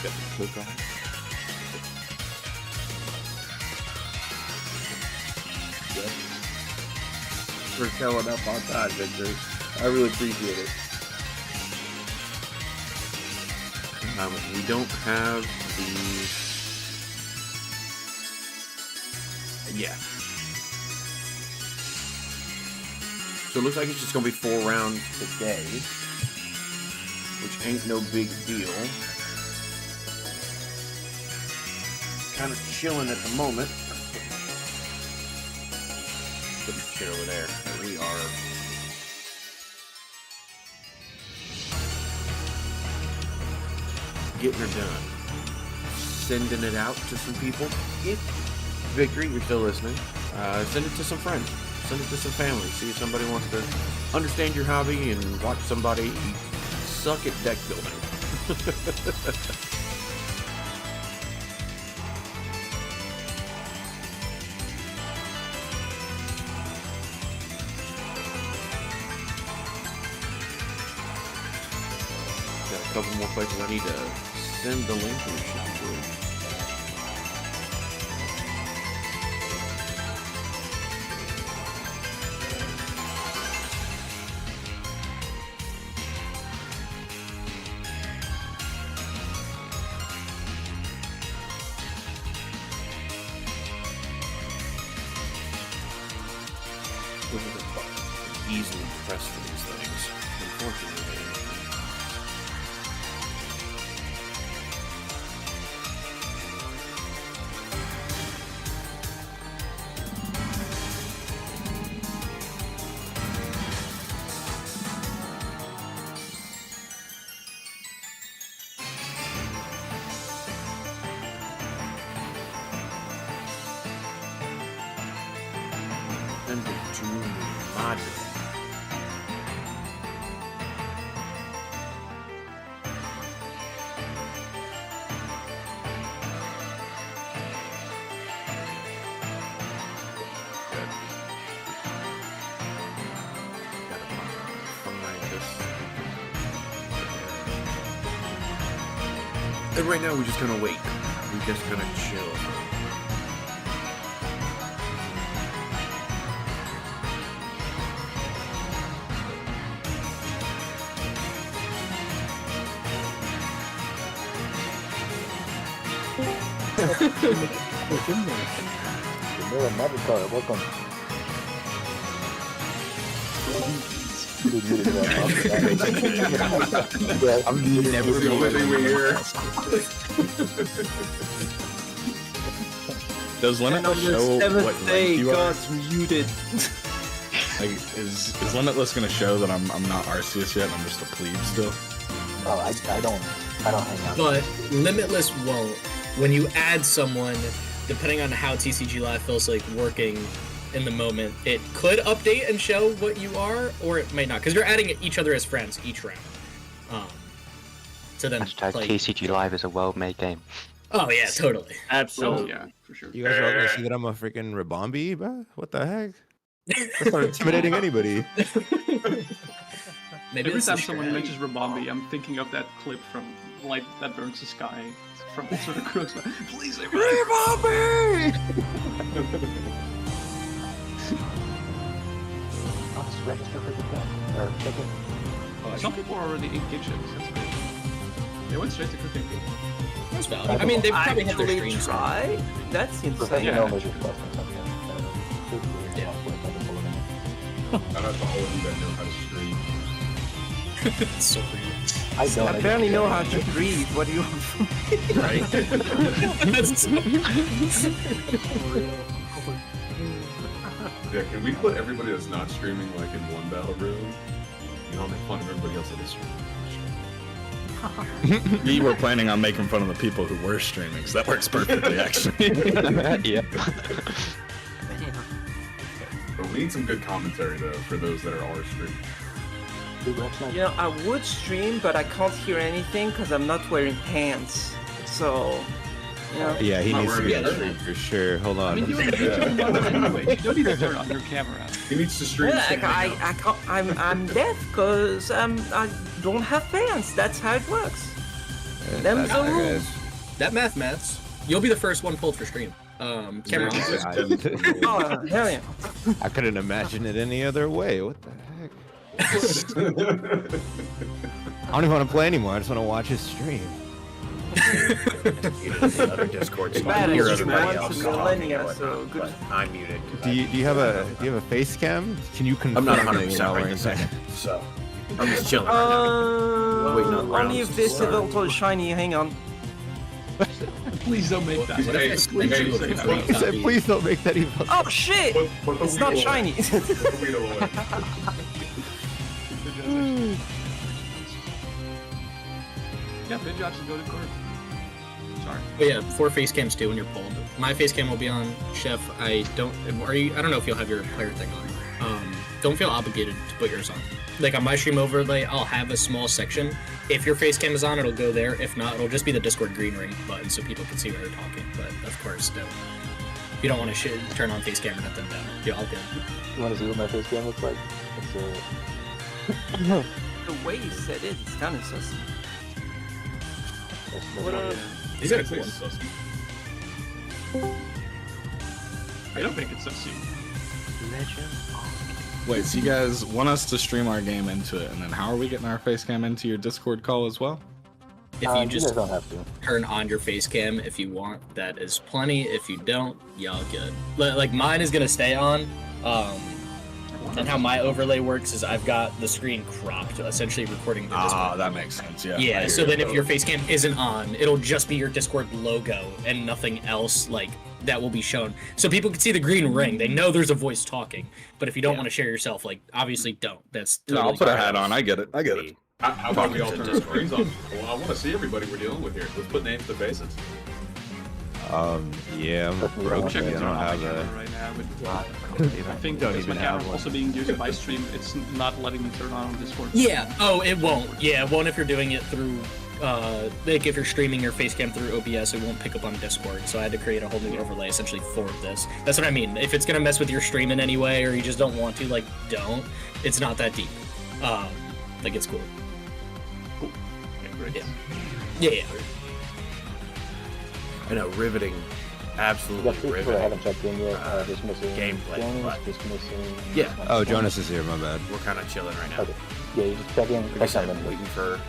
Got the Cookoff. For showing up on time, Victor. I really appreciate it. We don't have the... Yeah. So it looks like it's just going to be 4 rounds today, which ain't no big deal. Kind of chilling at the moment. Put the chair over there. We are... getting her done. Sending it out to some people. If, Victory, you're still listening, send it to some friends. Send it to some family. See if somebody wants to understand your hobby and watch somebody suck at deck building. Got a couple more places I need to send the link to. Easily press for these things, unfortunately. And the two modules. And right now we're just gonna wait. We're just gonna chill. Welcome. I'm never the only thing we're here. Does Limitless show what rank you are? God's muted. Like, is Limitless gonna show that I'm not Arceus yet? I'm just a plebe still. Oh, I don't hang out. But Limitless won't. When you add someone, depending on how TCG Live feels like working in the moment, it could update and show what you are, or it may not, because you're adding each other as friends each round. So then, Hashtag TCG Live is a well-made game. Oh yeah, totally. Absolutely. Yeah, for sure. You guys are all gonna see that I'm a freaking Rabombi, bro? What the heck? That's not intimidating anybody. Maybe every time someone mentions Rabombi, I'm thinking of that clip from Light That Burns the Sky from sort of Crooks. Please, Rabombi! I'll just register for the game. Or ticket. Some people are already in kitchens. That's good. They went straight to cooking. That's valid. I mean, they probably have their streams. Try? That's insane. Yeah. Yeah. Shout out to all of you that know how to stream. It's so real. I don't. I barely know how to breathe. What do you want from me? Right? That's so Yeah, can we put everybody that's not streaming like in one battle room? You know, make fun of everybody else that is streaming. We were planning on making fun of the people who were streaming, so that works perfectly, actually. Yeah. But we need some good commentary though for those that are streaming. Dude, that's not- You know, I would stream, but I can't hear anything because I'm not wearing pants. So, you know. Yeah, he Not needs to be wearing on it. stream for sure. Hold I on. mean, you don't anyway. You don't need to turn on your camera. He needs to stream. Well, standing up. I can't. I'm deaf because I don't have pants. That's how it works. Them's the rules. that maths. You'll be the first one pulled for stream. Camera. Oh, hell yeah. I couldn't imagine it any other way. What the heck? I don't even want to play anymore. I just want to watch his stream. Another Discord spot. Bad Hear as everybody once else in talking millennia, and so whatnot, good. but I'm muted. Do you have a face cam? Can you confirm? I'm not that 100% you're right wearing this second, so I'm just chilling right Waiting on Only rounds if to this is a start. little shiny. Hang on. Please don't make that. What if I send you a Say that. complete He said, copy? please don't make that evil. Oh shit! Put the It's not wheel away. shiny. Put the wheel away. Yeah, binge watch and go to court. Sorry. But yeah, 4 face cams too when you're pulled. My face cam will be on. Chef, I don't know if you'll have your player thing on. Don't feel obligated to put yours on. Like on my stream overlay, I'll have a small section. If your face cam is on, it'll go there. If not, it'll just be the Discord green ring button so people can see when you're talking. But of course, don't. If you don't want to turn on face cam or nothing, down. You're all good. You want to see what my face cam looks like? It's The way you said it, it's kind of sussy. What up? He's got a cool one. I don't think it's sexy. Wait, so you guys want us to stream our game into it, and then how are we getting our face cam into your Discord call as well? If you you just guys don't have to. turn on your face cam if you want, that is plenty. If you don't, y'all good. Like mine is gonna stay on. And how my overlay works is I've got the screen cropped, essentially recording the Discord. Ah, that makes sense. Yeah. Yeah, I so hear then you. if your face cam isn't on, it'll just be your Discord logo and nothing else like that will be shown. So people can see the green ring. They know there's a voice talking. But if you don't want to share yourself, like obviously don't. That's No, I'll totally put a fine. hat on. I get it. I get it. How about we all Talking turn to our Discord. screens on? Well, I want to see everybody we're dealing with here. Let's put names to faces. Yeah, I'm broke. Check I it don't on my have camera a. right now. But I think Don't because my even camera have one. also being used in my stream, it's not letting me turn on Discord. Yeah. Oh, it won't. Yeah, it won't if you're doing it through. Like if you're streaming your face cam through OBS, it won't pick up on Discord. So I had to create a whole new overlay essentially for this. That's what I mean. If it's gonna mess with your stream in any way, or you just don't want to, like, don't. It's not that deep. Like it's cool. Okay, great. Yeah. Yeah. I know, riveting, You absolutely got 3 people that riveting. haven't checked in yet. Just missing gameplay, Jonas, but- just missing. Yeah. Oh, Jonas is here. My bad. We're kind of chilling right now. Okay. Yeah, you just check in. Like I Text said, them. waiting for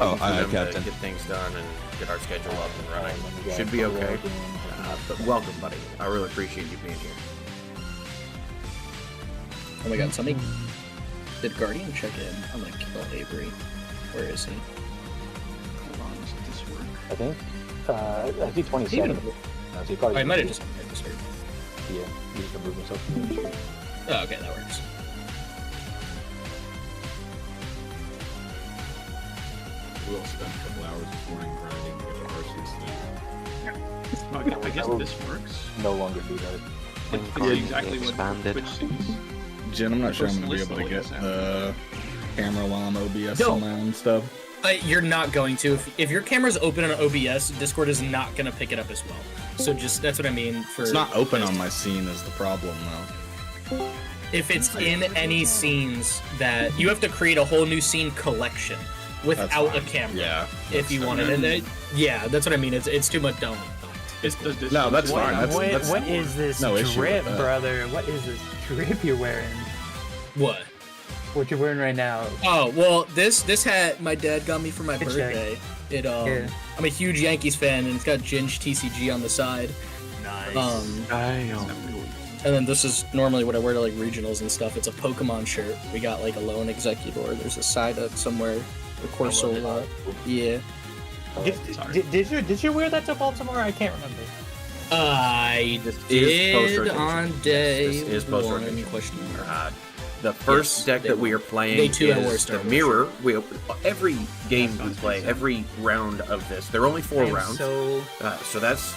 Oh, them to Captain. get things done and get our schedule up and running. Yeah, Should be okay. yeah. But welcome, buddy. I really appreciate you being here. Oh my god, somebody did Guardian check in. I'm gonna kill Avery. Where is he? Hold on, does this work? I think 27. Even- So you probably I might have just registered. Yeah, you just remove yourself from the stream. Oh, okay, that works. We'll spend a couple hours this morning grinding with the horses. No, I guess this works. No longer do that. Like, you can see exactly what expanded. Twitch sees. Jen, I'm not sure I'm going to be able to get the camera while I'm OBS on my own stuff. You're not going to. If your camera's open on OBS, Discord is not gonna pick it up as well. So just that's what I mean. For It's not open on my scene is the problem, though. if it's in any scenes that you have to create a whole new scene collection without a camera. Yeah. If you want it, and yeah, that's what I mean. It's too much. Don't. Does this No, that's work? fine. That's What is this no issue drip, with that. brother? What is this drip you're wearing? What? What you're wearing right now? Oh well, this hat my dad got me for my Good birthday. It Yeah. I'm a huge Yankees fan, and it's got Ginge TCG on the side. Nice. And then this is normally what I wear to like regionals and stuff. It's a Pokemon shirt. We got like a lone Executor. There's a Psyduck somewhere. Of course, yeah. Did you wear that to Baltimore? I can't remember. I This is post did rotation. on day Yes, this is post one. rotation. Question mark. The first Yes, deck day that we one. are playing Day two, I wore is Star the Wars. mirror. Every game we play, every round of this, there are only 4 rounds. So So that's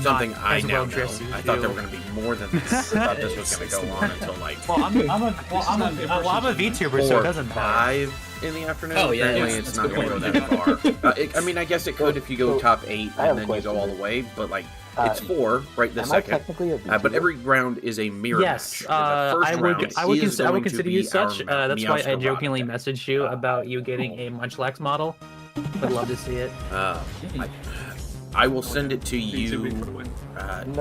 something I as now well know. dressed as I thought there you. were going to be more than this. I thought this was going to go on until like I'm a VTuber, so it doesn't matter. 5 in the afternoon. Oh, yeah, Apparently yeah, it's that's not a going to good go that far. I mean, I guess it could if you go top 8 I have and a then you go question. all the way, but like it's 4 right this Am I second. technically a VTuber? But every round is a mirror Yes, match. The first round I would is going to consider be you such. our That's why I Meowscarada jokingly deck. messaged you about you getting a Munchlax model. Would love to see it. I will send it to Being too big you, for the win.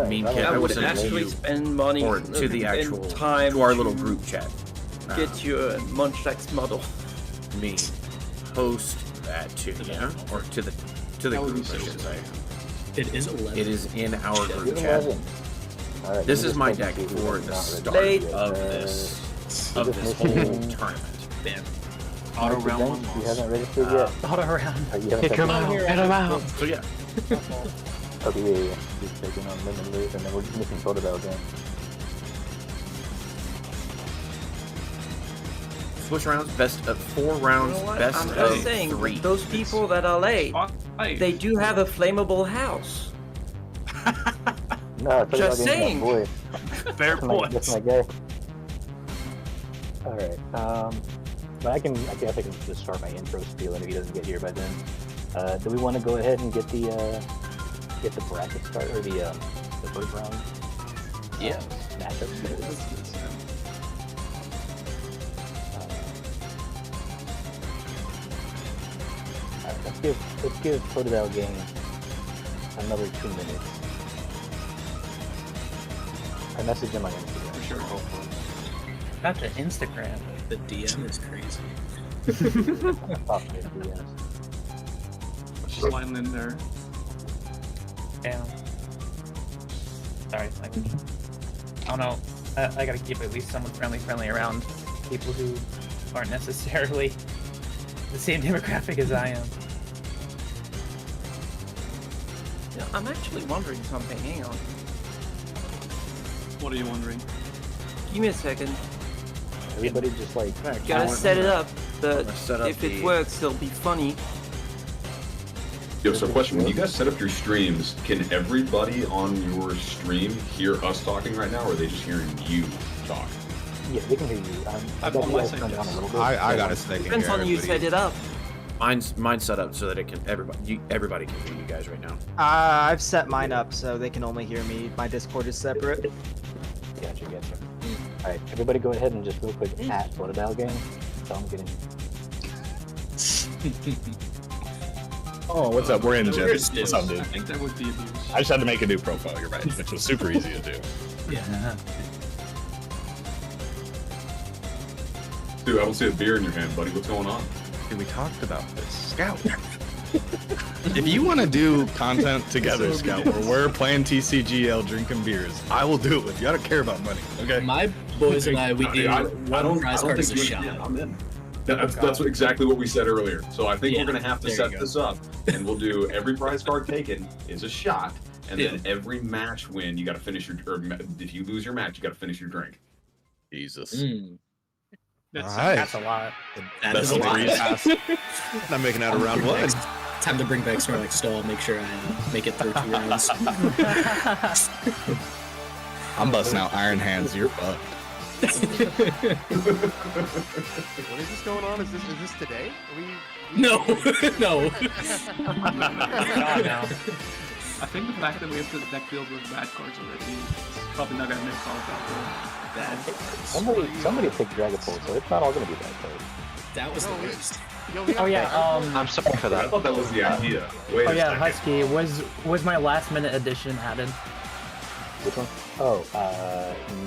Mean I Kid. I will would send it to actually you spend money or to the actual and time to our little group chat. Get you a Munchlax model. Me post that to or to the That would group. be I so should sick. say It is 11. it is in our Give group him chat. 11. All right, This let me is just my check deck and see for who's the not start ready. of this whole tournament. Bam. Auto round you haven't registered yet? Auto round. Oh, you haven't checked it? So yeah, Okay, yeah. He's taking on Lemon Leaf, and then we're just missing Totodile again. switch rounds. Best of 4 rounds. You know what? Best I'm of just saying, 3. those people that are late, Five. they do have a flammable house. No, Totodile Just game's saying. my boy. Fair That's my guy. Alright, but I guess I can just start my intro spiel, and if he doesn't get here by then. Do we want to go ahead and get the bracket start, or the first round? Yeah. Matchup started? Alright, let's give Totodile game another 2 minutes. I messaged him on Instagram. For sure. Not the Instagram. The DM is crazy. Top mid DMs. Just lying in there. Damn. Sorry, language. I don't know. I gotta keep at least somewhat friendly around people who aren't necessarily the same demographic as I am. Yeah, I'm actually wondering something. Hang on. What are you wondering? Give me a second. Everybody just like Gotta set it up, but Let's set up if it the- works, it'll be funny. Yo, so question, when you guys set up your streams, can everybody on your stream hear us talking right now, or are they just hearing you talk? yeah, they can hear you. I I'm got on you my guys side, turned on a yes. little bit. I got a second Depends here. on you set it up. Mine's set up so that it can everybody can hear you guys right now. I've set mine up so they can only hear me. My Discord is separate. Gotcha. Alright, everybody go ahead and just real quick at Totodile game. So I'm getting. Oh, what's up? We're in, Jim. What's up, I dude? think that would be abuse. I just had to make a new profile, you're right, which was super easy to do. Yeah. Dude, I don't see a beer in your hand, buddy. What's going on? Dude, we talked about this. Scout. If you want to do content together, Scout, where we're playing TCGL, drinking beers, I will do it with you. I don't care about money, okay? My boys and I, we do one prize card as a you- shot. yeah, I'm in. That's exactly what we said earlier. So I think Yeah, we're going to have to there set you go. this up, and we'll do every prize card taken is a shot, and then every match win, you got to finish your. Or if you lose your match, you got to finish your drink. Jesus. Mm, All That's right. That's a lot. that That's is a the lot. three pass. Not making out of round one. Time to bring back Snorlax Stall. Make sure I make it through 2 rounds. I'm busting out Iron Hands, you're fucked. What is this going on? Is this today? No, no. God, no. I think the fact that we have the deck filled with bad cards already is probably not gonna make all of that bad. Somebody picked Dragapult, so it's not all gonna be bad cards. That was the worst. Oh yeah. I'm sorry for I that. thought that was the idea. Wait Oh a yeah. second. Husky was my last minute edition added. Which one? Oh,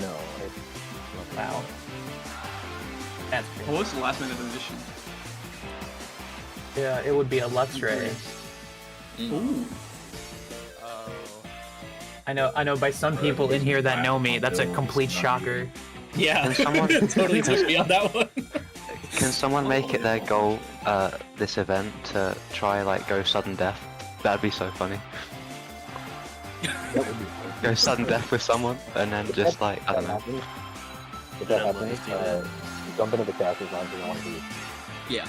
no. Wow. That's What cool. was the last minute edition? Yeah, it would be a Luxray. Ooh. I know. By some people in here that know me, that's a complete shocker. Yeah, Can someone- totally took me on that one. Can someone make it their goal, this event, to try, like, go sudden death? That'd be so funny. That would be Go sudden death with someone, and then just, like, I don't know. If that happens, jump into the cast as long as you don't want to be. Yeah.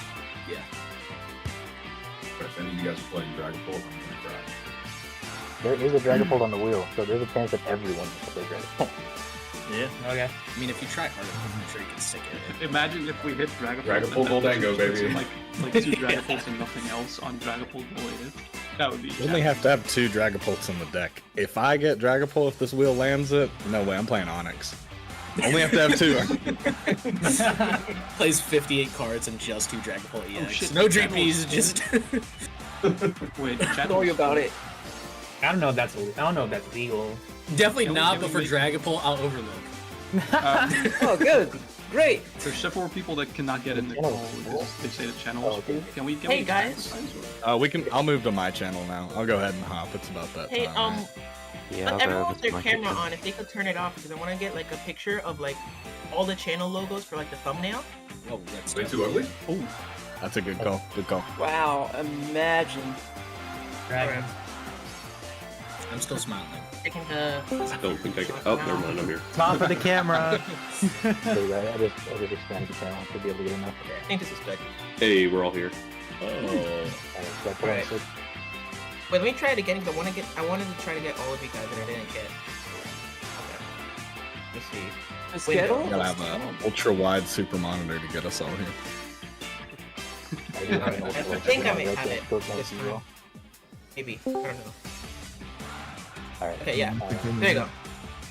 If any of you guys are playing Dragon Ball, I'm gonna cry. There is a Dragapult on the wheel, so there's a chance that everyone can play Dragapult. Yeah. Okay. I mean, if you try hard enough, I'm sure you can stick it. Imagine if we hit Dragapult. Dragapult Goldango, baby. Like 2 Dragapults and nothing else on Dragapult related. That would be. You only have to have 2 Dragapults in the deck. If I get Dragapult, if this wheel lands it, no way, I'm playing Onyx. Only have to have 2. Plays 58 cards and just 2 Dragapult EX. Oh, shit, No channels. GPs, just. Wait, Tell you about it. I don't know if that's legal. Definitely Can we- not, can but we for Dragapult, I'll overlook. Oh, good. Great. There's several people that cannot get in the call because they say the channels. Can we? Hey, guys. I'll move to my channel now. I'll go ahead and hop. It's about that Hey, time. Yeah, let I'll go everyone over with to their my camera kitchen. on, if they could turn it off, because I want to get like a picture of like all the channel logos for like the thumbnail. Oh, that's Way too ugly? That's a good call. Good call. Wow, imagine. Dragon. I'm still smiling. Taking the. I don't think I can. Oh, never mind. I'm here. Top of the camera. So I just expanded the channel to be able to get enough. I think this is good. Hey, we're all here. Alright, so I put on Right. 6. Wait, let me try it again because I wanted to try to get all of you guys that I didn't get. Okay. Let's see. The schedule? Gotta have an ultra wide super monitor to get us all here. I think I may have it this time. Maybe. I don't know. Alright. Okay, yeah. There you go.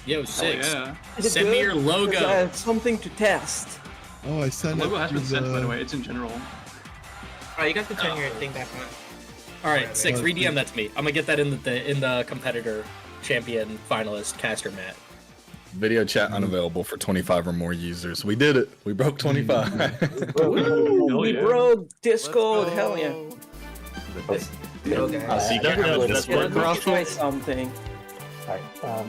Yo, 6. yeah. Is it Send me good? your logo. Because I have something to test. Oh, I sent The logo it has to been sent, by the the- way. It's in general. Alright, you guys can turn your thing back on. Alright, 6, re-DM that to me. I'm gonna get that in the competitor champion finalist caster mat. Video chat unavailable for 25 or more users. We did it. We broke 25. Woo, we yeah. broke Discord. Hell yeah. Go, guys. Secret code Discord Let's try crossfit. something. Alright,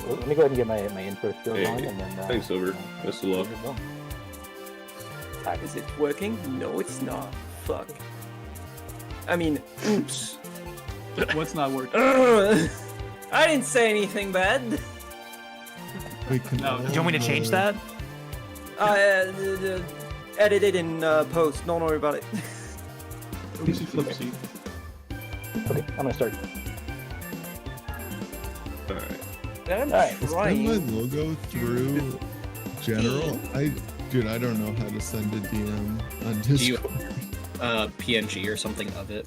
let me go ahead and get my intro skills Hey, on, and then. thanks, Over. Best of luck. Is it working? No, it's not. Fuck. I mean, oops. What's not working? I didn't say anything bad. We can No, Do you want me to change that? Edit it in post. Don't worry about it. Oopsie flipsy. Okay, I'm gonna start. Alright. I'm Alright. send my trying. logo through general. Dude, I don't know how to send a DM on Do you Discord. PNG or something of it?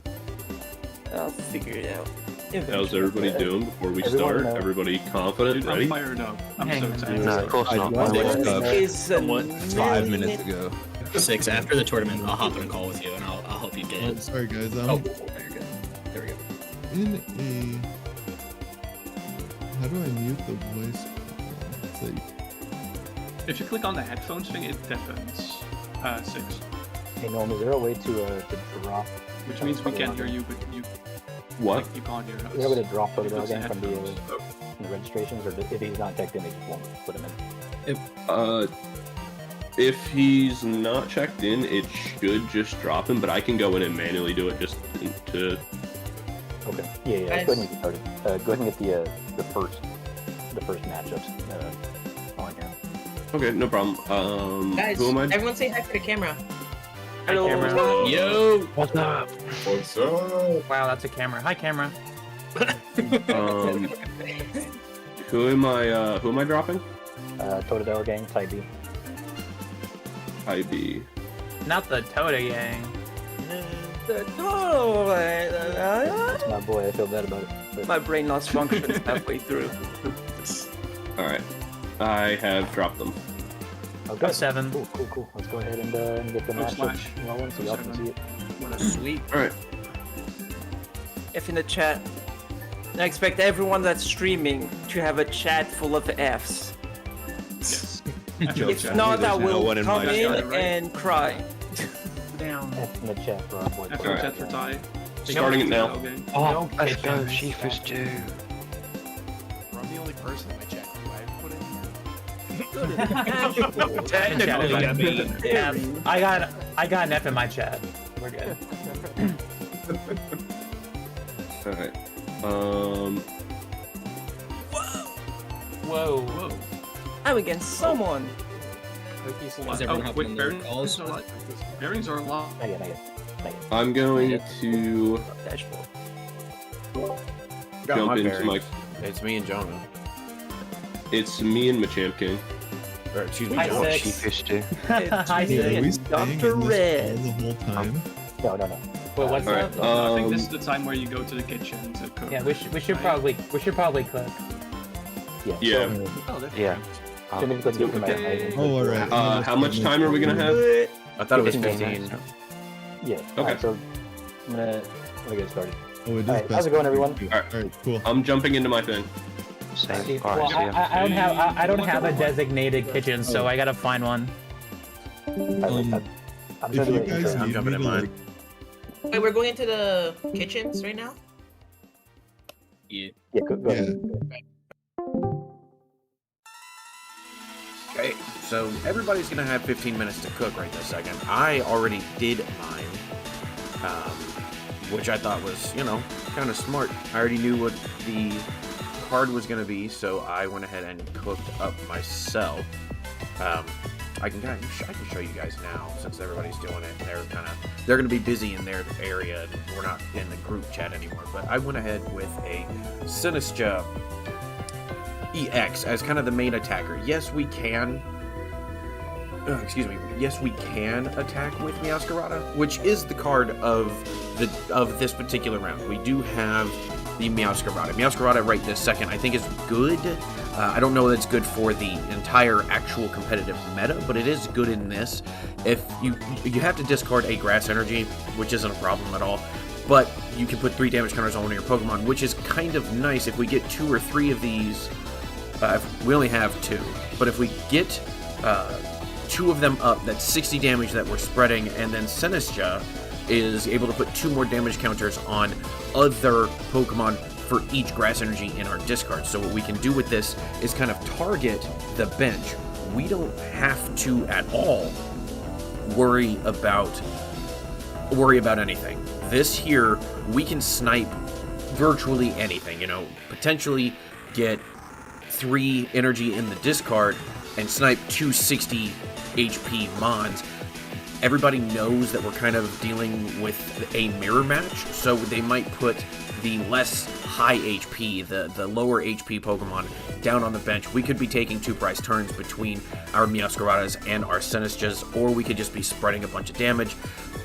I'll figure it out. How's everybody doing before we Everyone, start? Everybody confident, Dude, ready? I'm fired up. I'm Hang so on. excited. No, of course not. I This woke up is somewhat 5 minutes ago. 6, after the tournament, I'll hop in a call with you and I'll help you get Oh, it. sorry guys, Oh, I'm there you go. There we go. in a... How do I mute the voice? It's like, If you click on the headphones thing, it deafens 6, Hey, Noam, is there a way to drop? which means we can hear you, but you What? like, you can't hear us. Is there a way to drop photo Because again the from the headphones. registrations, or if he's not checked in, they just won't put him in? If he's not checked in, it should just drop him, but I can go in and manually do it just to. Okay. Yeah, let's go ahead and get started. Go ahead and get the first matchups on here. Okay, no problem. Guys, who am I? everyone say hi to the camera. Hello. Camera. Yo! What's up? What's up? Wow, that's a camera. Hi, camera. Who am I dropping? Totodile gang, type B. IB. Not the Toda gang. That's my boy. I feel bad about it. But My brain lost functions halfway through. Alright. I have dropped them. okay. 7. Cool. Let's go ahead and get the Oh, matchups slash. rolling so y'all can see it. Sweet. Alright. F in the chat. I expect everyone that's streaming to have a chat full of Fs. Yes. If not, I There's no will one in come my in chat, right? and cry. Down. F in the chat for our boy. After chat for Ty. Starting it now. Okay. Oh, let's pitch go, ins. Shifu's due. only person in my chat who I put in here. Technically, I mean, yeah, I got an F in my chat. We're good. Alright. Whoa. I'm against someone. Is everyone hopping on their calls? Bearings are a lot. Not yet. I'm going to Got jump into bearings. my. It's me and Jonah. It's me and Machamp King. Or excuse me, Hi, Jonah. Six. Sheepish too. Hi, Wait, are we Sid. staying in this call the whole time? No. Wait, what's Alright, that? I think this is the time where you go to the kitchen to cook. Yeah, we should probably cook. Yeah. Yeah. Let me go get my. Oh, alright. How much time are we gonna have? I thought it was 15 15. minutes. Yeah. Okay. Alright, so I'm gonna get started. Oh, it is Alright, best how's it going, everyone? Alright, cool. I'm jumping into my thing. Same. Well, Alright, see ya. I don't have a designated kitchen, so I gotta find one. I'm If gonna do you an guys intro. need jumping me in to, mine. like, Wait, we're going into the kitchens right now? Yeah, go ahead. Okay, so everybody's gonna have 15 minutes to cook right this second. I already did mine, which I thought was, kind of smart. I already knew what the card was gonna be, so I went ahead and cooked up myself. I can show you guys now since everybody's doing it. They're gonna be busy in their area, and we're not in the group chat anymore. But I went ahead with a Sinistra EX as kind of the main attacker. Yes, we can. Yes, we can attack with Meowscarada, which is the card of this particular round. We do have the Meowscarada. Meowscarada right this second I think is good. I don't know that it's good for the entire actual competitive meta, but it is good in this. If you have to discard a grass energy, which isn't a problem at all, but you can put 3 damage counters on one of your Pokemon, which is kind of nice if we get 2 or 3 of these. We only have 2, but if we get 2 of them up, that's 60 damage that we're spreading, and then Sinistra is able to put 2 more damage counters on other Pokemon for each grass energy in our discard. So what we can do with this is kind of target the bench. We don't have to at all worry about anything. This here, we can snipe virtually anything, potentially get 3 energy in the discard and snipe 260 HP Mons. Everybody knows that we're kind of dealing with a mirror match, so they might put the less high HP, the lower HP Pokemon down on the bench. We could be taking 2 prize turns between our Meowscaradas and our Sinistras, or we could just be spreading a bunch of damage.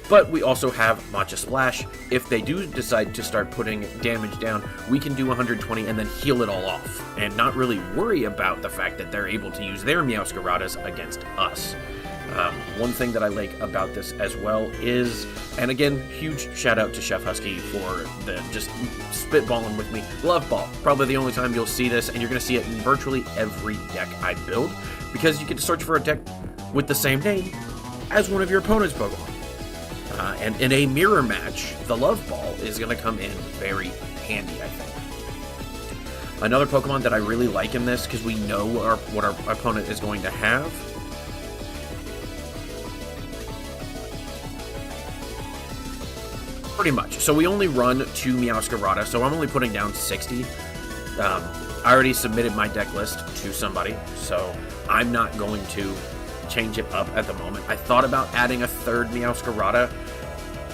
But we also have Matcha Splash. If they do decide to start putting damage down, we can do 120 and then heal it all off, and not really worry about the fact that they're able to use their Meowscaradas against us. One thing that I like about this as well is, and again, huge shout out to Chef Husky for just spitballing with me. Love Ball, probably the only time you'll see this, and you're going to see it in virtually every deck I build, because you can search for a deck with the same name as one of your opponent's Pokemon. And in a mirror match, the Love Ball is going to come in very handy, I think. Another Pokemon that I really like in this, because we know what our opponent is going to have, pretty much. So we only run 2 Meowscarada, so I'm only putting down 60. I already submitted my deck list to somebody, so I'm not going to change it up at the moment. I thought about adding a 3rd Meowscarada.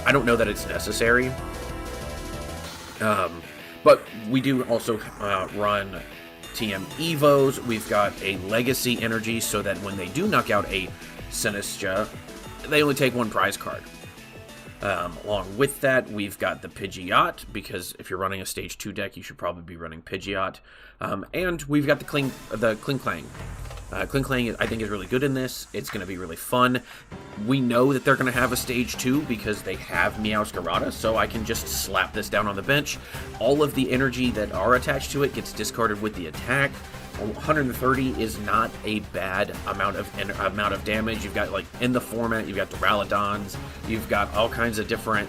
I don't know that it's necessary. But we do also run TM Evos. We've got a Legacy Energy, so that when they do knock out a Sinistra, they only take 1 prize card. Along with that, we've got the Pidgeot, because if you're running a Stage 2 deck, you should probably be running Pidgeot. And we've got the Klinklang. Klinklang, I think, is really good in this. It's going to be really fun. We know that they're going to have a Stage 2 because they have Meowscarada, so I can just slap this down on the bench. All of the energy that are attached to it gets discarded with the attack. 130 is not a bad amount of damage. You've got, like, in the format, you've got Duraludons, you've got all kinds of different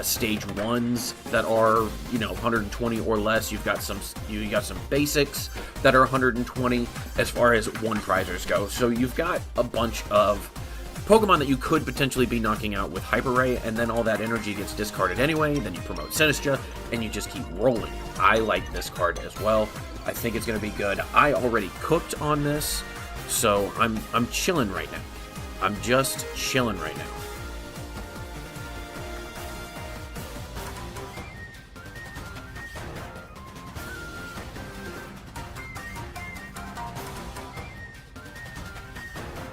stage 1s that are 120 or less. You've got some basics that are 120 as far as one prizers go. So you've got a bunch of Pokemon that you could potentially be knocking out with Hyper Ray, and then all that energy gets discarded anyway. Then you promote Sinistcha, and you just keep rolling. I like this card as well. I think it's going to be good. I already cooked on this, so I'm chilling right now. I'm just chilling right now.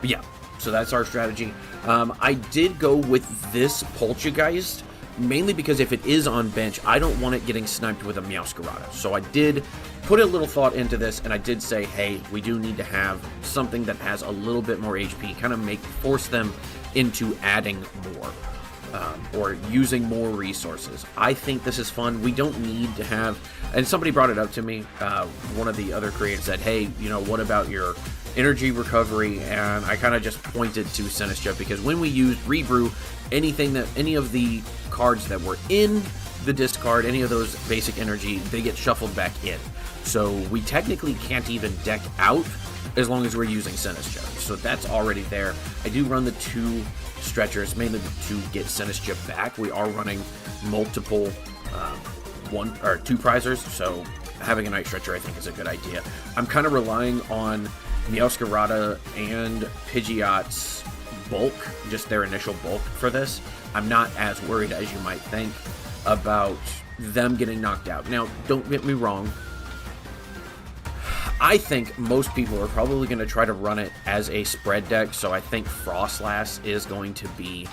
But yeah, so that's our strategy. I did go with this Poltergeist, mainly because if it is on bench, I don't want it getting sniped with a Meowscarada. So I did put a little thought into this, and I did say, hey, we do need to have something that has a little bit more HP, kind of force them into adding more. Or using more resources. I think this is fun. We don't need to have, and somebody brought it up to me, one of the other creators said, hey, what about your energy recovery? And I kind of just pointed to Sinistcha, because when we used Rebrew, any of the cards that were in the discard, any of those basic energy, they get shuffled back in. So we technically can't even deck out as long as we're using Sinistcha. So that's already there. I do run the 2 stretchers mainly to get Sinistcha back. We are running multiple 1 or 2 prizers, so having a night stretcher I think is a good idea. I'm kind of relying on Meowscarada and Pidgeot's bulk, just their initial bulk for this. I'm not as worried as you might think about them getting knocked out. Now, don't get me wrong. I think most people are probably going to try to run it as a spread deck, so I think Frostlass is going to be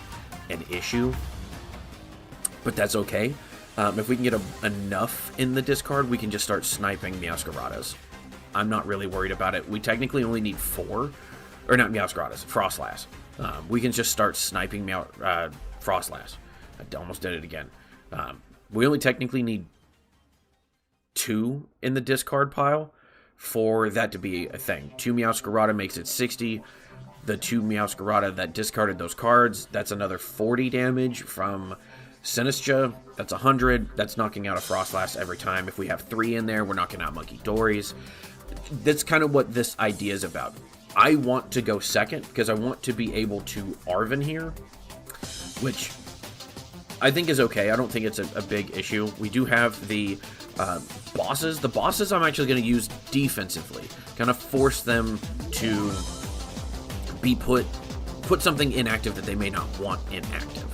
an issue. But that's okay. If we can get enough in the discard, we can just start sniping Meowscaradas. I'm not really worried about it. We technically only need 4. Or not Meowscaradas, Frostlass. We can just start sniping Frostlass. I almost did it again. We only technically need 2 in the discard pile for that to be a thing. 2 Meowscarada makes it 60. The 2 Meowscarada that discarded those cards, that's another 40 damage from Sinistcha. That's 100. That's knocking out a Frostlass every time. If we have 3 in there, we're knocking out Monkey Dories. That's kind of what this idea is about. I want to go second because I want to be able to Arven here, which I think is okay. I don't think it's a big issue. We do have the bosses. The bosses I'm actually going to use defensively. Kind of force them to be put something inactive that they may not want inactive.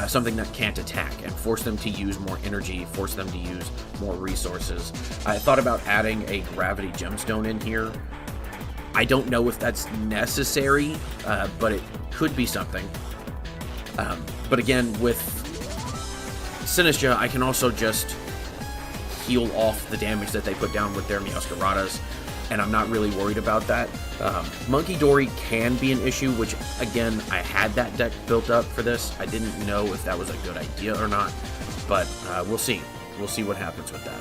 Something that can't attack, and force them to use more energy, force them to use more resources. I thought about adding a Gravity Gemstone in here. I don't know if that's necessary, but it could be something. But again, with Sinistcha, I can also just heal off the damage that they put down with their Meowscaradas, and I'm not really worried about that. Monkey Dory can be an issue, which, again, I had that deck built up for this. I didn't know if that was a good idea or not, but we'll see. We'll see what happens with that.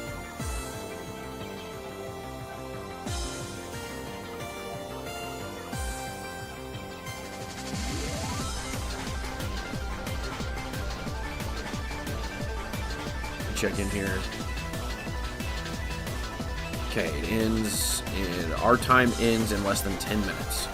Check in here. Okay, it ends in, our time ends in less than 10 minutes.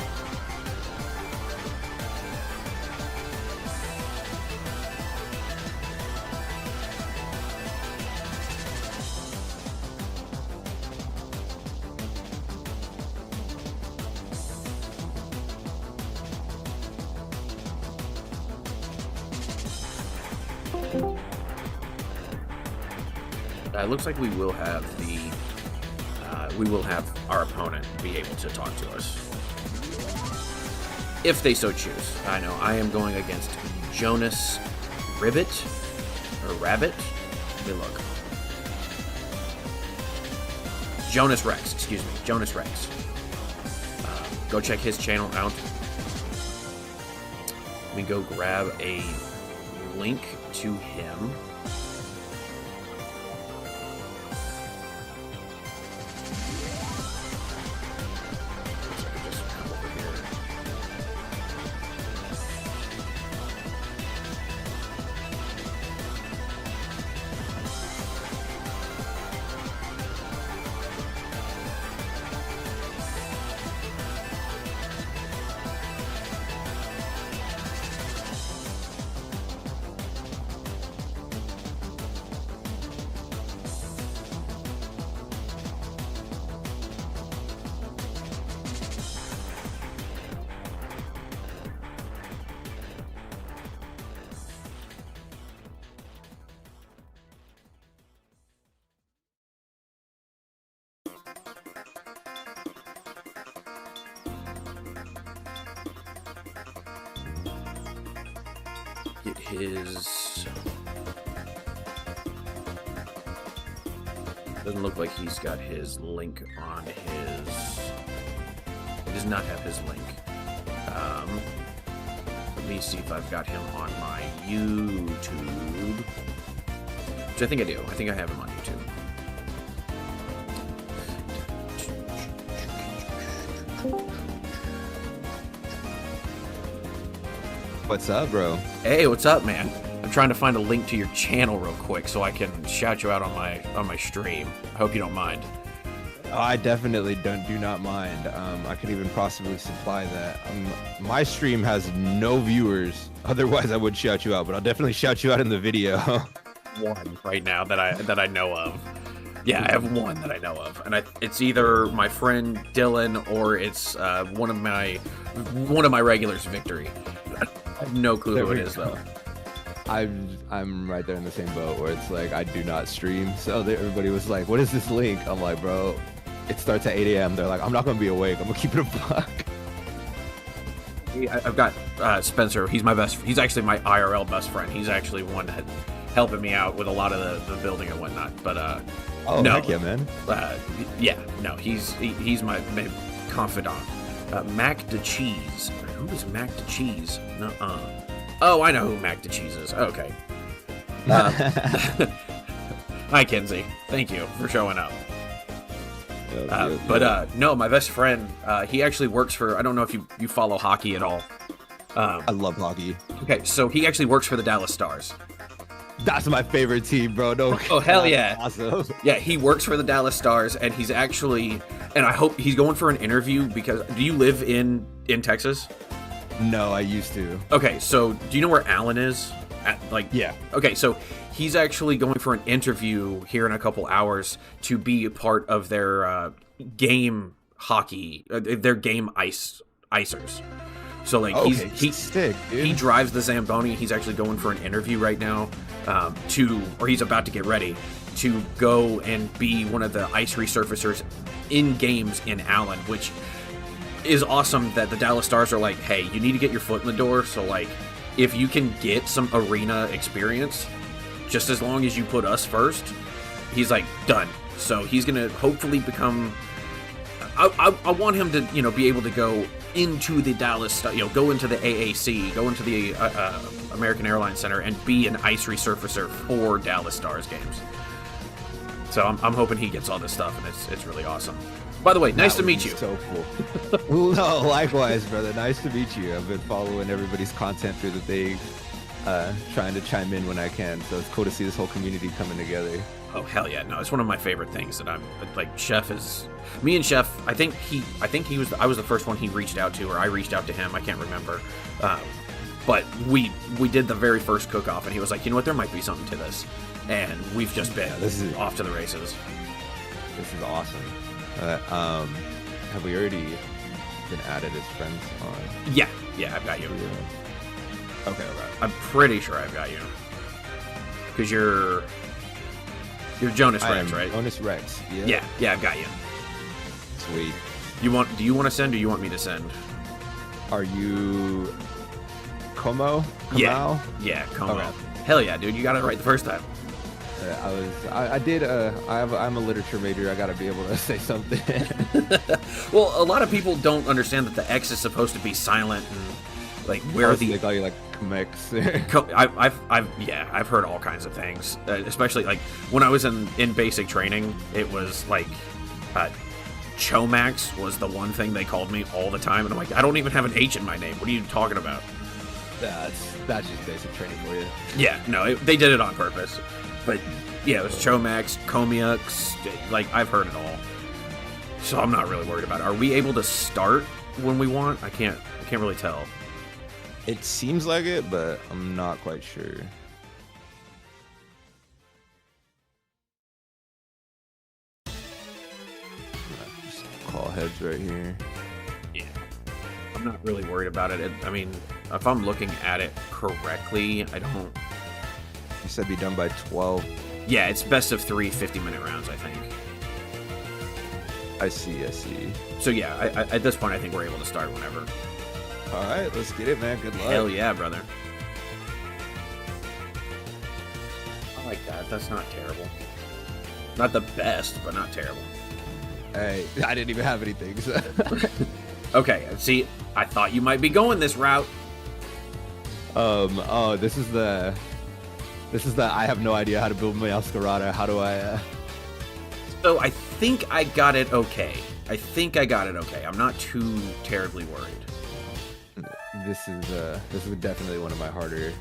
It looks like we will have our opponent be able to talk to us, if they so choose. I know I am going against Jonas Rabbit. Let me look. Jonas Rex, excuse me, Jonas Rex. Go check his channel out. Let me go grab a link to him. get his. Doesn't look like he's got his link on his. He does not have his link. Let me see if I've got him on my YouTube. Which I think I do. I think I have him on YouTube. What's up, bro? Hey, what's up, man? I'm trying to find a link to your channel real quick so I can shout you out on my stream. I hope you don't mind. Oh, I definitely do not mind. I could even possibly supply that. My stream has no viewers. Otherwise, I would shout you out, but I'll definitely shout you out in the video. One right now that I know of. Yeah, I have one that I know of, and it's either my friend Dylan or it's one of my regulars, Victory. I have no clue who it is though. I'm right there in the same boat where it's like I do not stream, so everybody was like, "What is this link?" I'm like, "Bro, it starts at 8 a.m." They're like, "I'm not gonna be awake. I'm gonna keep it a buck." I've got Spencer. He's actually my IRL best friend. He's actually one that helping me out with a lot of the building and whatnot. But oh, no, heck yeah, man. Yeah, no, he's my confidant. Mac de Cheese. Who is Mac de Cheese? Nuh-uh. Oh, I know who Mac de Cheese is. Okay. Hi, Kenzie. Thank you for showing up. No, my best friend, he actually works for, I don't know if you follow hockey at all. I love hockey. Okay, so he actually works for the Dallas Stars. That's my favorite team, bro. No. Oh, hell yeah. Awesome. Yeah, he works for the Dallas Stars, and he's actually, and I hope he's going for an interview because, do you live in Texas? No, I used to. Okay, so do you know where Allen is? Yeah. Okay, so he's actually going for an interview here in a couple hours to be a part of their game hockey, their game icers. So like he's sick, dude. He drives the Zamboni. He's actually going for an interview right now, or he's about to get ready to go and be one of the ice resurfacers in games in Allen, which is awesome that the Dallas Stars are like, hey, you need to get your foot in the door. So like, if you can get some arena experience, just as long as you put us first, he's like, done. So he's gonna hopefully become. I want him to, be able to go into the Dallas, go into the AAC, go into the American Airlines Center, and be an ice resurfacer for Dallas Stars games. So I'm hoping he gets all this stuff, and it's really awesome. By the way, nice to meet you. So cool. No, likewise, brother. Nice to meet you. I've been following everybody's content through the thing, trying to chime in when I can. So it's cool to see this whole community coming together. Oh hell yeah! No, it's one of my favorite things that I'm like. Chef is me and Chef. I think I was the first one he reached out to, or I reached out to him. I can't remember. But we did the very first cook-off, and he was like, you know what? There might be something to this, and we've just been off to the races. This is awesome. Have we already been added as friends on? Yeah, I've got you. Okay. I'm pretty sure I've got you. Because you're Jonas Rex, right? Jonas Rex. Yeah. Yeah, I've got you. Sweet. Do you want to send, or you want me to send? Are you Como? Yeah, Como. Okay. Hell yeah, dude! You got it right the first time. I'm a literature major. I gotta be able to say something. Well, a lot of people don't understand that the X is supposed to be silent and like where they call you like Mex. I've heard all kinds of things, especially like when I was in basic training. It was like Chomax was the one thing they called me all the time, and I'm like, I don't even have an H in my name. What are you talking about? That's just basic training for you. Yeah, no, they did it on purpose. But yeah, it was Chomax, Comiux, like I've heard it all. So I'm not really worried about it. Are we able to start when we want? I can't really tell. It seems like it, but I'm not quite sure. Just call heads right here. Yeah. I'm not really worried about it. I mean, if I'm looking at it correctly, I don't... You said be done by 12. Yeah, it's best of 3 50-minute rounds, I think. I see. So yeah, at this point, I think we're able to start whenever. All right, let's get it, man. Good luck. Hell yeah, brother. like that. That's not terrible. Not the best, but not terrible. Hey, I didn't even have anything. So. Okay, see, I thought you might be going this route. Oh, this is the I have no idea how to build my Escarada. How do I? So I think I got it okay. I'm not too terribly worried. This is definitely one of my harder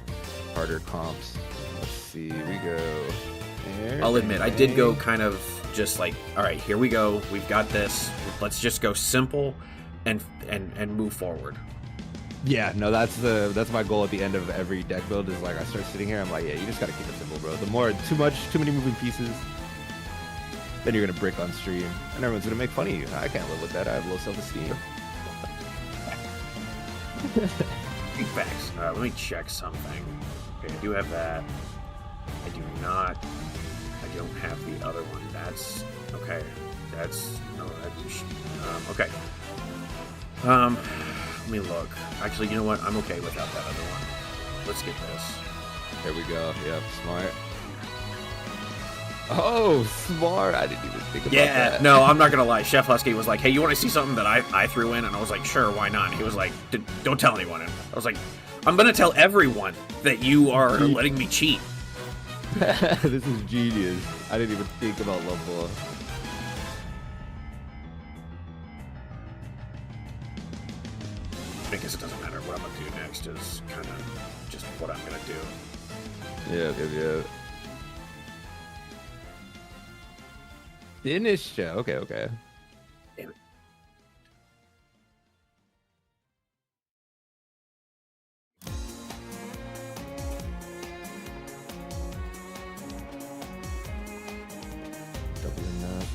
comps. Let's see, we go. There, I'll admit, I did go kind of just like, all right, here we go. We've got this. Let's just go simple and move forward. Yeah, no, that's my goal at the end of every deck build is like I start sitting here, I'm like, yeah, you just gotta keep it simple, bro. The more too many moving pieces, then you're gonna brick on stream, and everyone's gonna make fun of you. I can't live with that. I have low self-esteem. Big facts. Let me check something. Okay, I do have that. I do not. I don't have the other one. That's okay. That's no. Okay. Let me look. Actually, you know what? I'm okay without that other one. Let's get this. There we go. Yep, smart. Oh, smart. I didn't even think about that. No, I'm not gonna lie. Chef Husky was like, "Hey, you want to see something that I threw in?" And I was like, "Sure, why not?" And he was like, "Don't tell anyone." And I was like, "I'm gonna tell everyone that you are letting me cheat." This is genius. I didn't even think about level. I guess it doesn't matter. What I'm gonna do next is kind of just what I'm gonna do. Yeah. Finish. Okay. Damn it. Double enough.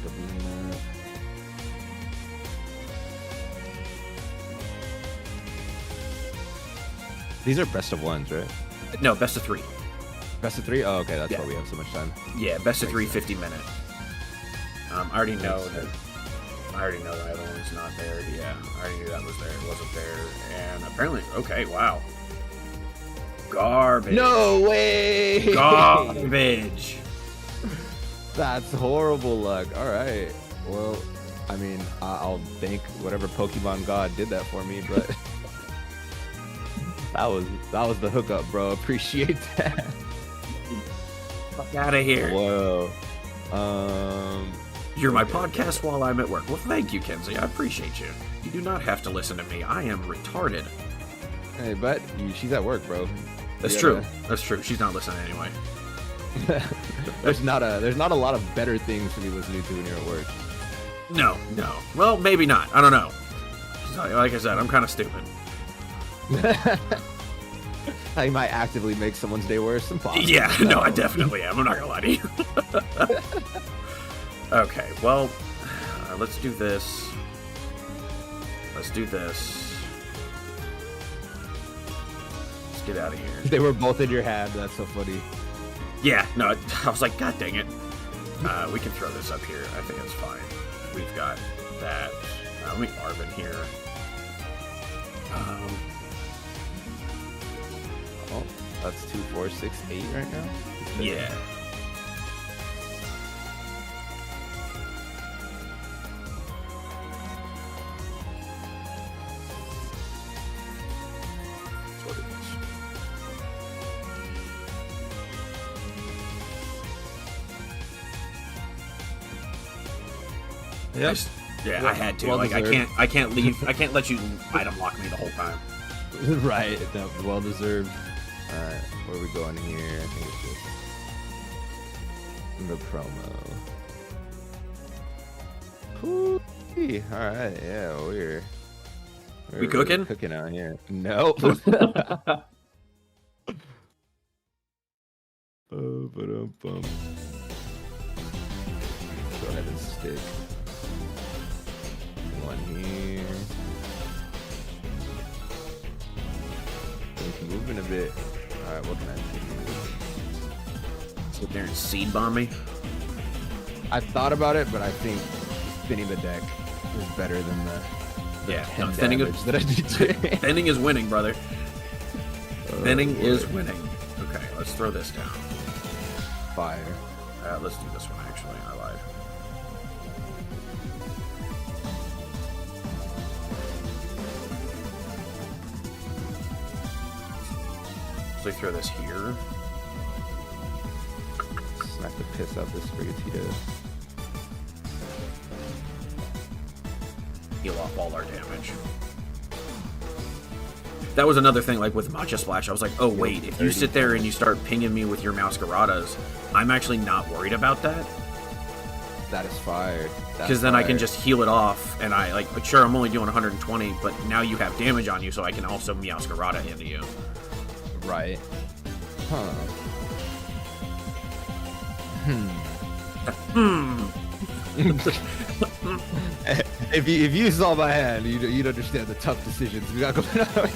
These are best of ones, right? No, best of 3. Best of 3? Oh, okay, that's Yeah. why we have so much time. Yeah, best of 3, 50-minute. I already know that the other one's not there. Yeah, I already knew that was there. It wasn't there. And apparently, okay, wow. Garbage. No way! Garbage. That's horrible luck. All right. Well, I mean, I'll thank whatever Pokemon God did that for me, but that was the hookup, bro. Appreciate that. Fuck out of here. Whoa. You're my podcast while I'm at work. Well, thank you, Kenzie. I appreciate you. You do not have to listen to me. I am retarded. Hey, but she's at work, bro. That's true. That's true. She's not listening anyway. There's not a lot of better things to be listening to when you're at work. No. Well, maybe not. I don't know. Like I said, I'm kind of stupid. I might actively make someone's day worse than possible. Yeah, no, I definitely am. I'm not gonna lie to you. Okay, well, let's do this. Let's get out of here. They were both in your hand. That's so funny. Yeah, no, I was like, God dang it. We can throw this up here. I think it's fine. We've got that. Let me Arvin here. Oh, that's 2, 4, 6, 8 right now? Yeah. That's what it is. Yes. Yeah, Well, I had to. well Like, deserved. I can't leave. I can't let you item lock me the whole time. Right. No, well deserved. Alright, where are we going here? I think it's just the promo. Cool. Alright, yeah, we're We cooking? Cooking out here. Nope. Ba-dum-bum. Go ahead and stick one here. We can move in a bit. Alright, what can I do? Sit there and seed bomb me? I thought about it, but I think spinning the deck is better than the Yeah, 10 no, thinning damage that I did. Thinning is winning, brother. Thinning is winning. Okay, let's throw this down. fire. Let's do this one, actually. I lied. So throw this here. Smack the piss out this Frigatito. Heal off all our damage. That was another thing, like with Matcha Splash, I was like, oh wait, if you sit there and you start pinging me with your Masqueradas, I'm actually not worried about that. That is fired. Because then I can just heal it off, and I, like, but sure, I'm only doing 120, but now you have damage on you, so I can also Masquerada into you. Right. Huh. If you saw my hand, you'd understand the tough decisions we got going on.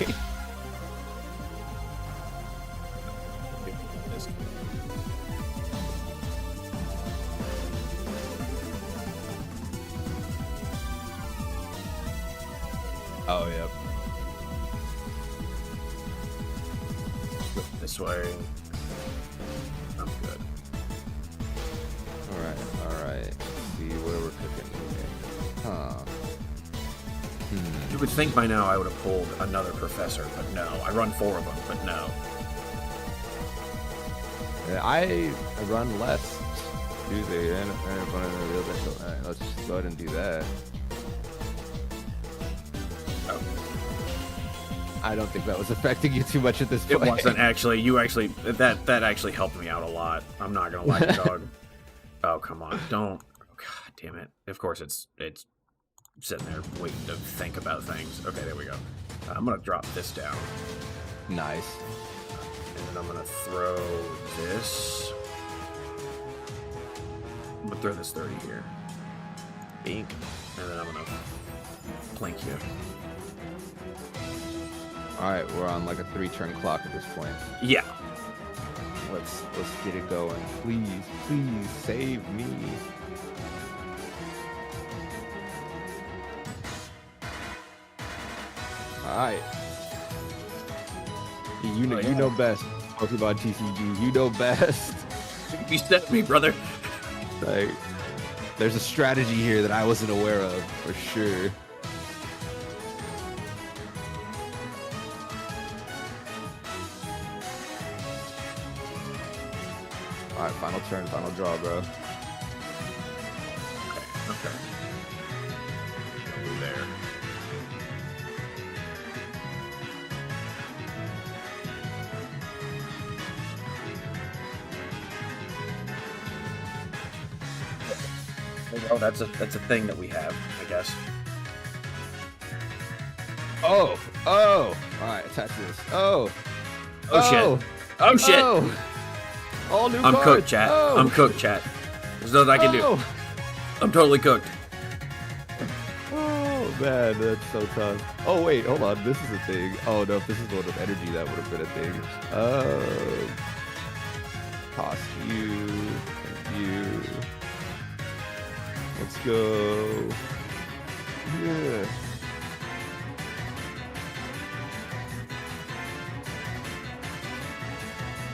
Oh, yep. This way. I'm good. Alright. Let's see what we're cooking here. Huh. You would think by now I would have pulled another professor, but no. I run 4 of them, but no. I run less. Tuesday, and run in the real battle. Alright, let's just go ahead and do that. Oh. I don't think that was affecting you too much at this point. It wasn't actually. That actually helped me out a lot. I'm not gonna lie, dog. Oh, come on. Don't. Oh, God damn it. Of course it's sitting there waiting to think about things. Okay, there we go. I'm gonna drop this down. Nice. And then I'm gonna throw this. I'm gonna throw this 30 here. Bink. And then I'm gonna plink you. Alright, we're on like a 3-turn clock at this point. Yeah. Let's get it going. Please save me. Alright. You know best. Pokemon TCG, you know best. You set me, brother. Like, there's a strategy here that I wasn't aware of, for sure. Alright, final turn, final draw, bro. Okay. Over there. Oh, that's a thing that we have, I guess. Oh! Alright, attach this. Oh shit. Oh shit. Oh. All new I'm cards. cooked, chat. Oh. I'm cooked, chat. There's nothing I can do. I'm totally cooked. Oh man, that's so tough. Oh wait, hold on. This is a thing. Oh no, if this is the one with energy, that would have been a thing. Toss you. And you. Let's go. Yeah.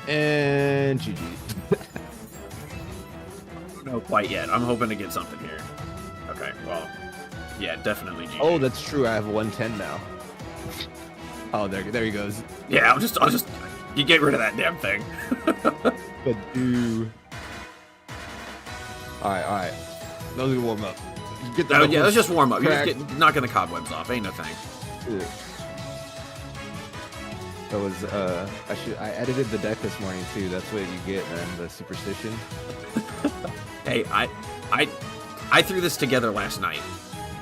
And GG. No, quite yet. I'm hoping to get something here. Okay, well, yeah, definitely GG. Oh, that's true. I have 110 now. Oh, there he goes. Yeah, I'll just, you get rid of that damn thing. But do. All right. Those are warm up. Get the yeah, let's just warm up. You're crack. just knocking the cobwebs off. Ain't no thing. Yeah. That was I edited the deck this morning too. That's what you get, man. The superstition. Hey, I threw this together last night,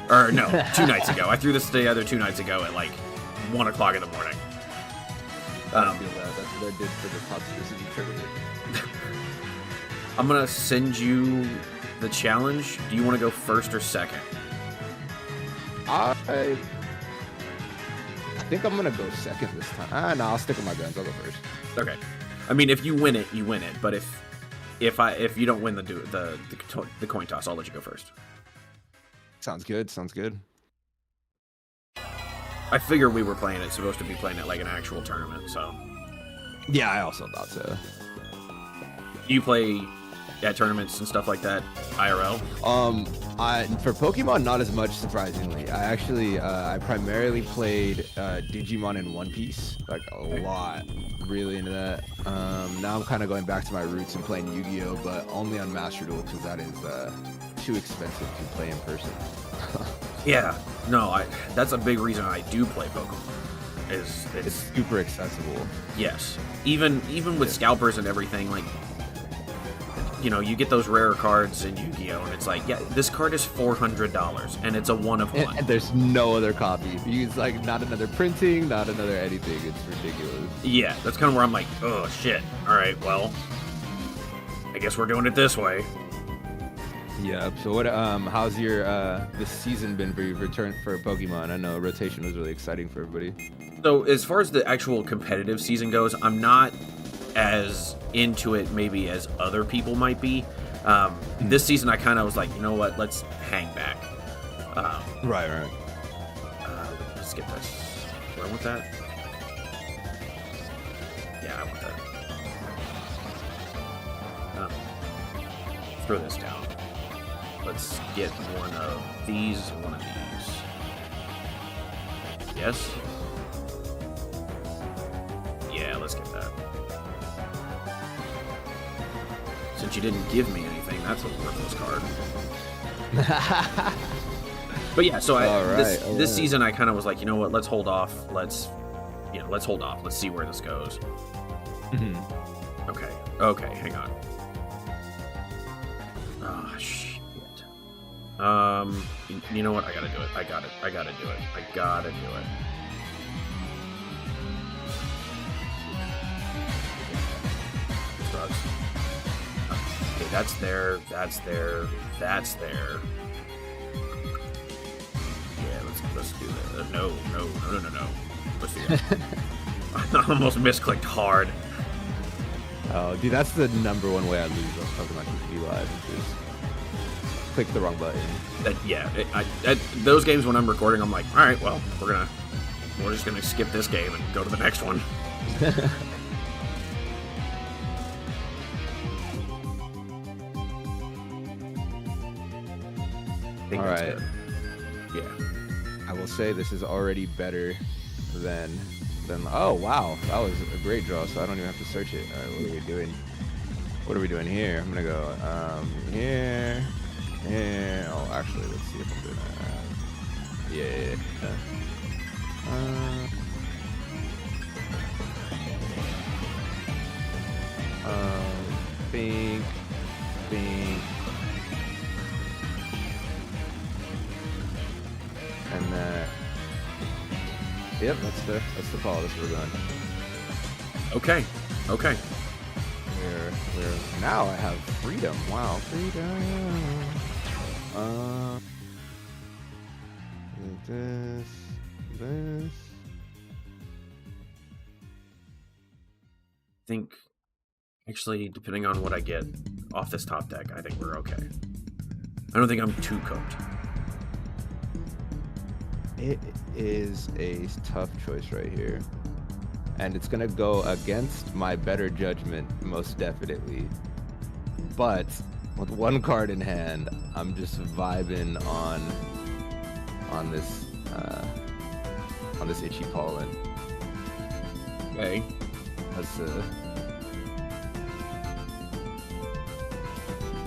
or no, 2 nights ago. I threw this together 2 nights ago at like 1 o'clock in the morning. I feel that. That's what I did for the toxicity tournament. I'm gonna send you the challenge. Do you want to go first or second? I think I'm gonna go second this time. No, I'll stick with my guns. I'll go first. Okay. I mean, if you win it, you win it. But if you don't win the coin toss, I'll let you go first. Sounds good. I figure we were supposed to be playing it like an actual tournament. So. Yeah, I also thought so. You play at tournaments and stuff like that, IRL? For Pokemon, not as much, surprisingly. I actually, I primarily played Digimon and One Piece, like a lot. Really into that. Now I'm kind of going back to my roots and playing Yu-Gi-Oh, but only on Master Duel because that is too expensive to play in person. Yeah, no, that's a big reason I do play Pokemon. It's super accessible. Yes, even with scalpers and everything, like, you know, you get those rarer cards in Yu-Gi-Oh, and it's like, yeah, this card is $400, and it's a one of one. And there's no other copy. It's like not another printing, not another anything. It's ridiculous. Yeah, that's kind of where I'm like, oh shit. All right, well, I guess we're doing it this way. Yeah. So what? How's your this season been for you? Return for Pokemon? I know rotation was really exciting for everybody. So as far as the actual competitive season goes, I'm not as into it maybe as other people might be. This season I kind of was like, you know what, let's hang back. Right. Let's skip this. Do I want that? Yeah, I want that. Throw this down. Let's get one of these and one of these. Yes? Yeah, let's get that. Since you didn't give me anything, that's a worthless card. But yeah, so this season I kind of was like, you know what? Let's hold off. Let's hold off. Let's see where this goes. Okay, hang on. Oh shit. You know what? I gotta do it. I gotta do it. Sucks. Okay, that's there. Yeah, let's do that. No. Let's do that. I almost misclicked hard. Oh, dude, that's the number one way I lose on Pokemon TCG Live. Is click the wrong button. Those games when I'm recording, I'm like, all right, well, we're just gonna skip this game and go to the next one. All right. Yeah. I will say this is already better than. Oh wow, that was a great draw. So I don't even have to search it. All right, what are we doing? What are we doing here? I'm gonna go here. Yeah. Oh, actually, let's see if I'm doing that. Bink. And that. Yep, that's the call. That's where we're going. Okay. We're now I have freedom. Wow, freedom. This. I think, actually, depending on what I get off this top deck, I think we're okay. I don't think I'm too cooked. It is a tough choice right here. And it's going to go against my better judgment, most definitely. But with one card in hand, I'm just vibing on this itchy pollen. Okay. That's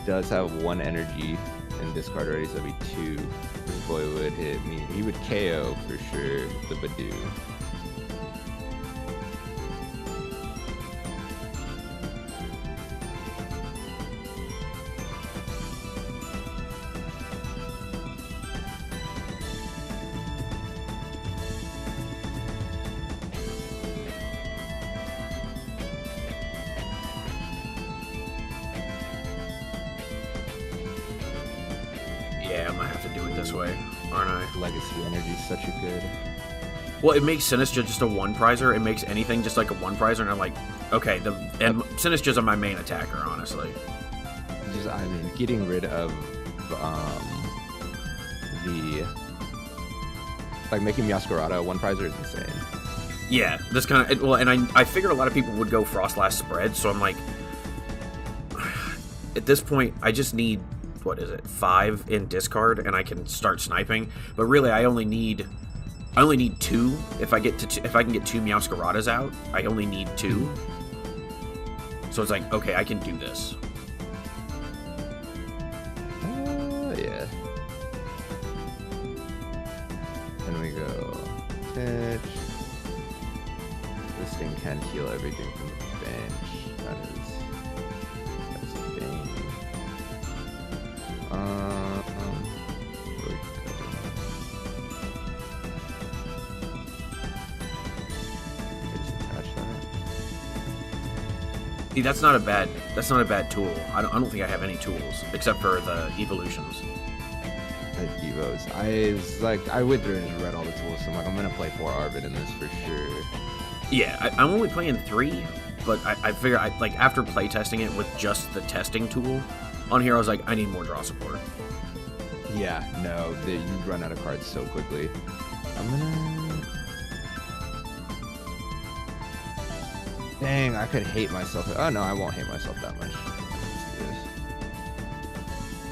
does have one energy in discard already, so that'd be 2. This boy would hit me. He would KO for sure with the Badoo. Yeah, I might have to do it this way, aren't I? Legacy energy is such a good. Well, it makes Sinistcha just a one prizer. It makes anything just like a one prizer, and I'm like, okay, and Sinistcha's my main attacker, honestly. I mean, getting rid of making Meowscarada a one prizer is insane. Yeah, this kind of and I figured a lot of people would go Frost Last Spread, so I'm like, at this point, I just need, what is it, 5 in discard, and I can start sniping. But really, I only need 2. If I can get 2 Meowscaradas out, I only need 2. So it's like, okay, I can do this. Yeah. Then we go pitch. This thing can heal everything from the bench. That is a thing. See, that's not a bad tool. I don't think I have any tools except for the evolutions. The Evos. I went through and just read all the tools, so I'm like, I'm gonna play 4 Arvid in this for sure. Yeah, I'm only playing 3, but I figure after playtesting it with just the testing tool on here, I was like, I need more draw support. Yeah, no, you run out of cards so quickly. I'm gonna. Dang, I could hate myself. Oh no, I won't hate myself that much. Let's do this.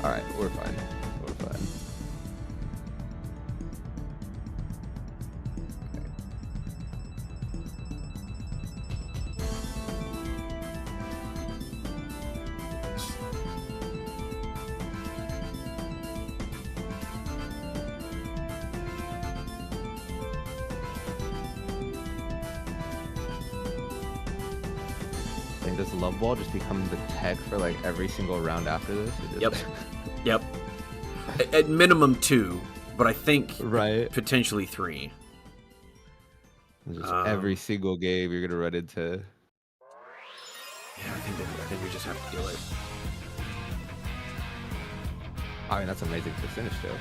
Alright, we're fine. We're fine. Does Love Ball just become the tech for like every single round after this? Yep. At minimum 2, but I think potentially 3. Just every single game you're gonna run into. Yeah, I think we just have to do it. I mean, that's amazing to finish though.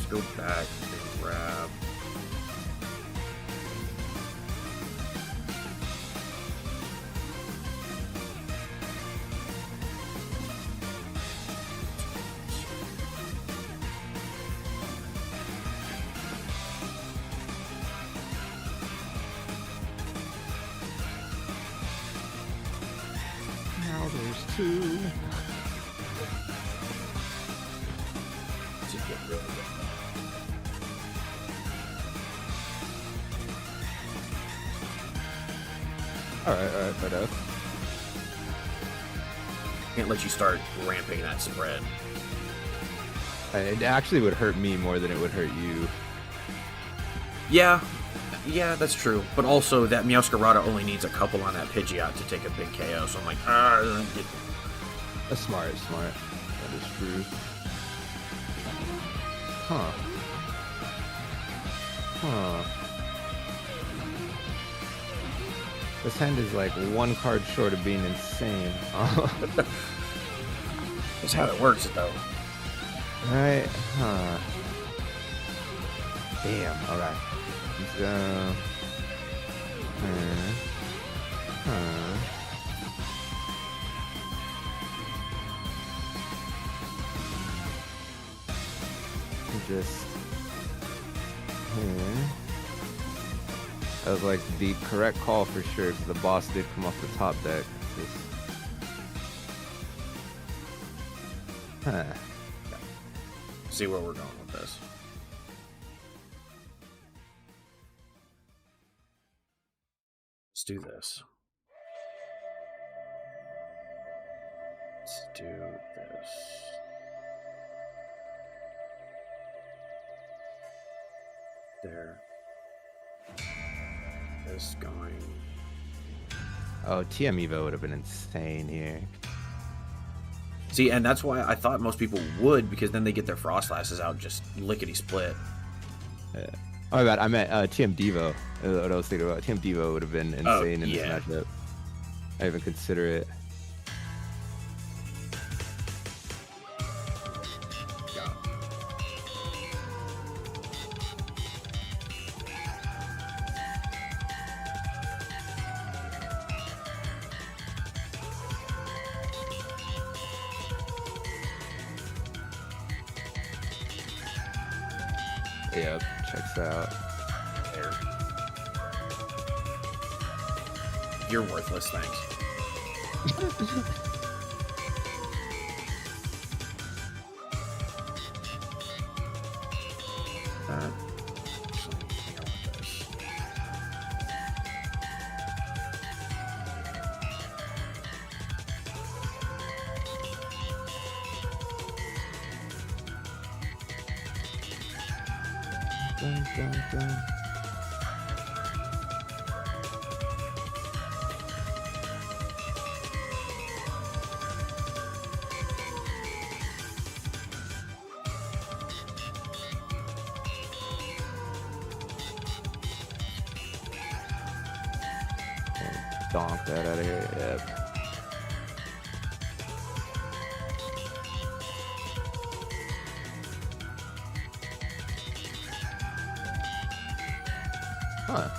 Go back and grab. Now there's 2. Alright, fair enough. Can't let you start ramping that spread. It actually would hurt me more than it would hurt you. Yeah, that's true. But also, that Meowscarada only needs a couple on that Pidgeot to take a big KO, so I'm like, That's smart. That is true. Huh. This hand is like 1 card short of being insane. That's how it works, though. Right? Huh. Damn, alright. Just that was like the correct call for sure, because the boss did come off the top deck. See where we're going with this. Let's do this. Let's do this. There. This going. Oh, TM Evo would have been insane here. See, and that's why I thought most people would, because then they get their Frost Lasses out just lickety split. Yeah. Oh, my bad. I meant TM Devo. What I was thinking about. TM Devo would have been insane in this matchup. I even consider it. Yep, checks out. There. You're worthless, thanks. Dun, dun, dun. Donk that out of here. Yep. Huh.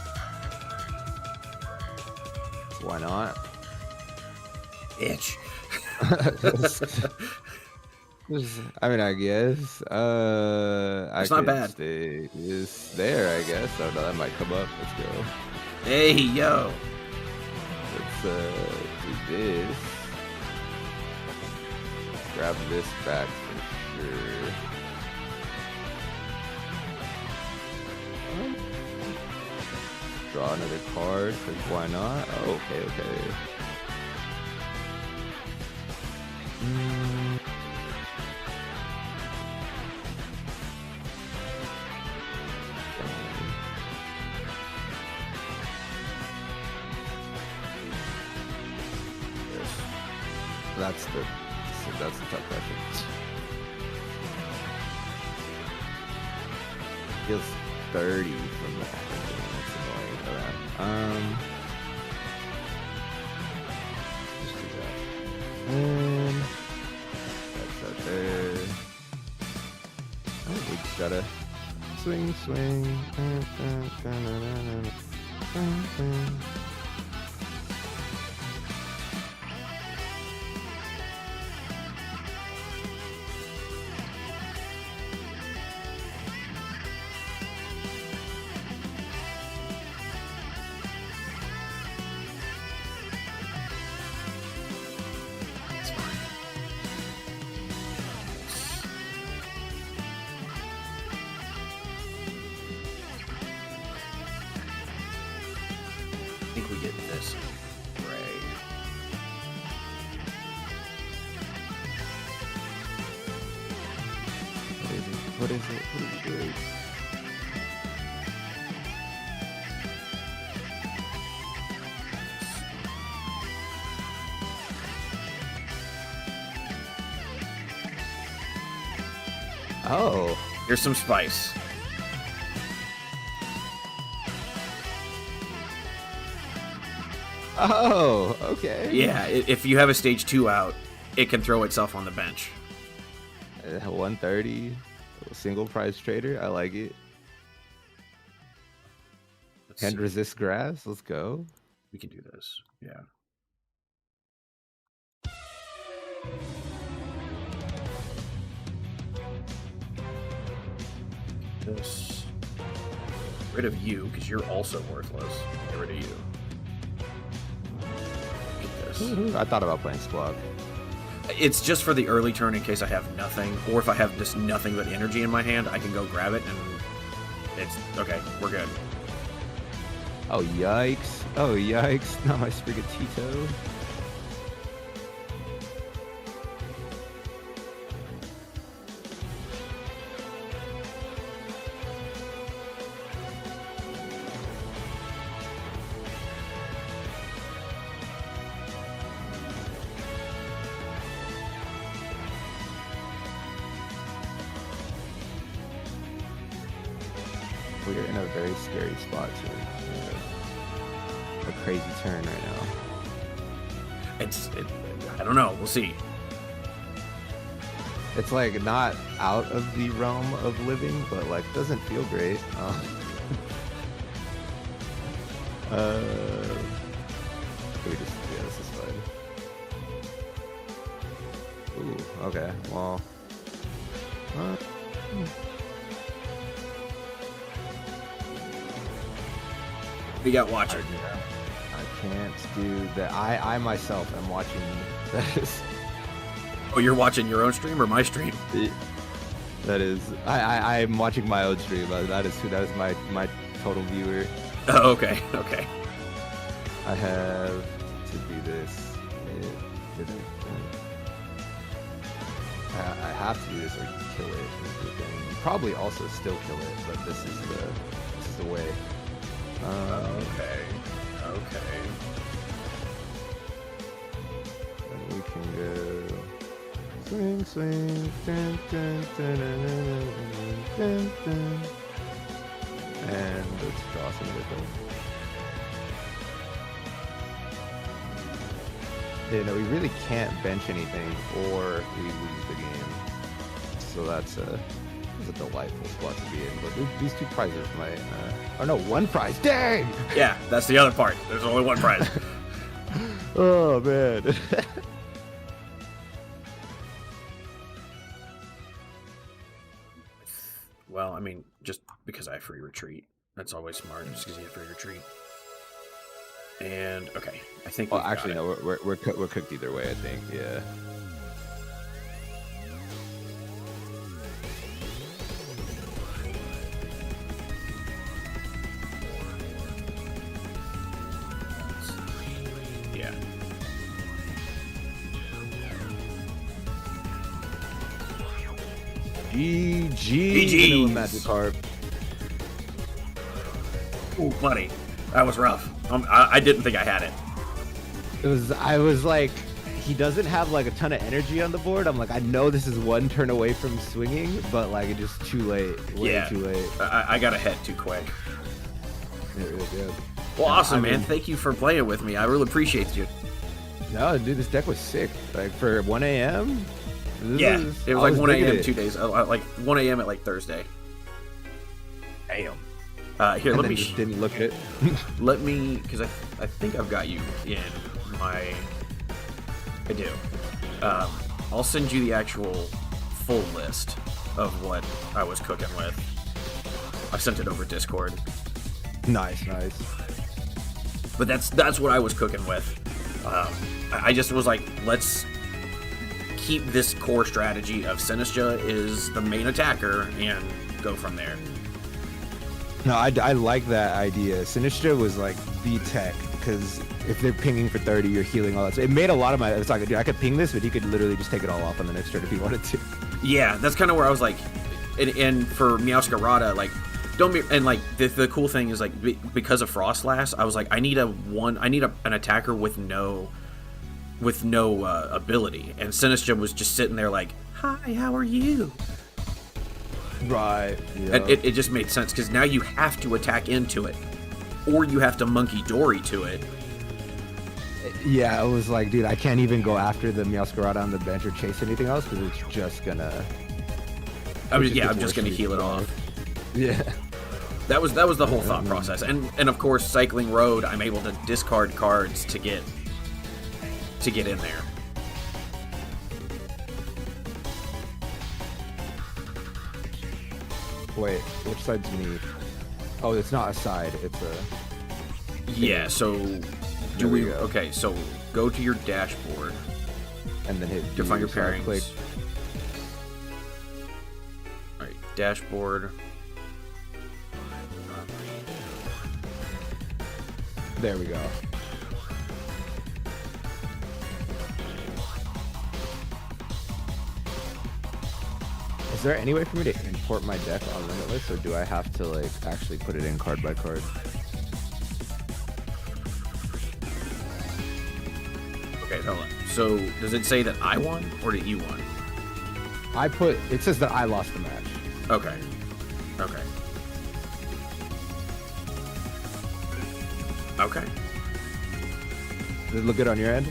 Why not? Itch. I mean, I guess. I It's not could bad. Stay just there, I guess. I don't know. That might come up. Let's go. Hey, yo. Let's do this. Grab this back for sure. Draw another card, because why not? Oh, okay, okay. That's the tough question. Feels 30 from that. That's annoying. Just do that. That's out there. Oh, we just gotta swing, swing. I think we get this gray. What is it? What is it doing? Oh, here's some spice. Oh, okay. Yeah, if you have a stage 2 out, it can throw itself on the bench. 130, single price trader. I like it. Can't resist grass. Let's go. We can do this. Yeah. This. Get rid of you, because you're also worthless. Get rid of you. Get this. I thought about playing Squawk. It's just for the early turn in case I have nothing, or if I have just nothing but energy in my hand, I can go grab it, and it's okay. We're good. Oh yikes! Oh yikes! Not my Sprigatito. we're in a very scary spot here. A crazy turn right now. I don't know. We'll see. It's like not out of the realm of living, but like doesn't feel great. We just, yeah, this is fine. Ooh, okay. Well. We got watching. I can't do that. I myself am watching this. Oh, you're watching your own stream or my stream? That is, I'm watching my own stream. That is my total viewer. Oh, okay. I have to do this. I have to do this or kill it. You probably also still kill it, but this is the way. Okay. And we can go swing, dun, dun, dun, dun, dun, dun. And let's draw some of it. Yeah, no, we really can't bench anything or we lose the game. So that's a delightful spot to be in. But these two prizes might, oh no, one prize. Dang! Yeah, that's the other part. There's only one prize. Oh man. Well, I mean, just because I have free retreat. That's always smart, just because you have free retreat. And, okay, I think well, actually, no, we're cooked either way, I think, yeah. Yeah. GG. Magikarp. Ooh, buddy, that was rough. I didn't think I had it. I was like, he doesn't have like a ton of energy on the board. I'm like, I know this is one turn away from swinging, but like it's just too late. Way too late. I got ahead too quick. Yeah, really good. Well, awesome, man. Thank you for playing with me. I really appreciate you. No, dude, this deck was sick. Like for 1 a.m. Yeah, it was like 1 a.m. 2 days. Like 1 a.m. at like Thursday. Damn. Here, let me. Just didn't look at it. Let me, because I think I've got you in my. I do. I'll send you the actual full list of what I was cooking with. I sent it over Discord. Nice. But that's what I was cooking with. I just was like, let's keep this core strategy of Sinistcha is the main attacker and go from there. No, I like that idea. Sinistcha was like the tech, because if they're pinging for 30, you're healing all that. So it made a lot of my. It's like, dude, I could ping this, but he could literally just take it all off on the next turn if he wanted to. Yeah, that's kind of where I was like, and for Meowscarada, like, don't be, and like the cool thing is like because of Frostlass, I was like, I need an attacker with no ability, and Sinistcha was just sitting there like, hi, how are you? Right. Yeah. And it just made sense because now you have to attack into it, or you have to Monkey Dory to it. Yeah, it was like, dude, I can't even go after the Meowscarada on the bench or chase anything else because it's just gonna. I'm just gonna heal it off. Yeah. That was the whole thought process, and of course, Cycling Road, I'm able to discard cards to get in there. Wait, which side's me? Oh, it's not a side, it's a. Yeah, so do we? Okay, so go to your dashboard and then hit define your so I pairings. click. All right, dashboard. There we go. Is there any way for me to import my deck on Limitless, or do I have to like actually put it in card by card? Okay, hold on. So does it say that I won or that you won? It says that I lost the match. Okay. Okay. Okay. Does it look good on your end?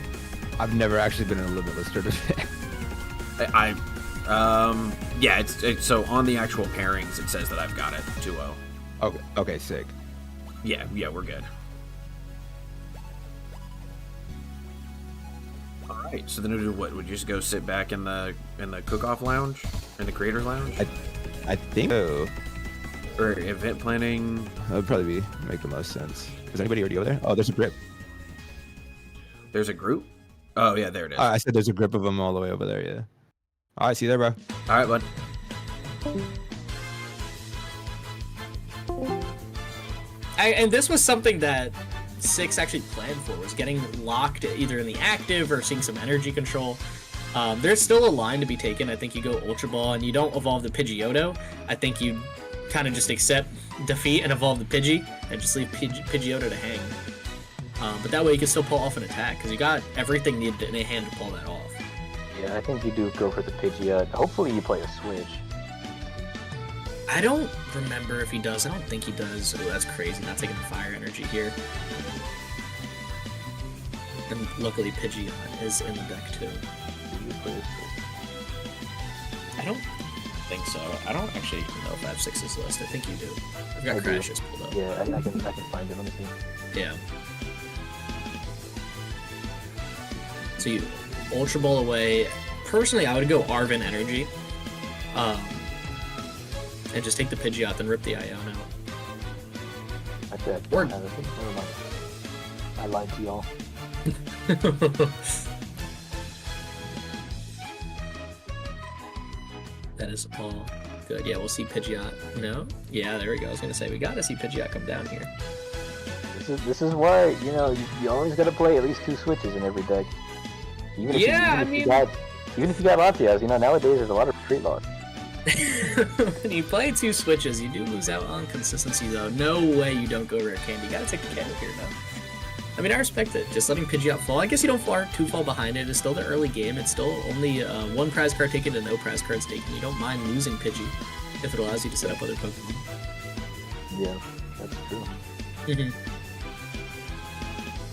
I've never actually been in a limitless tournament. Yeah, it's so on the actual pairings it says that I've got it 2-0. Okay, sick. Yeah, we're good. All right, so then what? Would you just go sit back in the Cookoff lounge, in the creators lounge? I think so. Or event planning? That would probably make the most sense. Is anybody already over there? Oh, there's a grip. There's a group? Oh yeah, there it is. I said there's a grip of them all the way over there. Yeah. All right, see you there, bro. All right, bud. And this was something that Six actually planned for, was getting locked either in the active or seeing some energy control. There's still a line to be taken. I think you go Ultra Ball and you don't evolve the Pidgeotto. I think you kind of just accept defeat and evolve the Pidgey and just leave Pidgeotto to hang. But that way you can still pull off an attack because you got everything needed in a hand to pull that off. Yeah, I think you do go for the Pidgeot. Hopefully you play a switch. I don't remember if he does. I don't think he does. Oh, that's crazy. Not taking the fire energy here. And luckily Pidgeot is in the deck too. I don't think so. I don't actually know if I have Six's list. I think you do. I've got Crashes pulled up. Yeah, I can find it. Let me see. Yeah. So you Ultra Ball away. Personally, I would go Arven Energy. And just take the Pidgeot, then rip the Ion out. Or I lied to y'all. That is all good. Yeah, we'll see Pidgeot. No? Yeah, there we go. I was gonna say we gotta see Pidgeot come down here. This is why, you always gotta play at least 2 switches in every deck. Even if you got Latias, nowadays there's a lot of retreat loss. When you play 2 switches, you do lose out on consistency though. No way you don't go rare candy. You gotta take the candy here though. I mean, I respect it. Just letting Pidgeot fall. I guess you don't too far behind it. It's still the early game. It's still only 1 prize card taken and no prize cards taken. You don't mind losing Pidgey if it allows you to set up other Pokemon. Yeah, that's true. Mm-hmm.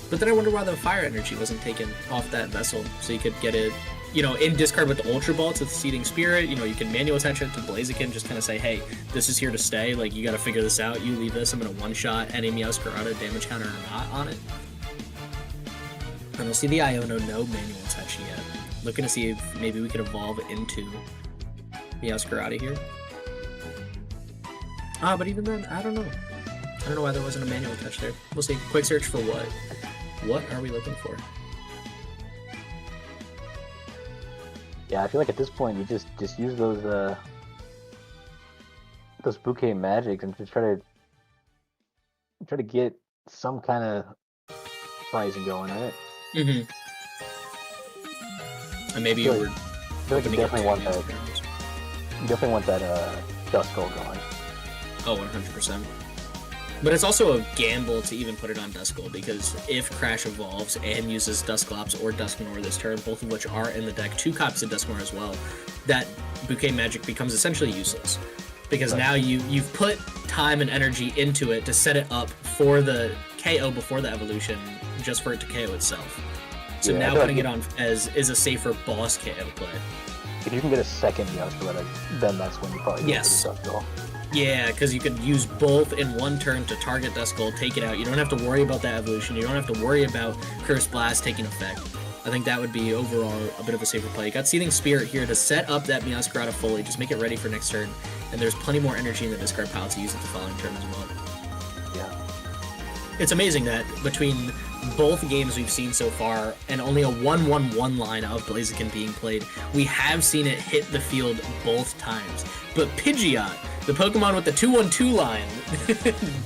But then I wonder why the fire energy wasn't taken off that vessel, so you could get it, in discard with the Ultra Ball to the Seeding Spirit. You can manual attach it to Blaziken, just kind of say, hey, this is here to stay. Like, you got to figure this out. You leave this, I'm going to one-shot any Meowscarada damage counter or not on it. And we'll see the Iono no manual attach yet. Looking to see if maybe we could evolve into Meowscarada here. But even then, I don't know. I don't know why there wasn't a manual touch there. We'll see. Quick search for what? What are we looking for? Yeah, I feel like at this point you just use those bouquet magics and just try to get some kind of pricing going, right? Mm-hmm. And maybe you were. I feel like you definitely want that. You definitely want that Duskull going. Oh, 100%. But it's also a gamble to even put it on Duskull, because if Crash evolves and uses Dusclops or Dusknoir this turn, both of which are in the deck, 2 copies of Dusknoir as well, that Bouquet Magic becomes essentially useless. Because now you've put time and energy into it to set it up for the KO before the evolution, just for it to KO itself. So now putting it on is a safer boss KO play. If you can get a second Meowscarada, then that's when you probably get the Duskull. Yeah, because you could use both in one turn to target Duskull, take it out. You don't have to worry about that evolution. You don't have to worry about Curse Blast taking effect. I think that would be overall a bit of a safer play. You got Seething Spirit here to set up that Meowscarada fully, just make it ready for next turn. And there's plenty more energy in the discard pile to use it the following turn as well. Yeah. It's amazing that between both games we've seen so far, and only a 1-1-1 line of Blaziken being played, we have seen it hit the field both times. But Pidgeot, the Pokemon with the 2-1-2 line,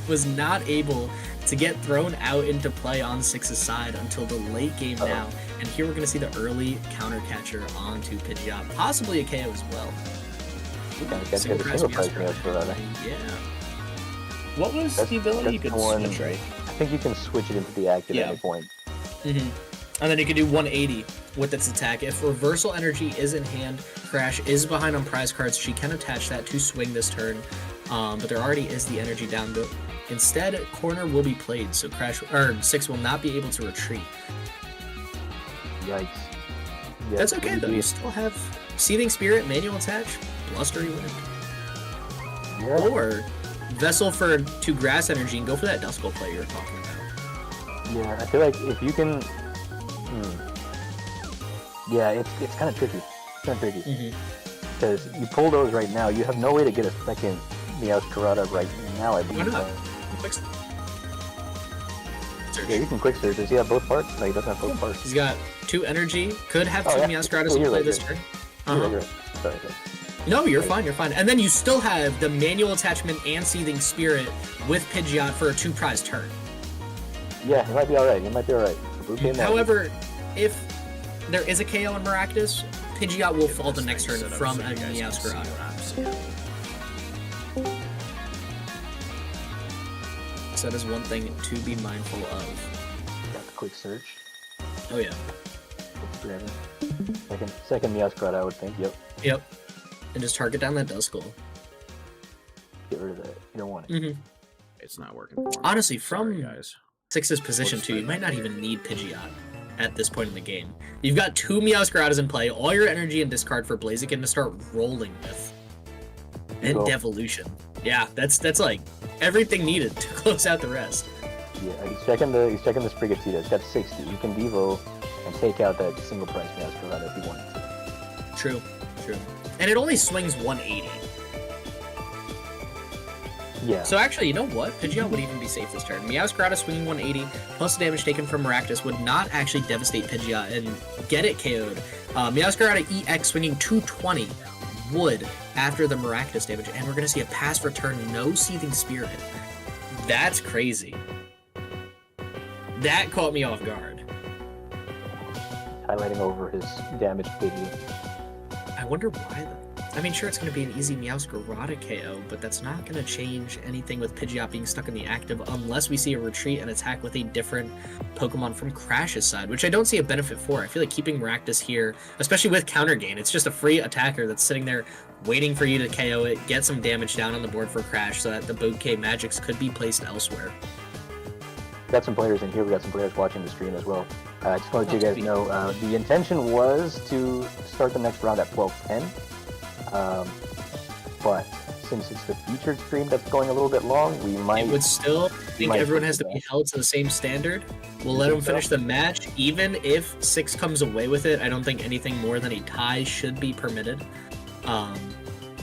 was not able to get thrown out into play on Six's side until the late game now. And here we're going to see the early counter catcher onto Pidgeot, possibly a KO as well. Yeah. What was the ability? You could switch, right? I think you can switch it into the active at any point. Mm-hmm. And then you can do 180 with its attack. If Reversal Energy is in hand, Crash is behind on prize cards, she can attach that to swing this turn. But there already is the energy down Instead, corner will be played, so Crash or 6 will not be able to retreat. Yikes. That's okay though. You still have Seething Spirit, Manual Attach, Blustery Wind, or Vessel for 2 grass energy, and go for that Duskull play you were talking about. Yeah, I feel like if you can, yeah, it's kind of tricky. It's kind of tricky because you pull those right now. You have no way to get a second Meowscarada right now. I believe. Yeah, you can quick search. Does he have both parts? No, he doesn't have both parts. He's got 2 energy. Could have 2 Meowscaradas in play this turn. You're right. Sorry. No, you're fine. You're fine. And then you still have the Manual Attachment and Seething Spirit with Pidgeot for a 2 prize turn. Yeah, he might be alright. However, if there is a KO in Maractus, Pidgeot will fall the next turn from a Meowscarada. So that is one thing to be mindful of. Got the quick search. Oh yeah. Second Meowscarada, I would think. Yep. And just target down that Duskull. Get rid of that. You don't want it. It's not working for me. Honestly, from 6's position too, you might not even need Pidgeot at this point in the game. You've got 2 Meowscaradas in play, all your energy and discard for Blaziken to start rolling with. And Devolution. Yeah, that's like everything needed to close out the rest. Yeah, he's checking the Sprigatito. It's got 60. You can Devo and take out that single price Meowscarada if you wanted to. True. And it only swings 180. Yeah. So actually, you know what? Pidgeot would even be safe this turn. Meowscarada swinging 180, plus the damage taken from Maractus would not actually devastate Pidgeot and get it KO'd. Meowscarada EX swinging 220 would after the Maractus damage, and we're going to see a pass for turn, no Seething Spirit. That's crazy. That caught me off guard. Highlighting over his damaged Pidgey. I wonder why though. I mean, sure, it's going to be an easy Meowscarada KO, but that's not going to change anything with Pidgeot being stuck in the active unless we see a retreat and attack with a different Pokemon from Crash's side, which I don't see a benefit for. I feel like keeping Maractus here, especially with counter gain, it's just a free attacker that's sitting there waiting for you to KO it, get some damage down on the board for Crash so that the bouquet magics could be placed elsewhere. We got some players in here. We got some players watching the stream as well. I just want to let you guys know the intention was to start the next round at 12:10. But since it's the featured stream that's going a little bit long, we might... I would still think everyone has to be held to the same standard. We'll let them finish the match. Even if 6 comes away with it, I don't think anything more than a tie should be permitted. Gotcha.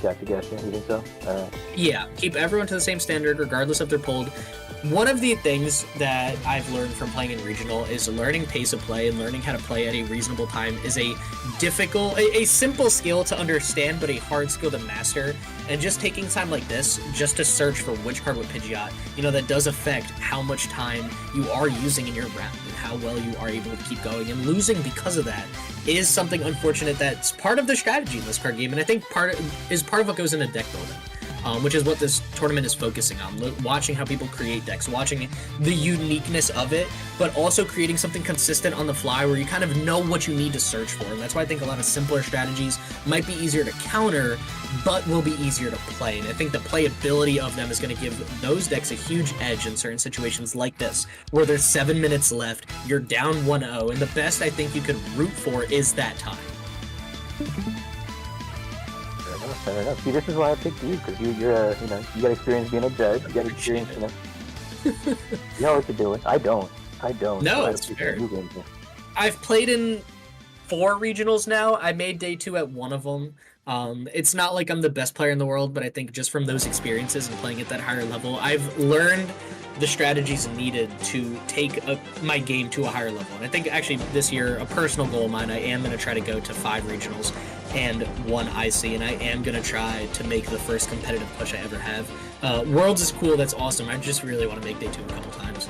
You think so? Yeah, keep everyone to the same standard regardless if they're pulled. One of the things that I've learned from playing in regional is learning pace of play and learning how to play at a reasonable time is a simple skill to understand, but a hard skill to master. And just taking time like this, just to search for which card with Pidgeot, that does affect how much time you are using in your round and how well you are able to keep going. And losing because of that is something unfortunate that's part of the strategy in this card game, and I think part of what goes into deck building. Which is what this tournament is focusing on, watching how people create decks, watching the uniqueness of it, but also creating something consistent on the fly where you kind of know what you need to search for. And that's why I think a lot of simpler strategies might be easier to counter, but will be easier to play. And I think the playability of them is going to give those decks a huge edge in certain situations like this, where there's 7 minutes left, you're down 1-0, and the best I think you could root for is that time. Fair enough. See, this is why I picked you, because you're you got experience being a judge. You got experience, you know what you're doing. I don't. No, it's fair. I've played in 4 regionals now. I made day 2 at one of them. It's not like I'm the best player in the world, but I think just from those experiences and playing at that higher level, I've learned the strategies needed to take my game to a higher level. And I think actually this year, a personal goal of mine, I am going to try to go to 5 regionals and 1 IC, and I am going to try to make the first competitive push I ever have. Worlds is cool, that's awesome. I just really want to make day 2 a couple times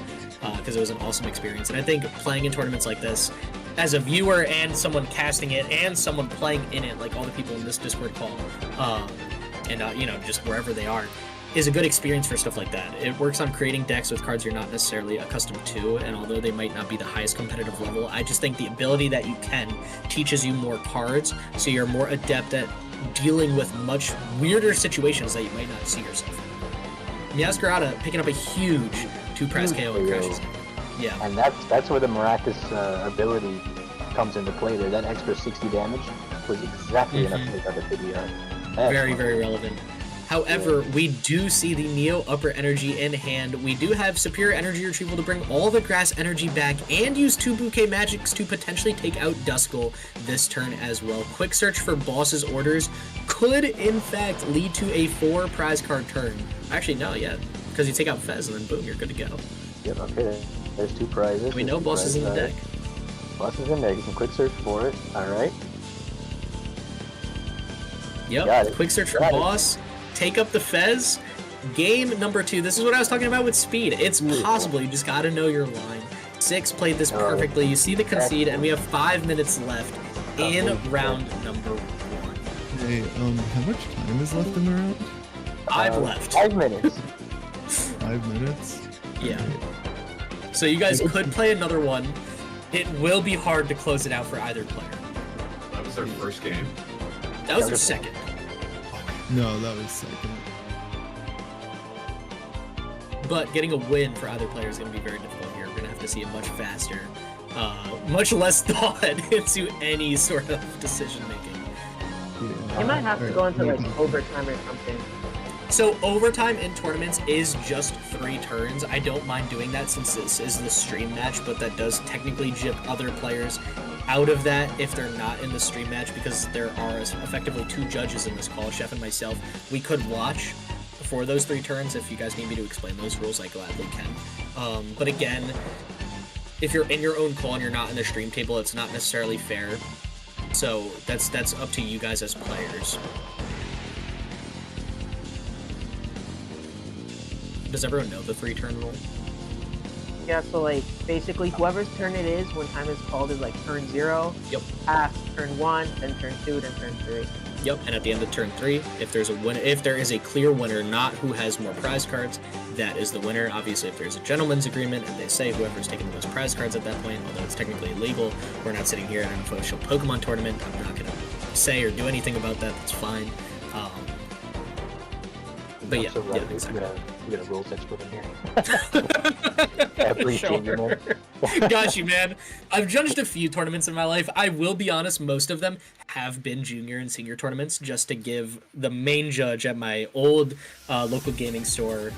because it was an awesome experience. And I think playing in tournaments like this, as a viewer and someone casting it and someone playing in it, like all the people in this Discord call, and just wherever they are, is a good experience for stuff like that. It works on creating decks with cards you're not necessarily accustomed to, and although they might not be the highest competitive level, I just think the ability that you can teaches you more cards, so you're more adept at dealing with much weirder situations that you might not see yourself in. Meowscarada picking up a huge 2-prize KO on Crash's. Yeah. And that's where the Maracas ability comes into play there. That extra 60 damage was exactly enough to make out the video. Very, very relevant. However, we do see the Neo upper energy in hand. We do have superior energy retrieval to bring all the grass energy back and use 2 bouquet magics to potentially take out Duskull this turn as well. Quick search for boss's orders could in fact lead to a 4 prize card turn. Actually, no, yeah, because you take out Fez and then boom, you're good to go. Yep, okay, there's 2 prizes. We know boss is in the deck. Boss is in there, you can quick search for it, alright. Yep, quick search for boss. Take up the Fez. Game number 2. This is what I was talking about with speed. It's possible. You just got to know your line. 6 played this perfectly. You see the concede, and we have 5 minutes left in round number 1. Hey, how much time is left in the round? 5 left. 5 minutes. 5 minutes? Yeah. So you guys could play another one. It will be hard to close it out for either player. That was their first game. That was their second. No, that was second. But getting a win for either player is going to be very difficult here. We're going to have to see it much faster, much less thought into any sort of decision making. You might have to go into like overtime or something. So overtime in tournaments is just 3 turns. I don't mind doing that since this is the stream match, but that does technically jip other players out of that if they're not in the stream match, because there are effectively 2 judges in this call, Chef and myself. We could watch for those 3 turns. If you guys need me to explain those rules, I gladly can. But again, if you're in your own call and you're not in the stream table, it's not necessarily fair. So that's up to you guys as players. Does everyone know the 3-turn rule? Yeah, so like basically whoever's turn it is when time is called is like turn 0. Yep. Pass turn 1, then turn 2, then turn 3. Yep, and at the end of turn 3, if there's a winner, if there is a clear winner, not who has more prize cards, that is the winner. Obviously, if there's a gentleman's agreement and they say whoever's taking the most prize cards at that point, although it's technically illegal, we're not sitting here at an official Pokemon tournament. I'm not gonna say or do anything about that. That's fine. But yeah, yeah, exactly. We got a rules expert in here. I appreciate you, man. Got you, man. I've judged a few tournaments in my life. I will be honest, most of them have been junior and senior tournaments, just to give the main judge at my old local gaming store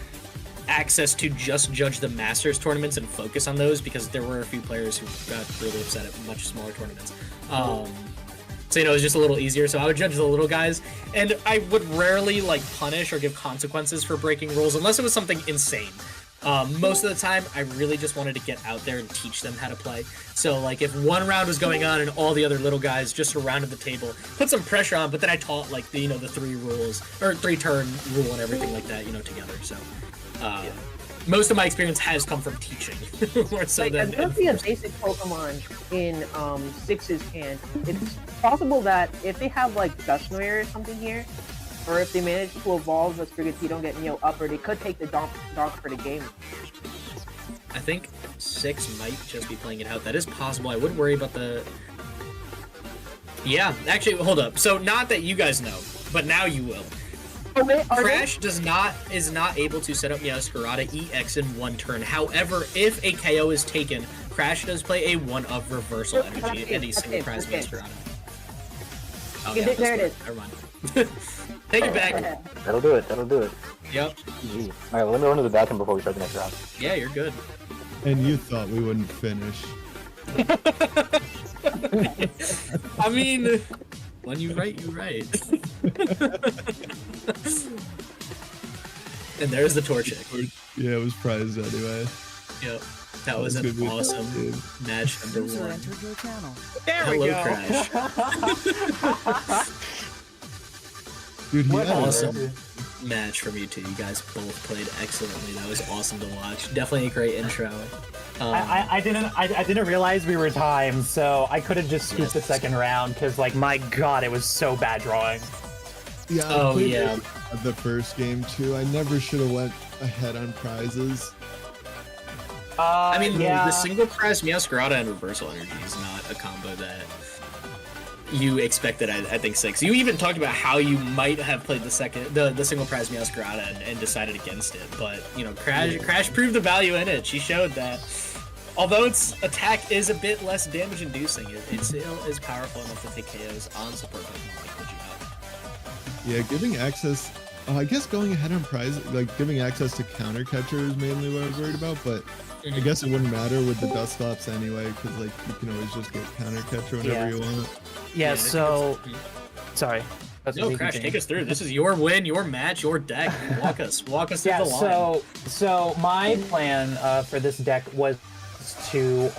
access to just judge the Masters tournaments and focus on those, because there were a few players who got really upset at much smaller tournaments. So, you know, it was just a little easier. So I would judge the little guys, and I would rarely like punish or give consequences for breaking rules unless it was something insane. Most of the time, I really just wanted to get out there and teach them how to play. So, like, if one round was going on and all the other little guys just surrounded the table, put some pressure on, but then I taught, like, the 3 rules, or 3-turn rule and everything like that, together. So, most of my experience has come from teaching. More so like, than there'll be a basic Pokemon in 6's hand. It's possible that if they have, like, Dusknoir or something here, or if they manage to evolve the Sprigatito, get Neo upper, they could take the donk for the game. I think 6 might just be playing it out. That is possible. I wouldn't worry about the... Yeah, actually, hold up. So, not that you guys know, but now you will. Oh, wait, Crash is not able to set up Meowscarada EX in 1 turn. However, if a KO is taken, Crash does play a 1-of reversal energy and a single prize Meowscarada. Oh, yeah, there it is. Never mind. Take it back. That'll do it. That'll do it. Yep. Alright, well, let me run to the bathroom before we start the next round. Yeah, you're good. And you thought we wouldn't finish. I mean, when you write, you write. And there's the Torchic. Yeah, it was prized anyway. Yep. That was an awesome match number 1. There Hello, we go. Crash. Dude, he What had awesome match from you two. You guys both played excellently. That was awesome to watch. Definitely a great intro. I didn't realize we were timed, so I could have just scooped the second round because, like, my god, it was so bad drawing. Yeah. Oh, yeah. The first game too. I never should have went ahead on prizes. I mean, yeah. the single prize Meowscarada and reversal energy is not a combo that you expected, I think, 6. You even talked about how you might have played the single prize Meowscarada and decided against it, but you know, Crash proved the value in it. She showed that although its attack is a bit less damage inducing, it still is powerful enough to take KOs on support Pokemon like Pidgeot. Yeah, giving access. I guess going ahead on prize, like giving access to counter catcher is mainly what I was worried about, but I guess it wouldn't matter with the Dusclops anyway, because like you can always just get counter catcher whenever you want. Yeah. So, sorry. No, Crash, take us through. This is your win, your match, your deck. Walk us through the line. So my plan for this deck was to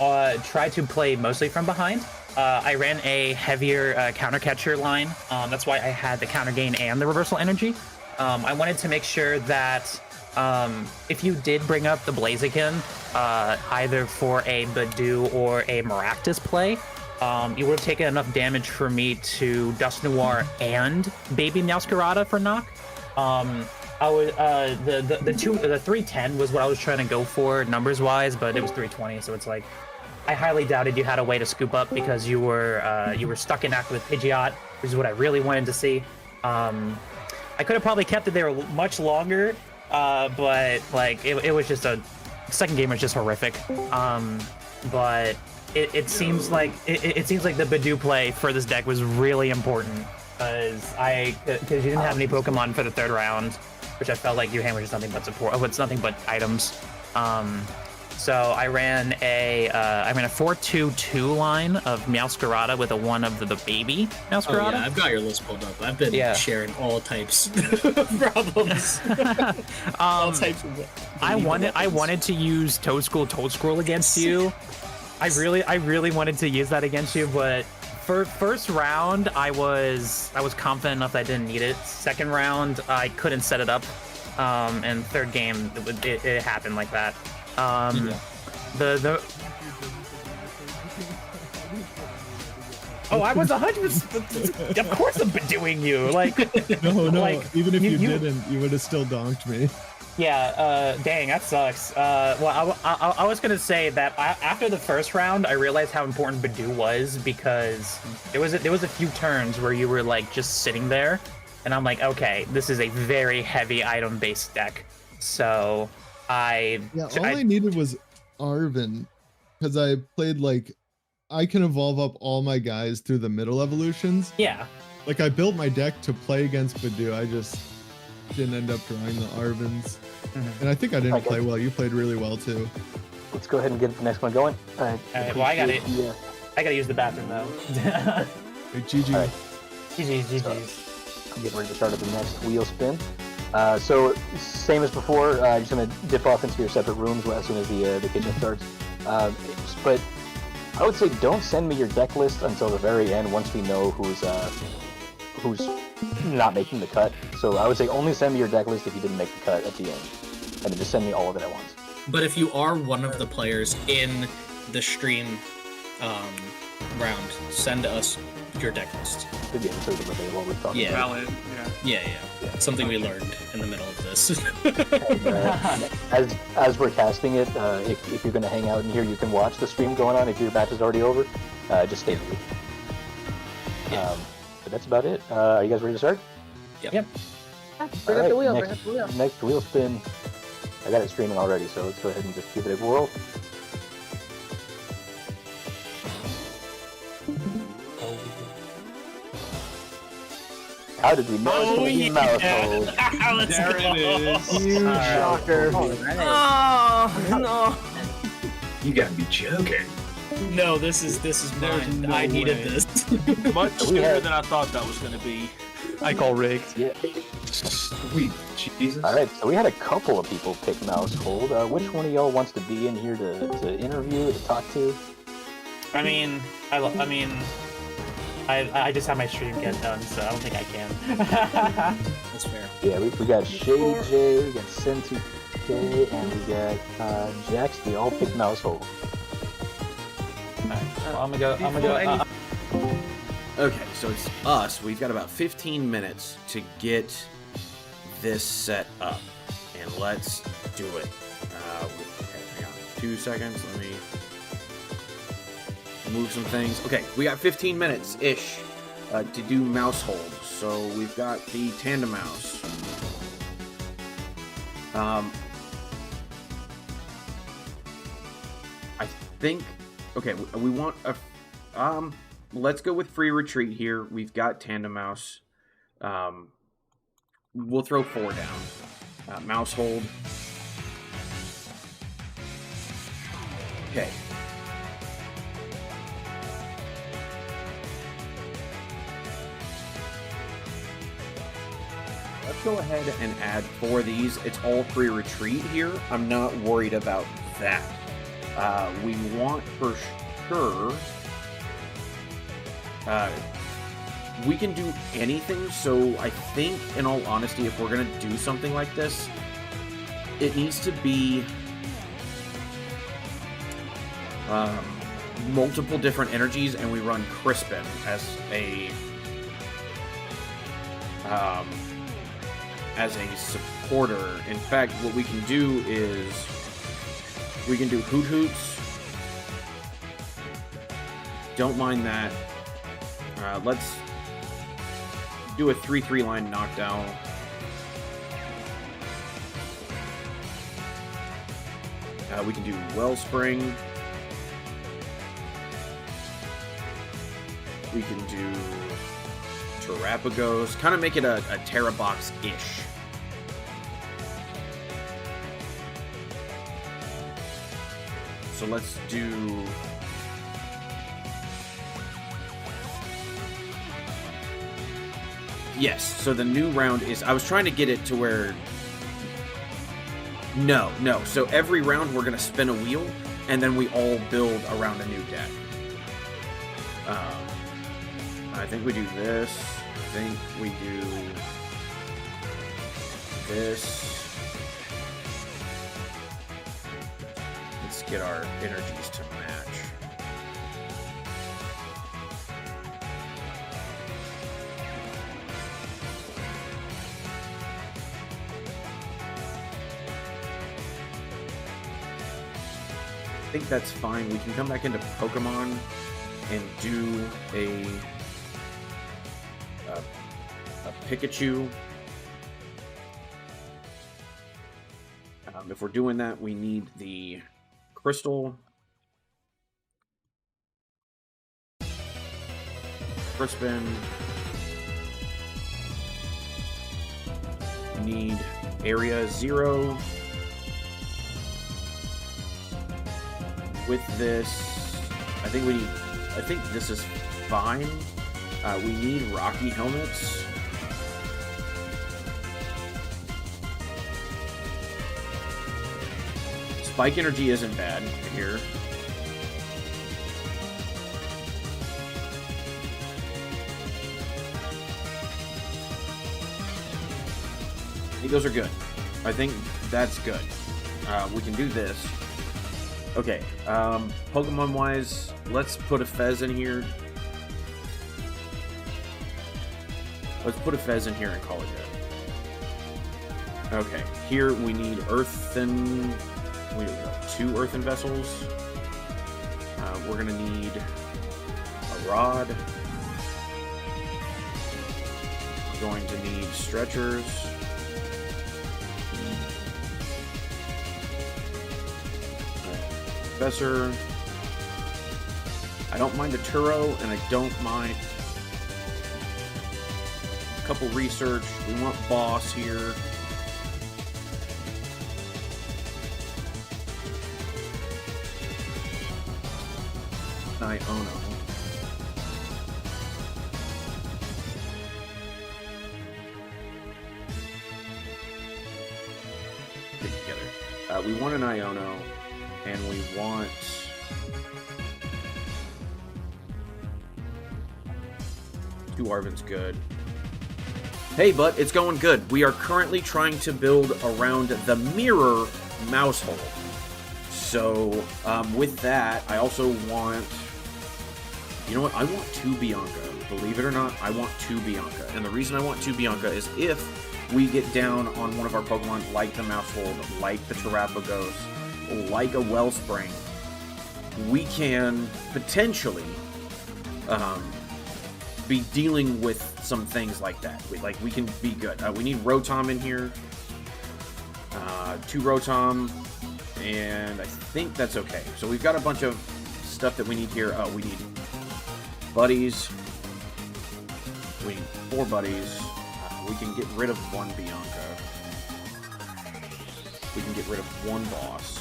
try to play mostly from behind. I ran a heavier counter catcher line. That's why I had the counter gain and the reversal energy. I wanted to make sure that if you did bring up the Blaziken, either for a Badoo or a Maractus play, you would have taken enough damage for me to Dusknoir and Baby Meowscarada for knock. I would the 310 was what I was trying to go for numbers wise, but it was 320, so it's like I highly doubted you had a way to scoop up because you were stuck in act with Pidgeot, which is what I really wanted to see. I could have probably kept it there much longer, but like it was just second game was just horrific. But it seems like it seems like the Badoo play for this deck was really important because you didn't have any Pokemon for the third round, which I felt like your hand was just nothing but support. Oh, it's nothing but items. So I ran a 4-2-2 line of Meowscarada with a 1 of the baby Meowscarada. Oh, yeah, I've got your list pulled up. I've been sharing all types of problems. All types of I wanted to use Toad-Scroll against you. I really wanted to use that against you, but for first round I was confident enough that I didn't need it. Second round I couldn't set it up, and third game it happened like that. I was 100%. Of course, I'm doing you. Like, no. Like, even if you didn't, you would have still donked me. Yeah. Dang, that sucks. Well, I was gonna say that after the first round, I realized how important Badoo was because there was a few turns where you were like just sitting there, and I'm like, okay, this is a very heavy item-based deck, so. I needed was Arven, because I played like I can evolve up all my guys through the middle evolutions. Yeah. Like I built my deck to play against Badoo. I just didn't end up drawing the Arvens. And I think I didn't play well. You played really well too. Let's go ahead and get the next one going. All right, well, I gotta use the bathroom though. Hey, GG. All right. GG's. I'm getting ready to start up the next wheel spin. So same as before, just gonna dip off into your separate rooms as soon as the kitchen starts. But I would say don't send me your deck list until the very end once we know who's not making the cut. So I would say only send me your deck list if you didn't make the cut at the end, and then just send me all of it at once. But if you are one of the players in the stream round, send us your deck list. Yeah. Valid. Yeah. Something we learned in the middle of this. And, as we're casting it, if you're going to hang out in here, you can watch the stream going on. If your match is already over, just stay with me. But that's about it. Are you guys ready to start? Yep. Bring up the wheel. Next wheel spin. I got it streaming already, so let's go ahead and just give it a whirl. How did we know it's going to be Mouthhold? There it is. You shocker. Oh, no. You gotta be joking. No, this is mine. I needed this. Much sooner than I thought that was going to be. I call rigged. Yeah. Sweet Jesus. Alright, so we had a couple of people pick Mousehold. Which one of y'all wants to be in here to interview, to talk to? I just had my stream get done, so I don't think I can. That's fair. Yeah, we got Shady J, we got Sentu K, and we got Jax. They all picked Mousehold. Well, I'm gonna go. Okay, so it's us. We've got about 15 minutes to get this set up, and let's do it. Okay, hang on 2 seconds. Let me move some things. Okay, we got 15 minutes-ish to do mouse hold. So we've got the tandem mouse. I think, okay, we want a, let's go with free retreat here. We've got tandem mouse. We'll throw 4 down. Mouse hold. Okay. Let's go ahead and add 4 of these. It's all free retreat here. I'm not worried about that. We want for sure... we can do anything, so I think, in all honesty, if we're going to do something like this, it needs to be multiple different energies, and we run Crispin as a supporter. In fact, what we can do is we can do Hoot Hoots. Don't mind that. Let's do a 3-3 line knockdown. We can do Wellspring. We can do Terrapagos. Kind of make it a Terrabox-ish. So let's do... Yes, so the new round is... I was trying to get it to where... No. So every round we're going to spin a wheel, and then we all build around a new deck. I think we do this. I think we do this. Let's get our energies to match. I think that's fine. We can come back into Pokemon and do a Pikachu. If we're doing that, we need the Crystal. Crispin. We need Area 0. With this, I think this is fine. We need Rocky Helmets. Spike Energy isn't bad here. I think those are good. I think that's good. We can do this. Okay, Pokemon-wise, let's put a Fez in here. Let's put a Fez in here and call it good. Okay, here we need Earthen... We have 2 Earthen Vessels. We're gonna need a Rod. We're going to need Stretchers. Professor. I don't mind a Turo, and I don't mind a couple research. We want Boss here. Iono. Get together. We want an Iono, and we want two Arven's good. Hey, but it's going good. We are currently trying to build around the mirror mouse hole. So, with that, I also want... You know what? I want 2 Bianca. Believe it or not, I want 2 Bianca. And the reason I want 2 Bianca is if we get down on one of our Pokemon, like the Mousehold, like the Terrapagos, like a Wellspring, we can potentially be dealing with some things like that. We can be good. We need Rotom in here. 2 Rotom, and I think that's okay. So we've got a bunch of stuff that we need here. Oh, we need buddies. We need 4 buddies. We can get rid of 1 Bianca. We can get rid of 1 boss.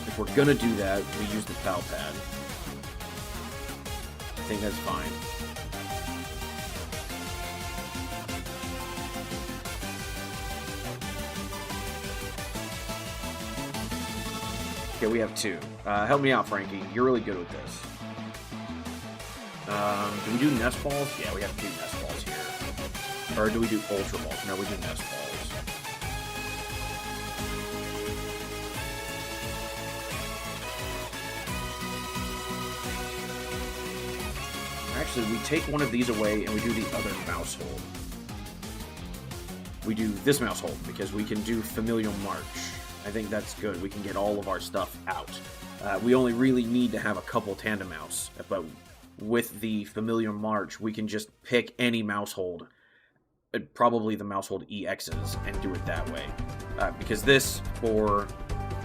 If we're gonna do that, we use the Pal Pad. I think that's fine. Okay, we have 2. Help me out, Frankie. You're really good with this. Do we do Nest Balls? Yeah, we have 2 Nest Balls here. Or do we do Ultra Balls? No, we do Nest Balls. Actually, we take one of these away and we do the other mouse hold. We do this mouse hold because we can do Familial March. I think that's good. We can get all of our stuff out. We only really need to have a couple Tandem Mouse, but with the Familiar March, we can just pick any mouse hold, probably the mouse hold EXs, and do it that way. Because this, for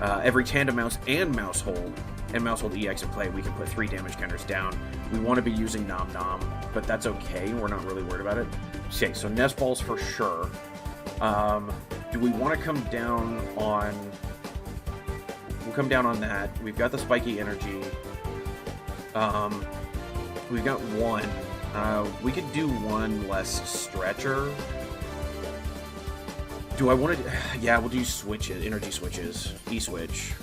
every Tandem Mouse and mouse hold EX in play, we can put 3 damage counters down. We want to be using Nom Nom, but that's okay. We're not really worried about it. Okay, so Nest Balls for sure. Do we want to come down on... We'll come down on that. We've got the Spiky Energy. We've got 1. We could do 1 less Stretcher. Do I want to... Yeah, we'll do switches, energy switches. E-switch.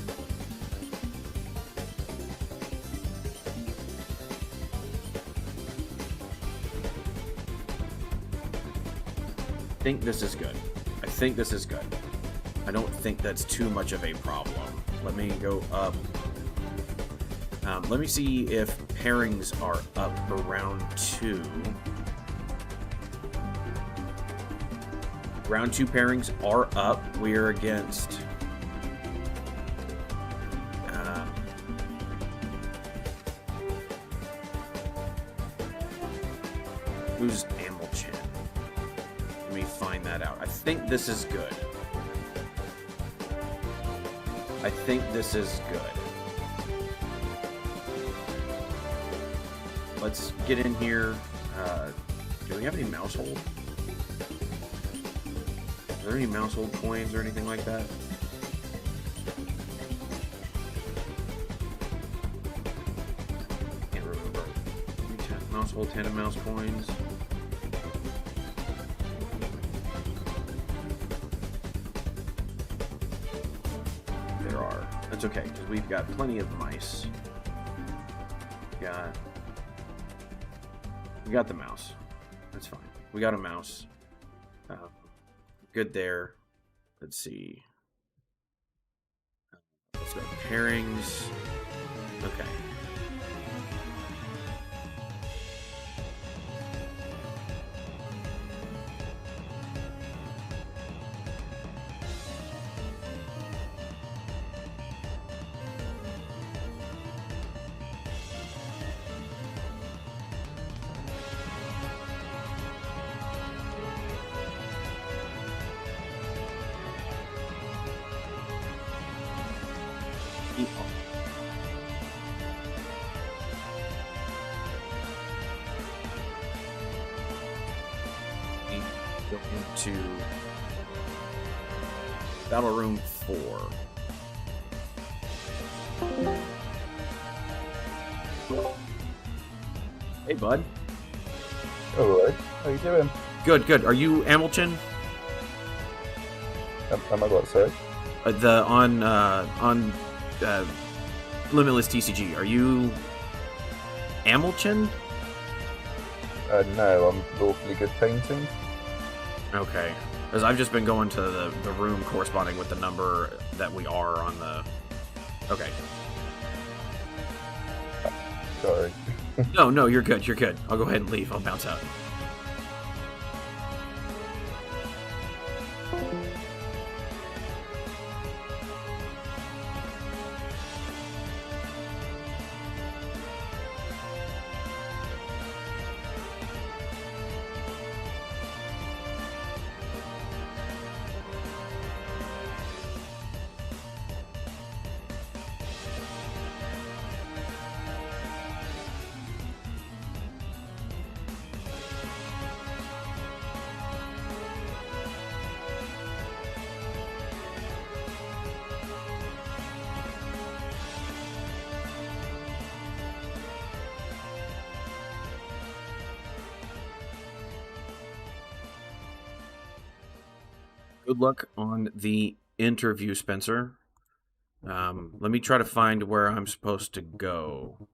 I think this is good. I think this is good. I don't think that's too much of a problem. Let me go up. Let me see if pairings are up for round 2. Round 2 pairings are up. We're against... who's Amilchin? Let me find that out. I think this is good. I think this is good. Let's get in here. Do we have any mouse hold? Are there any mouse hold coins or anything like that? Can't remember. Mouse hold Tandem Mouse coins. There are. That's okay, because we've got plenty of mice. We got the mouse. That's fine. We got a mouse. Good there. Let's see. Let's go pairings. Okay. Go into Battle Room 4. Hey, bud. Alright, how you doing? Good, good. Are you Amilchin? Am I what, sorry? On Limitless TCG, are you Amilchin? No, I'm lawfully good painting. Okay. Because I've just been going to the room corresponding with the number that we are on the... Okay. Sorry. No, you're good, you're good. I'll go ahead and leave. I'll bounce out. Good luck on the interview, Spencer. Let me try to find where I'm supposed to go.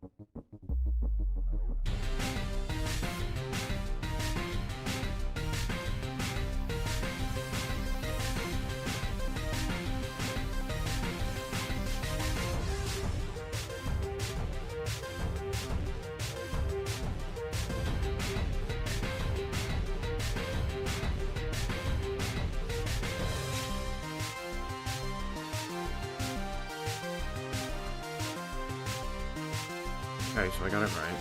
Okay, so I got it right.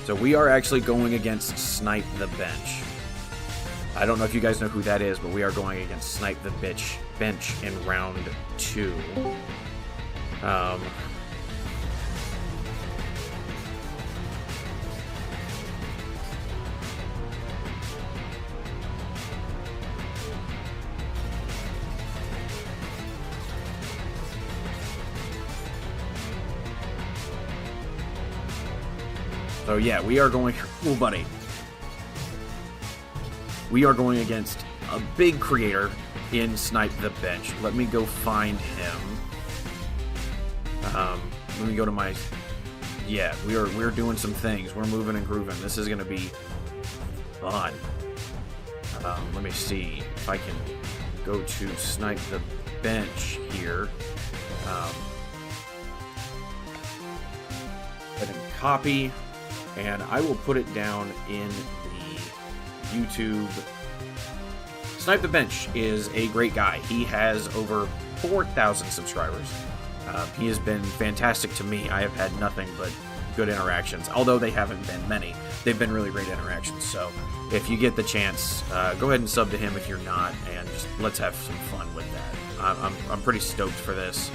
So we are actually going against Snipe the Bench. I don't know if you guys know who that is, but we are going against Snipe the Bench in round 2. So yeah, we are going... Oh, buddy. We are going against a big creator in Snipe the Bench. Let me go find him. Let me go to my... Yeah, we're doing some things. We're moving and grooving. This is going to be fun. Let me see if I can go to Snipe the Bench here. Go ahead and copy. And I will put it down in the YouTube. Snipe the Bench is a great guy. He has over 4,000 subscribers. He has been fantastic to me. I have had nothing but good interactions. Although they haven't been many, they've been really great interactions. So if you get the chance, go ahead and sub to him if you're not, and just let's have some fun with that. I'm pretty stoked for this.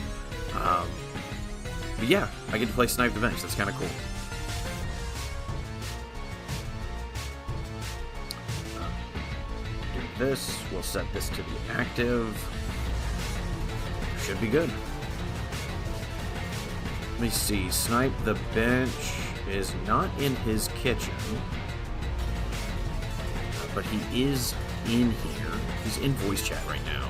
But yeah, I get to play Snipe the Bench. That's kind of cool. This, we'll set this to be active. Should be good. Let me see. Snipe the Bench is not in his kitchen, but he is in here. He's in voice chat right now.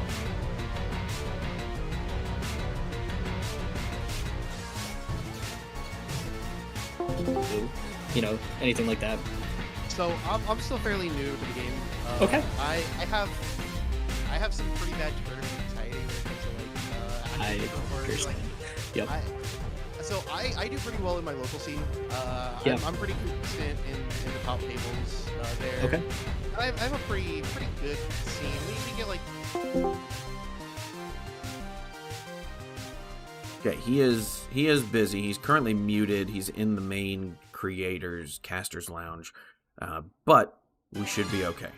You know, anything like that. So I'm still fairly new to the game. Okay. I have some pretty bad Twitter anxiety when it comes to like I understand. Yep. So I do pretty well in my local scene. I'm pretty consistent in the top tables there. Okay. I have a pretty good scene. We get like. Okay, he is busy. He's currently muted. He's in the main casters lounge, but we should be okay.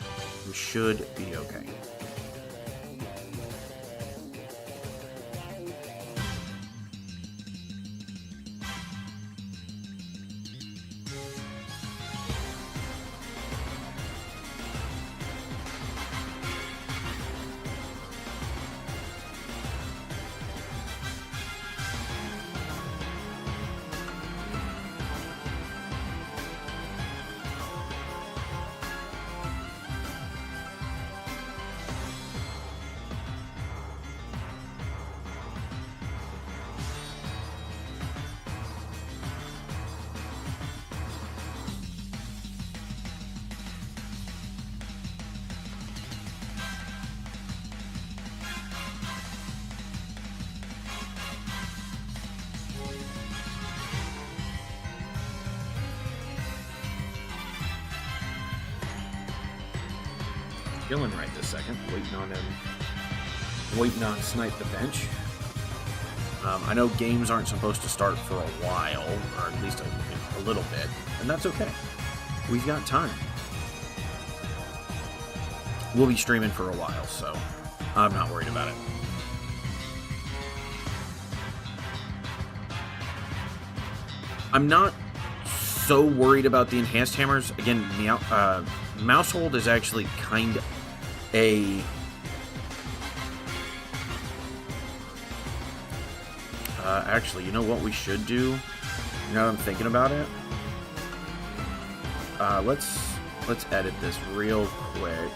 We should be okay. Chilling right this second, waiting on Snipe the Bench. I know games aren't supposed to start for a while, or at least a little bit, and that's okay. We've got time. We'll be streaming for a while, so I'm not worried about it. I'm not so worried about the enhanced hammers. Again, Mousehold is actually kind of a... actually, you know what we should do? Now that I'm thinking about it? Let's edit this real quick.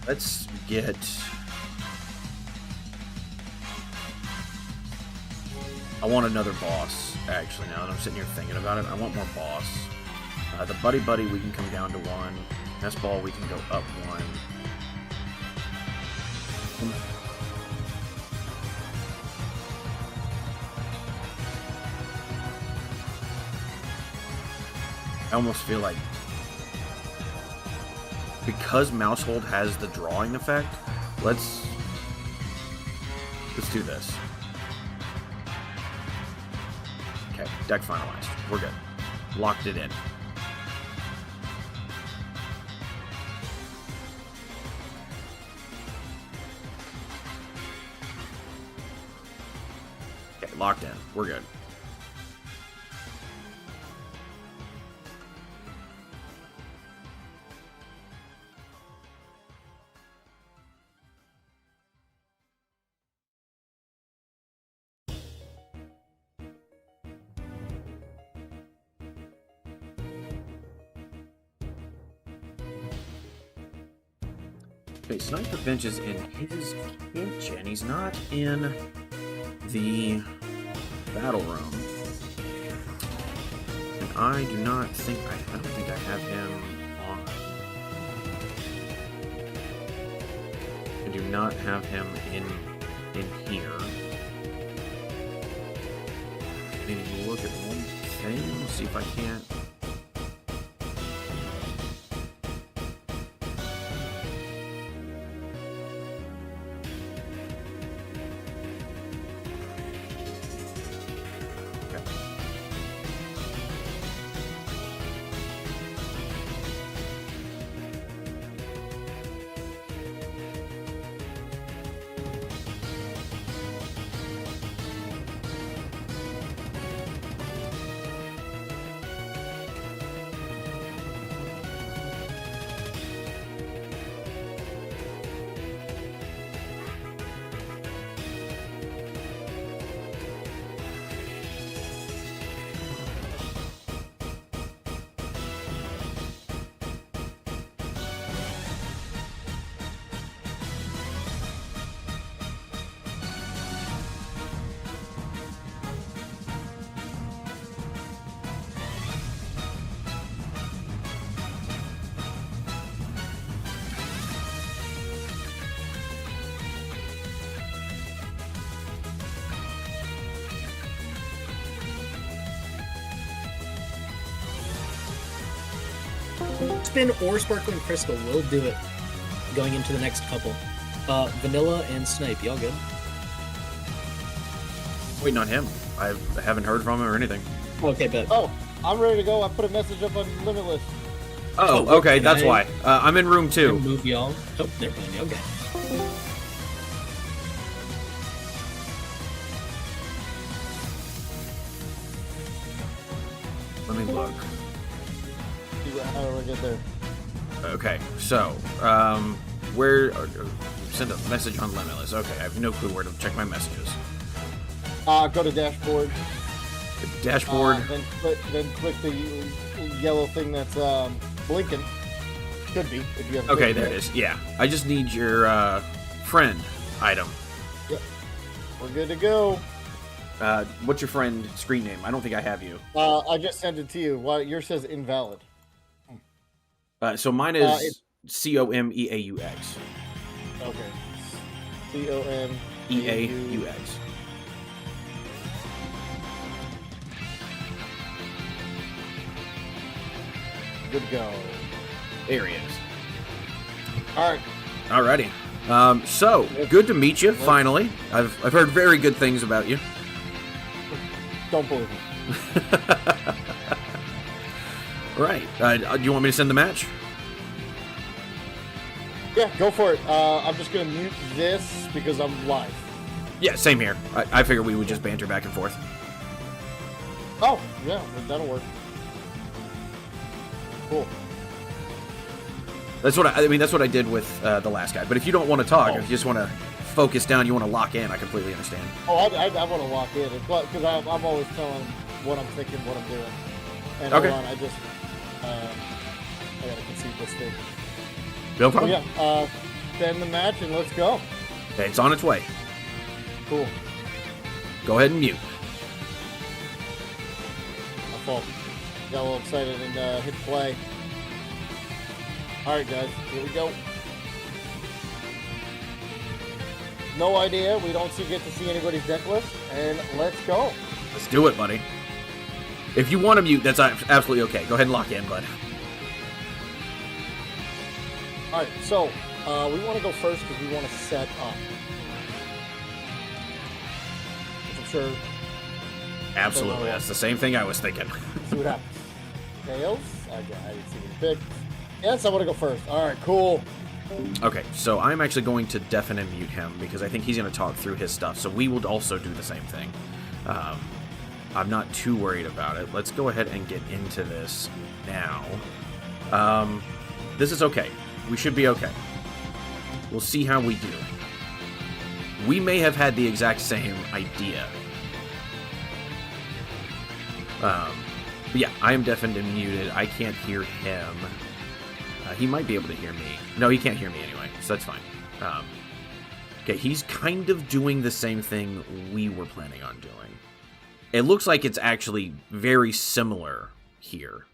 Let's get... I want another boss, actually, now that I'm sitting here thinking about it. I want more boss. The Buddy Buddy, we can come down to 1. Nest Ball, we can go up 1. I almost feel like... because Mousehold has the drawing effect, let's do this. Okay, deck finalized. We're good. Locked it in. Okay, locked in. We're good. Okay, Sniper Bench is in his kitchen. He's not in the battle room. And I do not think, I don't think I have him on. I do not have him in here. I need to look at one thing, see if I can't. Spin or Sparkling Crystal will do it going into the next couple. Vanilla and Snipe, y'all good? Waiting on him. I haven't heard from him or anything. Okay, bet. Oh, I'm ready to go. I put a message up on Limitless. Oh, okay, that's why. I'm in room 2. Move y'all. Oh, never mind. Okay. Let me look. How do I get there? Okay, so, send a message on Limitless. Okay, I have no clue where to check my messages. Go to dashboard. Dashboard. Then click the yellow thing that's blinking. Could be if you have. Okay, there it is. Yeah, I just need your friend item. Yep. We're good to go. What's your friend screen name? I don't think I have you. I just sent it to you. Why yours says invalid? So mine is COMEAUX. Okay. COMEAUX. Good go. There he is. All right. Alrighty. So good to meet you. Finally, I've heard very good things about you. Don't believe me. Right. Do you want me to send the match? Yeah, go for it. I'm just gonna mute this because I'm live. Yeah, same here. I figured we would just banter back and forth. Oh, yeah, that'll work. Cool. That's what I mean. That's what I did with the last guy. But if you don't want to talk, if you just want to focus down, you want to lock in, I completely understand. Oh, I want to lock in because I'm always telling what I'm thinking, what I'm doing. And okay. Hold on, I gotta concede this thing. No problem. Yeah, send the match and let's go. It's on its way. Cool. Go ahead and mute. My fault. Got a little excited and hit play. Alright guys, here we go. No idea, we don't get to see anybody's deck list, and let's go. Let's do it, buddy. If you want to mute, that's absolutely okay. Go ahead and lock in, bud. Alright, so we want to go first because we want to set up. Which I'm sure. Absolutely, that's the same thing I was thinking. See what happens. Tails? I didn't see what you picked. Yes, I want to go first. Alright, cool. Okay, so I'm actually going to deafen and mute him because I think he's going to talk through his stuff. So we will also do the same thing. I'm not too worried about it. Let's go ahead and get into this now. This is okay. We should be okay. We'll see how we do. We may have had the exact same idea. But yeah, I am deafened and muted. I can't hear him. He might be able to hear me. No, he can't hear me anyway, so that's fine. Okay, he's kind of doing the same thing we were planning on doing. It looks like it's actually very similar here.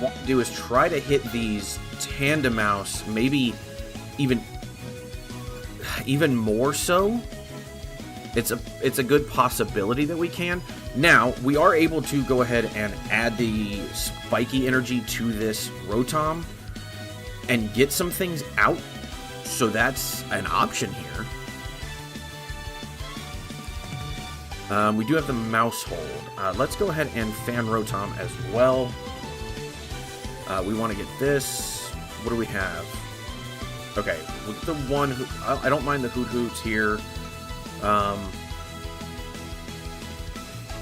Want to do is try to hit these tandem mouse, maybe even more so. It's a good possibility that we can. Now we are able to go ahead and add the spiky energy to this Rotom and get some things out, so that's an option here. We do have the mouse hold. Let's go ahead and fan Rotom as well. We want to get this. What do we have? Okay, with the one who... I don't mind the Hoot Hoots here.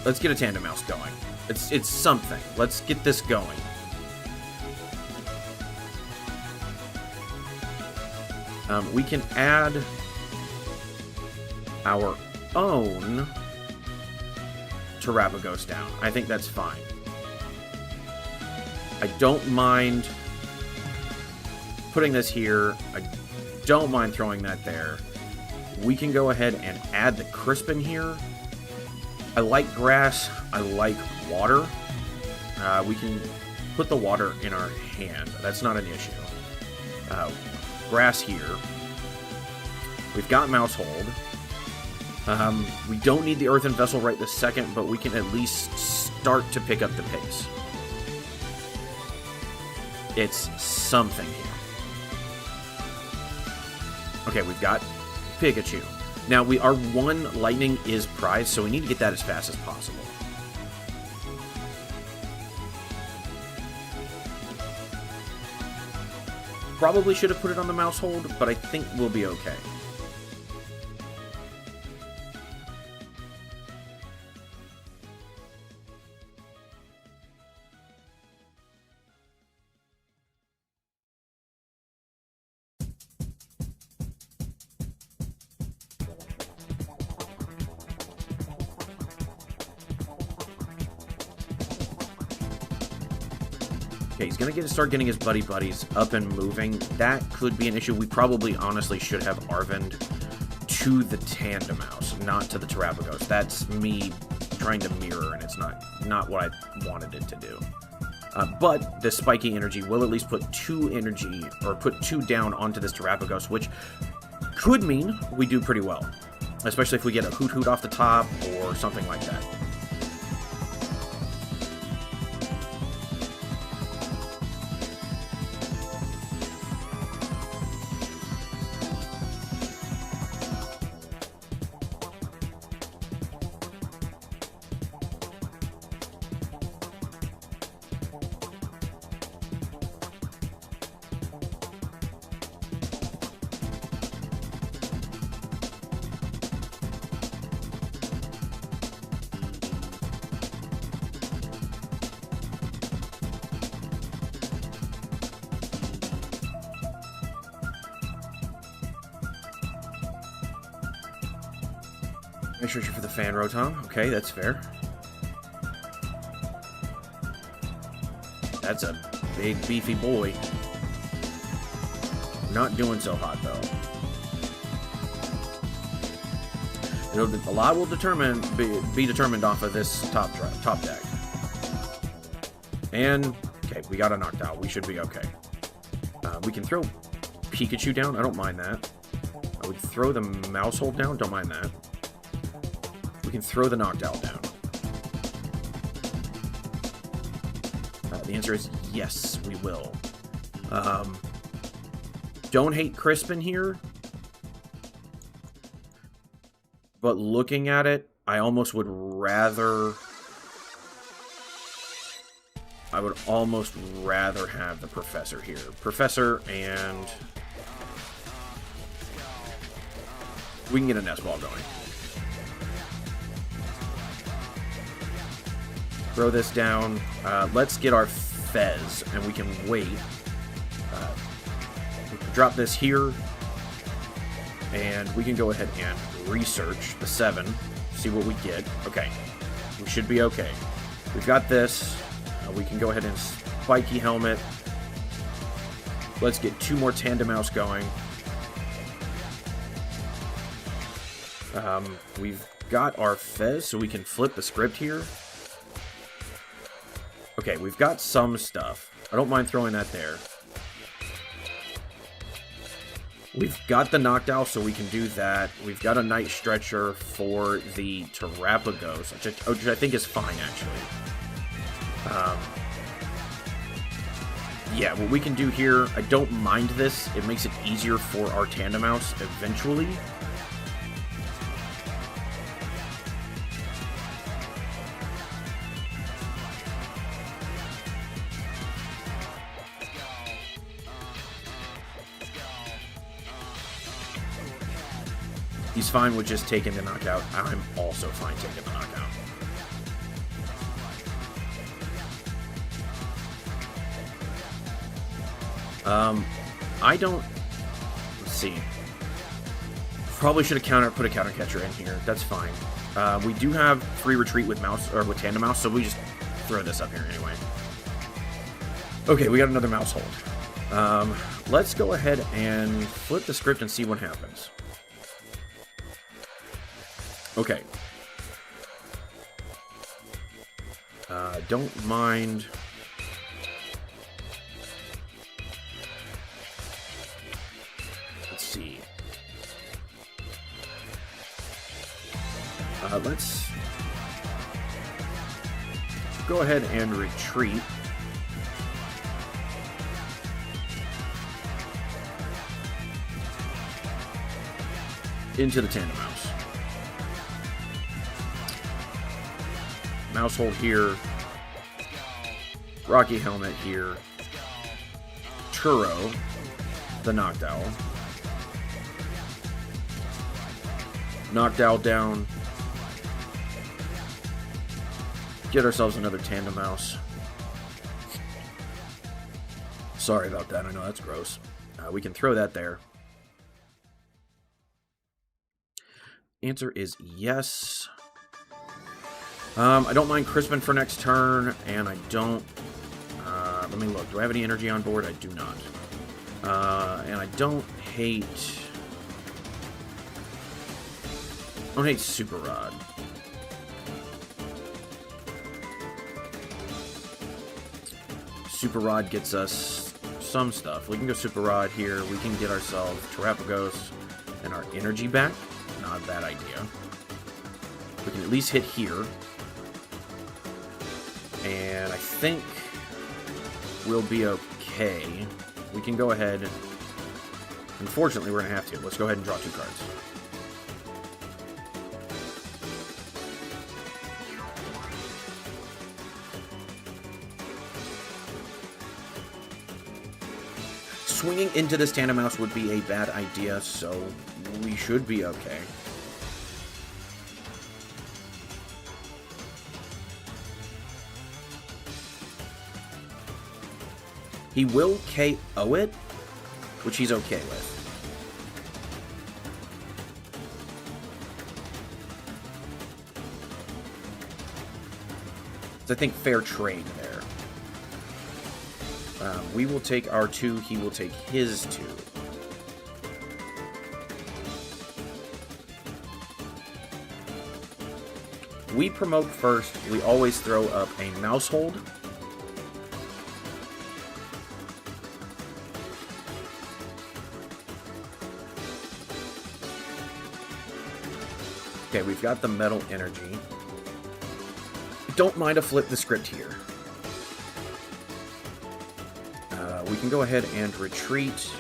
Let's get a Tandem Mouse going. It's something. Let's get this going. We can add our own Terrapagos down. I think that's fine. I don't mind putting this here. I don't mind throwing that there. We can go ahead and add the Crispin here. I like grass. I like water. We can put the water in our hand. That's not an issue. Grass here. We've got Mouse Hold. We don't need the Earthen Vessel right this second, but we can at least start to pick up the pace. It's something here. Okay, we've got Pikachu. Now, our one lightning is prized, so we need to get that as fast as possible. Probably should have put it on the mouse hold, but I think we'll be okay. Okay, he's going to start getting his buddies up and moving. That could be an issue. We probably honestly should have Arvind to the Tandem Mouse, not to the Terrapagos. That's me trying to mirror, and it's not what I wanted it to do. But this spiky energy will at least put 2 energy, or put 2 down onto this Terrapagos, which could mean we do pretty well. Especially if we get a Hoot Hoot off the top, or something like that. Nice searcher for the fan Rotom. Okay, that's fair. That's a big, beefy boy. Not doing so hot, though. A lot will be determined off of this top deck. And, okay, we got a knocked out. We should be okay. We can throw Pikachu down. I don't mind that. We can throw the Mousehold down. Don't mind that. We can throw the Noctowl down. The answer is yes, we will. Don't hate Crispin here. But looking at it, I almost would rather... I would almost rather have the Professor here. Professor and... we can get a Nest Ball going. Throw this down. Let's get our Fez, and we can wait. We can drop this here, and we can go ahead and research the 7, see what we get. Okay, we should be okay. We've got this. We can go ahead and Spiky Helmet. Let's get 2 more Tandemaus going. We've got our Fez, so we can flip the script here. Okay, we've got some stuff. I don't mind throwing that there. We've got the Noctowl, so we can do that. We've got a Night Stretcher for the Terrapagos, which I think is fine, actually. Yeah, what we can do here, I don't mind this. It makes it easier for our Tandemaus eventually. He's fine with just taking the knockout. I'm also fine taking the knockout. I don't... let's see. Probably should have put a counter catcher in here. That's fine. We do have free retreat with Tandemaus, so we just throw this up here anyway. Okay, we got another Mousehold. Let's go ahead and flip the script and see what happens. Okay. Don't mind... let's see. Let's go ahead and retreat. Into the Tandemaus. Mousehold here. Rocky Helmet here. Churro. The Noctowl. Noctowl down. Get ourselves another Tandemaus. Sorry about that. I know that's gross. We can throw that there. Answer is yes. I don't mind Crispin for next turn, and I don't... let me look. Do I have any energy on board? I do not. And I don't hate... I don't hate Super Rod. Super Rod gets us some stuff. We can go Super Rod here. We can get ourselves Terrapagos and our energy back. Not a bad idea. We can at least hit here. And I think we'll be okay. We can go ahead. Unfortunately, we're going to have to. Let's go ahead and draw 2 cards. Swinging into this Tandemaus would be a bad idea, so we should be okay. He will KO it, which he's okay with. It's, I think, fair trade there. We will take our 2, he will take his 2. We promote first. We always throw up a mouse hold. Okay, we've got the metal energy. Don't mind a flip the script here. We can go ahead and retreat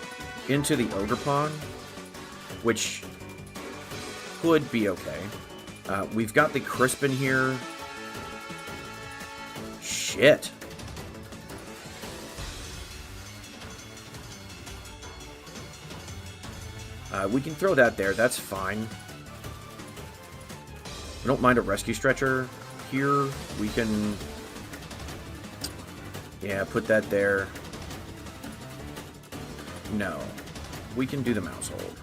into the Ogre Pond, which could be okay. We've got the Crispin here. Shit. We can throw that there. That's fine. We don't mind a rescue stretcher here. We can... yeah, put that there. No. We can do the mouse hold.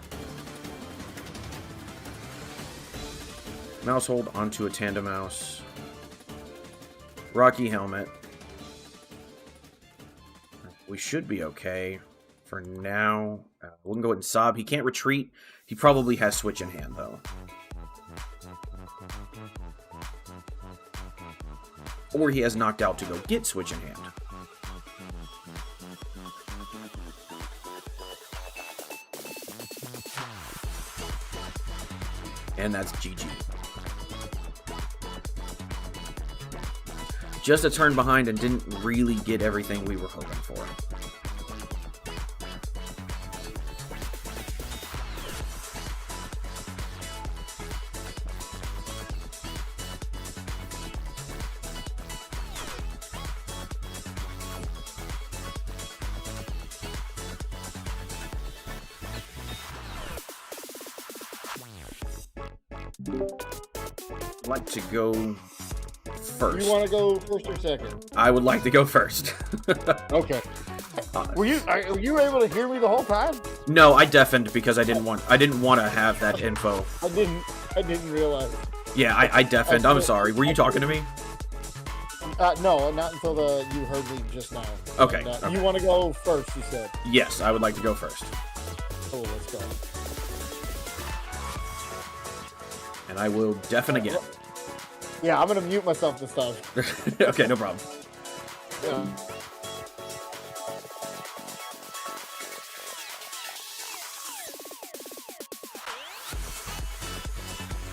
Mouse hold onto a Tandemaus. Rocky helmet. We should be okay for now. We can go ahead and sob. He can't retreat. He probably has switch in hand, though. Or he has knocked out to go get switch in hand. And that's GG. Just a turn behind and didn't really get everything we were hoping for. I'd like to go first. You want to go first or second? I would like to go first. Okay. Were you able to hear me the whole time? No, I deafened because I didn't want to have that info. I didn't realize. Yeah, I deafened. I'm sorry. Were you talking to me? No, not until you heard me just now. Okay. And, Okay. You want to go first? You said. Yes, I would like to go first. Oh, let's go. And I will deafen again. Yeah, I'm gonna mute myself this time. Okay, no problem. Yeah.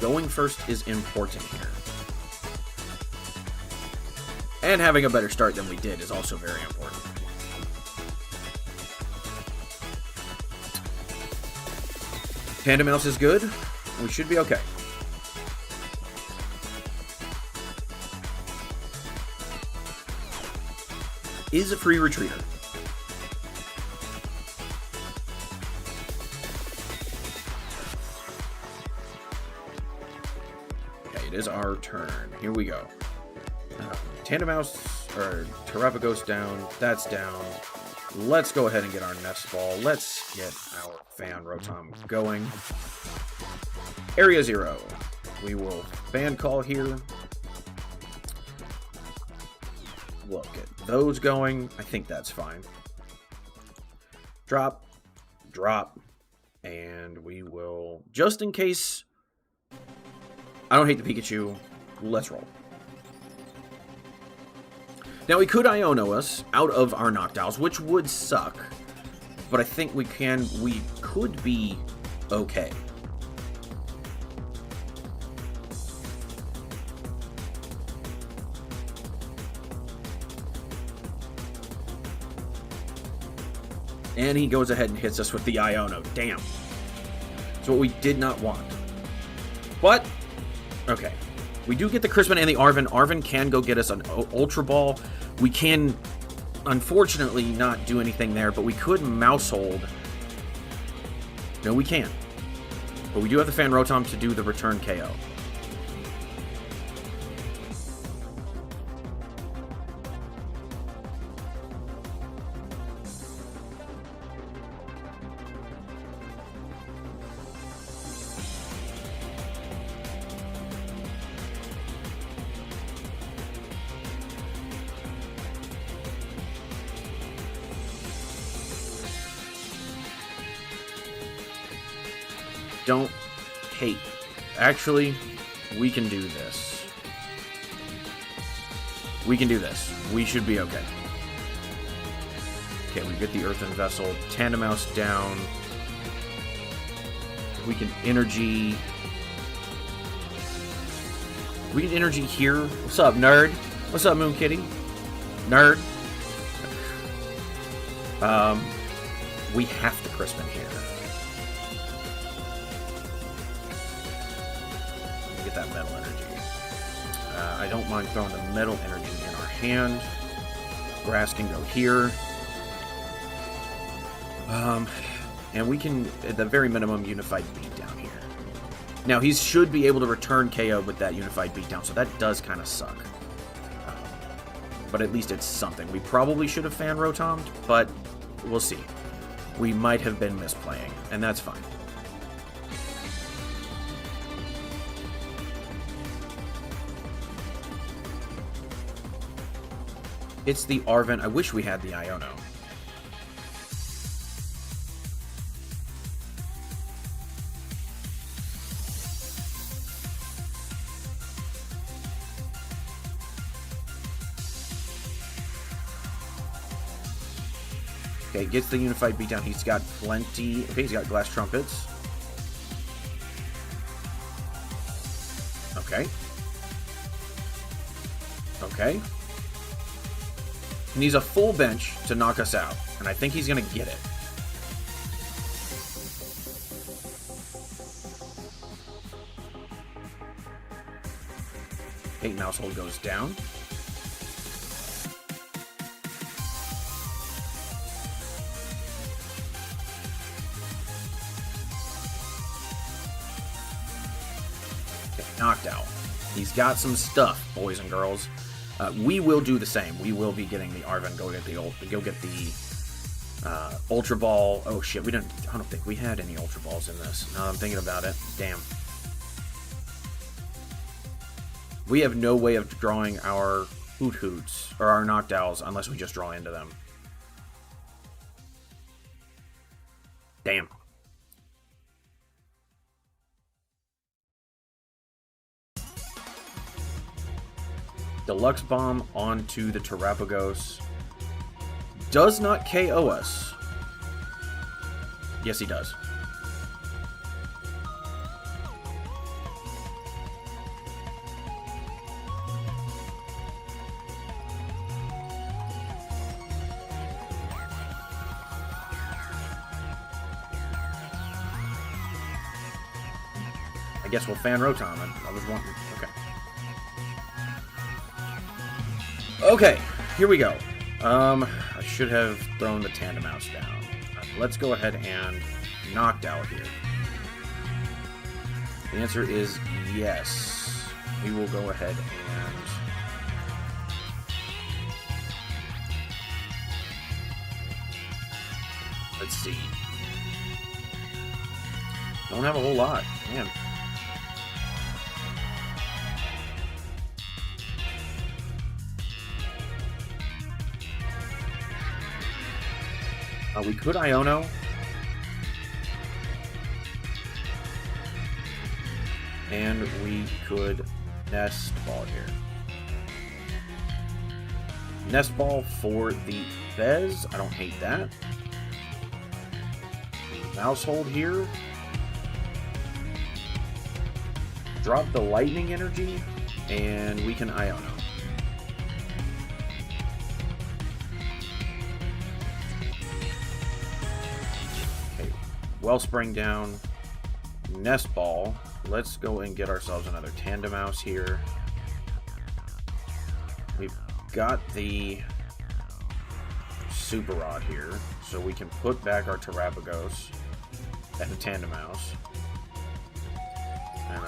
Going first is important here. And having a better start than we did is also very important. Tandemaus is good. We should be okay. Is a free retreater. Okay, it is our turn. Here we go. Tandemaus, or Terrapagos down. That's down. Let's go ahead and get our nest ball. Let's get our fan Rotom going. Area 0. We will fan call here. We'll get those going. I think that's fine. Drop, drop, and we will, just in case I don't hate the Pikachu, let's roll. Now, we could Iono us out of our Noctiles, which would suck. But I think we could be okay. And he goes ahead and hits us with the Iono. Damn. That's what we did not want. What? Okay. We do get the Crispin and the Arven. Arven can go get us an Ultra Ball. We can, unfortunately, not do anything there, but we could Mouse Hold. No, we can't. But we do have the Fan Rotom to do the return KO. Don't hate. Actually, we can do this. We can do this. We should be okay. Okay, we get the Earthen Vessel. Tandemaus down. We can energy. We can energy here. What's up, nerd? What's up, Moon Kitty? Nerd. We have to Crispin here. Get that metal energy. I don't mind throwing the metal energy in our hand. Grass can go here. And we can, at the very minimum, Unified Beat down here. Now, he should be able to return KO with that Unified Beat down, so that does kind of suck. But at least it's something. We probably should have Fan Rotomed, but we'll see. We might have been misplaying, and that's fine. It's the Arven. I wish we had the Iono. Okay, gets the Unified Beatdown. He's got plenty. Okay, he's got Glass Trumpets. Okay. Okay. He needs a full bench to knock us out, and I think he's going to get it. Okay, Mouse Hold goes down. Okay, knocked out. He's got some stuff, boys and girls. We will do the same. We will be getting the Arven. Go get the Ultra Ball. Oh shit, I don't think we had any Ultra Balls in this. Now I'm thinking about it. Damn. We have no way of drawing our Hoot Hoots or our Noctowls unless we just draw into them. Damn. Deluxe Bomb onto the Terapagos. Does not KO us. Yes, he does. I guess we'll Fan Rotom. I was wanting. Okay. Okay, here we go. I should have thrown the Tandemaus down. Let's go ahead and knocked out here. The answer is yes. We will go ahead and let's see. Don't have a whole lot, man. We could Iono. And we could Nest Ball here. Nest Ball for the Bez. I don't hate that. Mouse hold here. Drop the Lightning Energy, and we can Iono. Okay, Wellspring down. Nest Ball. Let's go and get ourselves another Tandem Mouse here. We've got the Super Rod here, so we can put back our Terrapagos and the Tandem Mouse. And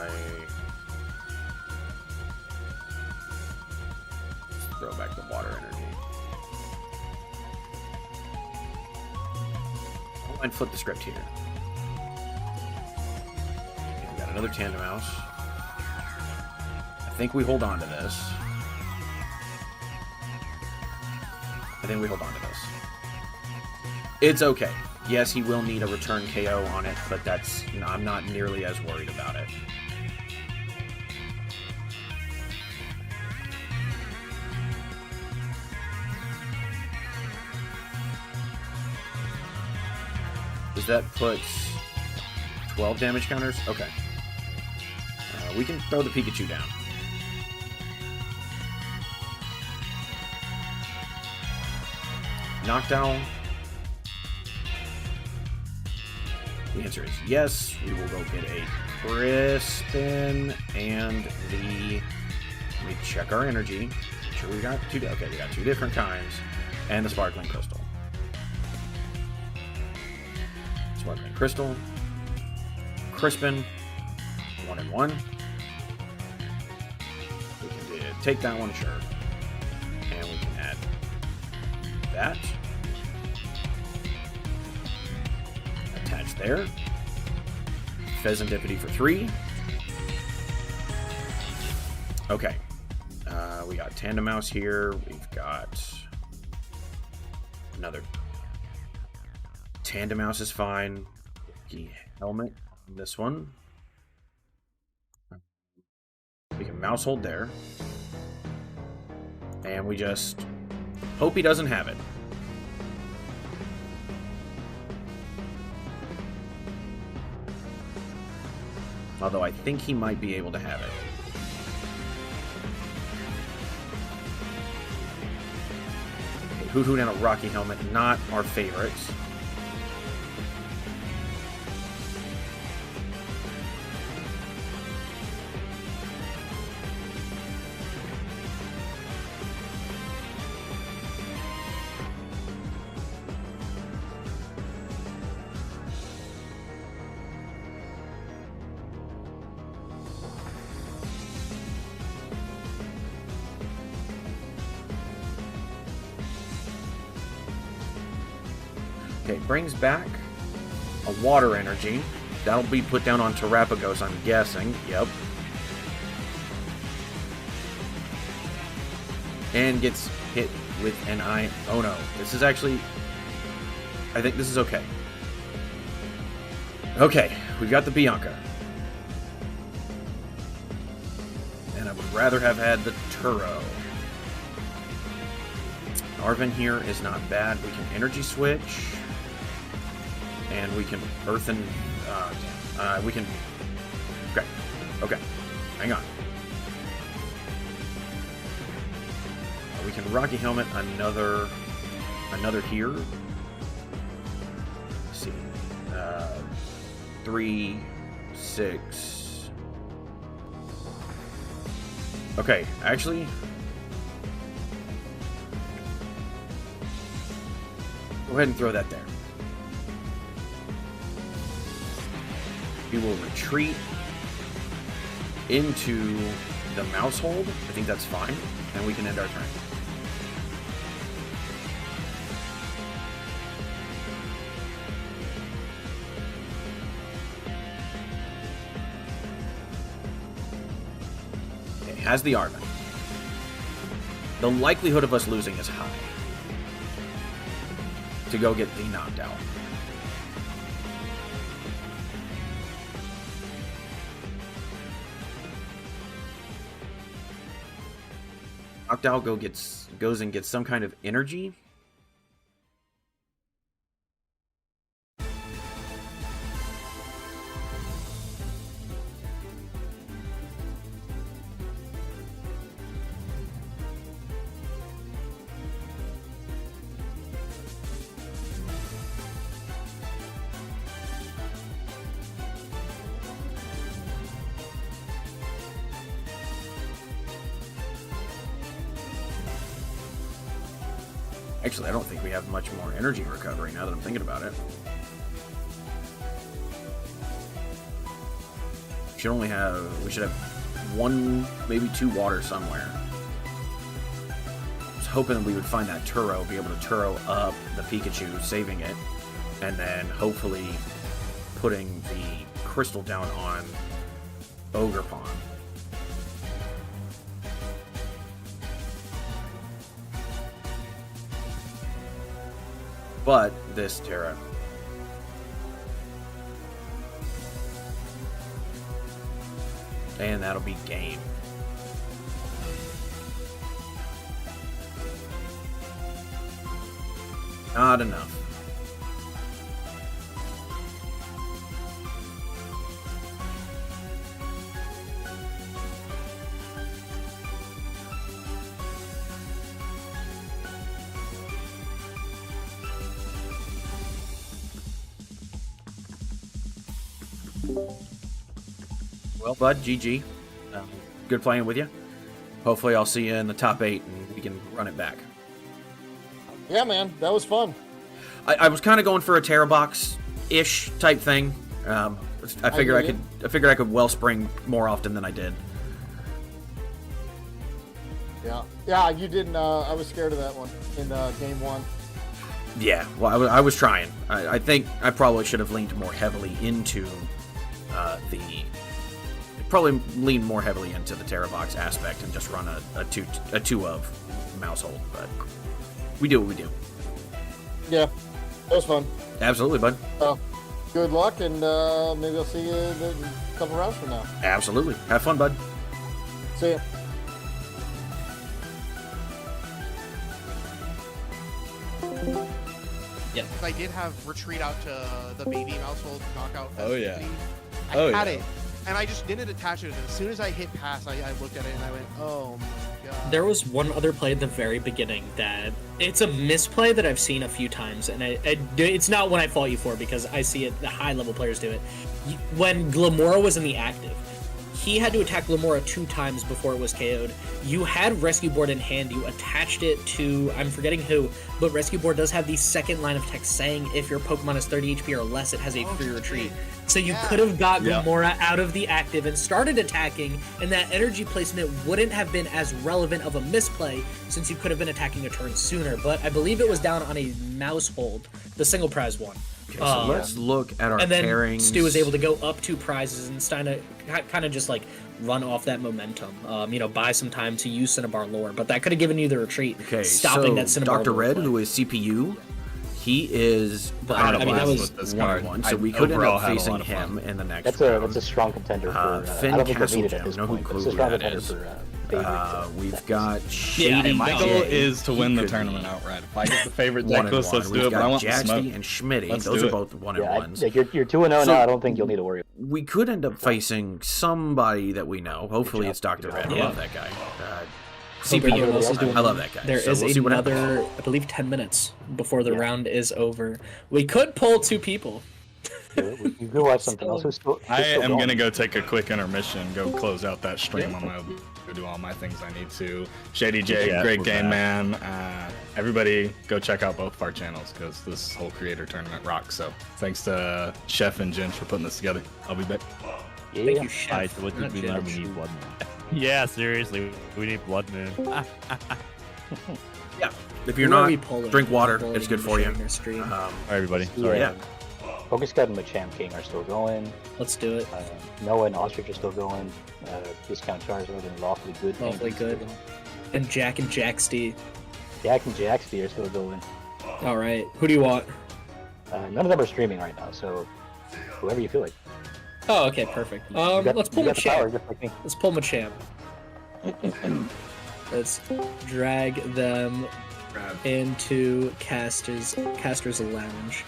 throw back the water energy. Oh, and flip the script here. Okay, we got another Tandem Mouse. I think we hold on to this. I think we hold on to this. It's okay. Yes, he will need a return KO on it, but that's, you know, I'm not nearly as worried about it. Does that put 12 damage counters? Okay. We can throw the Pikachu down. Knockdown. The answer is yes. We will go get a Crispin and the... Let me check our energy. Make sure we got two... Okay, we got two different kinds. And the Sparkling Crystal. Sparkling Crystal. Crispin. 1 and 1. We can take that one, sure. And we can add that. Attach there. Pheasantipity for 3. Okay. We got Tandem Mouse here. We've got another Tandem Mouse is fine. The helmet on this one. We can mouse hold there. And we just hope he doesn't have it. Although I think he might be able to have it. Okay, Hoot Hoot and a Rocky Helmet, not our favorites. Okay, brings back a water energy. That'll be put down on Terrapagos, I'm guessing. Yep. And gets hit with an eye. Oh no. This is actually... I think this is okay. Okay, we've got the Bianca. And I would rather have had the Turo. Arven here is not bad. We can energy switch. And we can earthen. We can. Okay. Okay. Hang on. We can Rocky Helmet another here. Let's see. 3, 6. Okay. Actually. Go ahead and throw that there. We will retreat into the mouse hold. I think that's fine. And we can end our turn. It has the Arven. The likelihood of us losing is high. To go get the knocked out. Octal goes and gets some kind of energy. Actually, I don't think we have much more energy recovery now that I'm thinking about it. We should have 1, maybe 2 water somewhere. I was hoping that we would find that Turo, be able to Turo up the Pikachu, saving it, and then hopefully putting the crystal down on Ogre Pond. But this Terra. And that'll be game. Not enough. Well, bud, GG. Good playing with you. Hopefully I'll see you in the top 8 and we can run it back. Yeah, man, that was fun. I was kind of going for a Terra box-ish type thing. I figured I could wellspring more often than I did. Yeah, you didn't. I was scared of that one in game 1. Yeah, well, I was trying. I think I probably should have leaned more heavily into the Terra box aspect and just run a two of mouse hold. But we do what we do. Yeah, that was fun. Absolutely, bud. Good luck, and maybe I'll see you in a couple rounds from now. Absolutely. Have fun, bud. See ya. Yeah. I did have retreat out to the baby mousehold knockout. Oh, yeah. I had it, and I just didn't attach it. And as soon as I hit pass, I looked at it and I went, oh my god. There was one other play at the very beginning that it's a misplay that I've seen a few times, and it's not one I fault you for because I see it. The high level players do it. When Glamora was in the active, he had to attack Glamora 2 times before it was KO'd. You had Rescue Board in hand. You attached it to, I'm forgetting who, but Rescue Board does have the second line of text saying if your Pokemon is 30 HP or less, it has a free retreat. So you could have got Glamora out of the active and started attacking, and that energy placement wouldn't have been as relevant of a misplay since you could have been attacking a turn sooner. But I believe it was down on a mouse hold, the single prize one. Okay, so let's look at our and then pairings. Stu was able to go up 2 prizes and kind of just like run off that momentum. Buy some time to use Cinnabar lore, but that could have given you the retreat, stopping that Cinnabar Dr. lore Red, play. who is CPU, he is I mean, that was 1-1, so we could end up facing him in the next round. That's a strong contender for Finn I don't think we'll need it at Castlegem, this know who point, but it's a Clue strong that contender is. for We've got Shady. My goal J. is to win the He could tournament be outright. If I get the favorite 1-1. deck list, let's We've do it. But I got want the Jaxty smoke. and Schmitty. Let's Those do are it. both 1-1s. You're 2-0 now. I don't think you'll need to worry. We could end up facing somebody that we know. Hopefully, it's Dr. Red. I love that guy. CPU. I love that guy. There is we'll see what another, happens. I believe, 10 minutes before the round is over. We could pull 2 people. You go watch something else. I am gonna go take a quick intermission, go close out that stream. I'm gonna go do all my things I need to. Shady J, Yeah, great we're game, back. man. Everybody, go check out both of our channels because this whole creator tournament rocks. So thanks to Chef and Jen for putting this together. I'll be back. Thank you, Chef. Alright, so what did we learn? We need Blood Moon. Yeah, seriously, we need Blood Moon. Yeah. If you're Who are not, we pulling? drink water. Pulling It's good for you. sharing our stream. Alright, everybody. Sorry. Yeah. Focus Cut and Machamp King are still going. Let's do it. Noah and Ostrich are still going. Discount Charizard and Lawfully Good. King Awfully are still good. going. And Jack and Jaxty. Jack and Jaxty are still going. All right. Who do you want? None of them are streaming right now, so whoever you feel like. Oh, okay, perfect. You got- Let's pull you got the power, Machamp. just like me. Let's pull Machamp. Let's drag them into Caster's Lounge.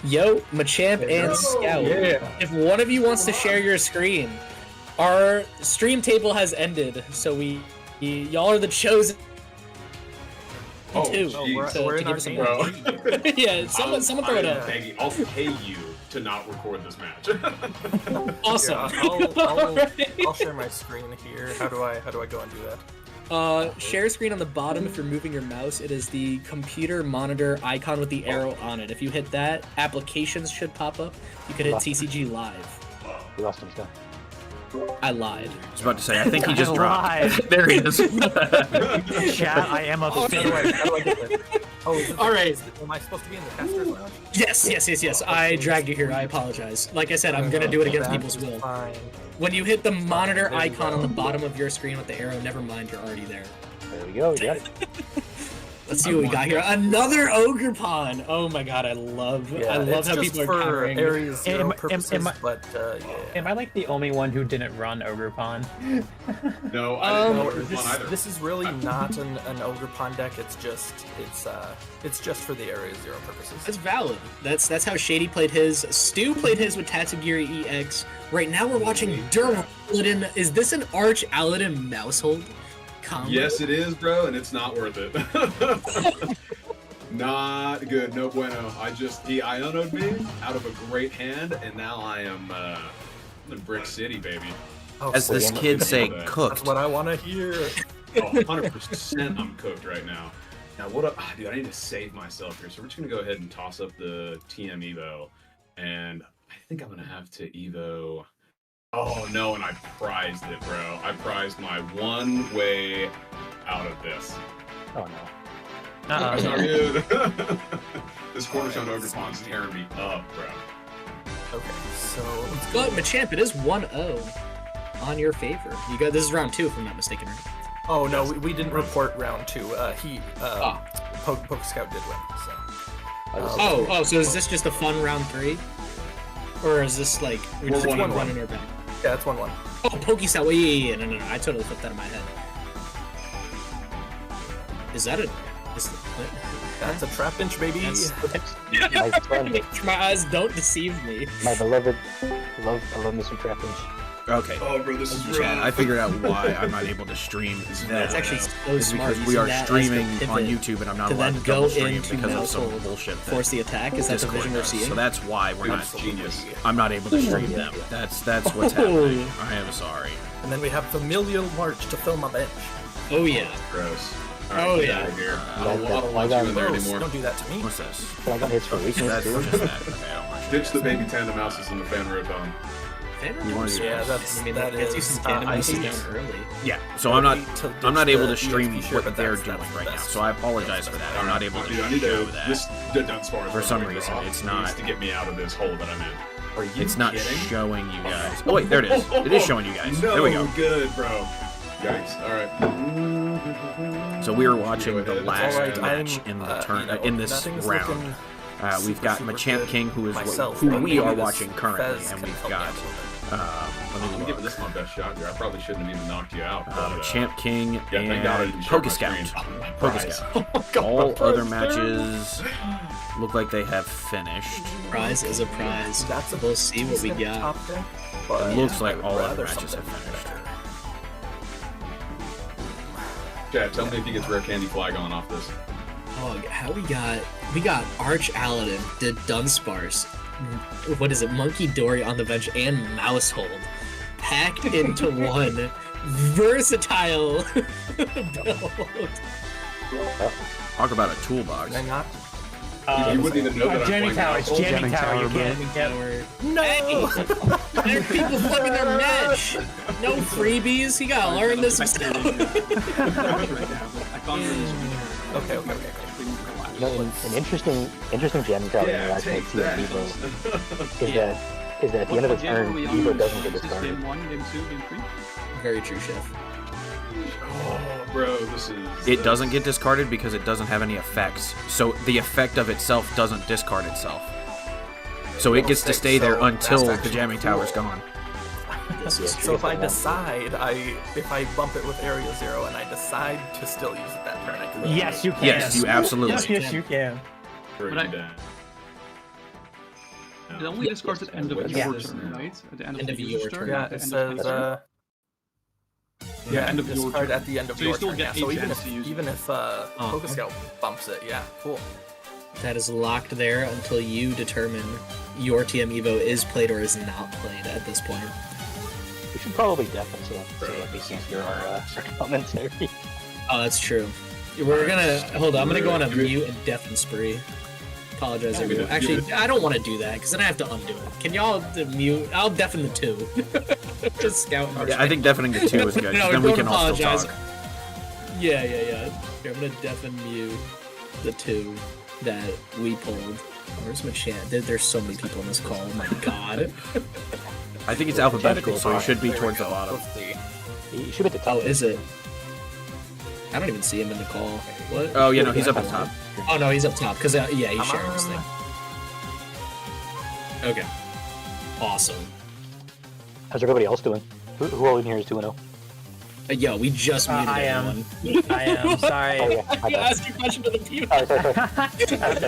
Yo, Machamp and Scout. Yeah. If one of you wants to share your screen, our stream table has ended, so y'all are the chosen two we're to in our give us a game. match. Yeah, someone throw it up. Peggy, I'll pay you to not record this match. Awesome. I'll share my screen here. How do I go and do that? Share screen on the bottom. If you're moving your mouse, it is the computer monitor icon with the arrow on it. If you hit that, applications should pop up. You could hit TCG Live. We lost him, Scott. I lied. I was about to say, I think he just dropped. There he is. Chat, I am offended. How do I get there? Oh, all right. Am I supposed to be in the caster's lounge? Yes. I dragged you here. I apologize. Like I said, I'm gonna do it against people's will. Fine. When you hit the monitor icon on the bottom of your screen with the arrow, never mind, you're already there. There we go. We got it. Let's see what we got here. Another Ogre Pawn. Oh my god, I love how people are countering. Areas zero purposes, but Am I like the only one who didn't run Ogre Pawn? No, I didn't know it was this, one either. this is really not an Ogre Pawn deck. It's just for the area zero purposes. That's valid. That's how Shady played his. Stu played his with Tatsugiri EX. Right now we're watching Duraladdin. Is this an Arch Aladdin Mousehold combo? Yes, it is, bro, and it's not worth it. Not good, no bueno. He Iono'd me out of a great hand, and now I am in Brick City, baby. As this kid say, cooked. That's what I want to hear. 100% I'm cooked right now. Now dude, I need to save myself here, so we're just gonna go ahead and toss up the TM Evo, and I think I'm gonna have to Evo. Oh no, and I prized it, bro. I prized my one way out of this. Oh no. That's not good. This Cornerstone Ogre Pawn's tearing me up, bro. Okay, so But Machamp, it is 1-0 on your favor. You got this is round 2, if I'm not mistaken. Right? Oh no, we didn't report round 2. Poke Scout did win. So. So is this just a fun round 3, or is this like we're just running our back? Yeah, it's 1-1. Oh, Pokestop. Yeah. No. I totally flipped that in my head. Is that a? That's a trap inch, baby. My friend, my eyes don't deceive me. my beloved, I love me some trap inch. Okay. Oh, bro, this is Chat, I figured out why I'm not able to stream. That's actually so smart. Because we are streaming on YouTube, and I'm not allowed to go stream into because of some Mousehold, bullshit. Force the attack. Is that the vision we're seeing? So that's why we're not. Genius. I'm not able to stream them. That's what's happening. I am sorry. And then we have Familial March to fill my bench. Oh yeah. Gross. Oh yeah. Here. I don't want you in there anymore. Don't do that to me. What's this? I got hits for weakness too. Just that. Okay, I don't want Ditch the baby tandem mouses in the fan rotom. Yeah, that is. I see down early. Yeah, so I'm not able to stream what they're doing right now. So I apologize for that. I'm not able to show that. For some reason, it's not to get me out of this hole that I'm in. Are you It's not kidding? showing you guys. Oh wait, there it is. It is showing you guys. No, There we go. Good, bro. Yikes. All right. So we are watching the last Alright, match in the turn in this nothing's round. looking We've got super Machamp good King, who is myself, who but we maybe are this watching currently, Fez and can we've help me got. out a little bit. I'm giving this my best shot here. I probably shouldn't have even knocked you out. But, Champ King thank God I and didn't share my Pokescout. screen. Pokescout. All other matches look like they have finished. Prize is a prize. We'll see what we got. It looks like all other matches have finished. Chad, tell me if he gets rare candy flag on off this. Oh, how we got Arch Aladdin, the Dunsparce. What is it? Monkey Dory on the bench and Mousehold packed into one versatile build. Talk about a toolbox. You wouldn't even know that I'm Jamming playing Tower. It's Mousehold. Jamming Tower. You can't. No! There are people flipping their match. No freebies. You gotta learn this stuff. Okay. You know, an interesting gem card in the last night TM Evo is that at the end of the turn, Evo doesn't get discarded. Game 1, Game 2, Game 3. Very true, Chef. Oh, bro, this is. It doesn't get discarded because it doesn't have any effects. So the effect of itself doesn't discard itself. So it gets to stay there until the jamming tower's gone. So if I decide, if I bump it with Area 0 and I decide to still use it that turn, I can. Yes, you can. Yes, you absolutely Yes, you can. But it only discards at the end of your turn, right? At the end of your turn. Yeah, it says. Yeah, end of your discard turn. at the end of So your you still turn. get Yeah, so a even chance to use if Poké Scout bumps it, yeah, cool. That is locked there until you determine your TM Evo is played or is not played at this point. We should probably deafen so that we can't hear our commentary. Oh, that's true. We're gonna hold on. I'm gonna go on a mute and deafen spree. Apologize, everyone. Actually, I don't want to do that because then I have to undo it. Can y'all mute? I'll deafen the 2. Just scout. Yeah, I think deafening the 2 is good. No, then we don't can all still apologize. talk. Yeah. Here, I'm gonna deafen mute the 2 that we pulled. Where's Machamp? There's so many people in this call. Oh my god. I think it's alphabetical, so it should be towards the bottom. You should be at the top. Oh, is it? I don't even see him in the call. What? Oh, yeah, no, he's up at top. Oh, no, he's up top, because, yeah, he's sharing his thing. Okay. Awesome. How's everybody else doing? Who all in here is 2-0? Yo, we just muted everyone. I am, sorry. Oh, yeah, my bad. Ask your question to the people. Sorry.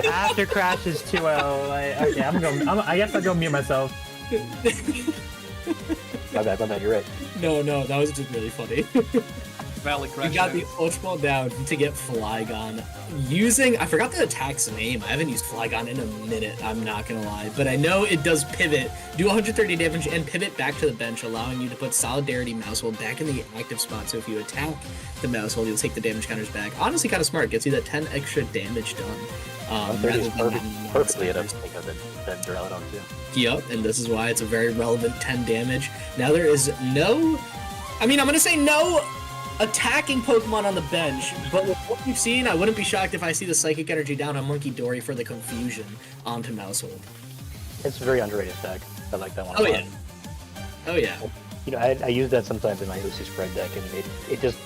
After Crash is 2-0. Okay, I guess I'll go mute myself. My bad, you're right. No, that was just really funny. Valley Crash. We got the ultra down to get Flygon. Using, I forgot the attack's name. I haven't used Flygon in a minute, I'm not gonna lie. But I know it does pivot, do 130 damage, and pivot back to the bench, allowing you to put Solidarity Mousehold back in the active spot. So if you attack the Mousehold, you'll take the damage counters back. Honestly, kind of smart. Gets you that 10 extra damage done. 130 is perfectly enough to take out that Duraludon too. Yep, and this is why it's a very relevant 10 damage. Now there is no... I'm gonna say no attacking Pokemon on the bench, but with what we've seen, I wouldn't be shocked if I see the Psychic Energy down on Monkey Dory for the confusion onto Mousehold. It's a very underrated attack. I like that one. Oh yeah. Oh yeah. You know, I use that sometimes in my Lucy spread deck, and it just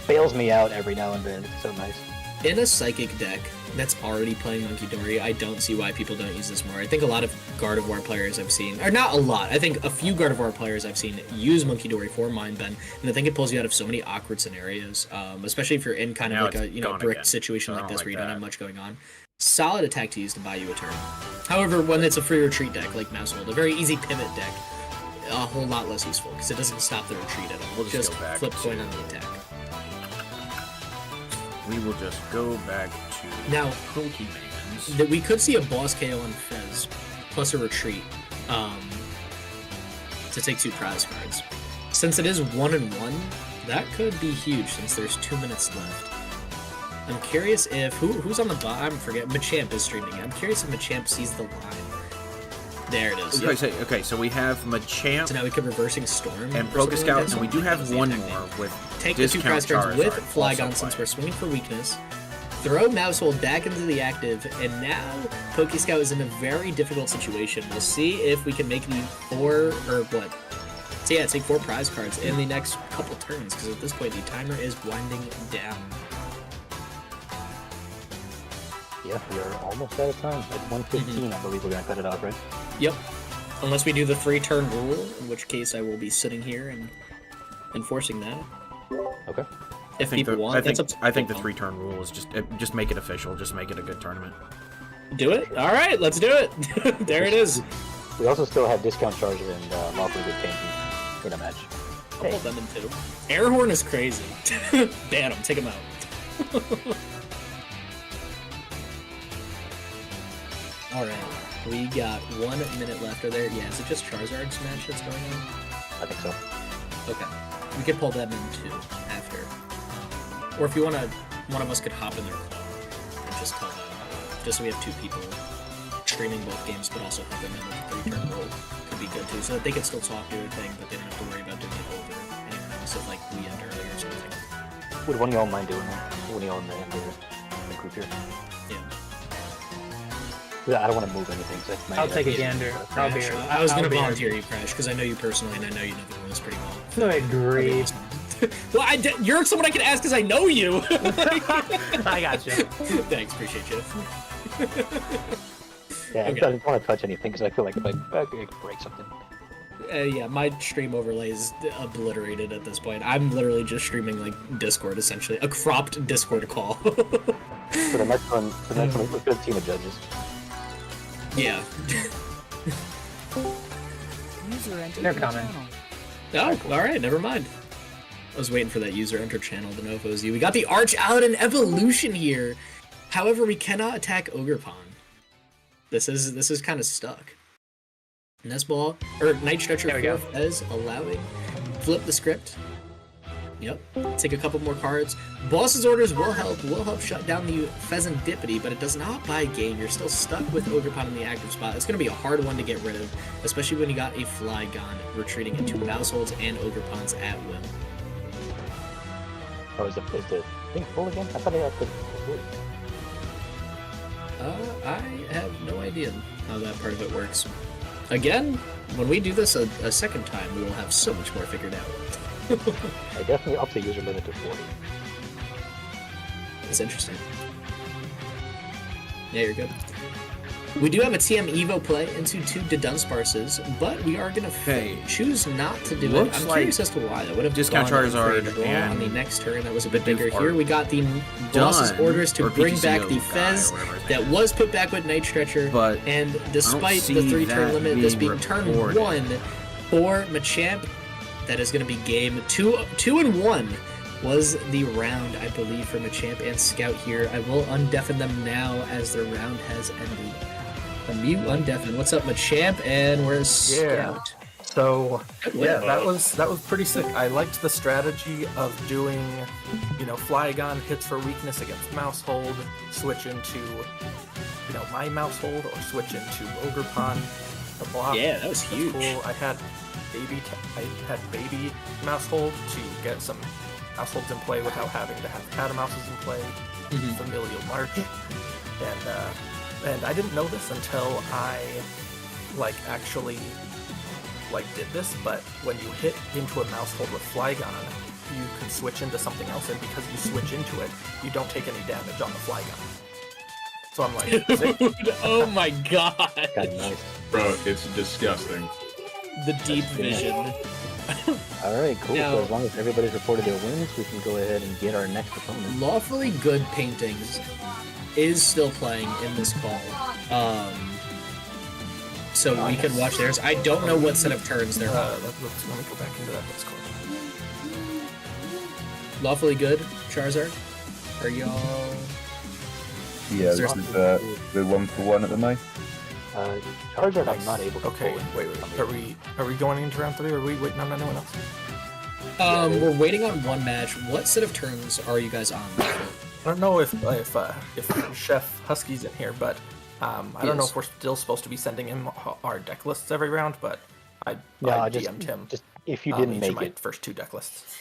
bails me out every now and then. It's so nice. In a Psychic deck that's already playing Monkey Dory, I don't see why people don't use this more. I think a lot of Gardevoir players I've seen, or not a lot, I think a few Gardevoir players I've seen use Monkey Dory for Mind Bend, and I think it pulls you out of so many awkward scenarios, especially if you're in kind of like a brick situation like this where you don't have much going on. Solid attack to use to buy you a turn. However, when it's a free retreat deck like Mousehold, a very easy pivot deck, a whole lot less useful because it doesn't stop the retreat at all. We'll just go back flip coin on the attack. We will just go back to Now, Pokemans. That we could see a boss KO on Fez plus a retreat to take 2 prize cards. Since it is 1-1, that could be huge since there's 2 minutes left. I'm curious if who's on the bottom. I forget. Machamp is streaming. I'm curious if Machamp sees the line. There it is. Okay, so we have Machamp. So now we could reversing Storm and or something Poké Scout, like that. and we do have one more with take the 2 prize Discount cards with Charizard also Flygon since we're swinging for weakness. Throw Mousehold back into the active, and now Poké Scout is in a very difficult situation. We'll see if we can make the 4 or what. So yeah, take 4 prize cards in the next couple turns, because at this point the timer is winding down. Yeah, we are almost out of time. At 1:15, I believe we're gonna cut it off, right? Yep. Unless we do the 3 turn rule, in which case I will be sitting here and enforcing that. Okay. If people want, I think the 3 turn rule is just make it official. Just make it a good tournament. Do it. All right, let's do it. There it is. We also still have Discount Charger and Lawfully Good Painting in a match. I'll hold them in 2. Airhorn is crazy. Ban him. Take him out. All right. We got 1 minute left. Are there? Yeah. Is it just Charizard's match that's going on? I think so. Okay. We could pull them in 2 after. Or if you want to, one of us could hop in their call and just tell them. Just so we have 2 people streaming both games, but also have them in the 3 turn role. Could be good too, so that they can still talk to a thing, but they don't have to worry about doing it over anyone else if like we end early or something. Would one of y'all mind doing that? One of y'all in the group here? Yeah. I don't want to move anything. So that's I'll take a gander. I'll be I was going to volunteer you, Crash, because I know you personally, and I know you know the rules pretty well. I agree. Well, you're someone I can ask because I know you. I got you. Thanks, appreciate you. Yeah, okay. I don't want to touch anything because I feel like if I could break something. Yeah, my stream overlay is obliterated at this point. I'm literally just streaming like Discord, essentially, a cropped Discord call. For the next one, let's get a team of judges. Yeah. They're coming. Oh, all right, never mind. I was waiting for that user enter channel to know if it was you. We got the Arch out in evolution here. However, we cannot attack Ogre This is kind of stuck. Nesball or Night Stretcher for Fez allowing. Flip the script. Yep. Take a couple more cards. Boss's orders will help shut down the Pheasantipity, but it does not buy game. You're still stuck with Ogerpon in the active spot. It's going to be a hard one to get rid of, especially when you got a Flygon retreating into Mouseholds and Ogerpons at will. Oh, is the thing full again? I thought I had to. I have no idea how that part of it works. Again, when we do this a second time, we will have so much more figured out. I definitely up the user limit to 40. That's interesting. Yeah, you're good. We do have a TM Evo play into 2 Dunsparces, but we are going to choose not to do it. I'm curious as to why. That would have discount Charizard on the next turn. That was a bit bigger. Here we got the boss's orders to bring back the Fez that was put back with Night Stretcher, and despite the 3-turn limit, this being turn 1 for Machamp, that is going to be game 2 and 1 was the round, I believe, for Machamp and Scout here. I will undeafen them now as the round has ended. Unmute, undeafen. What's up, Machamp? And where's Scout? So yeah, that was pretty sick. I liked the strategy of doing, Flygon hits for weakness against Mousehold, switch into, my Mousehold, or switch into Ogerpon. The block. Yeah, that was huge. Cool. I had baby Mousehold to get some Mouseholds in play without having to have Catamouses in play. Familial March, and I didn't know this until I actually did this, but when you hit into a Mousehold with Flygon, you can switch into something else, and because you switch into it, you don't take any damage on the Flygon. So I'm like, dude, oh my god. Bro, it's disgusting. The deep vision. Alright, cool. So as long as everybody's reported their wins, we can go ahead and get our next opponent. Lawfully Good Paintings is still playing in this call. So we can watch theirs. I don't know what set of turns they're on. Let me go back into that Discord. Lawfully Good, Charizard? Are y'all... Yeah, this is the 1-for-1 at the moment. Charizard, I'm not able to. Okay, wait. Are we going into round 3, or are we waiting on anyone else? We're waiting on one match. What set of turns are you guys on? I don't know if Chef Husky's in here, but I don't know if we're still supposed to be sending him our deck lists every round, but I DM'd him. Just if you didn't make it, first 2 deck lists.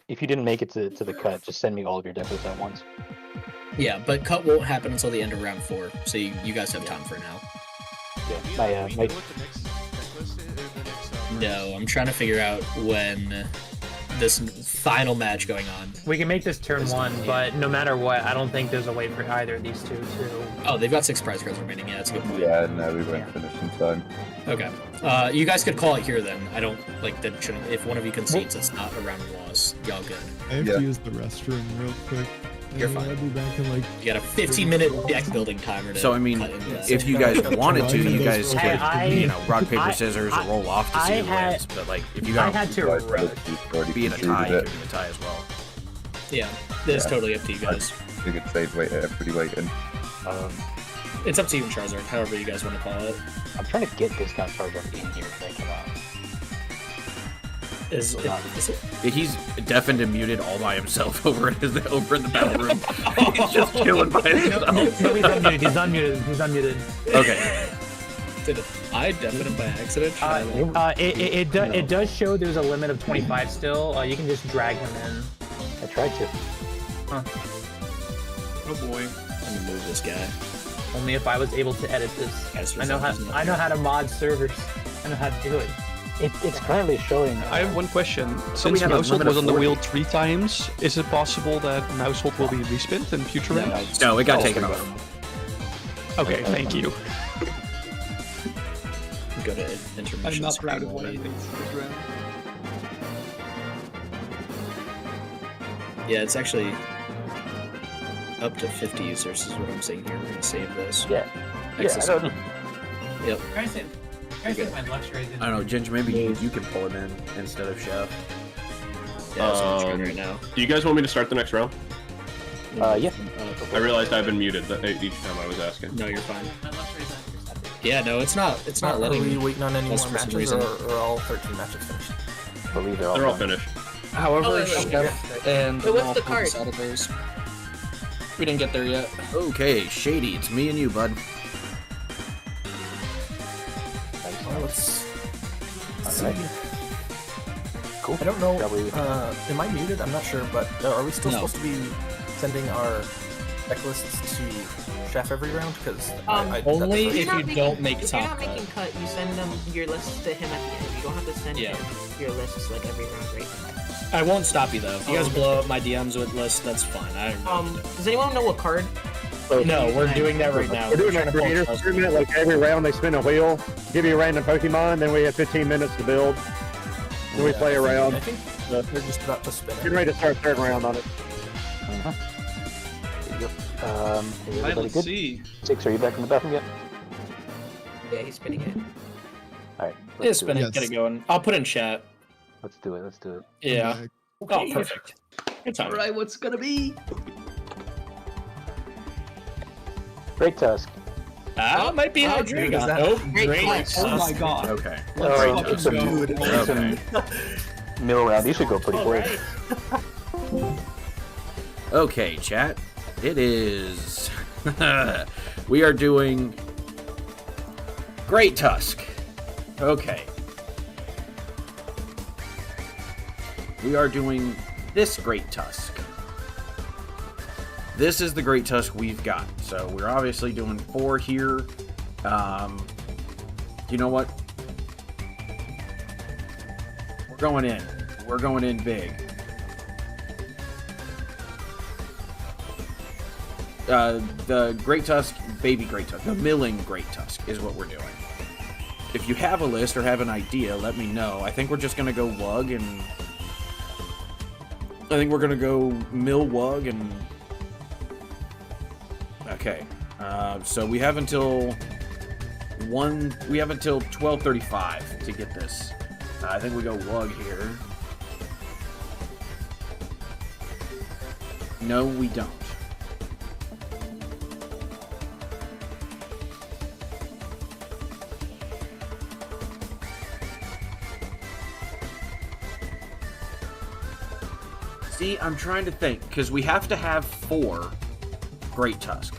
If you didn't make it to the cut, just send me all of your deck lists at once. Yeah, but cut won't happen until the end of round 4, so you guys have time for now. Yeah, my... No, I'm trying to figure out when this final match going on. We can make this turn 1, but no matter what, I don't think there's a way for either of these two to... Oh, they've got 6 prize cards remaining. Yeah, that's a good point. Yeah, no, we won't finish in time. Okay. You guys could call it here then. I don't, that shouldn't... If one of you concedes, it's not a round of loss. Y'all good. I have to use the restroom real quick. You're fine. I'll be back in You got a 15-minute deck building timer to So, I mean, if you guys wanted to, you guys could, rock, paper, scissors, or roll off to see who wins. But, if you got be in a tie, it could be a tie as well. Yeah, it's totally up to you guys. I think it's safe everybody waiting. It's up to you and Charizard, however you guys want to call it. I'm trying to get discount Charizard in here if they come out. Is it? He's deafened and muted all by himself over in the battle room. He's just chilling by himself. No, he's unmuted. He's unmuted. Okay. Did I deafen him by accident? It does show there's a limit of 25 still. You can just drag him in. I tried to. Huh. Oh boy. Let me move this guy. Only if I was able to edit this. I know how to mod servers. I know how to do it. It's currently showing. I have one question. Since Mousehold was on the wheel 3 times, is it possible that Mousehold will be respinned in future rounds? No, it got taken off. Okay, thank you. go to intermission. I'm not screen proud of what one. he thinks this round. Yeah, it's actually up to 50 users is what I'm saying here. We're gonna save this. Yeah. Access. I don't- Yep. I think my luxury is in I don't know, Ginger. Maybe you can pull him in instead of Chef. Yeah, it's on the screen right now. Do you guys want me to start the next round? Yeah. I realized I've been muted each time I was asking. No, you're fine. Yeah, no, it's not. It's not Are letting we me. waiting on any That's more for some matches, reason. or are all 13 matches finished? I believe they're all They're all done. finished. However, Chef and Wait, what's the card? out of those. We didn't get there yet. Okay, Shady, it's me and you, bud. Well, let's see. Alright. Cool. I don't know. Probably- Am I muted? I'm not sure, but are we still No. supposed to be sending our deck lists to Chef every round? Because Only that's the if first- you don't make If you're top not cut. making cut, you send them your lists to him at the end. You don't have to send Yeah. him your lists like every round, right? I won't stop you though. If you guys Oh, blow up my DMs with lists, that's fine. Does anyone know what card? No, we're doing that right now. We're doing trying a to pull creator Charles. tournament. Like every round, they spin a wheel, give you a random Pokemon, then we have 15 minutes to build. Then we play around. I think they're just about to spin it. Getting ready to start third round on it. Yep. Is everybody let's good? see. Six, are you back in the bathroom yet? Yeah, he's spinning it. All right. Yeah, spin it. Get it going. I'll put in chat. Let's do it. Let's do it. Yeah. Okay. Oh, perfect. Good time. All right, what's it gonna be? Great Tusk. Ah, might be how Drake is got. that- Nope. Great Great. flex. Oh my god. Okay. Let's Oh, fucking some, go. Okay. some mill round. These should go pretty All quick. right. Okay, chat. It is. We are doing Great Tusk. Okay. We are doing this Great Tusk. This is the Great Tusk we've got. So we're obviously doing 4 here. You know what? We're going in. We're going in big. The Great Tusk, Baby Great Tusk, the Milling Great Tusk is what we're doing. If you have a list or have an idea, let me know. I think we're just going to go Wug and... I think we're going to go Mill Wug and... Okay. So we have until... We have until 12:35 to get this. I think we go Wug here. No, we don't. See, I'm trying to think, because we have to have 4 Great Tusk.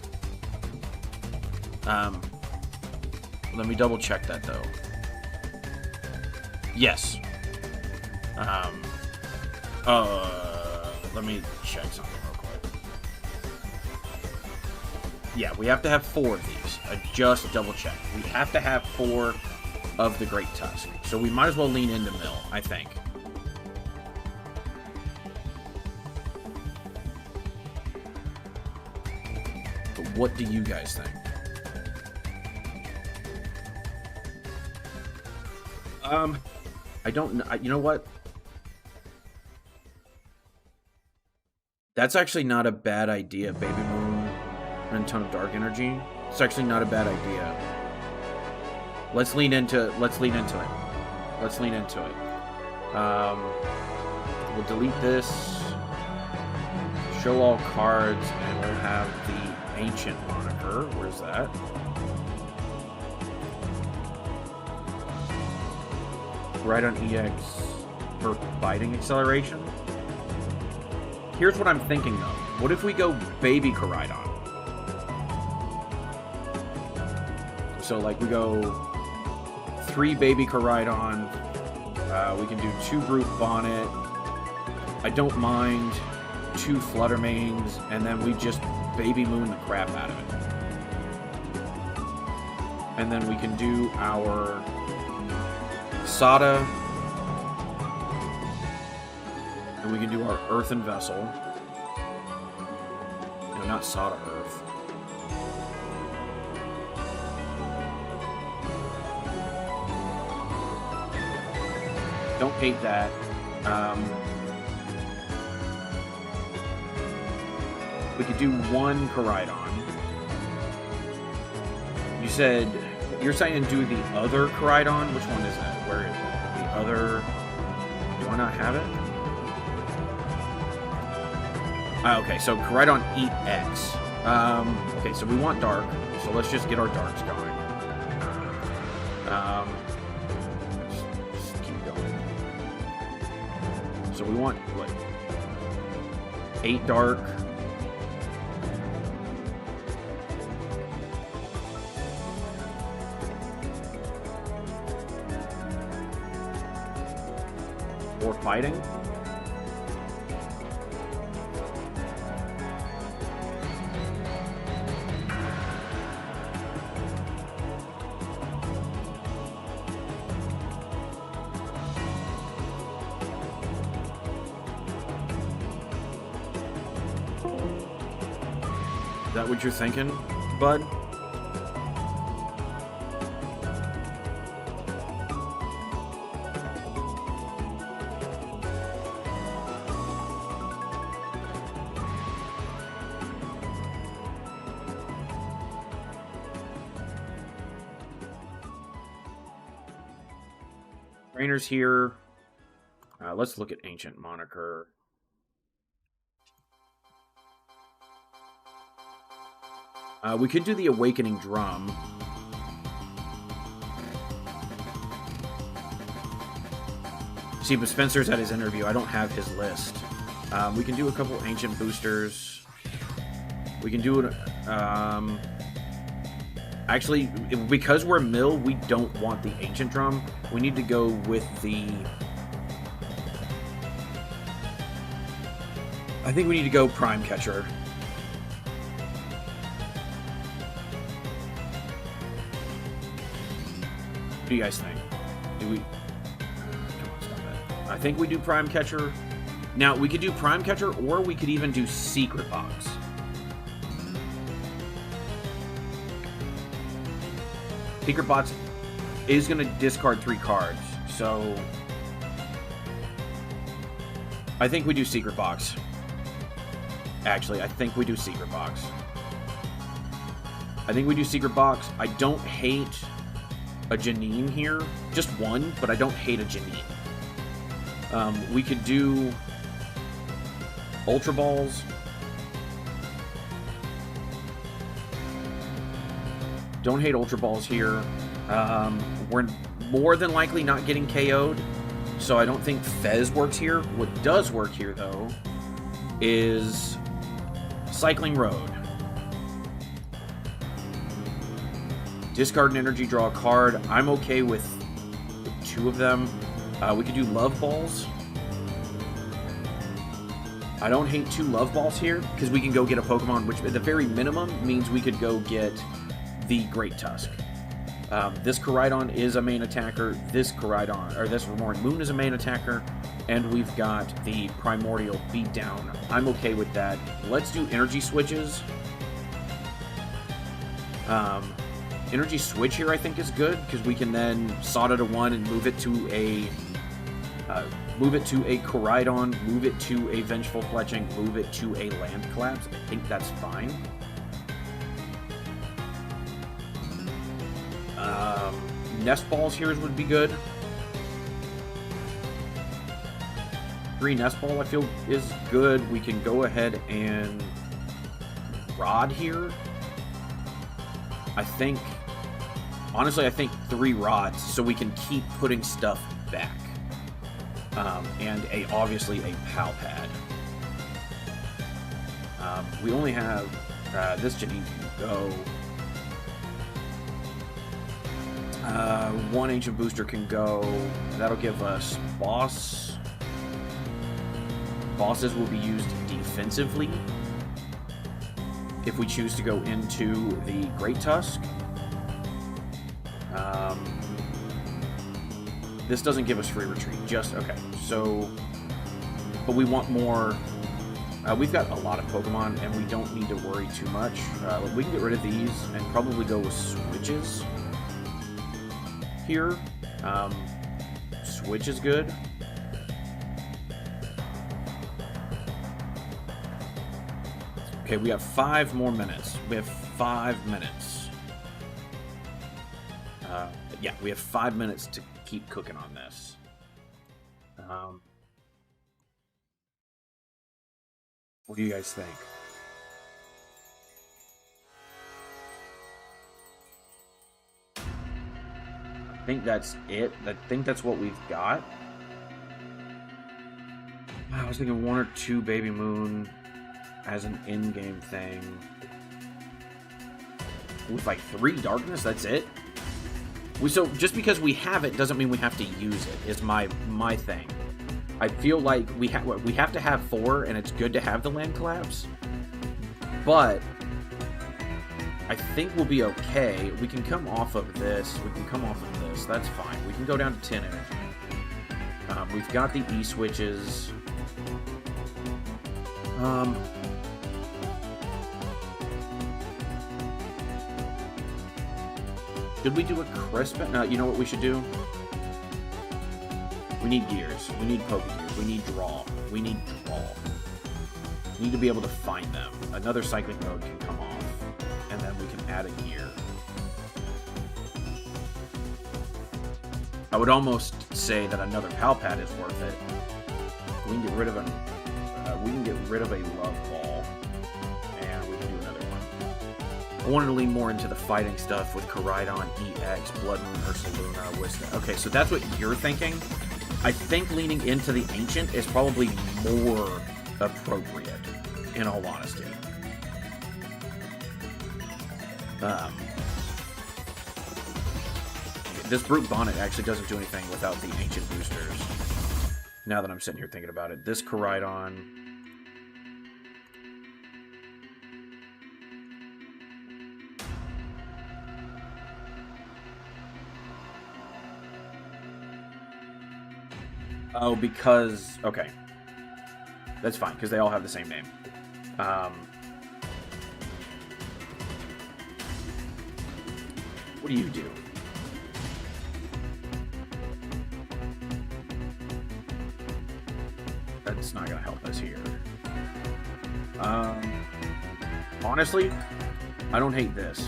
Let me double check that, though. Yes. Let me check something real quick. Yeah, we have to have 4 of these. I just double checked. We have to have 4 of the Great Tusk. So we might as well lean into Mill, I think. But what do you guys think? I don't know. You know what? That's actually not a bad idea, Baby Moon and a ton of Dark Energy. It's actually not a bad idea. Let's lean into it. Let's lean into it. Let's lean into it. We'll delete this. Show all cards, and we'll have the Ancient Moniker. Where's that? Right on EX for Biting Acceleration. Here's what I'm thinking though. What if we go Baby Koraidon? So like we go 3 Baby Koraidon. We can do 2 Group Bonnet. I don't mind 2 Fluttermanes, and then we just Baby Moon the crap out of it. And then we can do our Sada, and we can do our Earthen Vessel. No, not Sada Earth. Don't hate that. We could do one Koraidon. You said you're saying do the other Koraidon. Which one is that? Where is it? The other. Do I not have it? Okay, so Koraidon EX. Okay, so we want Dark. So let's just get our Darks going. Just keep going. So we want what? 8 Dark. Or fighting. Is that what you're thinking, bud? Trainers here. Let's look at Ancient Moniker. We could do the Awakening Drum. See, but Spencer's at his interview. I don't have his list. We can do a couple Ancient Boosters. We can do it... Actually, because we're Mill, we don't want the Ancient Drum. We need to go with the... I think we need to go Prime Catcher. What do you guys think? Do we... Come on, stop it. I think we do Prime Catcher. Now, we could do Prime Catcher, or we could even do Secret Box. Secret Box is going to discard 3 cards, so... I think we do Secret Box. Actually, I think we do Secret Box. I think we do Secret Box. I don't hate a Janine here. Just one, but I don't hate a Janine. We could do Ultra Balls. Don't hate Ultra Balls here. We're more than likely not getting KO'd, so I don't think Fez works here. What does work here, though, is Cycling Road. Discard an energy, draw a card. I'm okay with 2 of them. We could do Love Balls. I don't hate 2 Love Balls here, because we can go get a Pokemon, which at the very minimum means we could go get the Great Tusk. This Koraidon is a main attacker. This Koraidon, or this Remoran Moon is a main attacker. And we've got the Primordial Beatdown. I'm okay with that. Let's do energy switches. Energy switch here I think is good, because we can then Sawda to 1 and move it to a Koraidon, move it to a Vengeful Fletching, move it to a Land Collapse. I think that's fine. Nest Balls here would be good. 3 Nest Ball I feel is good. We can go ahead and Rod here. I think, honestly, I think 3 Rods so we can keep putting stuff back. And obviously a Pal Pad. We only have this Janine can go. 1 Ancient Booster can go. That'll give us Boss. Bosses will be used defensively if we choose to go into the Great Tusk. This doesn't give us free retreat, just, okay, so, but we want more. We've got a lot of Pokemon, and we don't need to worry too much. We can get rid of these and probably go with switches here. Switch is good. Okay, we have 5 more minutes. We have 5 minutes. Yeah, we have 5 minutes to keep cooking on this. What do you guys think? I think that's it. I think that's what we've got. I was thinking 1 or 2 Baby Moon as an in-game thing. With like 3 Darkness, that's it? So just because we have it doesn't mean we have to use it, is my thing. I feel like we have to have 4, and it's good to have the land collapse. But I think we'll be okay. We can come off of this. We can come off of this. That's fine. We can go down to 10 energy. We've got the E switches. Should we do a crisp? No, you know what we should do? We need gears. We need poke gears. We need draw. We need draw. We need to be able to find them. Another cycling mode can come off, and then we can add a gear. I would almost say that another pal pad is worth it. We can get rid of a love ball, and we can do another one. I wanted to lean more into the fighting stuff with Koraidon, EX, Blood Moon, Ursaluna, Whiska. Okay, so that's what you're thinking. I think leaning into the Ancient is probably more appropriate, in all honesty. This Brute Bonnet actually doesn't do anything without the Ancient boosters. Now that I'm sitting here thinking about it. This Koraidon... Oh, because... Okay. That's fine, because they all have the same name. What do you do? That's not going to help us here. Honestly, I don't hate this.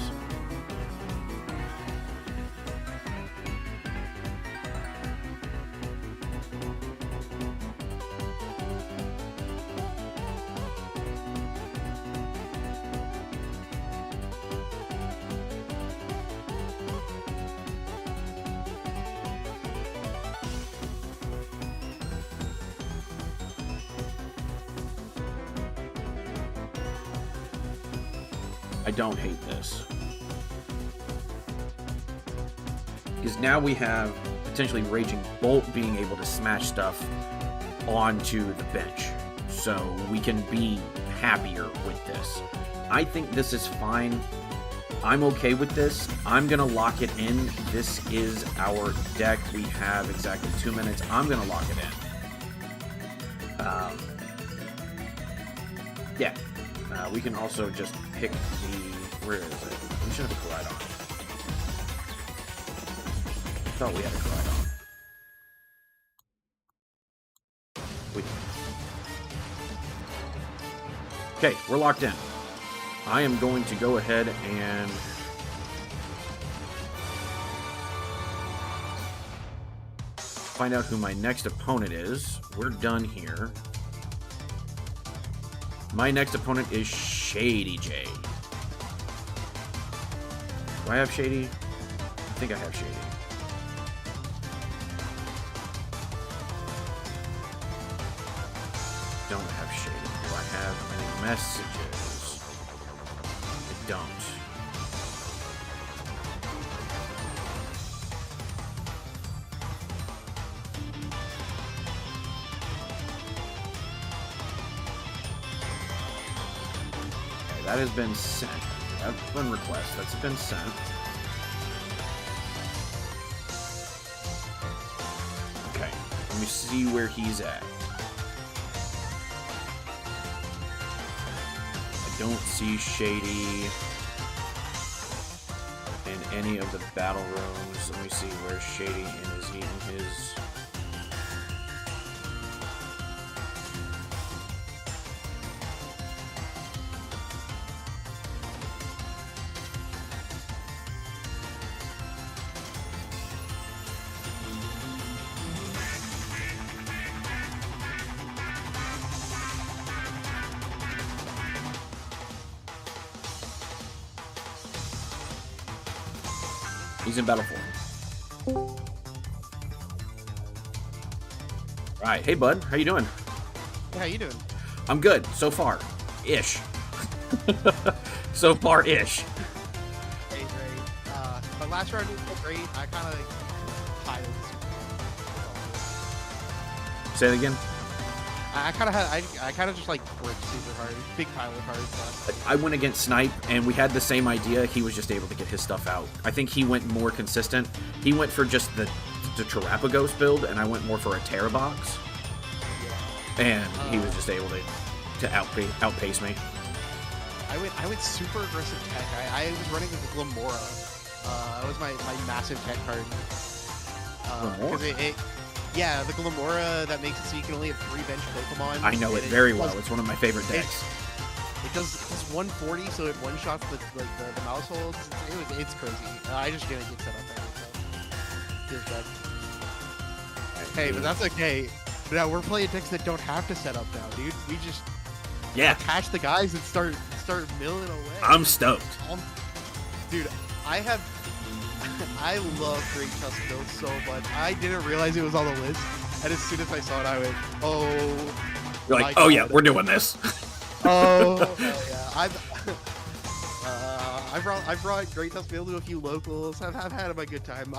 I don't hate this. Because now we have potentially Raging Bolt being able to smash stuff onto the bench. So we can be happier with this. I think this is fine. I'm okay with this. I'm going to lock it in. This is our deck. We have exactly 2 minutes. I'm going to lock it in. Yeah. We can also just pick the... Where is it? We should have a Koraidon. I thought we had a Koraidon. We... Okay, we're locked in. I am going to go ahead and... find out who my next opponent is. We're done here. My next opponent is Shady J. Do I have Shady? I think I have Shady. Don't have Shady. Do I have any messages? I don't. That has been sent. That's been request. That's been sent. Okay. Let me see where he's at. I don't see Shady in any of the battle rooms. Let me see where's Shady and is he in his... He's in battle 4. Right. Hey, bud. How you doing? How you doing? I'm good. So far. Ish. So far-ish. Great. My last round was great. I kind of tired. Say it again. I kind of just like worked super hard, big pile of cards. I went against Snipe, and we had the same idea. He was just able to get his stuff out. I think he went more consistent. He went for just the Terrapagos build, and I went more for a Terra box. And he was just able to outpace me. I went super aggressive tech. I was running with the Glamora. That was my massive tech card. Yeah, the Glamora that makes it so you can only have 3 bench Pokemon. I know it very well. It's one of my favorite decks. It does 140, so it one-shots the mouse holds. It's crazy. I just didn't get set up there, so feels bad. Hey, but that's okay. Now we're playing decks that don't have to set up now, dude. We just attach the guys and start milling away. I'm stoked. Dude, I love Great Tusk build so much. I didn't realize it was on the list, and as soon as I saw it, I went, "Oh!" You're like, "Oh yeah, we're doing this." Oh hell yeah! I brought Great Tusk build to a few locals. I've had a good time.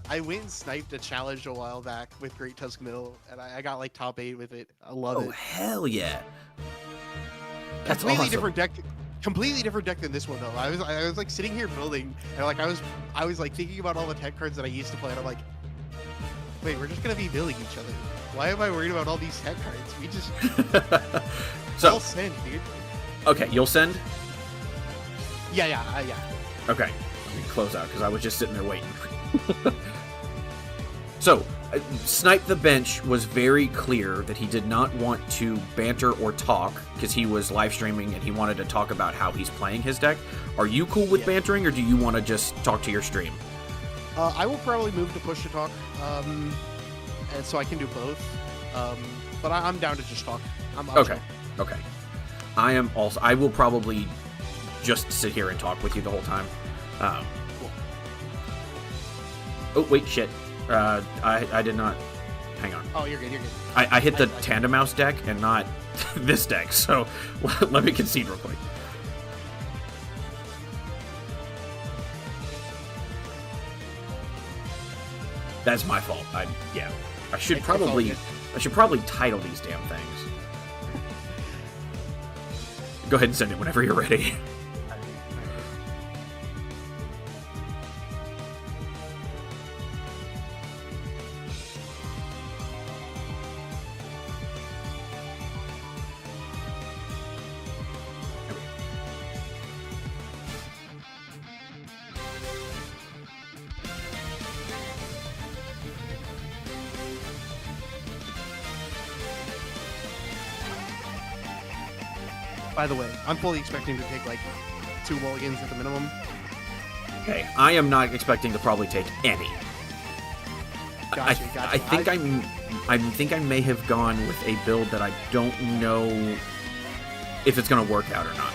I went and sniped a challenge a while back with Great Tusk Mill, and I got like top 8 with it. I love it. Oh hell yeah! That's completely awesome. different deck. Completely different deck than this one though. I was like sitting here building, and like I was like thinking about all the tech cards that I used to play, and I'm like, wait, we're just gonna be milling each other. Why am I worried about all these tech cards? We just I'll send, dude. Okay, you'll send. Yeah. Okay, let me close out because I was just sitting there waiting. So, Snipe the Bench was very clear that he did not want to banter or talk because he was live streaming and he wanted to talk about how he's playing his deck. Are you cool with bantering, or do you want to just talk to your stream? I will probably move to push to talk, and so I can do both. But I'm down to just talk. I'm Okay. I am also. I will probably just sit here and talk with you the whole time. Cool. Oh wait, shit. I did not. Hang on. Oh, you're good. I hit the Tandem Mouse deck and not this deck, so let me concede real quick. That's my fault. I should probably title these damn things. Go ahead and send it whenever you're ready. By the way, I'm fully expecting to take like 2 mulligans at the minimum. Okay, I am not expecting to probably take any. Gotcha. I think I may have gone with a build that I don't know if it's gonna work out or not.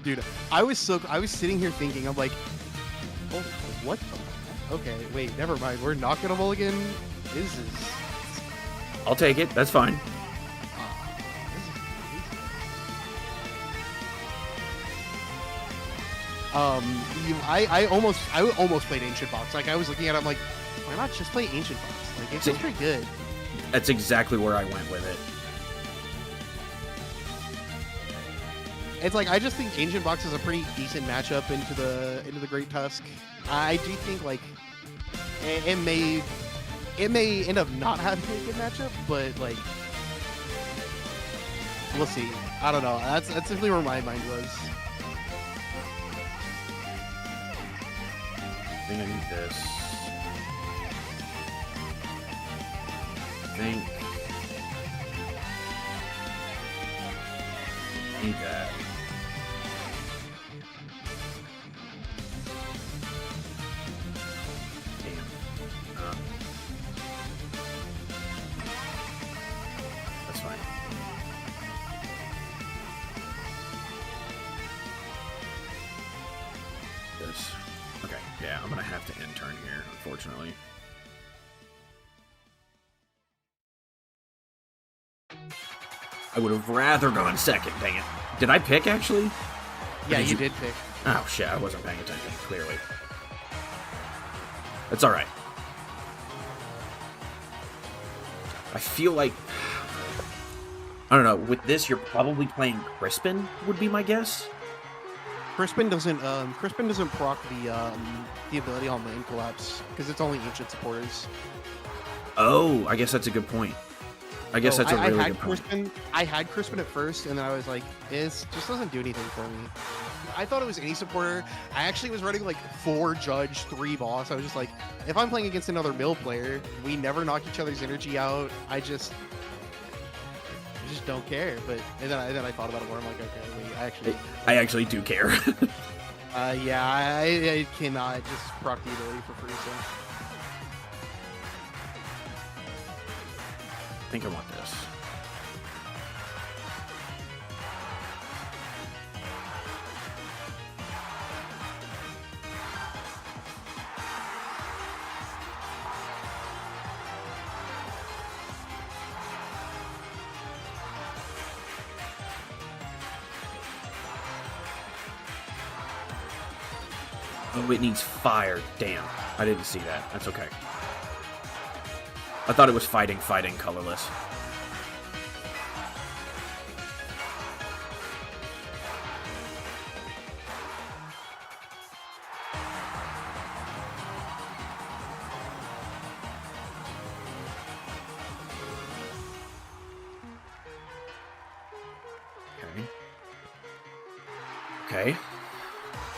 Dude, I was sitting here thinking, I'm like, oh, what? Okay, wait, never mind. We're not gonna mulligan. This is. I'll take it. That's fine. I almost played Ancient Box. Like I was looking at it, I'm like, why not just play Ancient Box? Like it's pretty good. That's exactly where I went with it. It's like I just think Ancient Box is a pretty decent matchup into the Great Tusk. I do think like it may end up not having a good matchup, but like we'll see. I don't know. That's definitely where my mind was. I think I need this. I think. Need that. Damn. That's fine. this. Okay, yeah, I'm gonna have to end turn here, unfortunately. I would have rather gone second, dang it. Did I pick, actually? Yeah, you did pick. Oh, shit, I wasn't paying attention, clearly. It's alright. I feel like... I don't know, with this, you're probably playing Crispin, would be my guess? Crispin doesn't proc the ability on lane collapse because it's only ancient supporters. Oh, I guess that's a good point. I guess that's a really good point. I had Crispin at first, and then I was like, this just doesn't do anything for me. I thought it was any supporter. I actually was running like 4 judge, 3 boss. I was just like, if I'm playing against another mill player, we never knock each other's energy out. I just don't care. But and then I thought about it more. I'm like, okay, wait, I actually do care. Yeah, I cannot just proc the ability for free. So. I think I want this. Oh, it needs fire. Damn. I didn't see that. That's okay. I thought it was fighting, colorless. Okay. Okay.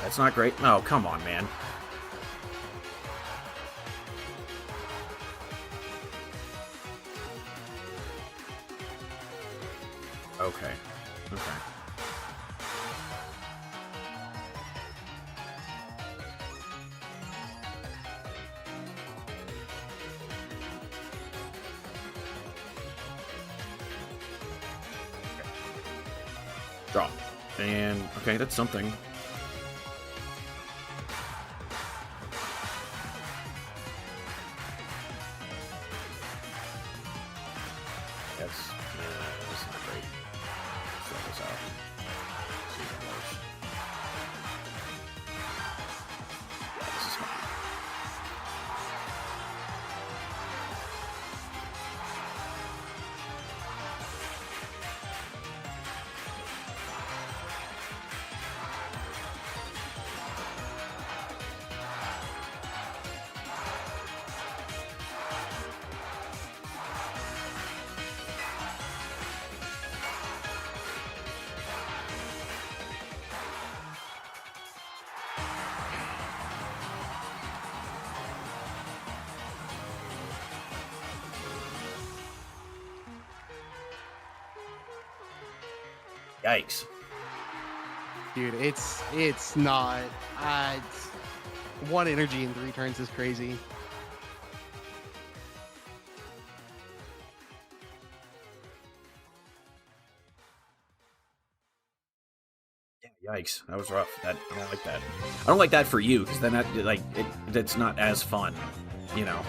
That's not great. Oh, come on, man. Okay. Okay. Draw. And, okay, that's something. That's not great. Throw this out. See if it works. Yeah, this is fine. Yikes. Dude, it's not. It's, 1 energy in 3 turns is crazy. Yikes, that was rough. I don't like that. I don't like that for you, because then that's not as fun, you know.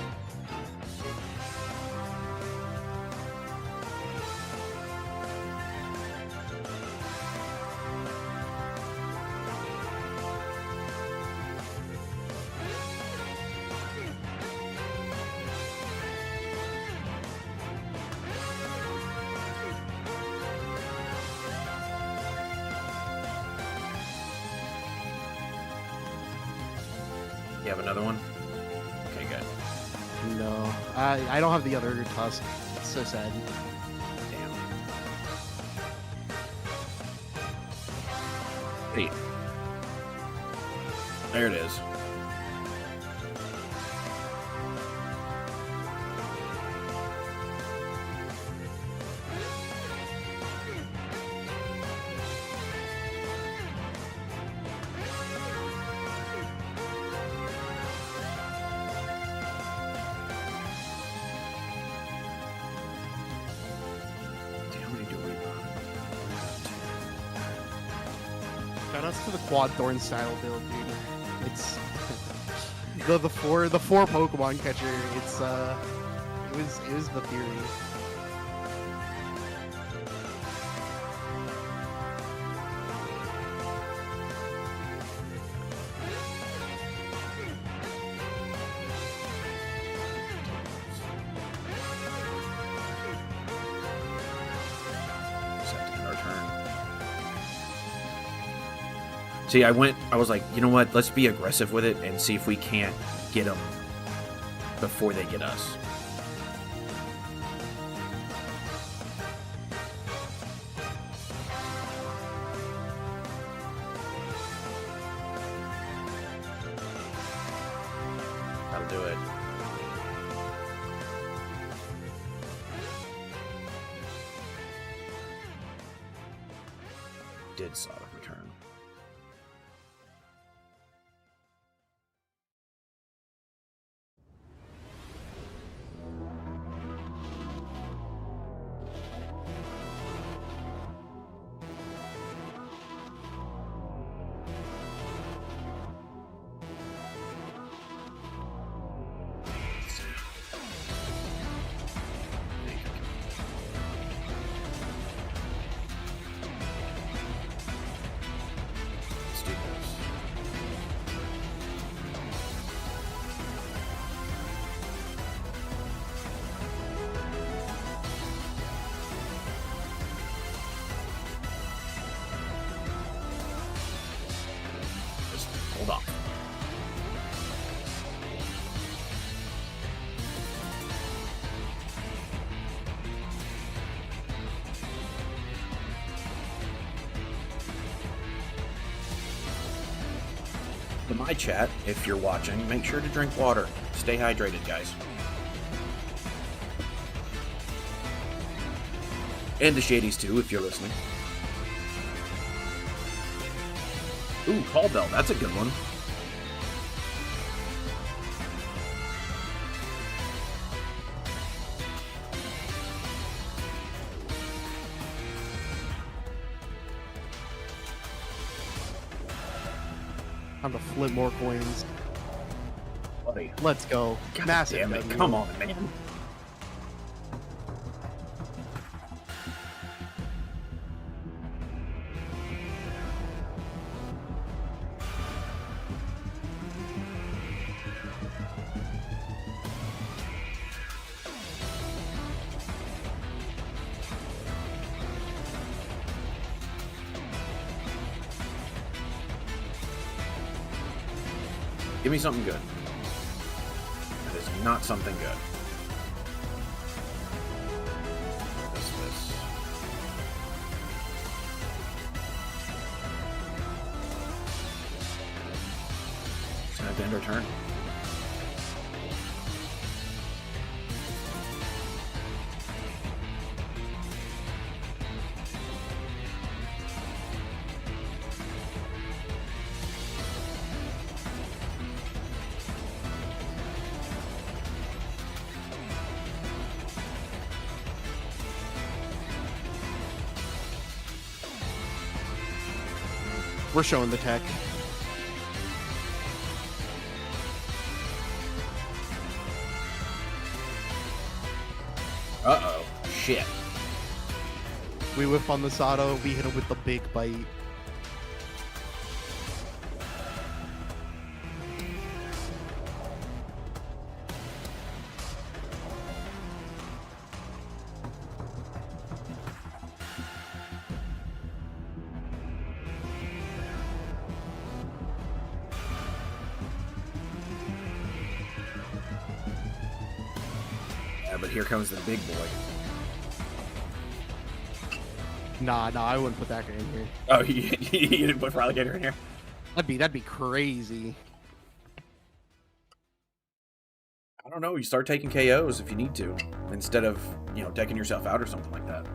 You have another one? Okay, good. No, I don't have the other tusk. It's so sad. Damn. Hey. There it is. Shout outs to the quad thorn style build, dude. It's the four Pokemon catcher. It's it was the theory. See, I was like, you know what? Let's be aggressive with it and see if we can't get them before they get us. That'll do it. Did Sonic return? Let's do this. Just hold off. To my chat, if you're watching, make sure to drink water. Stay hydrated, guys. And the Shadies too, if you're listening. Ooh, Call Bell, that's a good one. Time to flip more coins. Buddy. Let's go. God Massive. damn it, W. come on, man. Give me something good. That is not something good. This. It's gonna have to end our turn. We're showing the tech. Uh-oh. Shit. We whiff on the Sato, we hit him with the big bite. Yeah, but here comes the big boy. Nah, I wouldn't put that guy in here. Oh, you didn't put Relegator in here? That'd be crazy. I don't know. You start taking KOs if you need to, instead of, decking yourself out or something like that.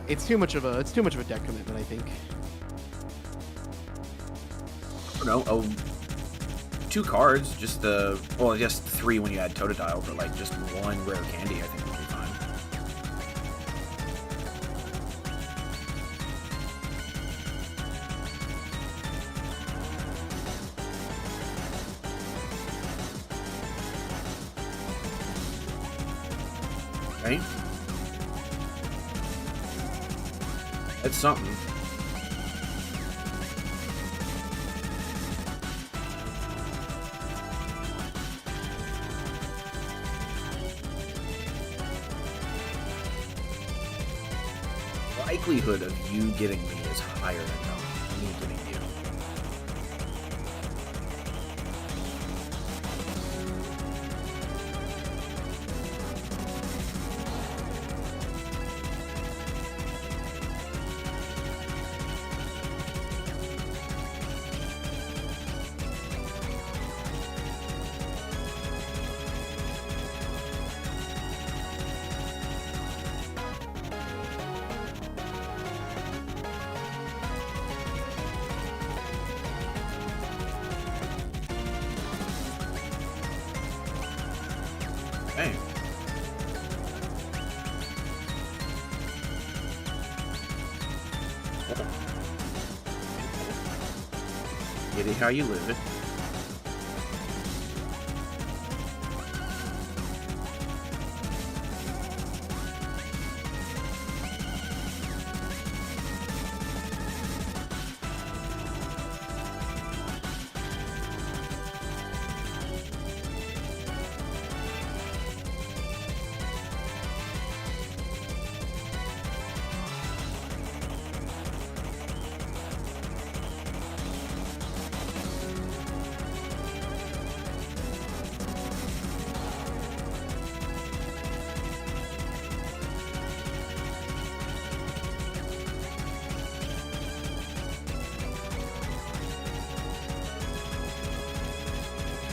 It's too much of a deck commitment, I think. I don't know. 2 cards, just I guess 3 when you add Totodile, but like just 1 rare candy, I think would be fine. Okay. That's something. Likelihood of you getting me is higher than me getting you. Hey. Get it how you live it.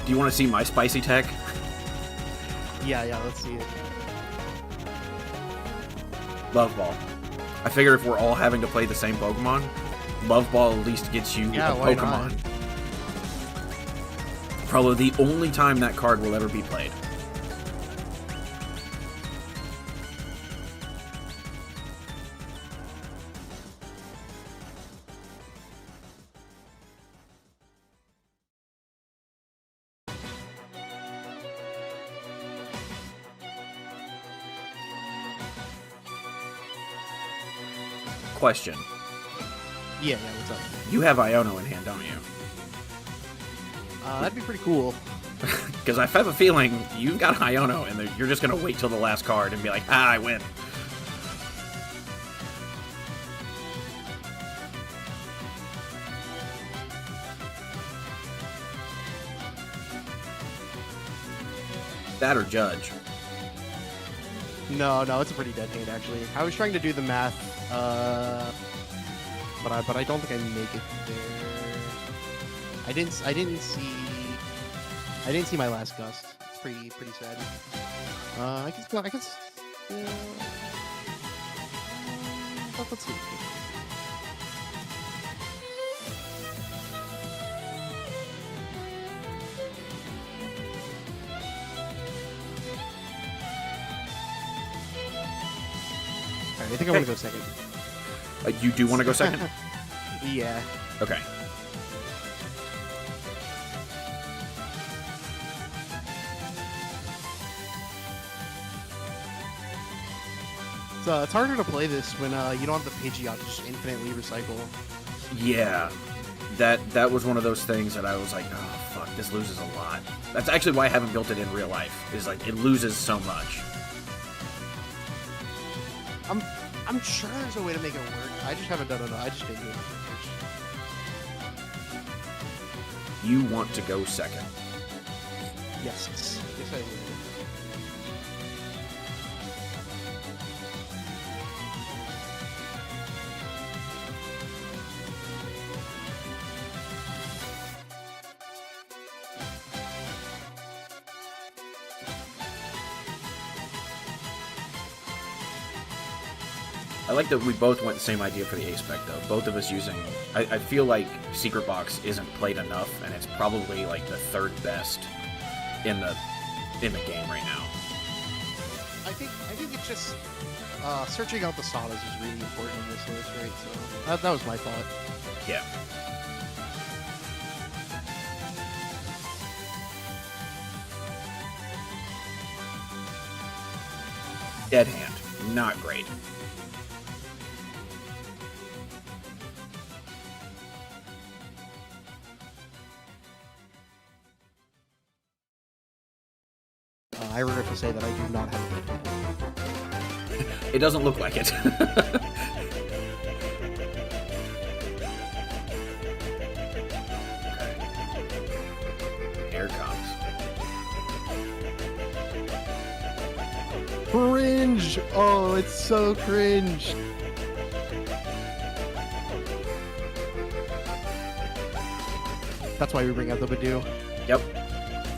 Do you want to see my spicy tech? Yeah, let's see it. Love Ball. I figure if we're all having to play the same Pokemon, Love Ball at least gets you a why Pokemon. not? Probably the only time that card will ever be played. Question. Yeah, what's up? You have Iono in hand, don't you? That'd be pretty cool. Because I have a feeling you've got Iono, and you're just going to wait till the last card and be like, I win. That or Judge. No, it's a pretty dead hand actually. I was trying to do the math, but I don't think I make it there. I didn't see my last gust. It's pretty sad. I guess. Let's see. I think I want to go second. You do want to go second? Yeah. Okay. It's harder to play this when you don't have the Pidgeot to just infinitely recycle. Yeah. That was one of those things that I was like, oh, fuck, this loses a lot. That's actually why I haven't built it in real life, is like, it loses so much. I'm sure there's a way to make it work. I just haven't done it. I just didn't do it. You want to go second. Yes. Yes, I would. I like that we both went the same idea for the ace spec though. Both of us using. I feel like Secret Box isn't played enough, and it's probably like the third best in the game right now. I think it's just searching out the Sadas is really important in this list, right? So that was my thought. Yeah. Dead hand. Not great. I regret to say that I do not have a dead hand. It doesn't look like it. Here it comes. Cringe! Oh, it's so cringe. That's why we bring out the Badoo. Yep.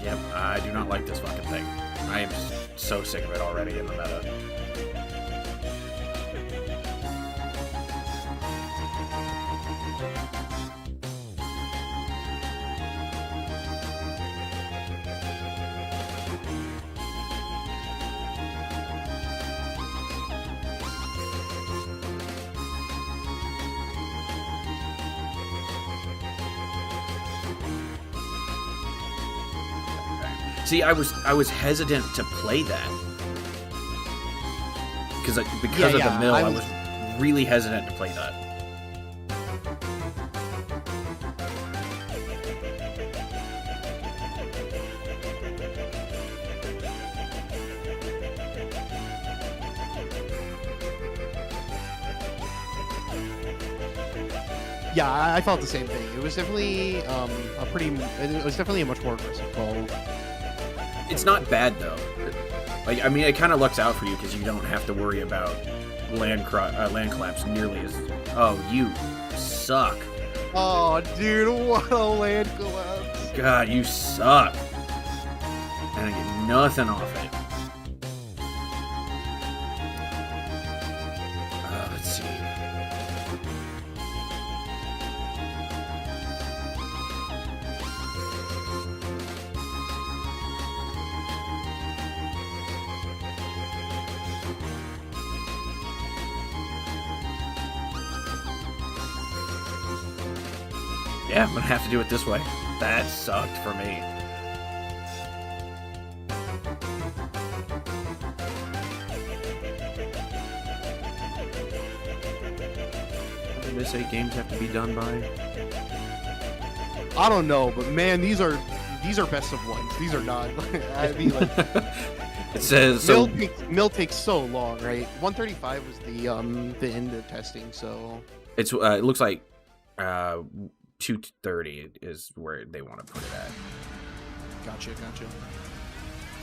Yep. I do not like this fucking thing. I am so sick of it already in the meta. See, I was hesitant to play that because of the mill. I was really hesitant to play that. Yeah, I felt the same thing. It was definitely it was definitely a much more aggressive call. It's not bad though. Like, I mean, it kind of looks out for you because you don't have to worry about land collapse nearly as. Oh, you suck. Oh, dude, what a land collapse! God, you suck. And I get nothing off it. Let's see. Yeah, I'm gonna have to do it this way. That sucked for me. When did they say games have to be done by? I don't know, but man, these are best of ones. These are not. I mean, like, it says mill takes so long, right? 135 was the end of testing, so it's it looks like 230 is where they want to put it at. Gotcha.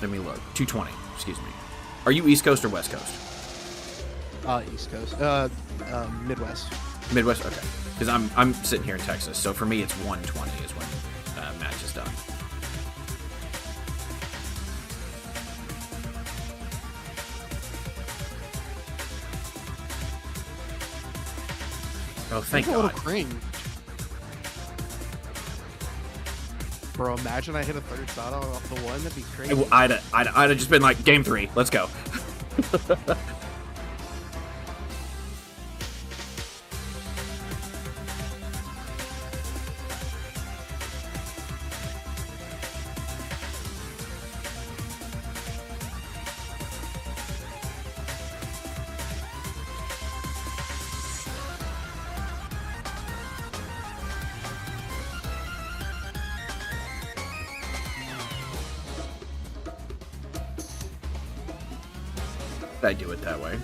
Let me look. 220. Excuse me. Are you East Coast or West Coast? East Coast. Midwest. Midwest. Okay. Because I'm sitting here in Texas, so for me it's 120 is when match is done. Oh, thank God. A little God. cringe. Bro, imagine I hit a third shot off the one. That'd be crazy. I'd have just been like, game 3, let's go. I do it that way.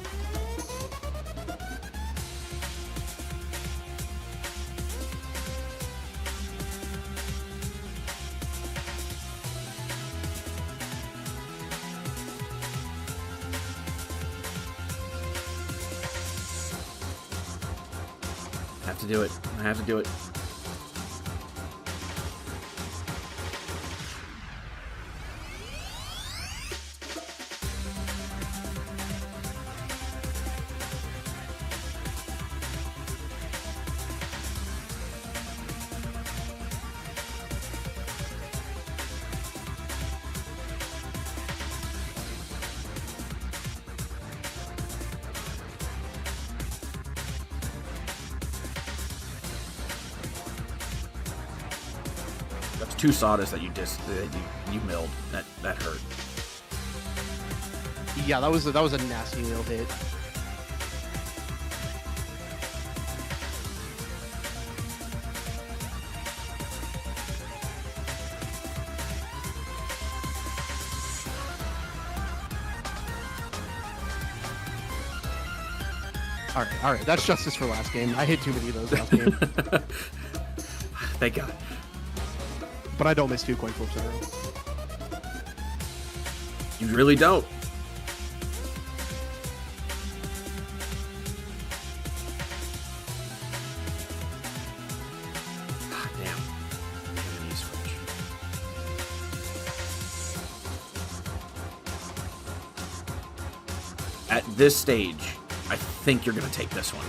I have to do it. I have to do it. That's 2 sawdust that you milled. That hurt. Yeah, that was a nasty little hit. All right. That's justice for last game. I hit too many of those last game. Thank God. But I don't miss 2 coin flips in a row. You really don't. Ah, damn. Enemy switch. At this stage, I think you're going to take this one.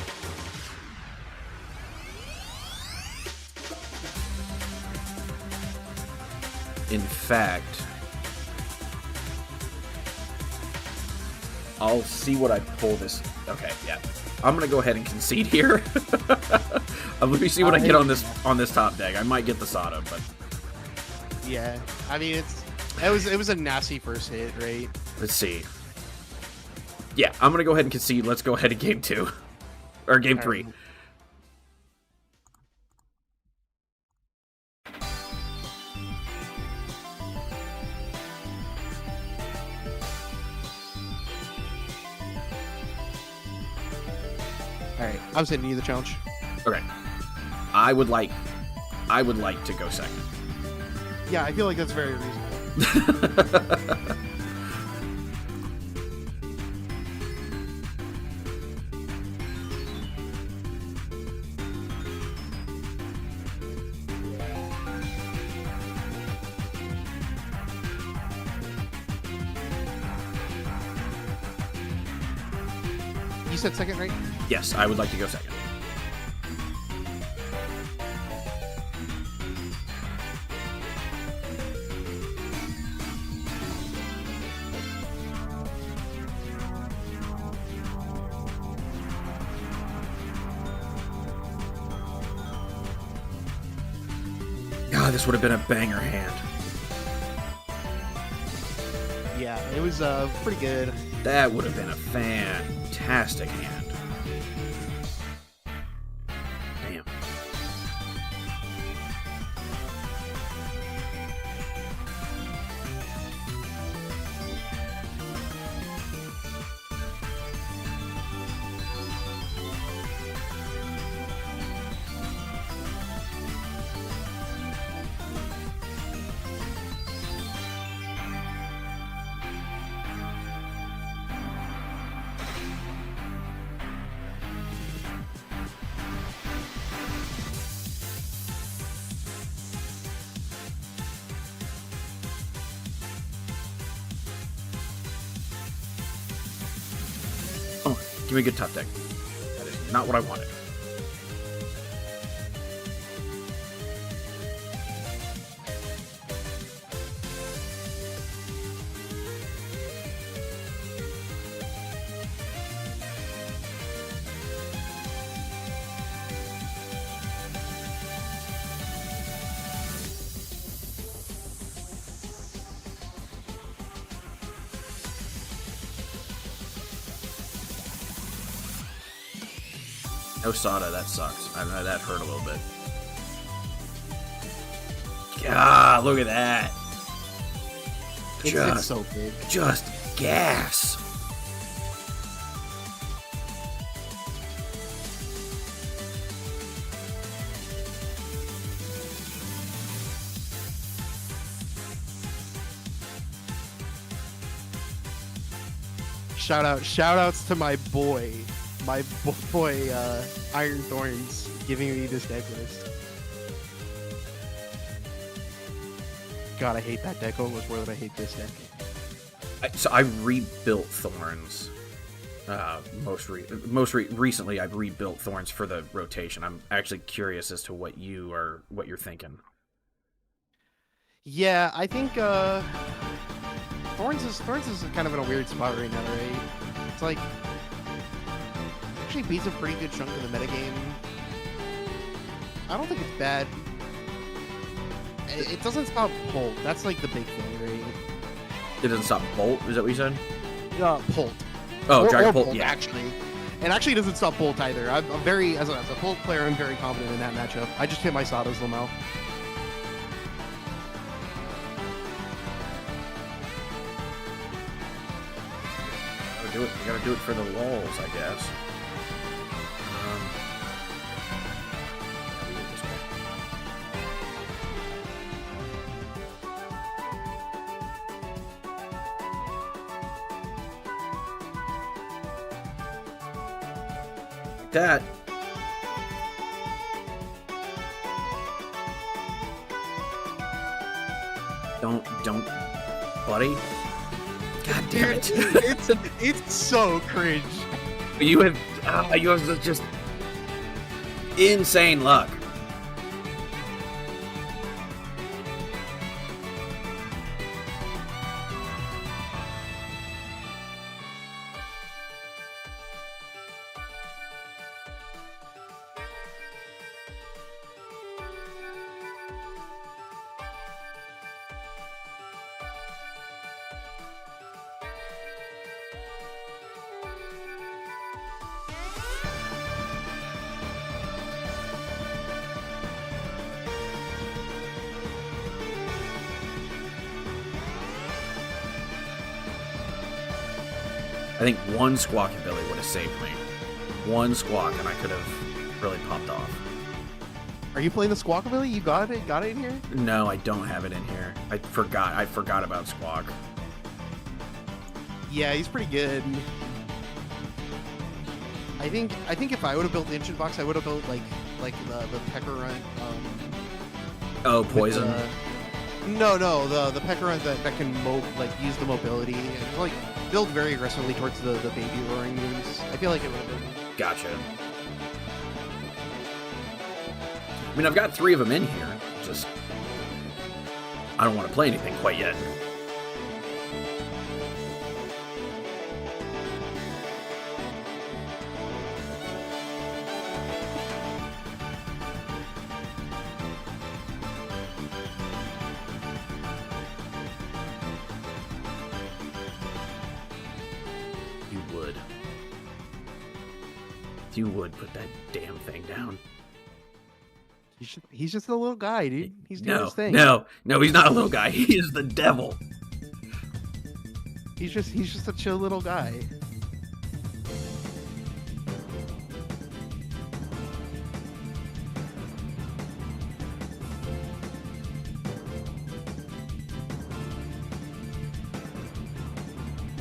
In fact, I'll see what I pull this. Okay, yeah. I'm gonna go ahead and concede here. Let me see what I get on this top deck. I might get the Sada, but yeah, I mean it was a nasty first hit, right? Let's see. Yeah, I'm gonna go ahead and concede. Let's go ahead to game 2 or game 3. Right. Alright, I'm sending you the challenge. Okay. I would like to go second. Yeah, I feel like that's very reasonable. You said second, right? Yes, I would like to go second. God, this would have been a banger hand. Yeah, it was pretty good. That would have been a fantastic hand. Damn. Oh, give me a good top deck. That is not what I wanted. No Sada, that sucks. I know that hurt a little bit. God, look at that. It's so big. Just gas. Shout outs to my boy Iron Thorns giving me this deck list. God, I hate that deck almost more than I hate this deck. So I rebuilt Thorns. Recently, I've rebuilt Thorns for the rotation. I'm actually curious as to what you're thinking. Yeah, I think Thorns is kind of in a weird spot right now, right? It's like actually beats a pretty good chunk of the metagame. I don't think it's bad. It doesn't stop Bolt. That's like the big thing, right? It doesn't stop Bolt? Is that what you said? Bolt. Oh, Or Dragon Bolt, Bolt, yeah. actually. It actually doesn't stop Bolt either. I'm very, as a Bolt player, I'm very confident in that matchup. I just hit my Sadas Lamau. You gotta do it for the walls, I guess. How do we do it this way? Like that. Don't, buddy. God damn it! It's so cringe. You have just insane luck. I think one Squawky Billy would have saved me. One squawk, and I could have really popped off. Are you playing the Squawkabilly? You got it? Got it in here? No, I don't have it in here. I forgot about Squawk. Yeah, he's pretty good. I think if I would have built the Ancient Box, I would have built like the Pecker Runt. Oh, poison. No, the Pecker Runt that can use the mobility and like build very aggressively towards the baby roaring moves. I feel like it would have been. Gotcha. I mean, I've got 3 of them in here. Just I don't want to play anything quite yet. You would put that damn thing down. He's just a little guy, dude. He's doing his thing. No, he's not a little guy. He is the devil. He's just a chill little guy.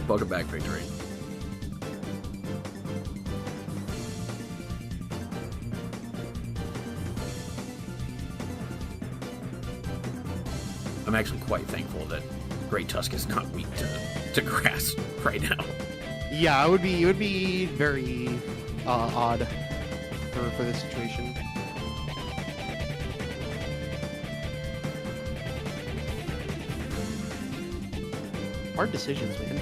Welcome back, Victory. I'm actually quite thankful that Great Tusk is not weak to grass right now. Yeah, it would be very odd for this situation. Hard decisions, man.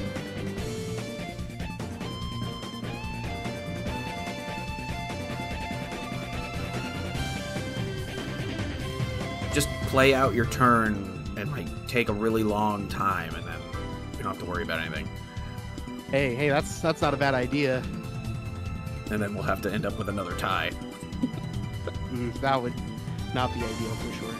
Just play out your turn and like take a really long time, and then you don't have to worry about anything. Hey, that's not a bad idea. And then we'll have to end up with another tie. That would not be ideal for sure.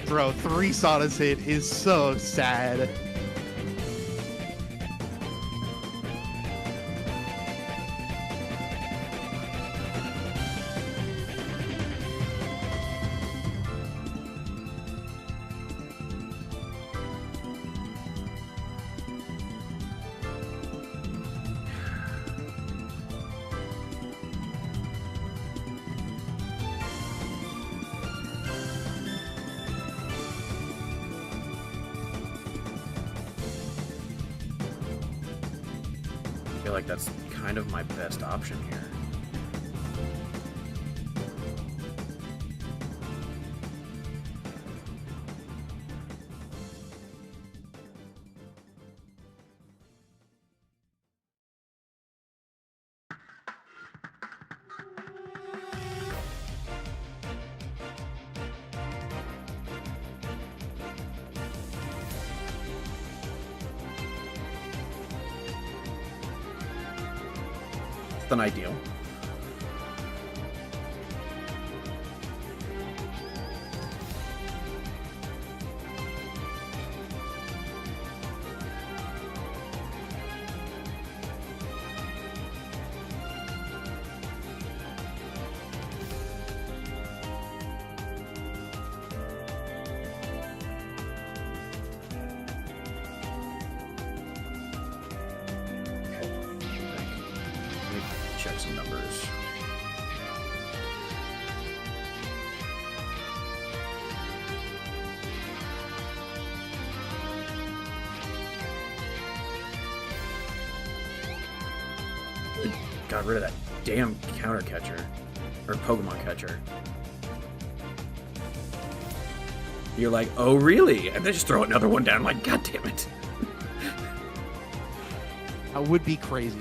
Bro, 3 Sadas hit is so sad. feel like that's kind of my best option here. Than ideal. Check some numbers. Got rid of that damn counter catcher or Pokemon catcher. You're like, oh really? And then just throw another one down. I'm like, god damn it. That would be crazy.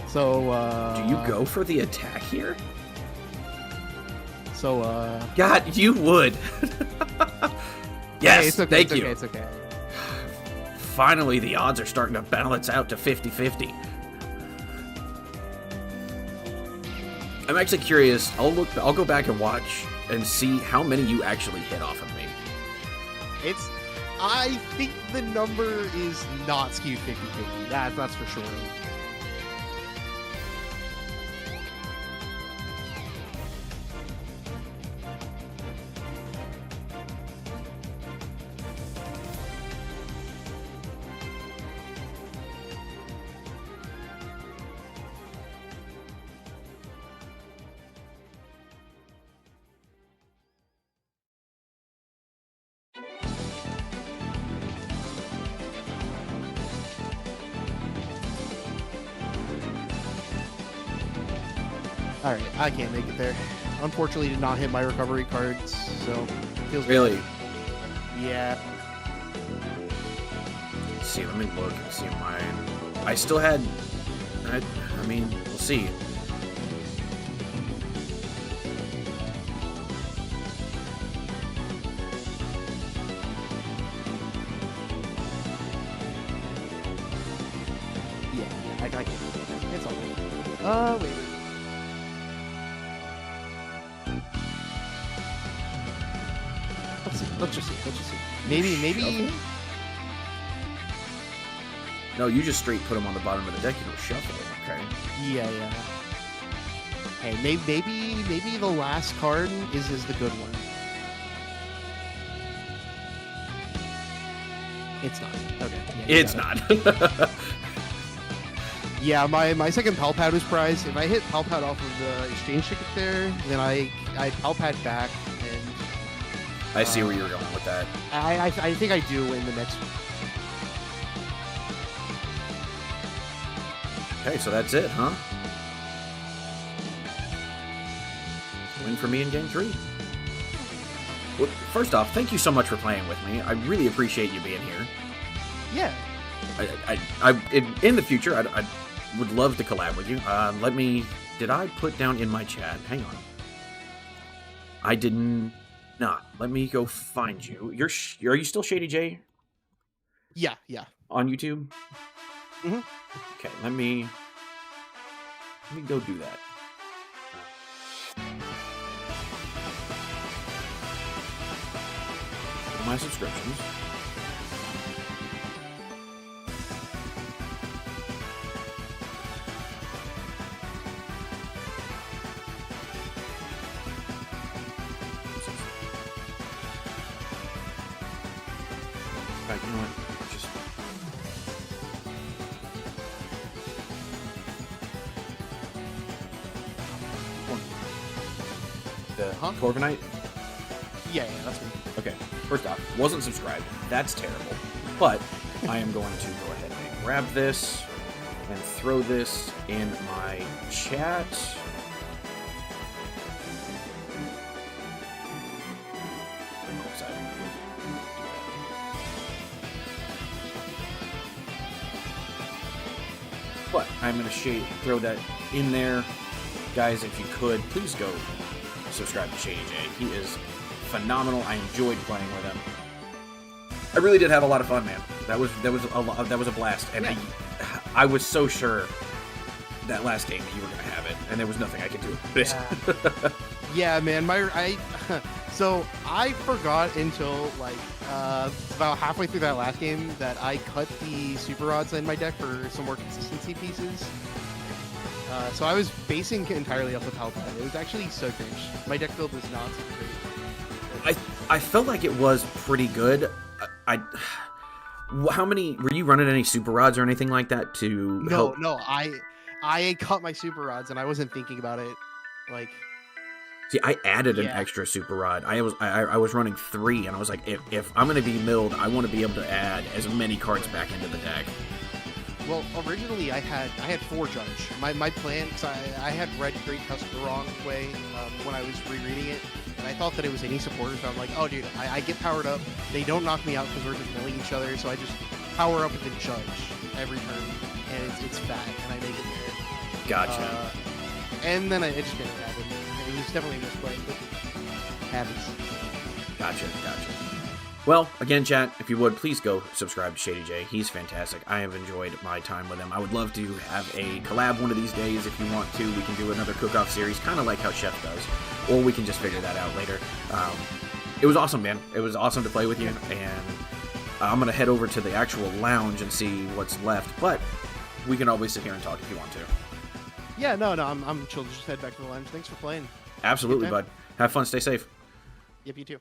So, do you go for the attack here? So, God, you would. Yes, hey, it's okay, thank it's you. Okay, it's okay. Finally, the odds are starting to balance out to 50-50. I'm actually curious. I'll go back and watch and see how many you actually hit off of me. I think the number is not skewed 50-50. That's for sure. All right, I can't make it there. Unfortunately, did not hit my recovery cards, so feels Really? bad. Yeah. Let's see, let me look and see mine. I still had. I mean, we'll see. Yeah, I can't. It's all good. Wait. Let's just see. Maybe. No, you just straight put them on the bottom of the deck. You don't shuffle them, okay? Yeah. Hey, maybe the last card is the good one. It's not. Okay. Yeah, It's not. Yeah, my second Palpad was prized. If I hit Palpad off of the exchange ticket there, then I Palpad back, and I see where you're going with that. I think I do in the next one. Okay, so that's it, huh? Win for me in game 3. Well, first off, thank you so much for playing with me. I really appreciate you being here. Yeah. In the future, I would love to collab with you. Did I put down in my chat? Hang on. I did not. Let me go find you. Are you still Shady J? Yeah. On YouTube? Mm-hmm. Okay, let me go do that. My subscriptions. You know what? Just The Torvanite? Yeah, that's me. Okay, first off, wasn't subscribed. That's terrible. But I am going to go ahead and grab this and throw this in my chat. But I'm going to throw that in there. Guys, if you could, please go subscribe to Shady J. He is phenomenal. I enjoyed playing with him. I really did have a lot of fun, man. That was a blast, and I was so sure that last game that you were gonna have it, and there was nothing I could do about it. Yeah, man. So I forgot until like about halfway through that last game that I cut the super rods in my deck for some more consistency pieces. So I was basing entirely off the Palpatine. It was actually so cringe. My deck build was not super great. I felt like it was pretty good. How many were you running? Any super rods or anything like that to help? No. I cut my super rods and I wasn't thinking about it. Like, see, I added an extra super rod. I was running 3, and I was like, if I'm gonna be milled, I want to be able to add as many cards back into the deck. Well, originally I had 4 Judge. My plan, because I had read Great Tusk the wrong way when I was rereading it, and I thought that it was any supporter, so I'm like, oh dude, I get powered up, they don't knock me out because we're just milling each other, so I just power up with the Judge every turn, and it's fat, and I make it there. Gotcha. And then it just didn't happen. It was definitely a misplay, but it happens. Gotcha. Well, again, chat, if you would, please go subscribe to Shady J. He's fantastic. I have enjoyed my time with him. I would love to have a collab one of these days. If you want to, we can do another Cookoff series, kind of like how Chef does. Or we can just figure that out later. It was awesome, man. It was awesome to play with you. And I'm going to head over to the actual lounge and see what's left. But we can always sit here and talk if you want to. Yeah, no, I'm chill. Just head back to the lounge. Thanks for playing. Absolutely, bud. Have fun. Stay safe. Yep, you too.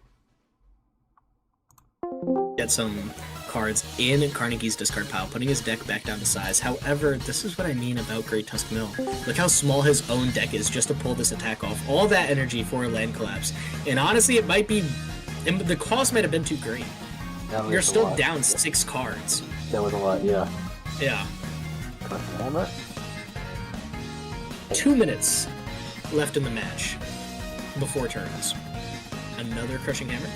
Get some cards in Carnegie's discard pile, putting his deck back down to size. However, this is what I mean about Great Tusk Mill. Look how small his own deck is just to pull this attack off. All that energy for a land collapse. And honestly, it might be... the cost might have been too great. You're still down 6 cards. That was a lot, yeah. Yeah. Hammer. 2 minutes left in the match before turns. Another Crushing Hammer.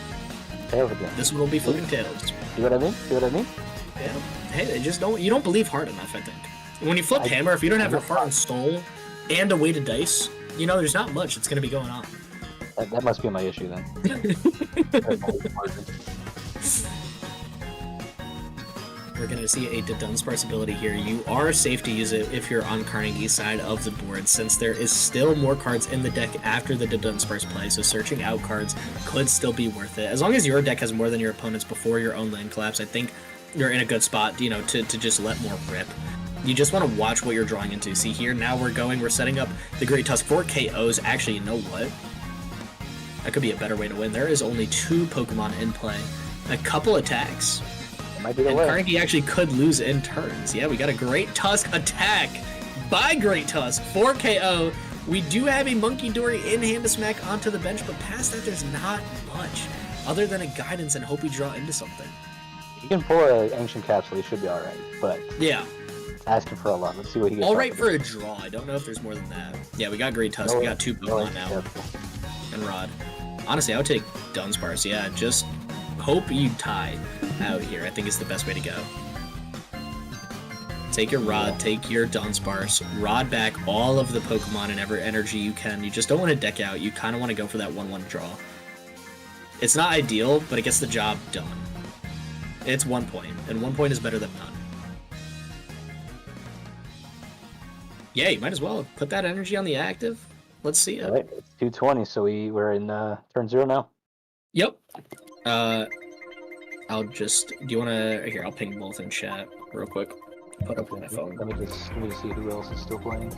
This one will be flipping tails. See what I mean? Yeah. Hey, you don't believe hard enough, I think. When you flip hammer, if you don't have your heart and soul and a weighted dice, there's not much that's going to be going on. That must be my issue then. We're going to see a Dunsparce ability here. You are safe to use it if you're on Carnegie's side of the board, since there is still more cards in the deck after the Dunsparce play, so searching out cards could still be worth it. As long as your deck has more than your opponent's before your own land collapse, I think you're in a good spot, to just let more rip. You just want to watch what you're drawing into. See here, now we're setting up the Great Tusk for KOs. Actually, you know what? That could be a better way to win. There is only 2 Pokemon in play. A couple attacks. Might be the and way. Carnegie actually could lose in turns. Yeah, we got a Great Tusk attack by Great Tusk for KO. We do have a Monkey Dory in hand to smack onto the bench, but past that, there's not much other than a guidance and hope we draw into something. You can pull an Ancient Capsule, he should be alright, but yeah, asking for a lot. Let's see what he gets. Alright for a draw. I don't know if there's more than that. Yeah, we got Great Tusk. We got 2 Pokemon now. And Rod. Honestly, I would take Dunsparce. Yeah, just hope you tie out here. I think is the best way to go. Take your Rod, take your Dunsparce, Rod back all of the Pokemon and ever energy you can. You just don't want to deck out. You kind of want to go for that 1/1 draw. It's not ideal, but it gets the job done. It's 1 point, and 1 point is better than none. Yeah, you might as well put that energy on the active. Let's see it. Alright, it's 2:20, so we're in turn 0 now. Yep. I'll just. Do you want to? Here, I'll ping both in chat real quick. Put up on my phone. Let me just see who else is still playing.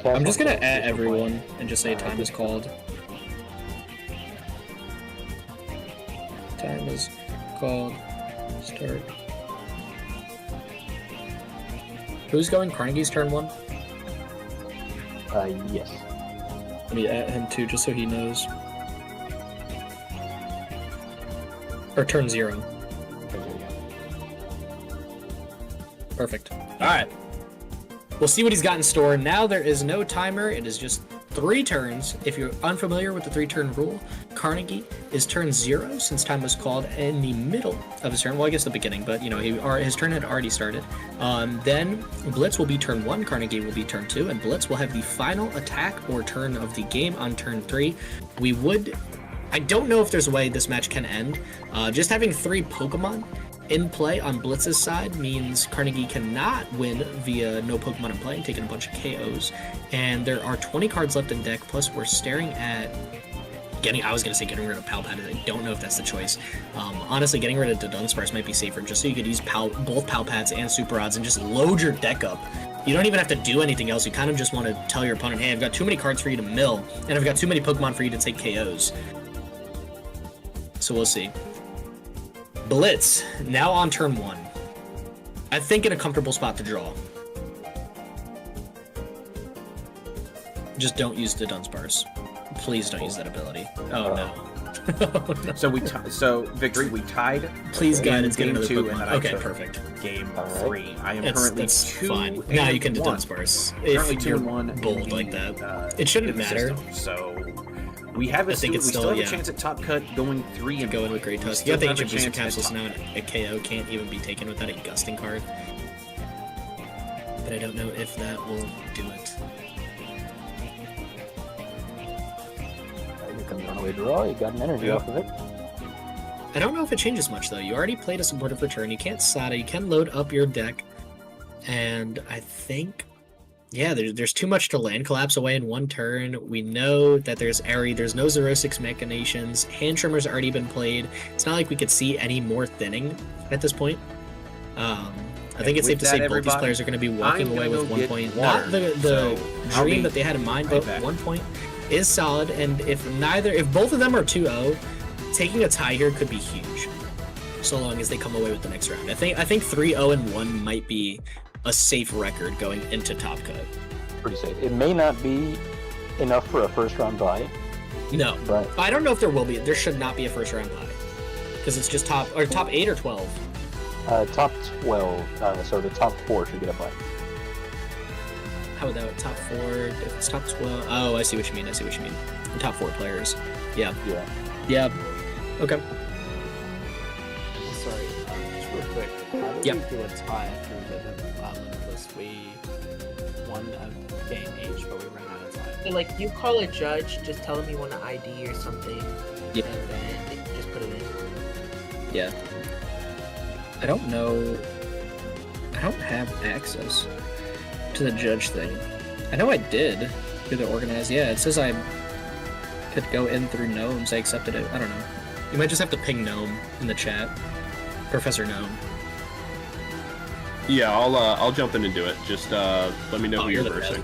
I'm just gonna add everyone and just say time is called. Time is called. Start. Who's going? Carnegie's turn 1? Yes. Let me add him too, just so he knows. Or turn 0. Perfect. Alright. We'll see what he's got in store. Now there is no timer. It is just 3 turns. If you're unfamiliar with the 3-turn rule, Carnegie is turn 0 since time was called in the middle of his turn. Well, I guess the beginning, but you know, his turn had already started. Then Blitz will be turn 1, Carnegie will be turn 2, and Blitz will have the final attack or turn of the game on turn 3. I don't know if there's a way this match can end. Just having 3 Pokemon in play on Blitz's side means Carnegie cannot win via no Pokemon in play and taking a bunch of KOs. And there are 20 cards left in deck, plus we're staring at getting rid of Palpat. I don't know if that's the choice. Honestly, getting rid of the Dunsparce might be safer, just so you could use both Palpats and Super Odds and just load your deck up. You don't even have to do anything else. You kind of just want to tell your opponent, hey, I've got too many cards for you to mill, and I've got too many Pokemon for you to take KOs. So we'll see. Blitz, now on turn 1. I think in a comfortable spot to draw. Just don't use the Dunsparce. Please don't use that ability. Oh no. So Victory, we tied. Please, God, it's game game 2, Pokemon. and then I Okay, took perfect. Game 3. I am currently that's 2 fine. and Now you can do 1. Dunsparce. Currently If 2 you're and 1 bold like that. It shouldn't in the matter. system. So we have I think it's still still, have yeah. a chance at top cut going 3 and Going with Great We Tusk. still You got the have a Ancient Booster chance at Capsules top- now, a KO can't even be taken without a Gusting card. But I don't know if that will do it. Here comes the runaway draw. You got an energy off of it. I don't know if it changes much though. You already played a supportive return. You can't SATA. You can load up your deck, and I think, yeah, there's too much to land collapse away in 1 turn. We know that there's Airy. There's no 0-6 Machinations. Hand Trimmer's already been played. It's not like we could see any more thinning at this point. I think it's safe to say both these players are going to be walking away with 1 point. Not the dream that they had in mind, but 1 point is solid. And if both of them are 2-0. Taking a tie here could be huge, so long as they come away with the next round. I think 3-0 and 1 might be a safe record going into Top Cut. Pretty safe. It may not be enough for a first round bye. No, but I don't know if there will be. There should not be a first round bye because it's just top 8 or 12. Top 12. So the top 4 should get a bye. How about top 4? If it's top 12, oh, I see what you mean. The top 4 players. Yeah. Yeah. Okay. Sorry, just real quick. How do Yep. we do a tie after the Limitless? We won a game each, but we ran out of time. So, like, you call a judge, just tell him you want an ID or something, Yeah. and then just put it in. Yeah. I don't know. I don't have access to the judge thing. I know I did through the organized. Yeah, it says I could go in through Gnomes. I accepted it. I don't know. You might just have to ping Gnome in the chat. Professor Gnome. Yeah, I'll jump in and do it. Just let me know who you're the versing.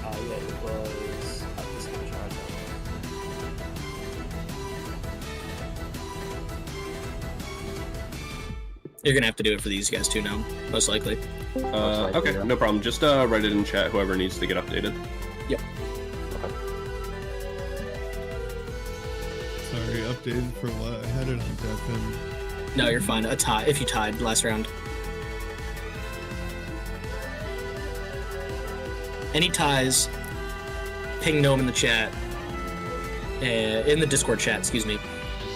Yeah, it was at the same charge. You're gonna have to do it for these guys too now, most likely. Okay, no problem. Just write it in chat, whoever needs to get updated. Yep. Sorry, updated for what? I had it on FM. No, you're fine. A tie if you tied last round. Any ties, ping Gnome in the chat, in the Discord chat, excuse me,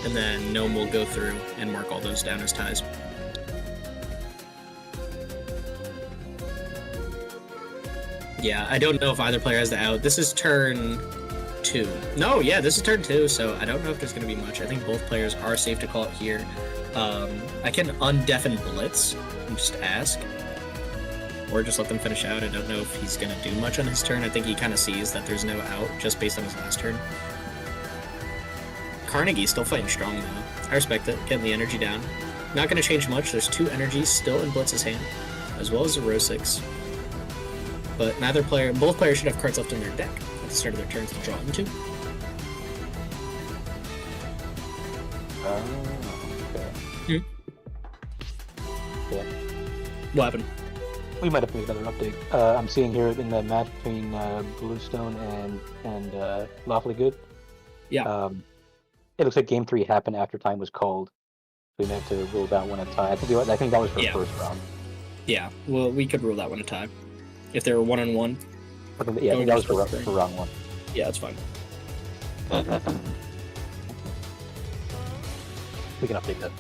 and then Gnome will go through and mark all those down as ties. Yeah, I don't know if either player has the out. This is turn 2. No, yeah, this is turn 2, so I don't know if there's going to be much. I think both players are safe to call it here. I can undeafen Blitz and just ask. Or just let them finish out. I don't know if he's going to do much on his turn. I think he kind of sees that there's no out just based on his last turn. Carnegie's still fighting strong, though. I respect it. Getting the energy down. Not going to change much. There's 2 energies still in Blitz's hand, as well as a Rosix. But both players should have cards left in their deck at the start of their turns to draw into. Okay. What happened? we might have to make another update. I'm seeing here in the match between Bluestone and Lawfully Good. Yeah. It looks like Game 3 happened after time was called. We may have to rule that one a tie. I think that was for first round. Yeah. Well, we could rule that one a tie. If they were 1-1. Yeah, I think that was for round 1. Yeah, that's fine. We can update that.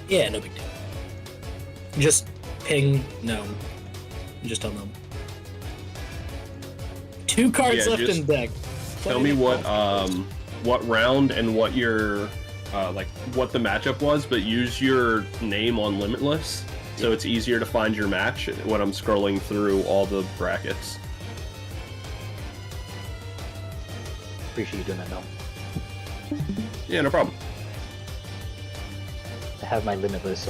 Yeah, no big deal. Just ping Gnome. Just tell Gnome. 2 cards left in deck. Tell me what round and what your what the matchup was, but use your name on Limitless so it's easier to find your match when I'm scrolling through all the brackets. Appreciate you doing that, Gnome. Yeah, no problem. I have my Limitless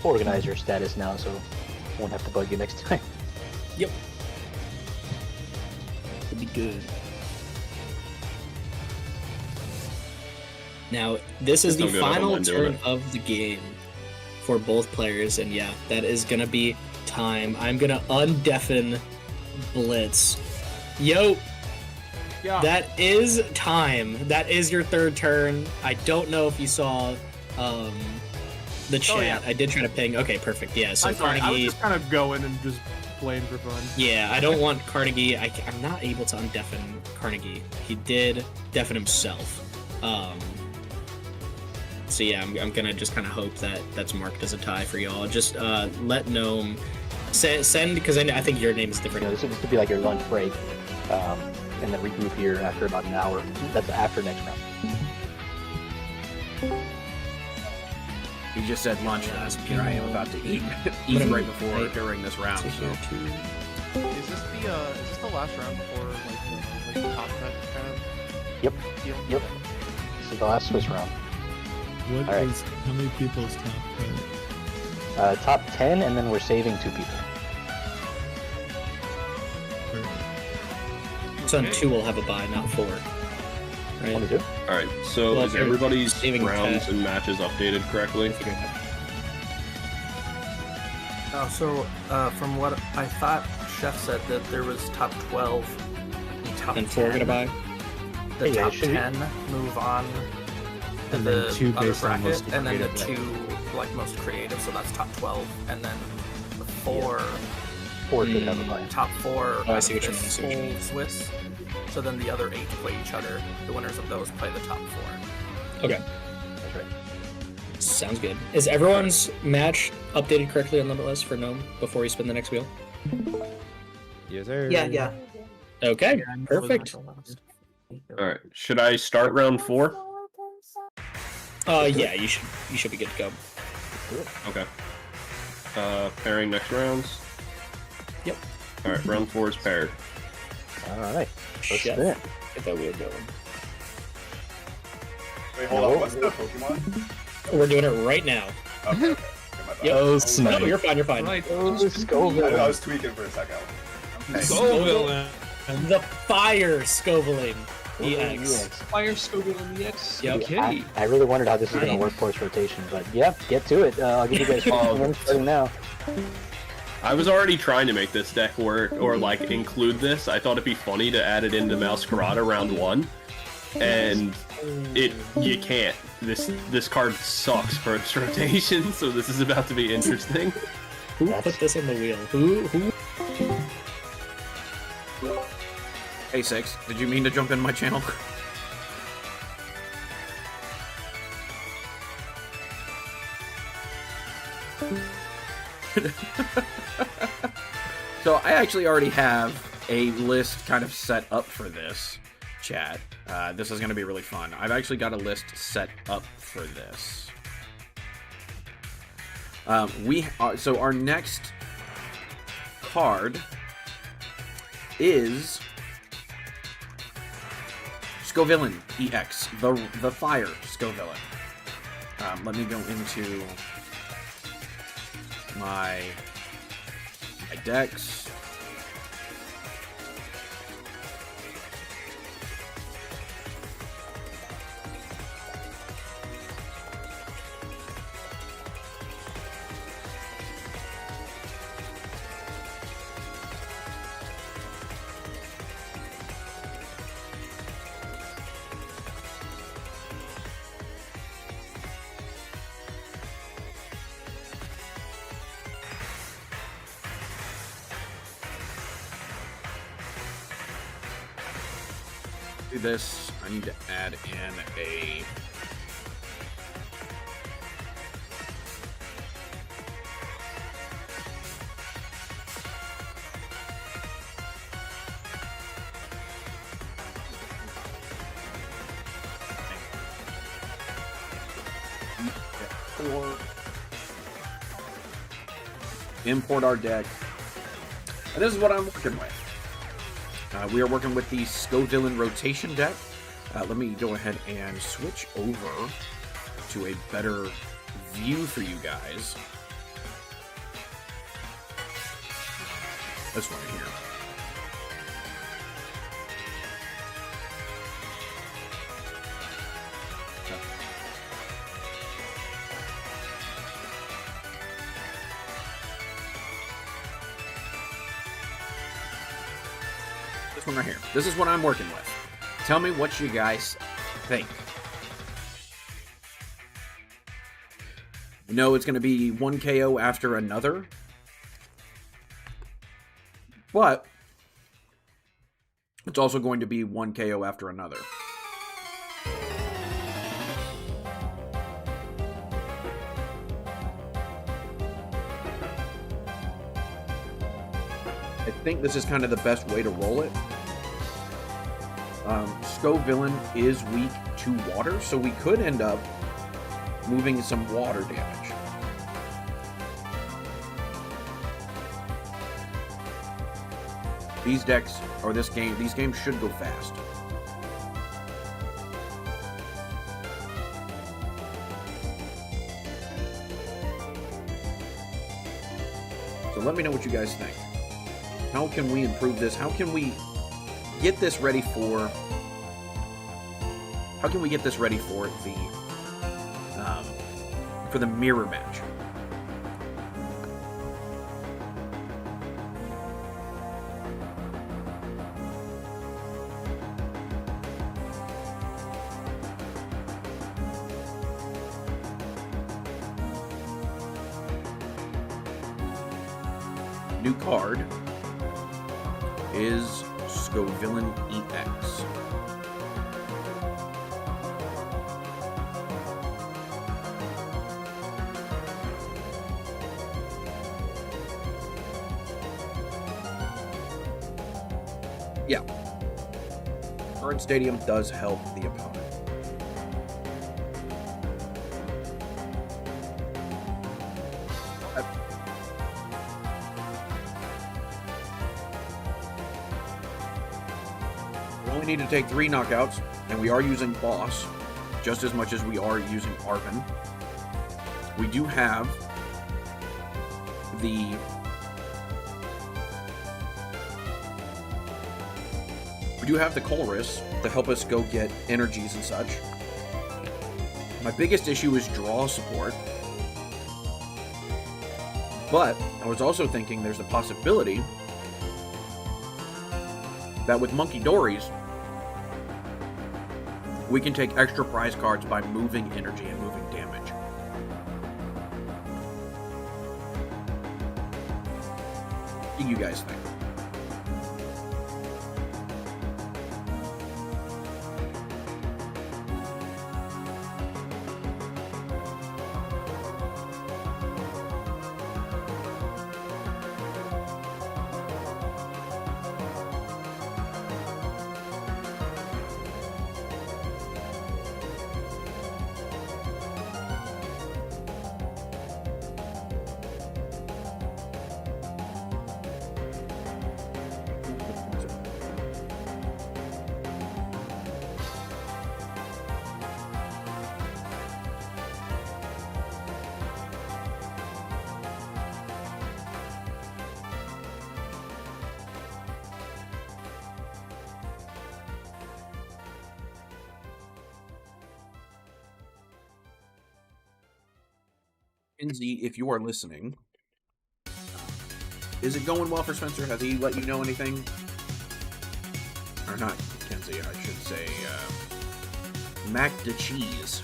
organizer status now, so I won't have to bug you next time. Yep. It'll be good. Now, this is the final turn of the game for both players, and yeah, that is gonna be time. I'm gonna undeafen Blitz. Yo! Yeah. That is time. That is your third turn. I don't know if you saw the chat. Oh, yeah. I did try to ping. Okay, perfect. Yeah, so I'm sorry, Carnegie. I was just kind of going and just playing for fun. Yeah, I don't want Carnegie. I'm not able to undeafen Carnegie. He did deafen himself. So yeah, I'm gonna just kind of hope that that's marked as a tie for y'all. Just let Gnome send, because I think your name is different. This would be like your lunch break, and then regroup here after about an hour. That's after next round. You just said lunch, and here I am about to eat right before or during this round. So. Is this the last round before like the top cut kind of? Yep. Deal? Yep. This is the last Swiss round. What All right. is how many people's top cut? Top 10, and then we're saving 2 people. So on 2 we'll have a bye, not 4. Right? All right. So Well, is they're everybody's saving rounds 10. and matches updated correctly? So from what I thought, Chef said that there was top 12 and top And 10. 4 gonna buy? The Yeah, top should we- 10 move on to And the then 2 other based on bracket, most and then the creative, 2 like most creative, so that's top 12, and then the 4 4 should have a buy. top 4 Oh, I out see of what you mean, I this see what you whole mean. Swiss. So then the other 8 play each other. The winners of those play the top 4. Okay. That's right. Sounds good. Is everyone's match updated correctly on Limitless for Gnome before we spin the next wheel? Yes, sir. Yeah. Okay, perfect. All right. Should I start round 4? Yeah, you should be good to go. Okay. Pairing next rounds. Yep. All right. Round 4 is paired. All right. Let's Chef. spin it. Get that wheel going. Wait, hold on. What's the Pokemon? We're doing it right now. Okay. Yep. Oh, No, snipe. you're fine. You're fine. Scoville. I was tweaking for a second. Okay. Scoville. The fire Scoviling EX. Fire Scoville in the X. Yep. Okay. I really wondered how this is going to work post rotation, but yeah, get to it. I'll give you guys 15 minutes starting now. I was already trying to make this deck work, or like include this. I thought it'd be funny to add it into Masquerada round 1, and you can't. This card sucks for its rotation, so this is about to be interesting. Who put this on the wheel? Who? Hey, Six, did you mean to jump in my channel? So I actually already have a list kind of set up for this, chat. This is going to be really fun. I've actually got a list set up for this. So our next card is Scovillain EX, the fire Scovillain. Let me go into my decks. do this. I need to add in a... Import our deck. And this is what I'm working with. We are working with the Scovillain rotation deck. Let me go ahead and switch over to a better view for you guys. This one here. This one right here. This is what I'm working with. Tell me what you guys think. No, it's going to be one KO after another. But it's also going to be one KO after another. I think this is kind of the best way to roll it. Scovillain is weak to water, so we could end up moving some water damage. These decks, or this game, these games should go fast. So let me know what you guys think. How can we improve this? How can we get this ready for... How can we get this ready for the mirror match? New card is Scovillain EX. Yeah. Current Stadium does help the opponent. We only need to take 3 knockouts, and we are using Boss just as much as we are using Arvin. We do have the Colress to help us go get energies and such. My biggest issue is draw support. But I was also thinking there's a possibility that with Monkey Dories, we can take extra prize cards by moving energy and moving damage. What do you guys think? Kenzie, if you are listening, is it going well for Spencer? Has he let you know anything? Or not Kenzie, I should say, Mac de Cheese.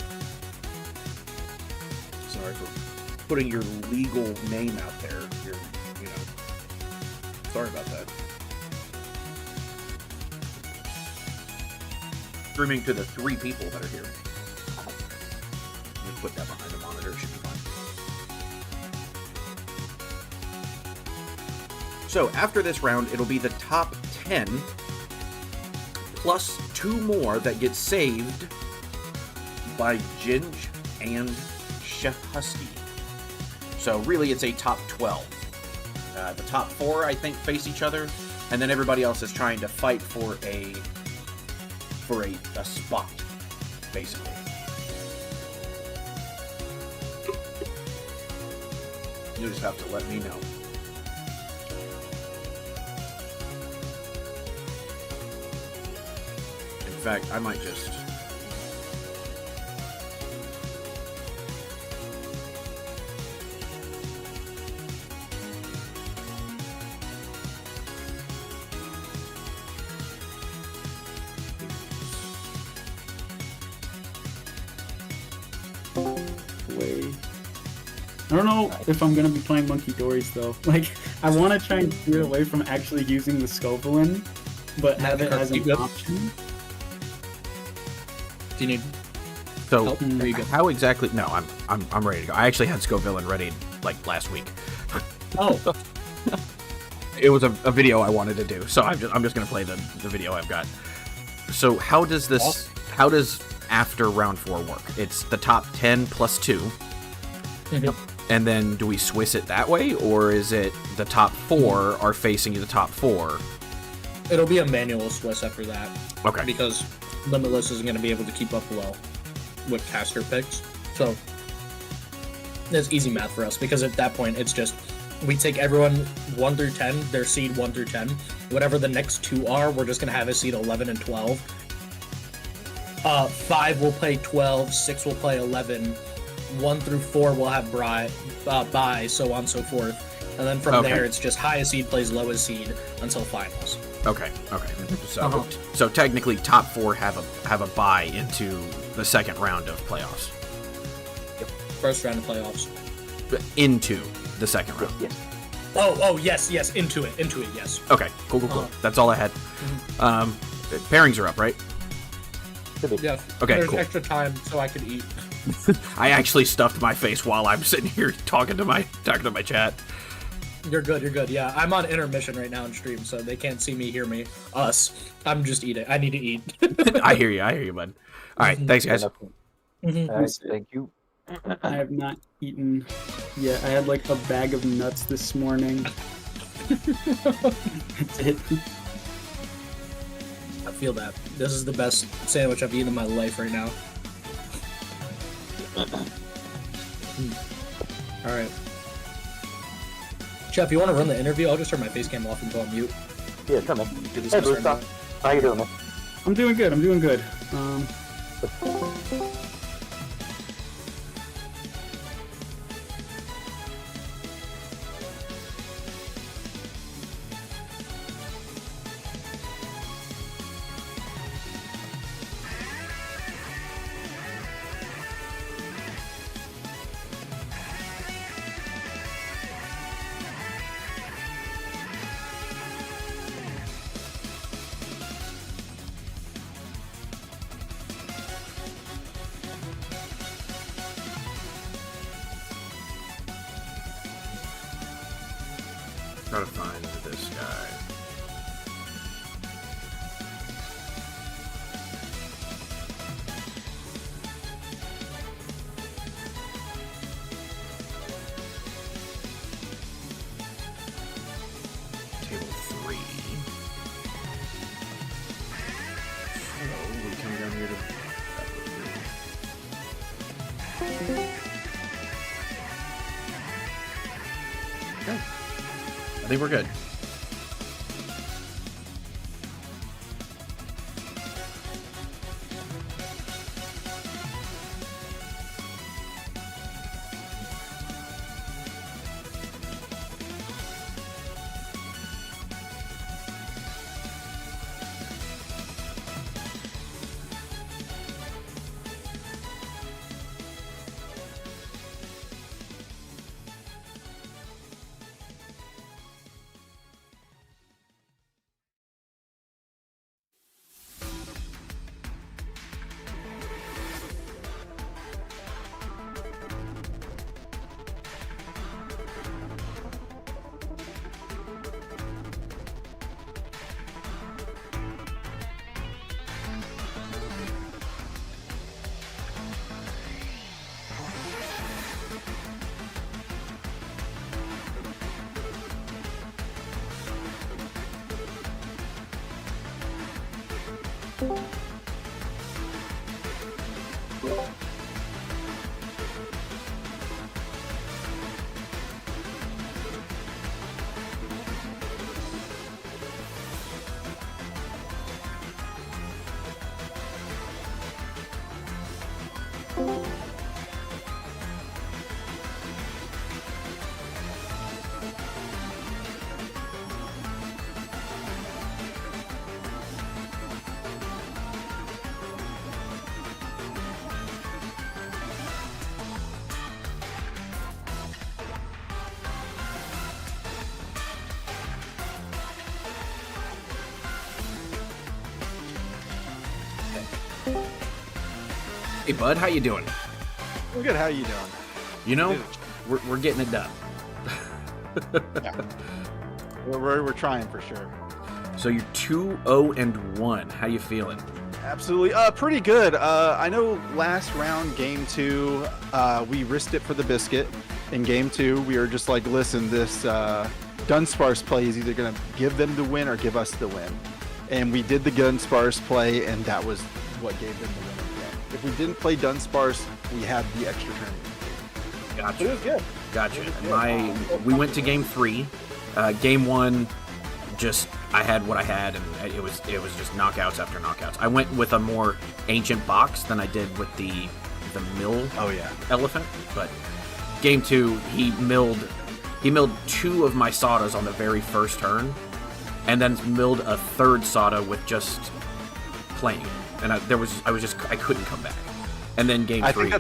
Sorry for putting your legal name out there. Sorry about that. streaming to the 3 people that are here. Let me put that behind the monitor. It should be fine. So after this round, it'll be the top 10 plus 2 more that get saved by Ginge and Chef Husky. So really, it's a top 12. The top 4, I think, face each other, and then everybody else is trying to fight for a spot, basically. You just have to let me know. In fact, I might just... I don't know if I'm gonna be playing Monkey Dories though. Like, I want to try and steer away from actually using the Scovelin, but have it as an option. Do you need So, help? There you go. how exactly... No, I'm ready to go. I actually had Scoville ready, like, last week. Oh. It was a video I wanted to do, so I'm just gonna play the video I've got. So how does this... How does after round 4 work? It's the top 10 plus 2. Yep. And then do we Swiss it that way, or is it the top 4 are facing the top 4? It'll be a manual Swiss after that. Okay. Because Limitless isn't going to be able to keep up well with caster picks. So it's easy math for us, because at that point it's just we take everyone 1 through 10, their seed 1 through 10. Whatever the next 2 are, we're just going to have a seed 11 and 12. 5 will play 12, 6 will play 11. 1 through 4 will have bye, so on and so forth. And then from there, it's just highest seed plays lowest seed until finals. Okay. So, so technically, top 4 have a bye into the second round of playoffs. Yep. First round of playoffs. Into the second round. Yes. Oh, yes, into it, yes. Okay, cool. That's all I had. Pairings are up, right? Yeah. Okay, There's cool. extra time so I could eat. I actually stuffed my face while I'm sitting here talking to my chat. You're good. Yeah, I'm on intermission right now in stream, so they can't see me, hear me, us. I'm just eating. I need to eat. I hear you, bud. All right, thanks, guys. All right, thank you. I have not eaten yet. I had like a bag of nuts this morning. That's it. I feel that. This is the best sandwich I've eaten in my life right now. Alright. Chef, you want to run the interview? I'll just turn my face cam off and go on mute. Yeah, come on. Do these Hey, guys Bruce, turn on. how you doing, man? I'm doing good. Try to find this guy. Table 3. So we come down here to okay. I think we're good. Hey, bud, how you doing? I'm good. How you doing? You know, we're getting it done. Yeah. We're trying for sure. So you're 2-0-1. How you feeling? Absolutely. Pretty good. I know last round, game 2, we risked it for the biscuit. In game 2, we were just like, listen, this Dunsparce play is either going to give them the win or give us the win. And we did the Dunsparce play, and that was what gave them the win. If we didn't play Dunsparce, we had the extra turn. Gotcha. It was good. Gotcha. We went to game 3. Game 1, I had what I had, and it was just knockouts after knockouts. I went with a more ancient box than I did with the mill. Oh yeah. Elephant. But game 2, he milled 2 of my Sadas on the very first turn, and then milled a third Sada with just playing it. And I couldn't come back. And then game 3.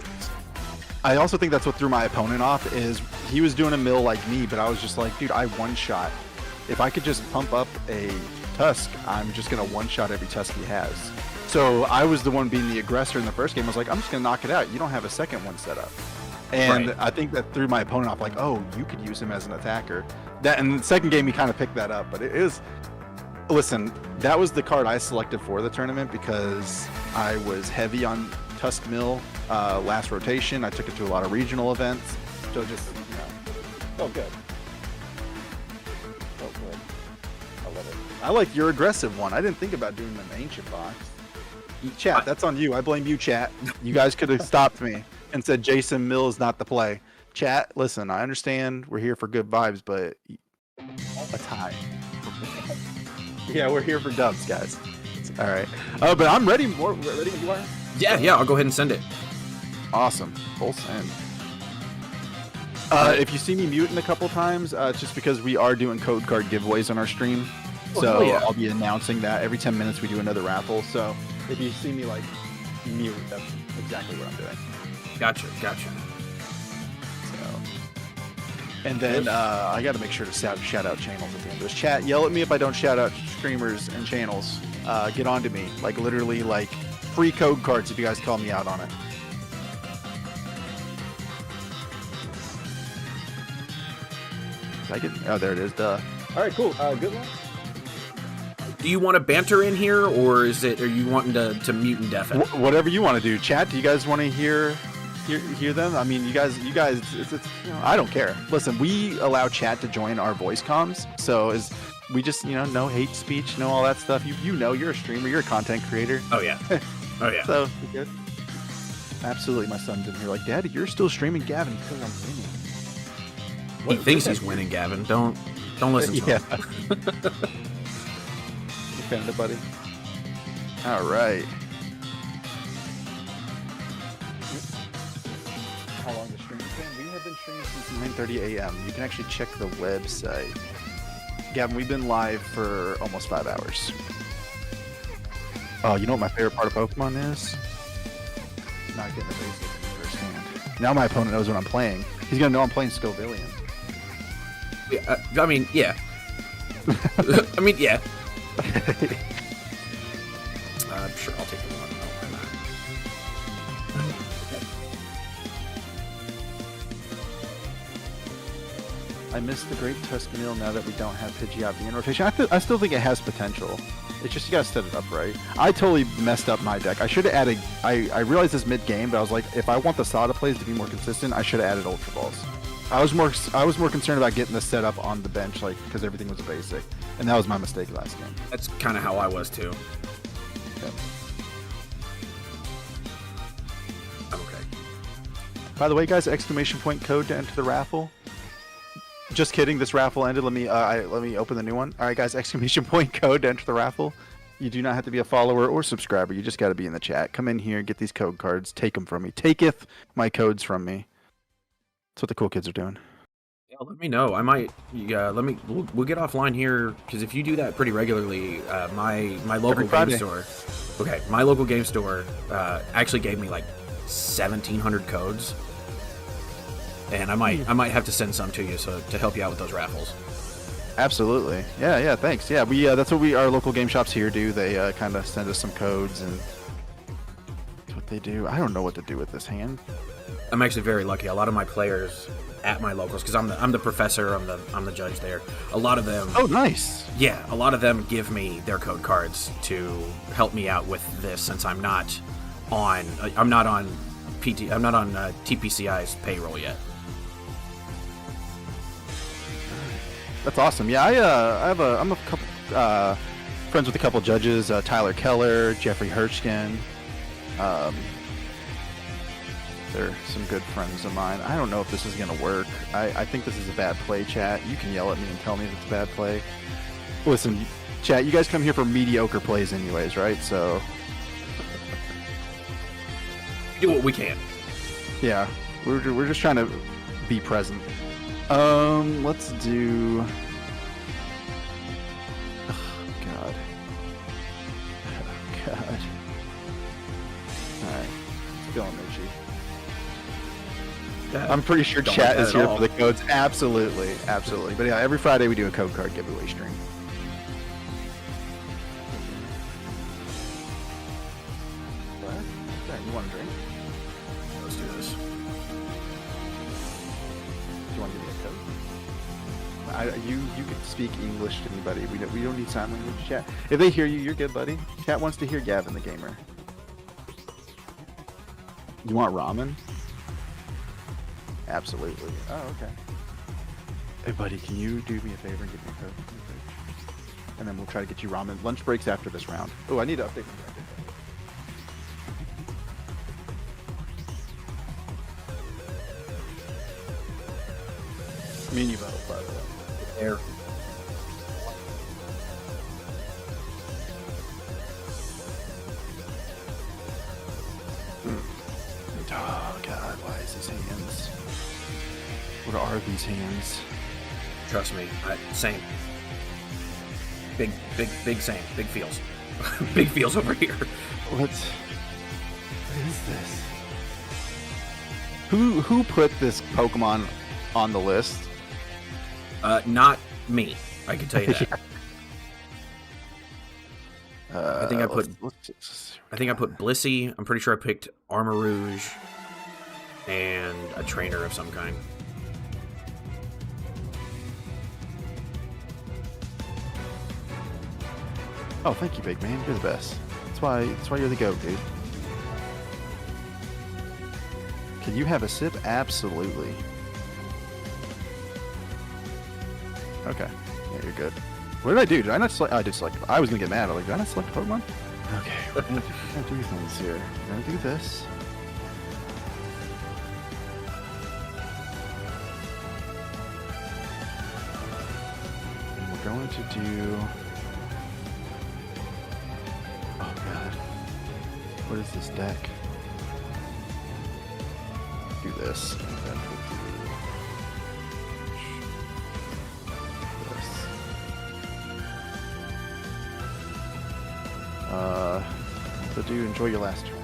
I also think that's what threw my opponent off, is he was doing a mill like me, but I was just like, dude, I one-shot. If I could just pump up a Tusk, I'm just going to one-shot every Tusk he has. So I was the one being the aggressor in the first game. I was like, I'm just going to knock it out. You don't have a second one set up. And I think that threw my opponent off, like, oh, you could use him as an attacker. And the second game, he kind of picked that up. But it is... Listen, that was the card I selected for the tournament because I was heavy on Tusk Mill last rotation. I took it to a lot of regional events. So just, oh, good. Oh, good. I love it. I like your aggressive one. I didn't think about doing an ancient box. Chat, that's on you. I blame you, chat. You guys could have stopped me and said Jason Mill is not the play. Chat, listen, I understand we're here for good vibes, but a tie. Yeah, we're here for dubs, guys. All right. But I'm ready. Ready, McGuire? Yeah, I'll go ahead and send it. Awesome. Full send. If you see me muting a couple times, it's just because we are doing code card giveaways on our stream. So I'll be announcing that every 10 minutes we do another raffle. So if you see me like mute, that's exactly what I'm doing. Gotcha. And then I got to make sure to shout out channels at the end of this. Chat, yell at me if I don't shout out streamers and channels. Get on to me. Like, literally, like, free code cards if you guys call me out on it. Oh, there it is. Duh. All right, cool. Good luck. Do you want to banter in here, or are you wanting to mute and deafen? Whatever you want to do. Chat, do you guys want to hear them? I mean, you guys, it's I don't care. Listen, we allow chat to join our voice comms, so we just, no hate speech, no all that stuff. You're a streamer, you're a content creator. Oh yeah. So you're good. Absolutely, my son's in here like, Daddy, you're still streaming Gavin because I'm winning. He thinks he's winning, Gavin. Don't listen to him. You offended, buddy? All right. How long the stream has been? We have been streaming since 9:30 a.m. You can actually check the website. Gavin, we've been live for almost 5 hours. Oh, you know what my favorite part of Pokemon is? Not getting the basics firsthand. Now my opponent knows what I'm playing. He's gonna know I'm playing Scovillian. I mean, yeah. Yeah. Sure, I'll take the one. I miss the Great Tuscanil now that we don't have Pidgeotto in rotation. I still think it has potential. It's just you gotta set it up right. I totally messed up my deck. I should have added. I realized this mid-game, but I was like, if I want the Sada plays to be more consistent, I should have added Ultra Balls. I was more concerned about getting this set up on the bench, like because everything was a basic, and that was my mistake last game. That's kind of how I was too. I'm okay. By the way, guys, exclamation point code to enter the raffle. Just kidding. This raffle ended. Let me open the new one. All right, guys, exclamation point code to enter the raffle. You do not have to be a follower or subscriber. You just got to be in the chat. Come in here, get these code cards, take them from me. Taketh my codes from me. That's what the cool kids are doing. Yeah, let me know. I might. Yeah, we'll get offline here because if you do that pretty regularly, my local game store. Okay, my local game store actually gave me like 1,700 codes, and I might have to send some to you to help you out with those raffles. Absolutely. Yeah. Thanks. Yeah, we that's what our local game shops here do. They kind of send us some codes, and that's what they do. I don't know what to do with this hand. I'm actually very lucky. A lot of my players at my locals, because I'm the professor, I'm the judge there. A lot of them. Oh, nice. Yeah, a lot of them give me their code cards to help me out with this, since I'm not on TPCI's payroll yet. That's awesome. Yeah, I'm a couple friends with a couple judges, Tyler Keller, Jeffrey Hirschkin. They're some good friends of mine. I don't know if this is gonna work. I think this is a bad play, chat. You can yell at me and tell me if it's a bad play. Listen, chat, you guys come here for mediocre plays anyways, right? So do what we can. Yeah, we're just trying to be present. Let's do. Oh, God. Oh, God. Alright. Let's go on, Richie. I'm pretty sure Don't chat like is that at here all. for the codes. Absolutely. Absolutely. But yeah, every Friday we do a code card giveaway stream. What? Okay, you want a drink? Let's do this. Do you want to give me a code? You can speak English to anybody. We don't need sign language chat. If they hear you, you're good, buddy. Chat wants to hear Gavin the gamer. You want ramen? Absolutely. Oh, okay. Hey, buddy, can you do me a favor and give me a code? And then we'll try to get you ramen. Lunch breaks after this round. Oh, I need to update my record. Me and you both, by the way. There. Oh, God, why is his hands? What are these hands? Trust me, same. Big same. Big feels. Big feels over here. What is this? Who put this Pokemon on the list? Not me. I can tell you that. I think I put Blissey. I'm pretty sure I picked Armarouge and a trainer of some kind. Oh, thank you, big man. You're the best. That's why you're the GOAT, dude. Can you have a sip? Absolutely. Okay. Yeah, you're good. What did I do? Did I not select? Oh, I did select. I was gonna get mad. I'm like, did I not select Pokemon? Okay. We're gonna do things here. We're gonna do this. And we're going to do. Oh God. What is this deck? Do this. And then we'll do this. So do enjoy your last turn.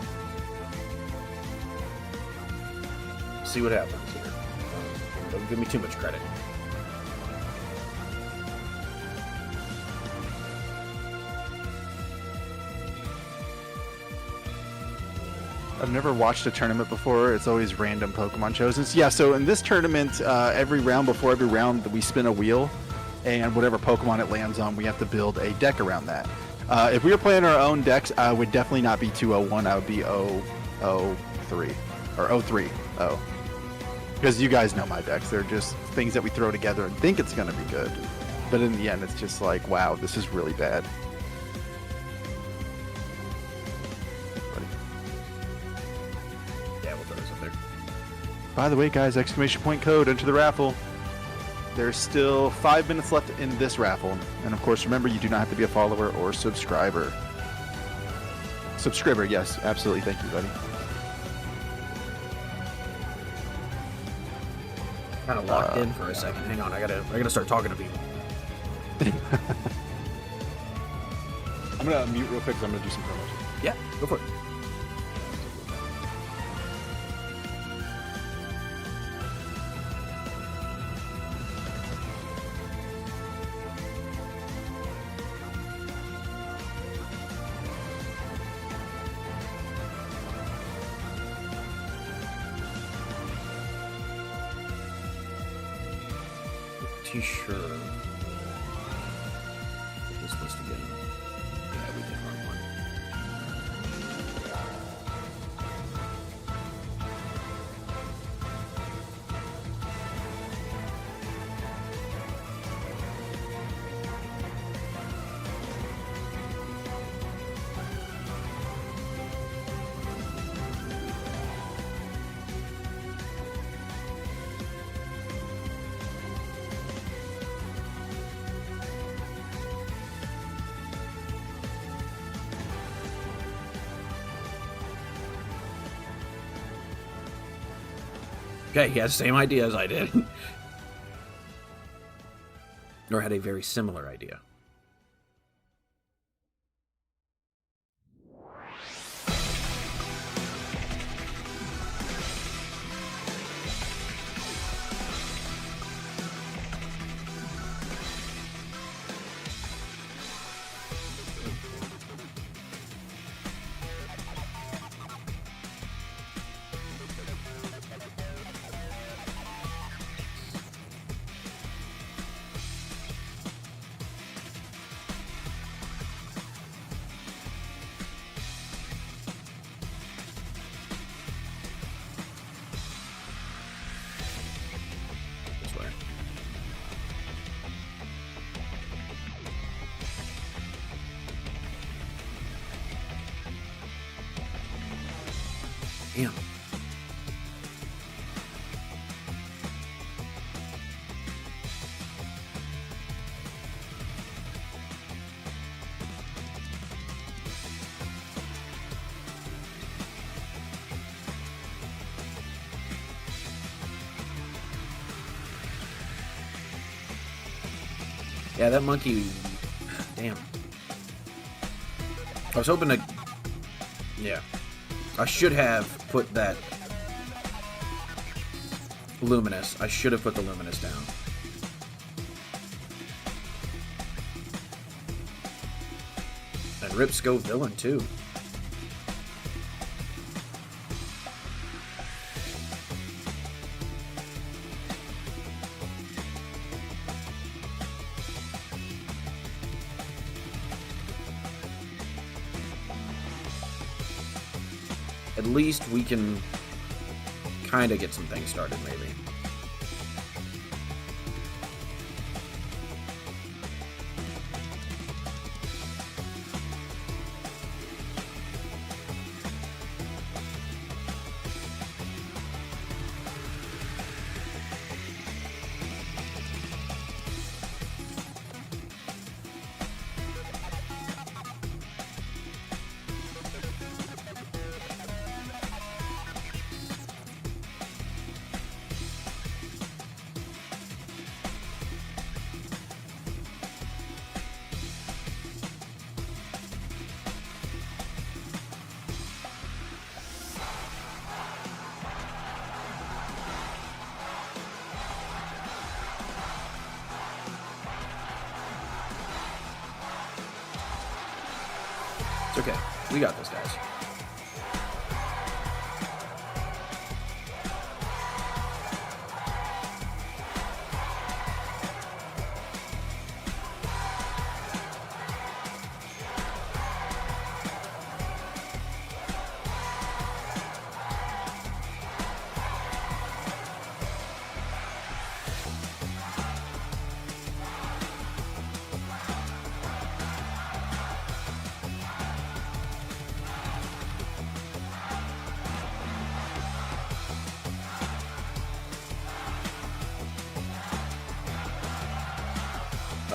See what happens here. Don't give me too much credit. I've never watched a tournament before. It's always random Pokemon chosen. Yeah, so in this tournament, every round before every round, we spin a wheel, and whatever Pokemon it lands on, we have to build a deck around that. If we were playing our own decks, I would definitely not be 201. I would be 003 or 03. Because you guys know my decks. They're just things that we throw together and think it's going to be good. But in the end, it's just like, wow, this is really bad. By the way, guys, exclamation point code, enter the raffle. There's still 5 minutes left in this raffle. And of course, remember, you do not have to be a follower or subscriber. Subscriber, yes, absolutely. Thank you, buddy. Kind of locked in for a second. Hang on, I gotta start talking to people. I'm gonna mute real quick because I'm gonna do some promos. Yeah, go for it. Sure. Put this list again. Yeah, we did run one. Okay, he has the same idea as I did. Or had a very similar idea. Damn. Yeah, that monkey. Damn. I was hoping to. Yeah. I should have put that Luminous. I should have put the Luminous down. And Rip Sco Villain, too. At least we can kind of get some things started, maybe. It's okay. We got this, guys.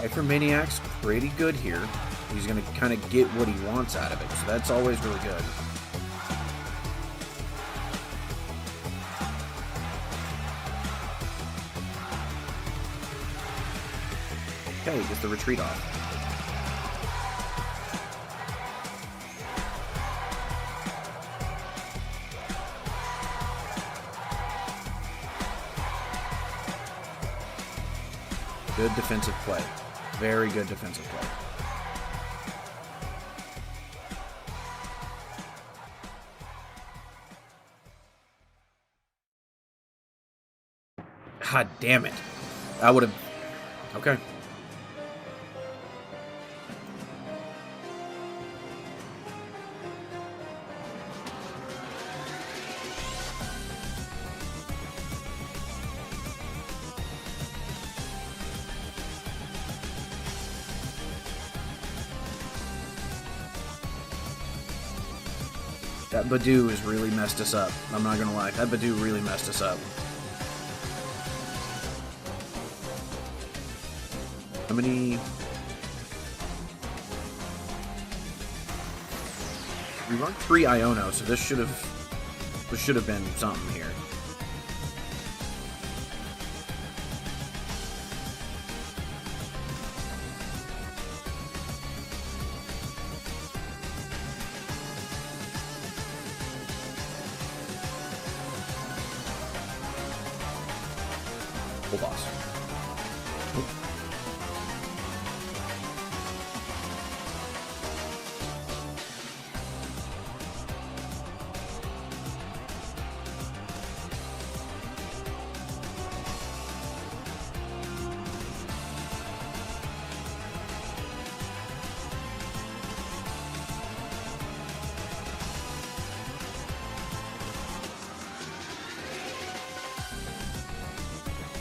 Cypher Maniac's pretty good here. He's going to kind of get what he wants out of it, so that's always really good. Okay, gets the retreat off. Good defensive play. Very good defensive play. God damn it. I would have... Okay. That Badoo has really messed us up. I'm not gonna lie. That Badoo really messed us up. How many... We run 3 Iono, so this should have been something here. Full boss.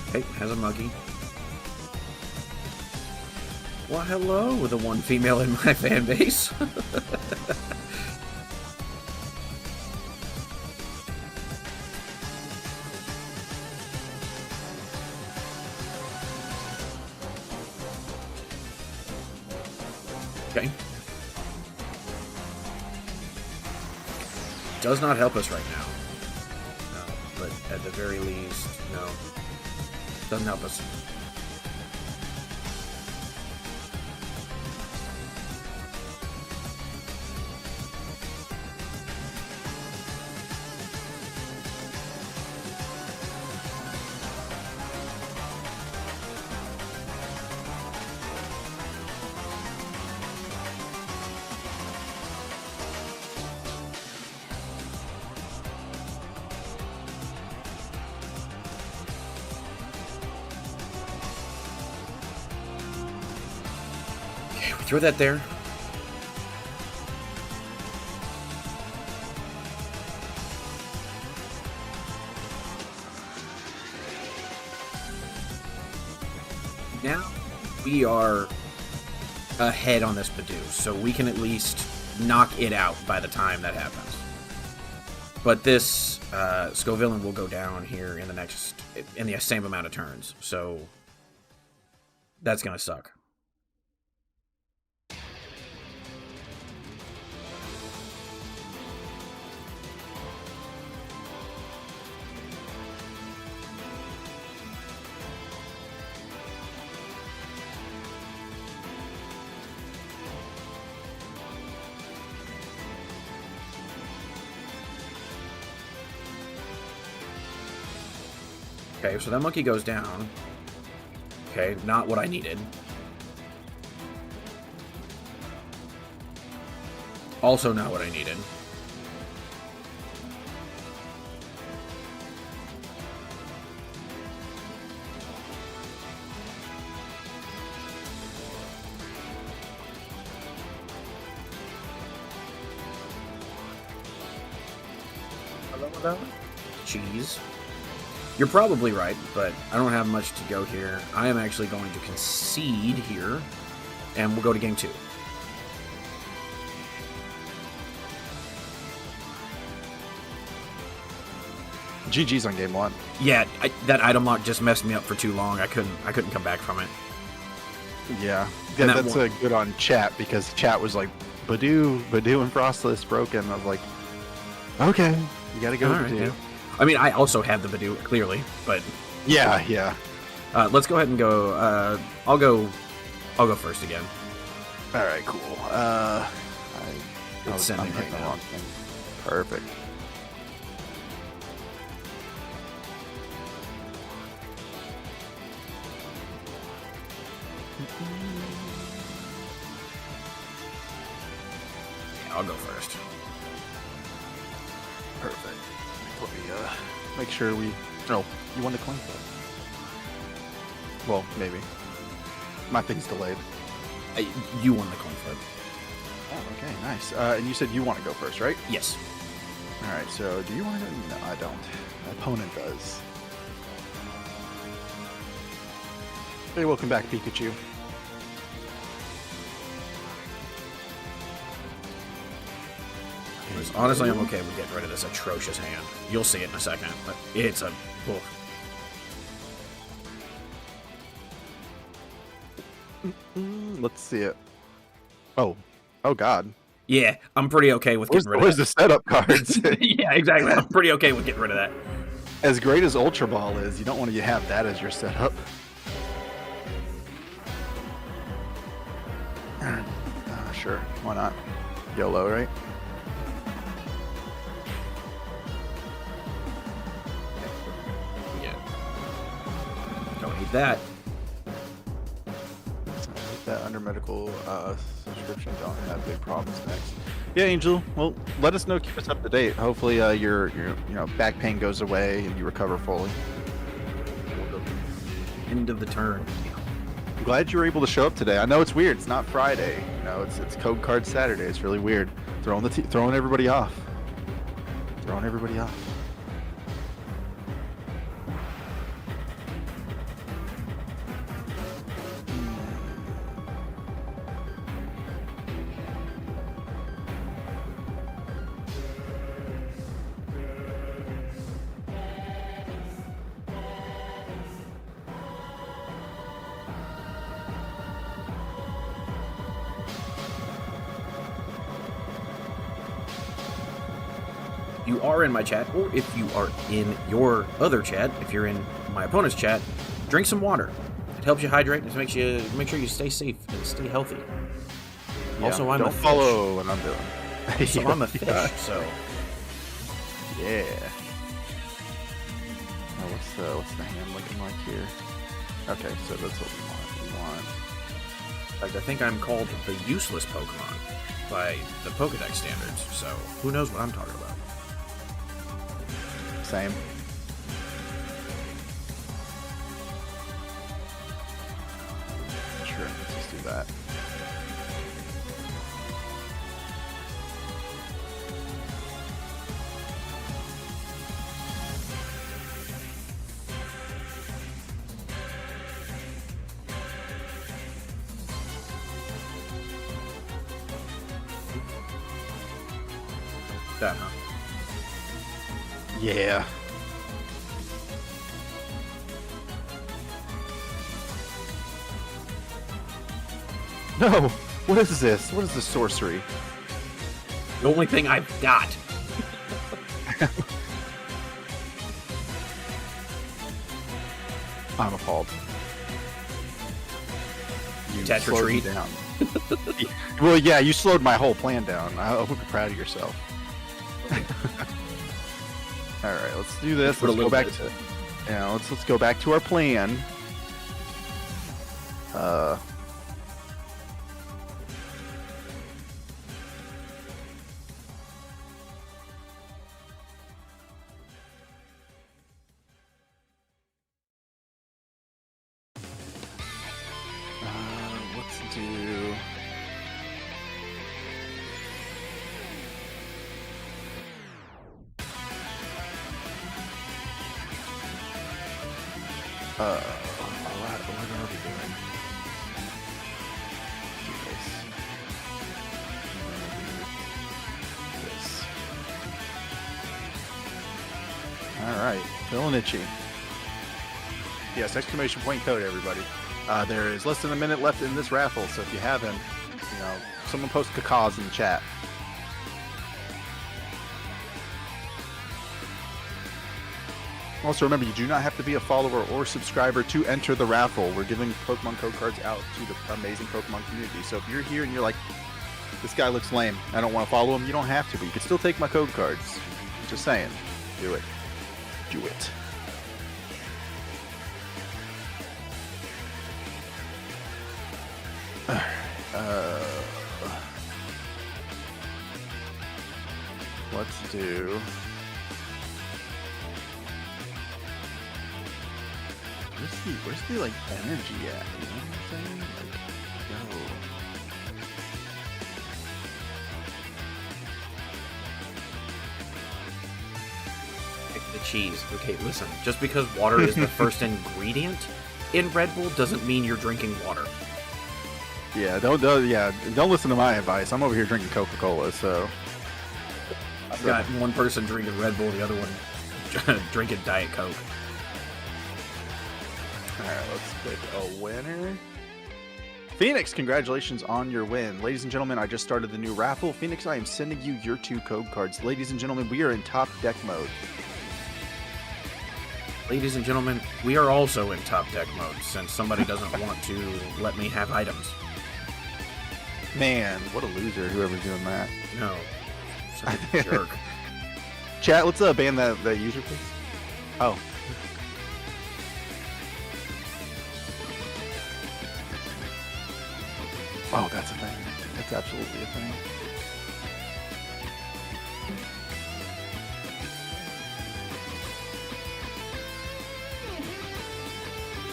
Okay, has a monkey. Well, hello, the one female in my fan base. Okay. Does not help us right now. No, but at the very least, no. Doesn't help us. Throw that there. Now we are ahead on this Badoo, so we can at least knock it out by the time that happens. But this Scovillain will go down here in the same amount of turns, so that's gonna suck. Okay, so that monkey goes down. Okay, not what I needed. Also not what I needed. Hello, cheese. You're probably right, but I don't have much to go here. I am actually going to concede here, and we'll go to game 2. GG's on game 1. Yeah, that item lock just messed me up for too long. I couldn't come back from it. Yeah, And that that's one- good on chat because chat was like, Badoo and Frostless broken. I was like, okay, you gotta go with Alright, Badoo. yeah. I mean, I also have the Badoo, clearly, but... Yeah. Let's go ahead and go, I'll go first again. Alright, cool. It's sending right hitting the now. wrong thing. Perfect. I'll go first. Perfect. Let me make sure we. No, you won the coin flip. Well, maybe. My thing's delayed. You won the coin flip. Oh, okay, nice. And you said you want to go first, right? Yes. All right. So, do you want to go? No, I don't. My opponent does. Hey, welcome back, Pikachu. Honestly, I'm okay with getting rid of this atrocious hand. You'll see it in a second, but it's a... oof. Let's see it. Oh God. Yeah, I'm pretty okay with getting rid of Where's that. the setup cards? Yeah, exactly. I'm pretty okay with getting rid of that. As great as Ultra Ball is, you don't want to have that as your setup. Sure, why not? YOLO, right? Yeah. Don't need that. That under medical subscription don't have big problems next. Yeah, Angel. Well, let us know. Keep us up to date. Hopefully, your back pain goes away and you recover fully. End of the turn. I'm glad you were able to show up today. I know it's weird. It's not Friday. It's Code Card Saturday. It's really weird. Throwing everybody off. Throwing everybody off. You are in my chat, or if you are in your other chat, if you're in my opponent's chat, drink some water. It helps you hydrate and it makes you make sure you stay safe and stay healthy. Also, I'm don't a fish. follow what I'm doing. So I'm a fish, so Yeah. Oh, what's the hand looking like here? Okay, so that's what we want. in fact, I think I'm called the useless Pokemon by the Pokedex standards. So who knows what I'm talking about? Same. Sure, let's just do that. That, huh? Yeah. No! What is this? What is this sorcery? The only thing I've got. I'm appalled. You Attach slowed me retreat. down. Well, yeah, you slowed my whole plan down. I hope you're proud of yourself. All right, let's do this. For a Let's go little back bit. to let's go back to our plan. Let's do. What are we doing? Do this. All right, feeling itchy. Yes, exclamation point code, everybody. There is less than a minute left in this raffle, so if you haven't, someone post Cookoff in the chat. Also, remember, you do not have to be a follower or subscriber to enter the raffle. We're giving Pokemon code cards out to the amazing Pokemon community. So if you're here and you're like, this guy looks lame, I don't want to follow him, you don't have to, but you can still take my code cards. Just saying. Do it. Do it. Let's do... Where's the like energy at? You know what I'm saying? Like, yo. Pick the cheese. Okay, listen. Just because water is the first ingredient in Red Bull doesn't mean you're drinking water. Yeah, don't listen to my advice. I'm over here drinking Coca-Cola, so I've got one person drinking Red Bull, the other one drinking Diet Coke. Alright, let's pick a winner. Phoenix, congratulations on your win. Ladies and gentlemen, I just started the new raffle. Phoenix, I am sending you your 2 code cards. Ladies and gentlemen, we are in top deck mode. Ladies and gentlemen, we are also in top deck mode since somebody doesn't want to let me have items. Man, what a loser, whoever's doing that. No. Such a jerk. Chat, let's ban that user, please. Oh. Oh, that's a thing. That's absolutely a thing.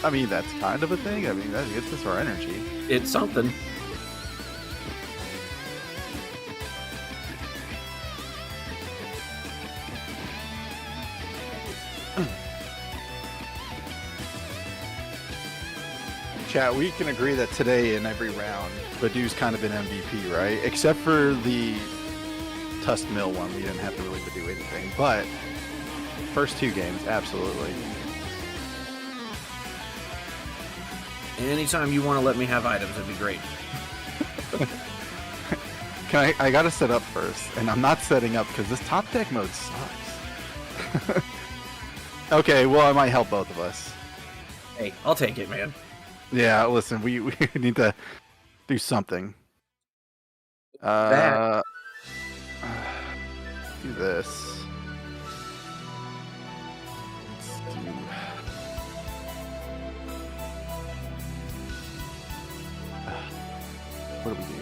I mean, that's kind of a thing. I mean, that gets us our energy. It's something. Chat, we can agree that today in every round, Badoo's kind of been MVP, right? Except for the Tusk Mill one, we didn't have to really do anything. But first 2 games, absolutely. Anytime you want to let me have items, it'd be great. I gotta set up first, and I'm not setting up because this top deck mode sucks. Okay, well, I might help both of us. Hey, I'll take it, man. Yeah, listen, we need to do something. Do this. Let's do... What do we do?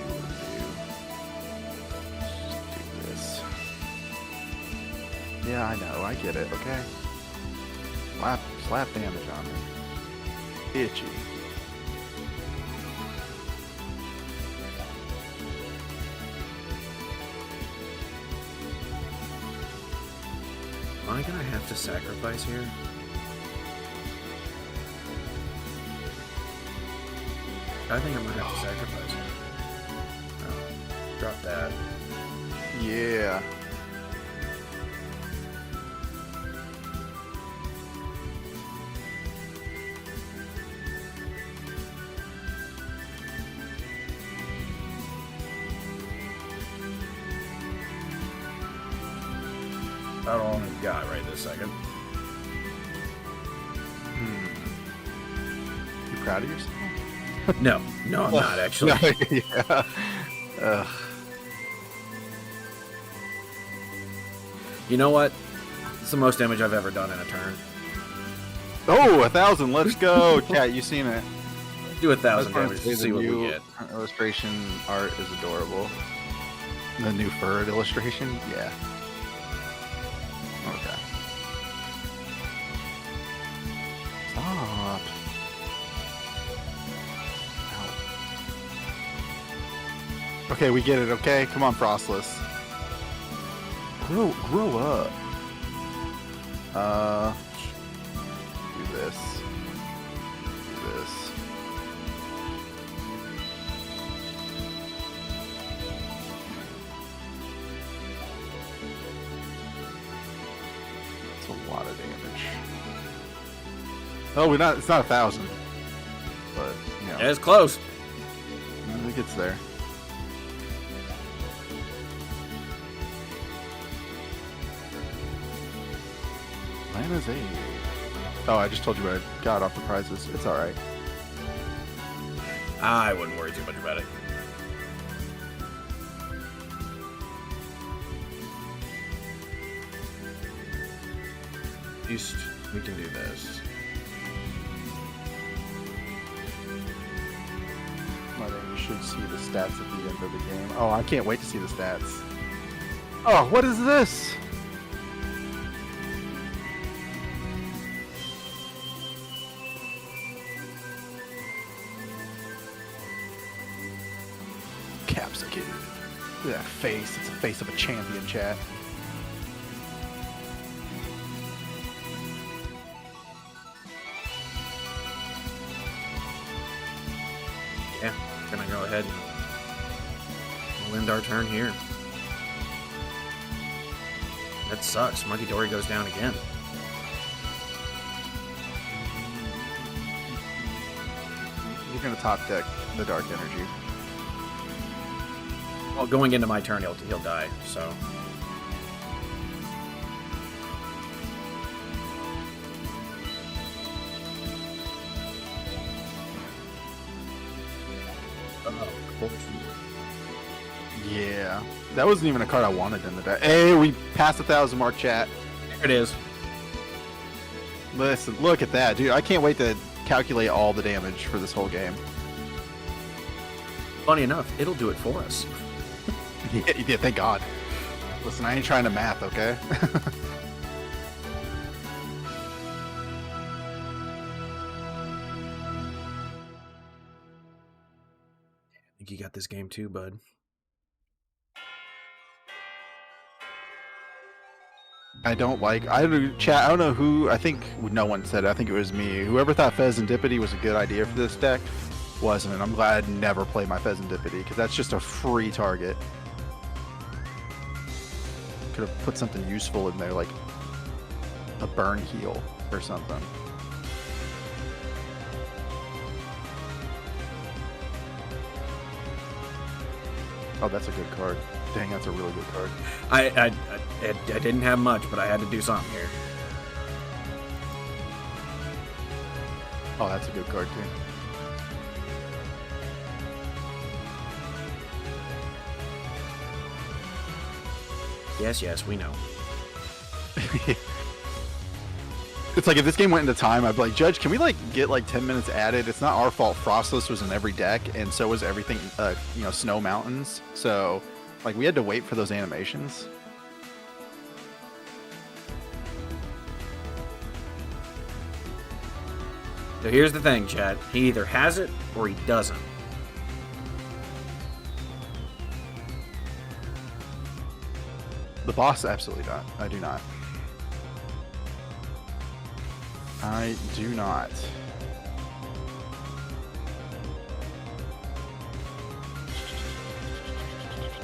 Let's do this. Yeah, I know, I get it, okay? Slap damage on me. Itchy. Am I gonna have to sacrifice here? I think I'm gonna have to sacrifice here. Oh, drop that. Yeah. About all I've got right this second. You proud of yourself? No, I'm not actually. Yeah. Ugh. You know what? It's the most damage I've ever done in a turn. Oh, 1,000! Let's go, chat. You seen it? Do 1,000 damage to see what we get. Illustration art is adorable. The new fur illustration, yeah. Okay. Stop. Ow. Okay, we get it. Okay, come on, Frostless. Grow up. Do this. Do this. That's a lot of damage. Oh, it's not 1,000, but go. It's close. It gets there. Lana's a. Oh, I just told you what I got off the prizes. It's all right. I wouldn't worry too much about it. At least we can do this. I think you should see the stats at the end of the game. Oh, I can't wait to see the stats. Oh, what is this? Capsicated. Look at that face. It's the face of a champion, chat. Yeah, gonna go ahead and we'll end our turn here. That sucks. Monkey Dory goes down again. You're gonna top deck the Dark Energy. Well, going into my turn, he'll die, so... Yeah, that wasn't even a card I wanted in the deck. Hey, we passed 1,000 mark, chat. There it is. Listen, look at that, dude. I can't wait to calculate all the damage for this whole game. Funny enough, it'll do it for us. Yeah, thank God. Listen, I ain't trying to math, okay? I think you got this game too, bud. I don't chat. I don't know who. I think no one said it. I think it was me. Whoever thought Pheasantipity was a good idea for this deck wasn't, and I'm glad I never played my Pheasantipity because that's just a free target. Could have put something useful in there, like a burn heal or something. Oh, that's a good card. Dang, that's a really good card. I didn't have much, but I had to do something here. Oh, that's a good card too. Yes, we know. It's like if this game went into time, I'd be like, Judge, can we like get like 10 minutes added? It's not our fault. Frostless was in every deck, and so was everything. Snow Mountains. So, like, we had to wait for those animations. So here's the thing, Chad. He either has it or he doesn't. The boss, absolutely not. I do not. I do not.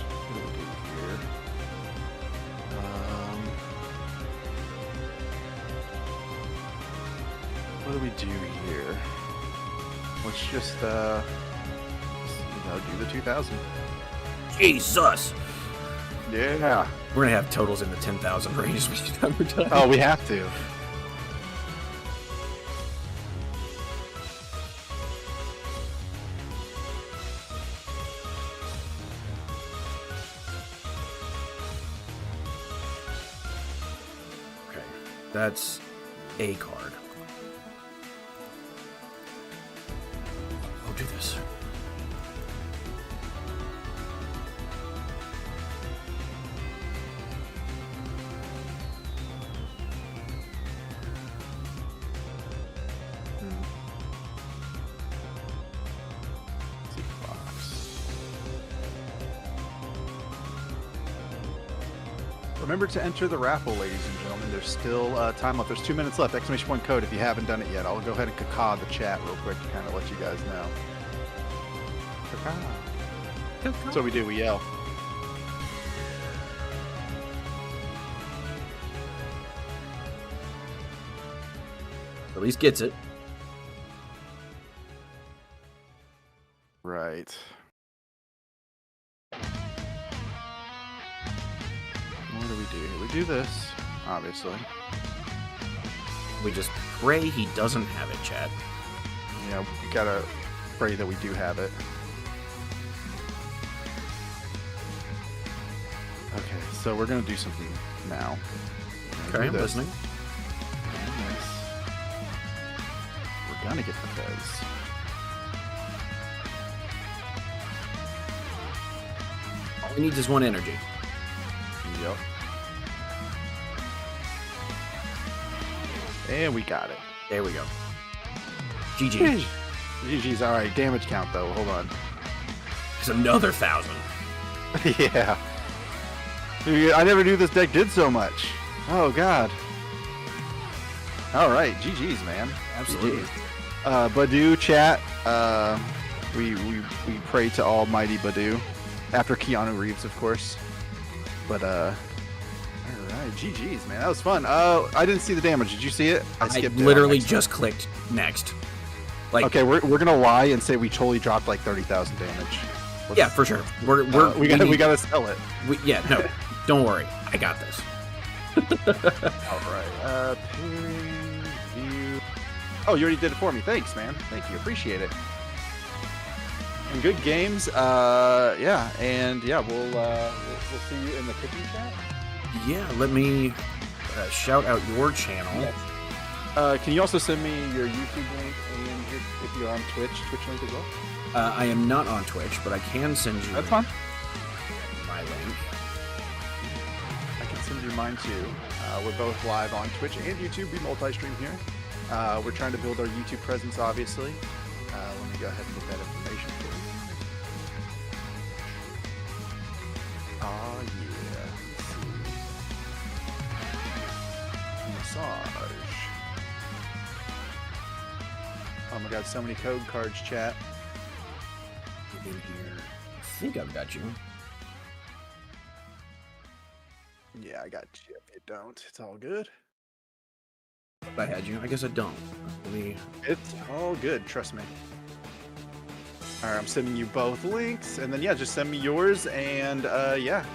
What do we do here? What do we do here? Let's just, do the 2000. Jesus! Yeah. We're gonna have totals in the 10,000 range by the time we're done. Oh, we have to. Okay, that's a card. I'll do this. Remember to enter the raffle, ladies and gentlemen. There's still time left. There's 2 minutes left. !" code if you haven't done it yet. I'll go ahead and caca the chat real quick to kind of let you guys know. Caca. That's what we do. We yell. At least gets it. right. What do we do here? We do this, obviously. We just pray he doesn't have it, chat. Yeah, we gotta pray that we do have it. Okay, so we're gonna do something now. Okay, I'm listening. We're gonna get the fez. All he needs is one energy. Yep. And we got it. There we go. GG. GG's all right. Damage count though. Hold on. It's another 1,000. Yeah. Dude, I never knew this deck did so much. Oh god. All right. GG's, man. Absolutely. GG's. Badu chat. We pray to Almighty Badu. After Keanu Reeves, of course. But alright, GG's, man. That was fun. I didn't see the damage. Did you see it? I skipped it. literally just clicked next. Like, okay, we're gonna lie and say we totally dropped like 30,000 damage. Yeah, for sure. We gotta sell it. Yeah, no, don't worry. I got this. Alright. View. Oh, you already did it for me. Thanks, man. Thank you. Appreciate it. And good games. Yeah, and yeah, we'll see you in the cooking chat. Yeah, let me shout out your channel. Can you also send me your YouTube link and if you're on Twitch link as well? I am not on Twitch, but I can send you. That's fine. My link. I can send you mine too. We're both live on Twitch and YouTube. We multi-stream here. We're trying to build our YouTube presence, obviously. Let me go ahead and get that information for you. Oh yeah. Let's see. Massage. Oh my god, so many code cards, chat. Get in here. I think I've got you. Yeah, I got you. If you don't, it's all good. I had you. I guess I don't. Let me. It's all good. Trust me. All right, I'm sending you both links, and then yeah, just send me yours, and yeah,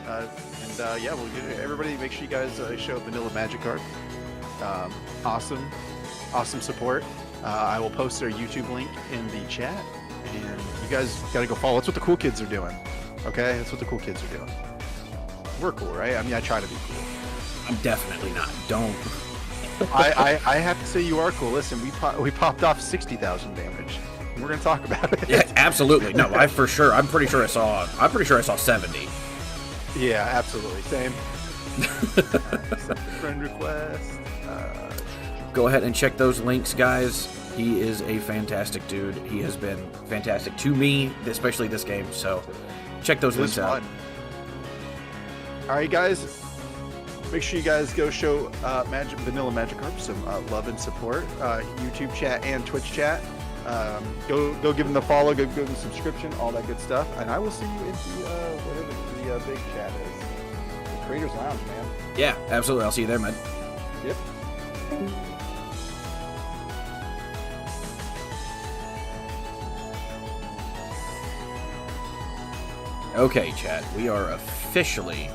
we'll get everybody. Make sure you guys show Vanilla Magikarp. Awesome support. I will post their YouTube link in the chat, and you guys gotta go follow. That's what the cool kids are doing. Okay, that's what the cool kids are doing. We're cool, right? I mean, I try to be cool. I'm definitely not. Don't. I have to say you are cool. Listen, we popped off 60,000 damage. We're gonna talk about it. Yeah, absolutely. No, I'm pretty sure I saw 70. Yeah, absolutely. Same. Accept the friend request. Go ahead and check those links, guys. He is a fantastic dude. He has been fantastic to me, especially this game. So check those links out. All right, guys. Make sure you guys go show Vanilla Magikarp some love and support. YouTube chat and Twitch chat. Go give them the follow, go give them subscription, all that good stuff. And I will see you in the whatever the big chat is. The Creators Lounge, man. Yeah, absolutely. I'll see you there, man. Yep. Okay, chat. We are officially.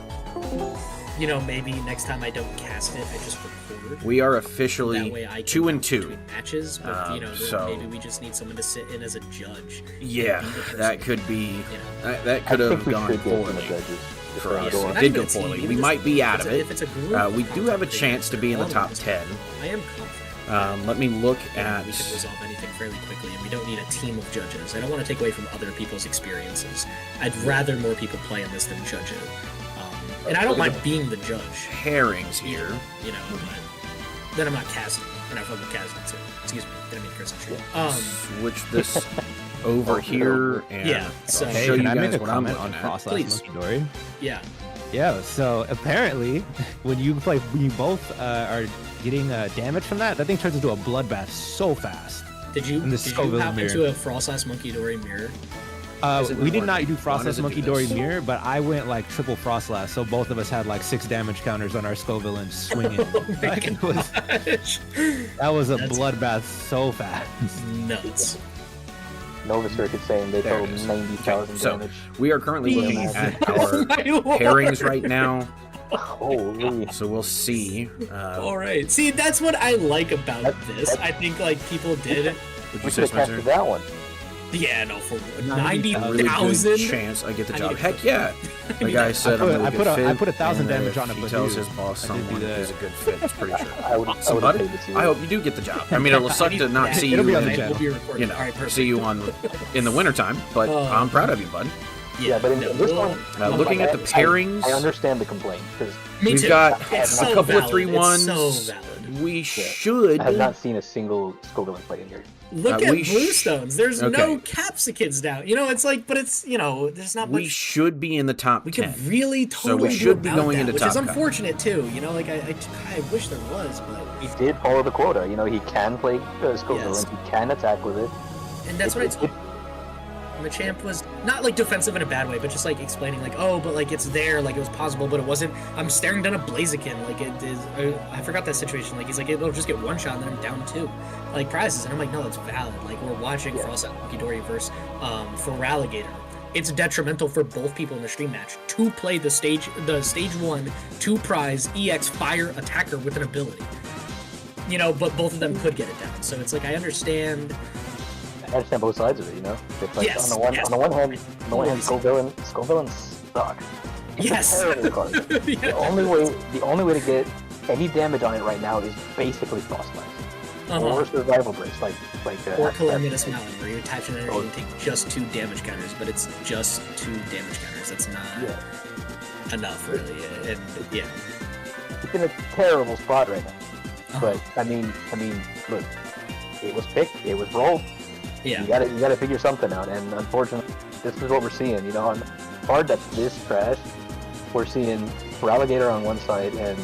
You know, maybe next time I don't cast it, I just record. We are officially that way I can 2 and 2 between matches, but you know, so maybe we just need someone to sit in as a judge. Yeah, that could be. That could have gone poorly for us. Yeah, It did go poorly. We might be out of it. If it's a group, We do have a chance to be in the top 10. I am confident. Let me look at. We can resolve anything fairly quickly, and we don't need a team of judges. I don't want to take away from other people's experiences. I'd rather more people play in this than judge it. And I don't mind being the judge. Pairings here. You know, but then I'm not casting. And I fucking casting too. Excuse me. Didn't mean to curse on stream. Switch this over here and yeah, so I'll Hey, show you can I guys make a what I'm comment on looking at. Frostlass Monkey Dory? Yeah. Yeah, so apparently, when you both are getting damage from that thing turns into a bloodbath so fast. Did you In the hop mirror. into a Frostlass Monkey Dory mirror? We did not do Frostless to Monkey do Dory this. mirror, but I went like triple Frostless, so both of us had like 6 damage counters on our Scoville and swinging. That was a That's bloodbath so fast. Nuts. Nova Circuit saying they There total it is. 90,000 So damage. we are currently looking Jesus. at our my lord. pairings right now. Holy. So we'll see. All right. See, that's what I like about this. I think like people did. Would you We say, could have Spencer? casted that one. Yeah, no, for Really 90,000. good chance I get the job. Heck yeah! The guy said I'm a good fit. I put 1,000 and damage if on it. He but tells you- his boss I did do someone that. is a good fit. It's pretty sure. I would So, have bud, paid it to you. I hope you do get the job. I mean, it'll suck to not see It'll you. be on the in, channel. We'll be recording. you know, All right, perfect. see you in the wintertime. But I'm proud of you, bud. Yeah, but in this one, Looking at the pairings, I understand the complaint because Me we've too. got It's a so couple valid. of 3-1s. It's so valid. We should. I have not seen a single Scovillain play in here. Look at we Bluestones. There's Okay. no Capsicums down. You know, it's like, but it's, you know, there's not We much. should be in the top We 10. could really So totally we should do be about going that, into which top is 10. unfortunate too. You know, like I wish there was, but He did follow the quota. You know, he can play Scovillain. Yes. He can attack with it. and that's what I told. Machamp was not like defensive in a bad way, but just like explaining like, oh, but like it's there, like it was possible, but it wasn't. I'm staring down a Blaziken, like it is. I forgot that situation. Like he's like, it'll just get one shot and then I'm down 2, like prizes, and I'm like, no, that's valid. Like we're watching Frost Midori versus Feraligatr. It's detrimental for both people in the stream match to play the stage 1 2 prize EX fire attacker with an ability. You know, but both of them could get it down. So it's like I understand. I understand both sides of it. You know, it's like Yes, on the one yes. hand, Scovillain sucks. It's Yes. a terrible card. The only way to get any damage on it right now is basically Frostbite or Survival Brace, Or Calamitous Mountain, where you attach an energy and take just 2 damage counters, but it's just 2 damage counters. That's not enough, really. And yeah, It's in a terrible spot right now. But I mean, look, it was picked, it was rolled. Yeah. You gotta figure something out, and unfortunately, this is what we're seeing. You know, on card that's this trash, we're seeing Feraligatr on one side and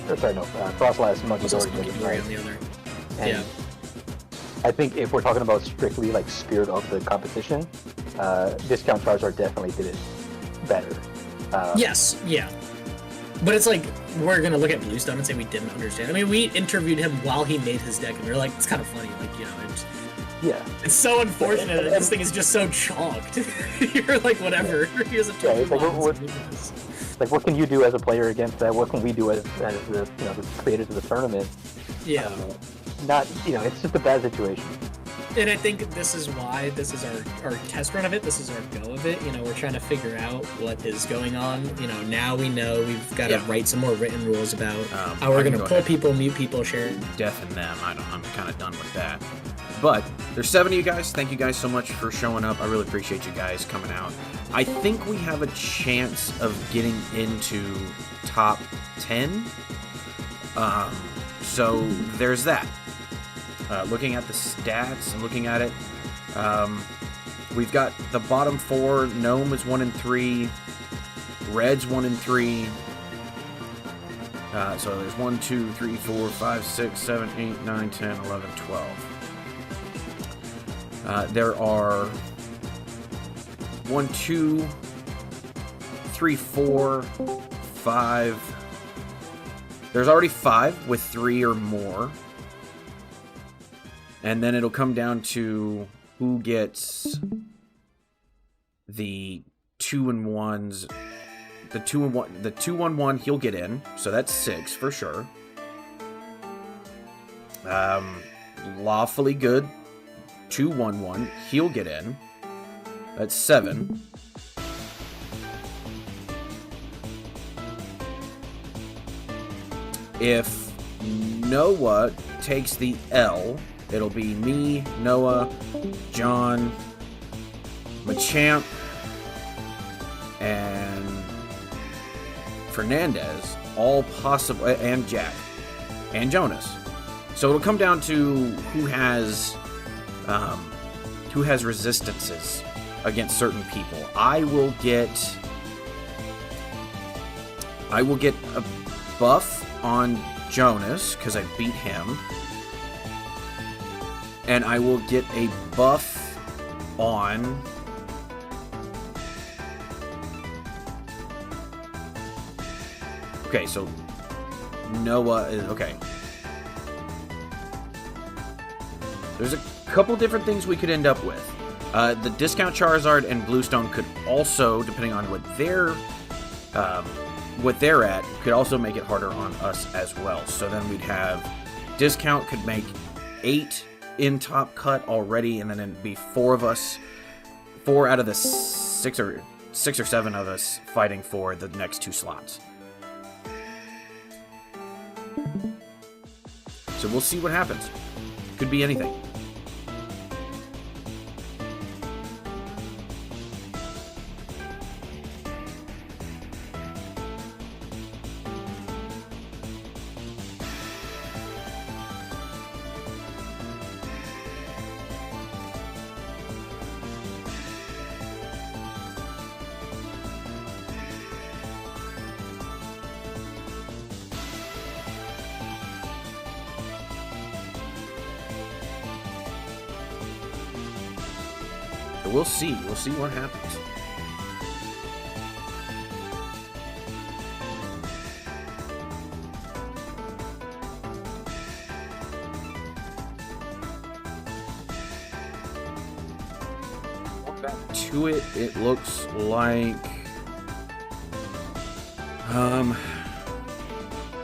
Frostlass Monkey Dory on the other. And Yeah. I think if we're talking about strictly like spirit of the competition, Discount Charizard definitely did it better. Yes, yeah. But it's like, we're going to look at Bluestone and say we didn't understand. I mean, we interviewed him while he made his deck, and we were like, it's kind of funny. Like, you know, it's so unfortunate that this thing is just so chalked. You're like, whatever. Here's a it's like, what can you do as a player against that? What can we do as the the creators of the tournament? Yeah. Not, it's just a bad situation. And I think this is why this is our test run of it. This is our go of it. You know, we're trying to figure out what is going on. You know, now we know we've got to write some more written rules about how we're going to pull people, mute people, share. Deafen them. I'm kind of done with that. But there's 7 of you guys. Thank you guys so much for showing up. I really appreciate you guys coming out. I think we have a chance of getting into top 10. So there's that. Looking at the stats and looking at it, we've got the bottom 4. Gnome is 1 and 3. Red's 1 and 3. So there's 1, 2, 3, 4, 5, 6, 7, 8, 9, 10, 11, 12. There are 1, 2, 3, 4, 5. There's already 5 with 3 or more. And then it'll come down to who gets the 2-1s. The 2-1-1 he'll get in, so that's 6 for sure. Lawfully good 2-1-1 he'll get in. That's 7. If Noah takes the L, it'll be me, Noah, John, Machamp, and Fernandez, all possible, and Jack, and Jonas. So it'll come down to who has resistances against certain people. I will get a buff on Jonas because I beat him. And I will get a buff on okay, so Noah is okay. There's a couple different things we could end up with. The discount Charizard and Bluestone could also, depending on what they're at, could also make it harder on us as well. So then we'd have discount could make 8 in top cut already, and then it'd be 4 of us, 4 out of the 6 or 7 of us fighting for the next 2 slots. So we'll see what happens. Could be anything. We'll see. We'll see what happens. Back to it. It looks like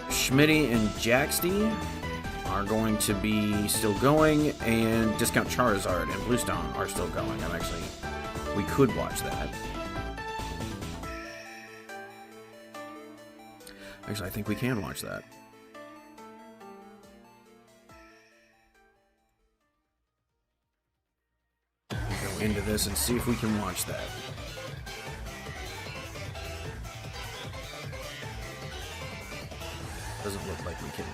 Schmitty and Jaxty are going to be still going, and Discount Charizard and Bluestone are still going. We could watch that. Actually, I think we can watch that. Go into this and see if we can watch that. Doesn't look like we can.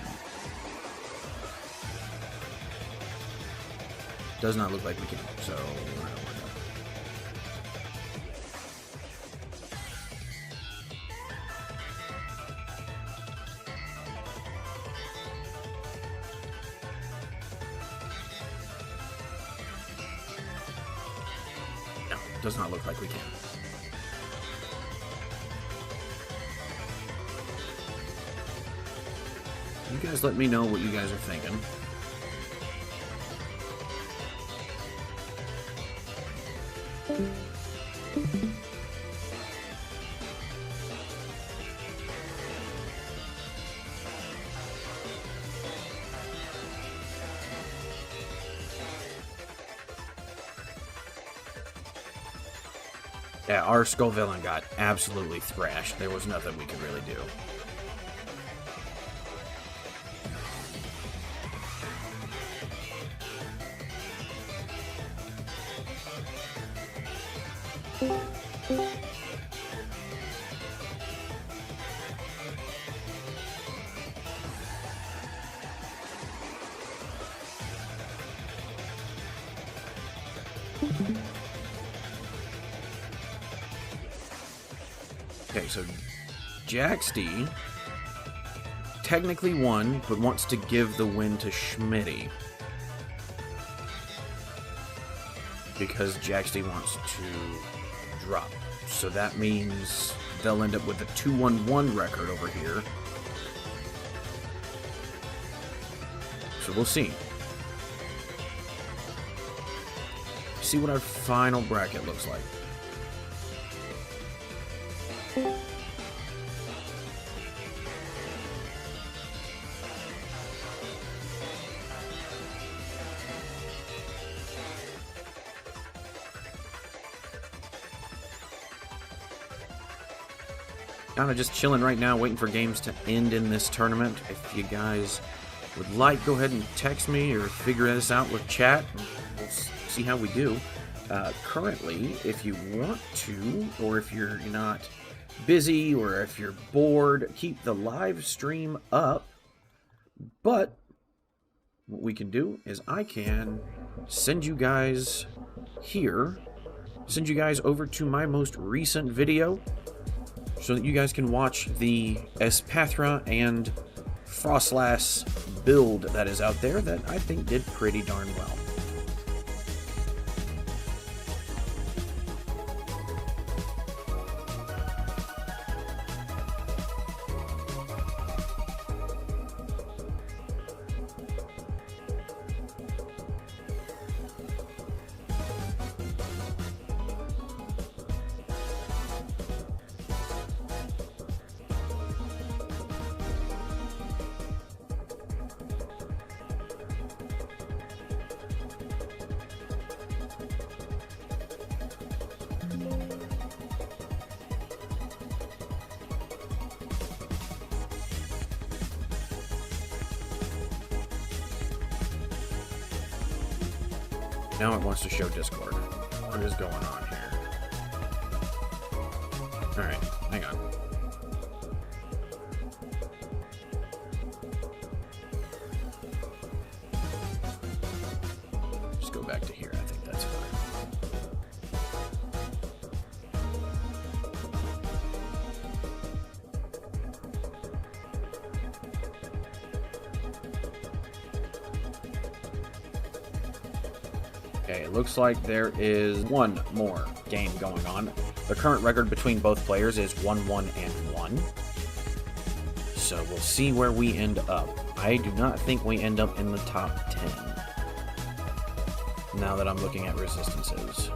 Does not look like we can, so we're not worried. No, does not look like we can. You guys let me know what you guys are thinking. Yeah, our Skull Villain got absolutely thrashed. There was nothing we could really do. Okay, so Jaxty technically won, but wants to give the win to Schmitty. Because Jaxty wants to drop. So that means they'll end up with a 2-1-1 record over here. So we'll see. See what our final bracket looks like. Kind of just chilling right now, waiting for games to end in this tournament. If you guys would like, go ahead and text me or figure this out with chat. We'll see how we do. Currently, if you want to, or if you're not busy, or if you're bored, keep the live stream up. But what we can do is I can send you guys here, send you guys over to my most recent video, so that you guys can watch the Espathra and Frostlass build that is out there that I think did pretty darn well. Now it wants to show Discord. What is going on here? Alright, hang on. Just go back to here. I think that's fine. Okay, it looks like there is one more game going on. The current record between both players is 1-1-1. So we'll see where we end up. I do not think we end up in the top 10. Now that I'm looking at resistances.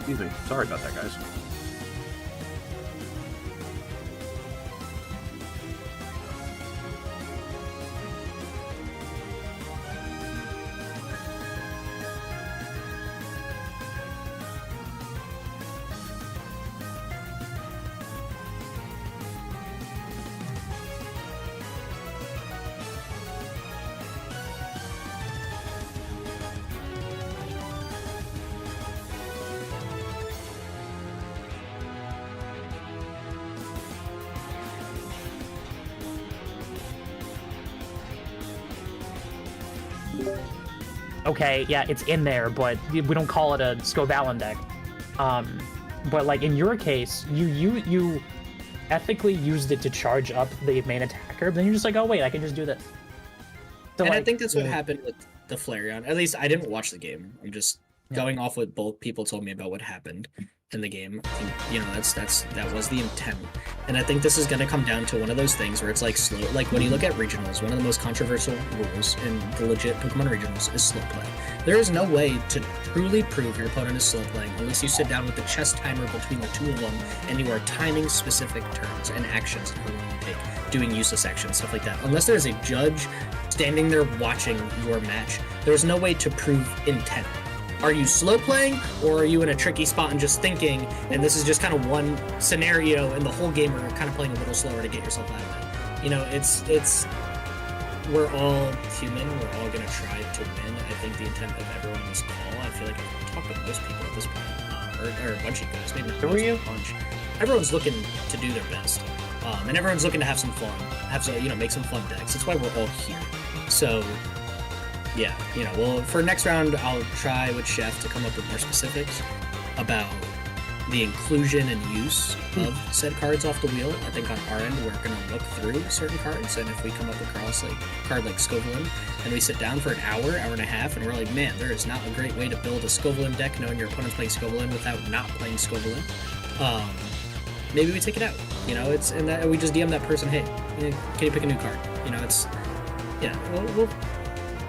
Excuse me. Sorry about that, guys. Okay, yeah, it's in there, but we don't call it a Scovalin deck. But like in your case, you ethically used it to charge up the main attacker, but then you're just like, oh wait, I can just do this. So, and like, I think that's what happened with the Flareon. At least I didn't watch the game. I'm just going off what both people told me about what happened in the game. And, you know, that was the intent. And I think this is going to come down to one of those things where it's like slow. Like when you look at regionals, one of the most controversial rules in the legit Pokemon regionals is slow play. There is no way to truly prove your opponent is slow playing unless you sit down with the chess timer between the two of them and you are timing specific turns and actions that you're going to take, doing useless actions, stuff like that. Unless there's a judge standing there watching your match, there's no way to prove intent. Are you slow playing, or are you in a tricky spot and just thinking, and this is just kind of one scenario and the whole game are kind of playing a little slower to get yourself out of it? You know, it's we're all human, we're all going to try to win. I think the intent of everyone in this call, I feel like I've talked to most people at this point, or a bunch of you guys, maybe not most, a bunch. Everyone's looking to do their best, and everyone's looking to have some fun, make some fun decks. That's why we're all here. So, yeah, well, for next round, I'll try with Chef to come up with more specifics about the inclusion and use of said cards off the wheel. I think on our end, we're going to look through certain cards, and if we come up across like a card like Scovelin, and we sit down for an hour and a half, and we're like, man, there is not a great way to build a Scovelin deck knowing your opponent's playing Scovelin without not playing Scovelin. Maybe we take it out, and that we just DM that person, hey, can you pick a new card?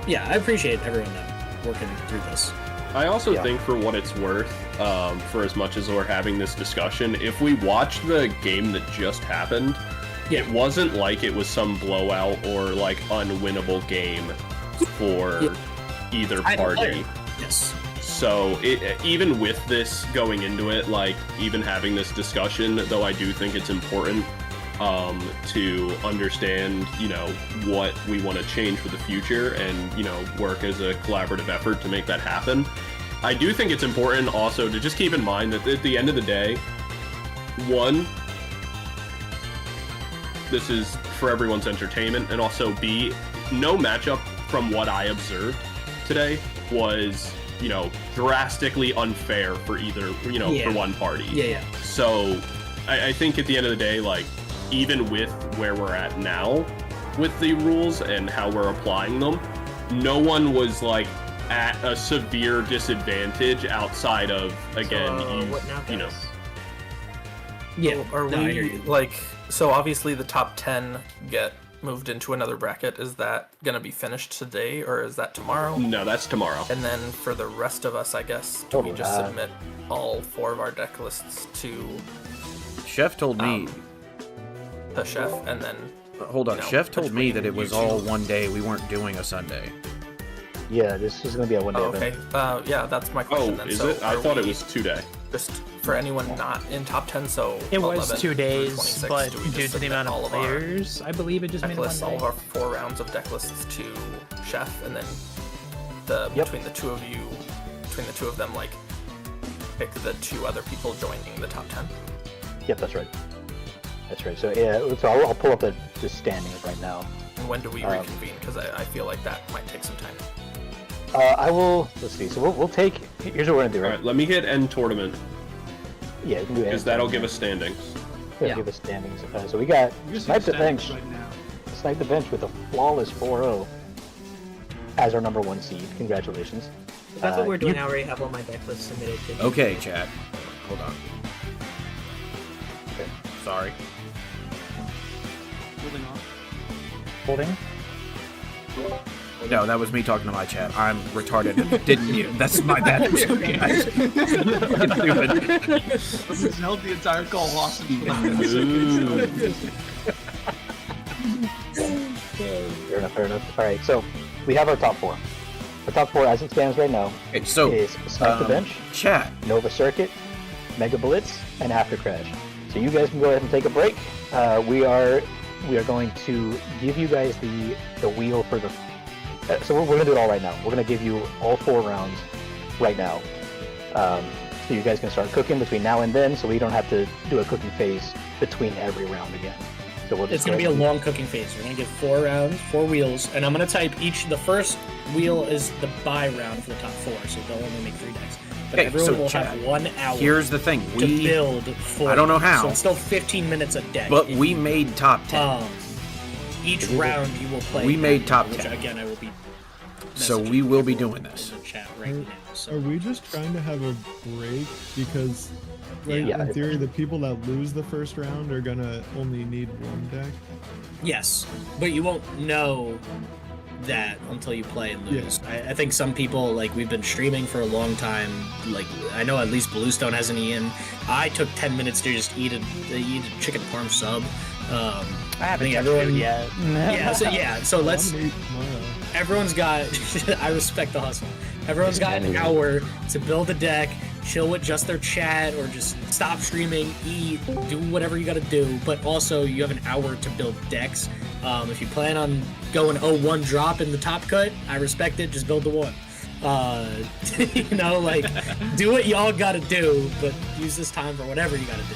Yeah, I appreciate everyone working through this. I also think, for what it's worth, for as much as we're having this discussion, if we watch the game that just happened, it wasn't like it was some blowout or like unwinnable game for either party. Yes. So even with this going into it, like even having this discussion, though I do think it's important to understand, you know, what we want to change for the future and, you know, work as a collaborative effort to make that happen. I do think it's important also to just keep in mind that at the end of the day, one, this is for everyone's entertainment, and also B, no matchup from what I observed today was, you know, drastically unfair for either, you know, for one party. Yeah. So I think at the end of the day, like, even with where we're at now with the rules and how we're applying them, no one was like at a severe disadvantage outside of, again, you know. Yeah. Are we like, so obviously the top 10 get moved into another bracket. Is that gonna be finished today or is that tomorrow? No, that's tomorrow. And then for the rest of us, I guess, do we just submit all 4 of our deck lists to Chef told me the chef, and then hold on, Chef told me that it was all one day. We weren't doing a Sunday. Yeah, this is gonna be a 1 day okay. event. Yeah, that's my question. Then. Is So it? I thought it was 2 day. Just for anyone not in top 10, so It was 11 2 days, 26, but do we just due to the submit amount all of our players, I believe it just deck made it 1 lists, all day. of our 4 rounds of deck lists to Chef, and then between the two of them, like pick the 2 other people joining the top 10. Yep, that's right. That's right. So yeah, so I'll pull up the standings right now. And when do we reconvene? Because I feel like that might take some time. I will. Let's see. So we'll take. Here's what we're gonna do. All right, let me hit end tournament. Yeah, you can do because that'll give us standings. Yeah, give us standings. So we got Snipe the Bench. Snipe the Bench with a flawless 4-0 as our number 1 seed. Congratulations. That's what we're doing now. I already have all my deck lists submitted. Okay, chat. Hold on. Okay. Sorry. Holding off. Holding? No, that was me talking to my chat. I'm retarded. Didn't mute. That's my bad. It's okay, guys. This has held the entire call hostage. Fair enough. All right, so we have our top 4. Our top 4, as it stands right now, is Snipe the Bench, chat, Nova Circuit, Mega Blitz, and After Crash. So you guys can go ahead and take a break. We are going to give you guys the wheel for the. So we're gonna do it all right now. We're gonna give you all 4 rounds right now. So you guys can start cooking between now and then, so we don't have to do a cooking phase between every round again. So we'll just It's going to be a long cooking phase. We're going to give 4 rounds, 4 wheels, and I'm going to type each. The first wheel is the buy round for the top 4, so they'll only make 3 decks. But Okay, everyone so will chat, have 1 hour. here's the thing, to we- build 4. I don't know how. So it's still 15 minutes a deck. But we made top 10. Each round you will play. We made top which 10. Again, I will be. So we will be doing this. In the chat right now. So. Are we just trying to have a break? Because, right, Yeah. in theory, the people that lose the first round are gonna only need 1 deck. Yes, but you won't know that until you play and lose. I think some people, like, we've been streaming for a long time. Like, I know at least Bluestone hasn't eaten. I took 10 minutes to just eat a chicken parm sub. I haven't think touched everyone food yet. So let's. Everyone's got. I respect the hustle. Everyone's got an hour to build a deck, chill with just their chat, or just stop streaming, eat, do whatever you got to do. But also, you have an hour to build decks. If you plan on going 0-1 drop in the top cut, I respect it. Just build the 1. You know, like, do what y'all got to do, but use this time for whatever you got to do.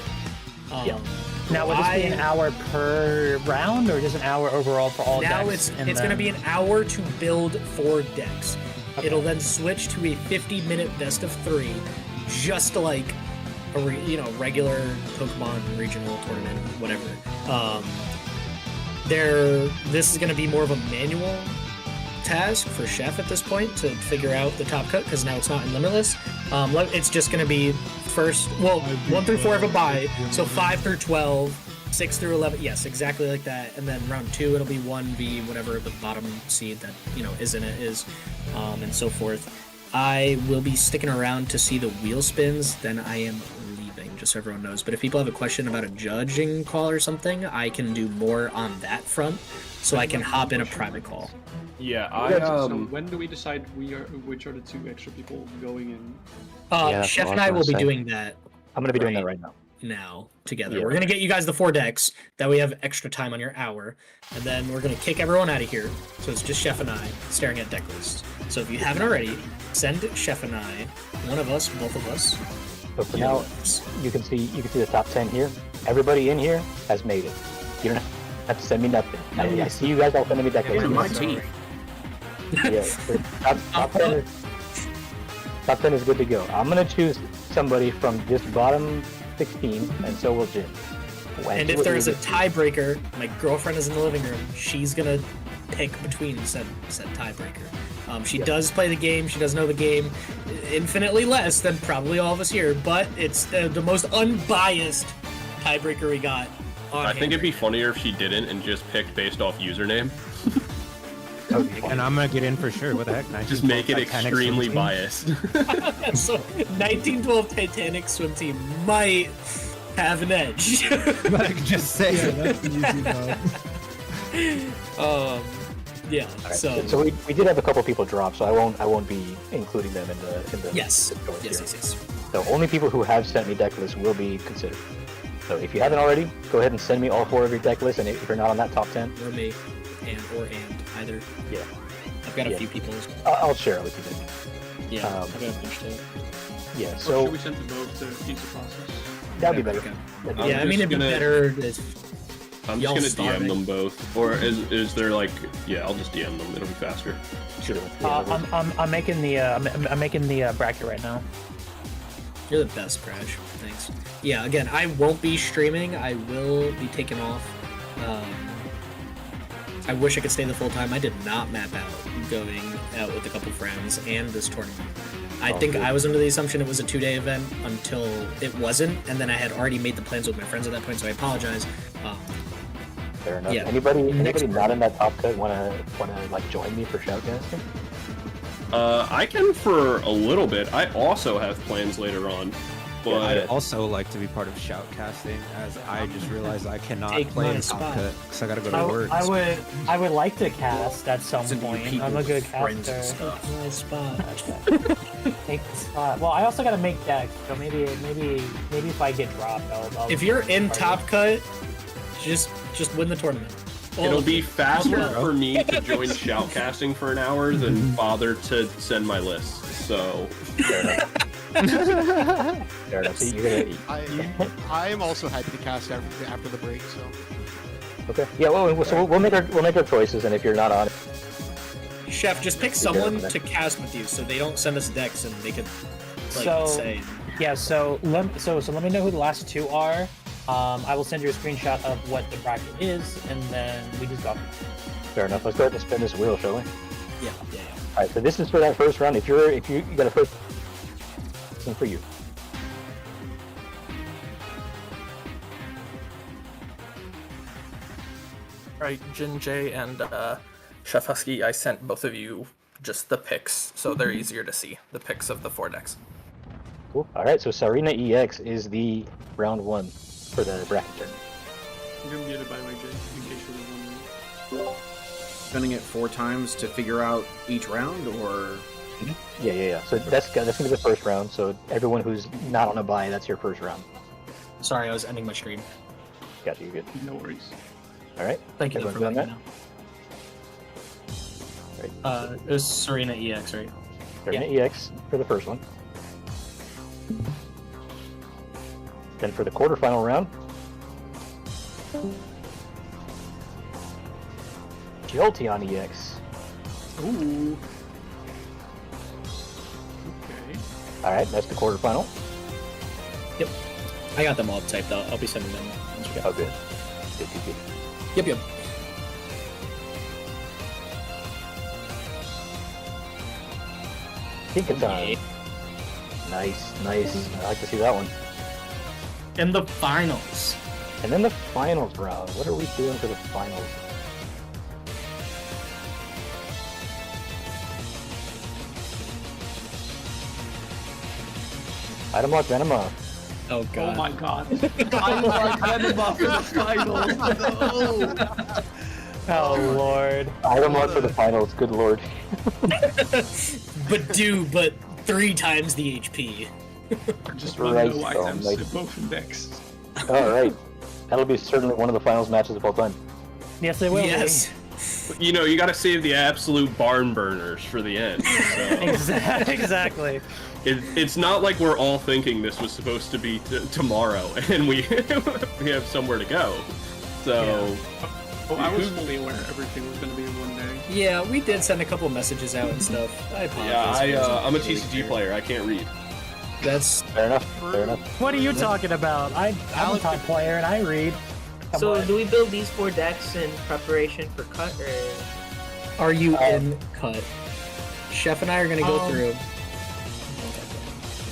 Now, would this be an hour per round, or just an hour overall for all decks? Now it's going to be an hour to build 4 decks. Okay. It'll then switch to a 50-minute best of 3, just like a regular Pokemon regional tournament, whatever. This is going to be more of a manual task for Chef at this point to figure out the top cut, because now it's not in Limitless. It's just going to be 1 through 4 have a bye, so 5 through 12, 6 through 11, yes, exactly like that, and then round 2 it'll be 1v whatever the bottom seed that is in it is, and so forth. I will be sticking around to see the wheel spins, then I am leaving, just so everyone knows. But if people have a question about a judging call or something, I can do more on that front, so I can hop in a private call. Yeah, So when do we decide which are the 2 extra people going in? Chef and I will be doing that. I'm gonna be doing that right now together. Yeah. We're gonna get you guys the 4 decks. That way you have extra time on your hour, and then we're gonna kick everyone out of here. So it's just Chef and I staring at deck lists. So if you haven't already, send Chef and I, one of us, both of us. So for now, you can see the top 10 here. Everybody in here has made it. You don't have to send me nothing. I see you guys all sending me deck lists. Even my team. Yeah, so top 10 is good to go. I'm gonna choose somebody from this bottom 16, and so will Jim. And if there's a tiebreaker, my girlfriend is in the living room. She's gonna pick between said tiebreaker. She does play the game. She does know the game infinitely less than probably all of us here, but it's the most unbiased tiebreaker we got. I think it'd be funnier if she didn't and just picked based off username. And I'm gonna get in for sure. What the heck? Just make it Titanic extremely swim team? biased. So 1912 Titanic swim team might have an edge. Just say Yeah, that's an easy vote. Yeah. Alright, So we did have a couple people drop, so I won't be including them in the yes. Discord here. Yes. So only people who have sent me deck lists will be considered. So if you haven't already, go ahead and send me all 4 of your deck lists, and if you're not on that top 10, Or me, and either. Yeah. I've got a Yeah. few people. I'll share it with you then. Yeah. I've got a bunch too. Yeah. Or So should we send them both to ease the process? that'd be better. Yeah, I mean it'd be better if I'm y'all just gonna DM starting. them both. Or is there like, yeah, I'll just DM them. It'll be faster. Sure. I'm making the I'm making the bracket right now. You're the best, Crash. Thanks. Yeah, again, I won't be streaming. I will be taking off. I wish I could stay the full time. I did not map out going out with a couple friends and this tournament. I think I was under the assumption it was a 2-day event until it wasn't, and then I had already made the plans with my friends at that point, so I apologize. Fair enough. Yeah. Anybody Next not in that top cut wanna like join me for shoutcasting? I can for a little bit. I also have plans later on, but I'd also like to be part of shoutcasting, as I just realized I cannot Take play my in top spot. cut because I gotta go to work. I would like to cast at some point. I'm a good caster. My spot. Take the spot. Well, I also gotta make decks, so maybe if I get dropped, I'll If you're in top cut, just win the tournament. it'll be faster for me to join shoutcasting for an hour than bother to send my list. So Fair enough. So you're gonna, I am also happy to cast after the break. So okay. Yeah. Well, so we'll make our choices, and if you're not on it, Chef, just pick someone to cast with you, so they don't send us decks and they could say. Yeah, so let me know who the last 2 are. I will send you a screenshot of what the bracket is, and then we just go. fair enough. Let's go ahead and spin this wheel, shall we? Yeah. All right. So this is for that first round. If you got a first, this is for you. Right, Jin J and Chef Husky, I sent both of you just the picks, so they're easier to see. The picks of the 4 decks. Cool. All right. So Sarina EX is the round 1 for the bracket turn. You're muted by the way, Jay, in case you were wondering. Spending it 4 times to figure out each round, or Yeah. So that's gonna be the first round. So everyone who's not on a bye, that's your first round. Sorry, I was ending my stream. Gotcha. You're good. No worries. All right. Thank you for Everyone letting me Right. know. It was Serena EX, right? Sarina EX for the first one. Then for the quarterfinal round, Jolteon EX. Ooh. Okay. All right, that's the quarterfinal. Yep. I got them all typed out. I'll be sending them once we get. Oh, good. Good. Yep. Tinkaton. Nice. I like to see that one. And the finals. And then the finals round. What are we doing for the finals? Item lock Venema. Oh god. Oh my god. I like Venema for the finals. No. Oh lord. Item lock for the finals. Good lord. but 3 times the HP. Just run right, no items like... in both decks. All right. That'll be certainly one of the finals matches of all time. Yes, they will. Yes. You know, you got to save the absolute barn burners for the end. So. Exactly. It's not like we're all thinking this was supposed to be tomorrow, and we have somewhere to go. So. Yeah. Oh, I was fully aware everything was going to be in one day. Yeah, we did send a couple messages out and stuff. I apologize. Yeah, I'm a TCG player. I can't read. That's fair enough. Fair enough. What are you talking about? I'm a top player and I read. Come So on. do we build these 4 decks in preparation for cut, or Are you in cut? Chef and I are gonna go through.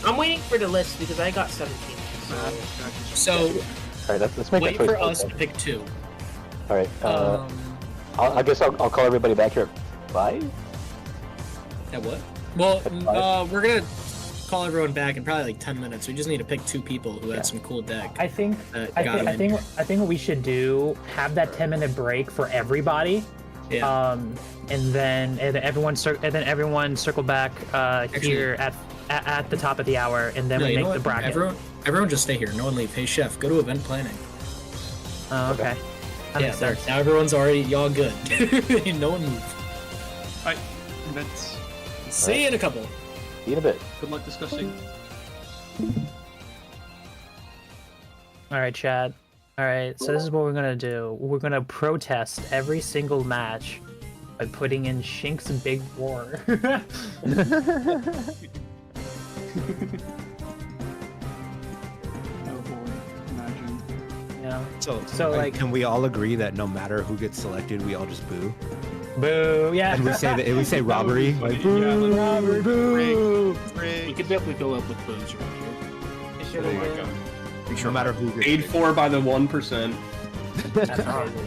I'm waiting for the list because I got 17. So All right, let's make wait that choice. for us to pick 2. All right. I guess I'll call everybody back here at 5. At what? Well, we're gonna call everyone back in probably like 10 minutes. We just need to pick 2 people who had some cool deck. I think what we should do, have that 10-minute break for everybody. Yeah. And then everyone circle back here at the top of the hour, and then we make the bracket. Everyone just stay here. No one leave. Hey chef, go to event planning. Oh, okay. That Yeah, makes sense. now everyone's already y'all good. No one move. Alright, that's. See you in a couple. See you in a bit. Good luck discussing. All right, Chad. All right, so this is what we're gonna do. We're gonna protest every single match by putting in Shink's Big War. Oh boy, imagine. Yeah. So like, can we all agree that no matter who gets selected, we all just boo? Boo! Yeah. And we say robbery. Like, boo! Robbery! Boo! We could definitely go up with boos right here. Oh my god. No matter who gets Paid for by the 1%.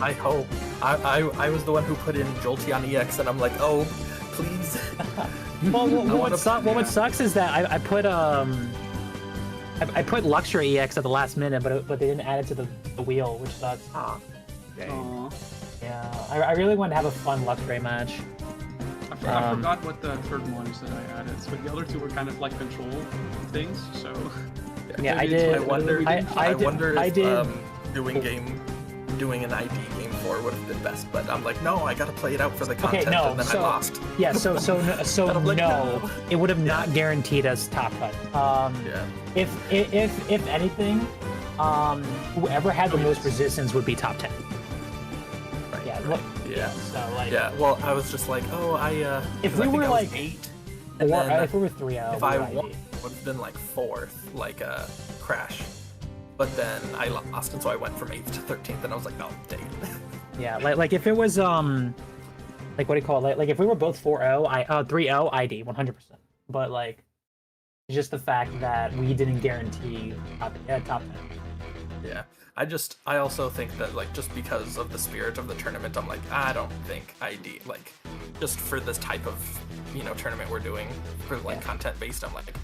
I hope. I was the one who put in Jolteon EX, and I'm like, oh, please. Well, what sucks is that I put Luxury EX at the last minute, but they didn't add it to the wheel, which sucks. Aww. Yeah, I really wanted to have a fun Luxury match. I forgot what the third one is that I added. So the other 2 were kind of like control things. So. Yeah, I did. I wonder. I did. Doing an ID game 4 would have been best, but I'm like, no, I gotta play it out for the content, Okay, no, and then so, I lost. Yeah, so like, no, it would have not guaranteed us top cut. Yeah. If anything, whoever had the most resistance would be top 10. Right. Yeah. Right. Yeah. So like. Yeah. Well, I was just like, oh, If we were like 8, if we were 3-0, if I won, it would have been like 4th, like a Crash. But then I lost, and so I went from 8th to 13th, and I was like, oh, dang it. Yeah, like if it was like what do you call it? Like if we were both 4-0, 3-0, ID 100%. But like, it's just the fact that we didn't guarantee top 10. Yeah, I also think that like just because of the spirit of the tournament, I'm like, I don't think ID like just for this type of tournament we're doing for like content based, I'm like,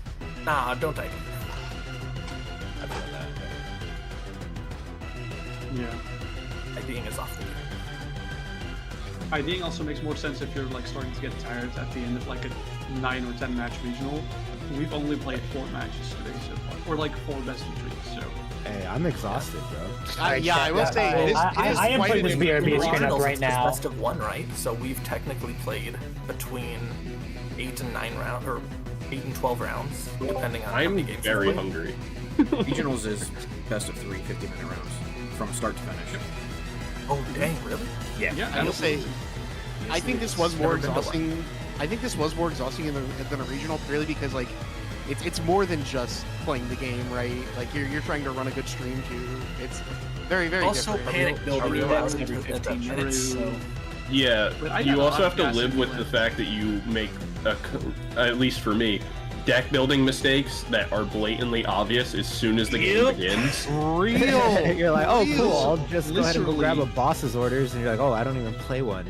nah, don't ID. I feel that. Yeah. IDing is off the game. IDing also makes more sense if you're like starting to get tired at the end of like a 9 or 10 match regional. We've only played 4 matches today so far, or like 4 best of 3. So. Hey, I'm exhausted, bro. Yeah, I will say it is I am playing this BRB screen up right now. Best of 1, right? So we've technically played between 8 and 9 rounds, or 8 and 12 rounds, depending on how many games. I'm very hungry. Regionals is best of 3 50-minute rounds from start to finish. Oh dang, really? Yeah. I will say, I think this was more exhausting. I think this was more exhausting than a regional, purely because like it's more than just playing the game, right? Like you're trying to run a good stream too. It's very also different. panic building decks every 15 minutes. So. Yeah, you also have to live with the fact that you make at least for me, deck building mistakes that are blatantly obvious as soon as the game begins. Real. You're like, oh, cool. I'll just go ahead and go grab a boss's orders, and you're like, oh, I don't even play one.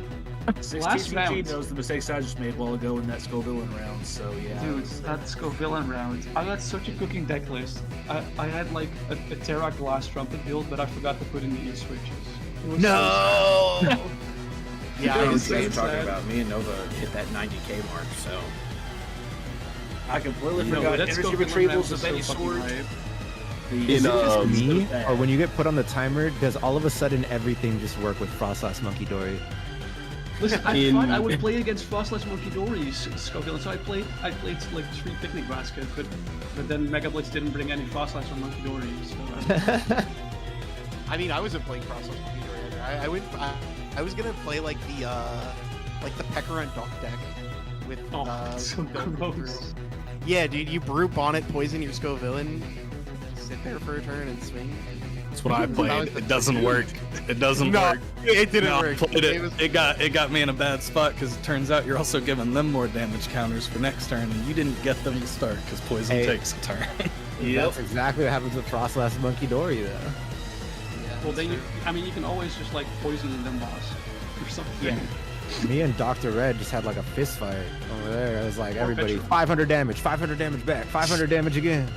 Last TCG round. knows the mistakes I just made a while ago in that Scovillain round, so yeah. Dude, that Scovillain round. I had such a cooking deck list. I had like a Terra Glass Trumpet build, but I forgot to put in the E-switches. It was No! so Yeah, I was so talking sad. about me and Nova hit that 90k mark, so. I completely No, forgot let's energy go retrievals for of the any fucking sort. hype. Is it just me, or when you get put on the timer, does all of a sudden everything just work with Frostlass Monkey Dory? Listen, I thought I would play against Frostlass Monkey Dory's Scovillain, so I played like 3 Picnic Baskets, but then Mega Blitz didn't bring any Frostlass or Monkey Dory, so. I mean, I wasn't playing Frostlass Monkey Dory either. I was gonna play like the Pecker and Duck deck with so gross. Yeah, dude, you brew Bonnet, poison your Scovillain, sit there for a turn and swing. That's what I played. It doesn't work. It doesn't No, work. it didn't No, I work. played It it. was- It got me in a bad spot because it turns out you're also giving them more damage counters for next turn, and you didn't get them to start because poison Hey. takes a turn. That's exactly what happens with Frostlass Monkey Dory, though. Well, then you can always just like poison them boss or something. Yeah. Me and Dr. Red just had like a fist fight over there. It was like Or everybody, Petra. 500 damage, 500 damage back, 500 damage again.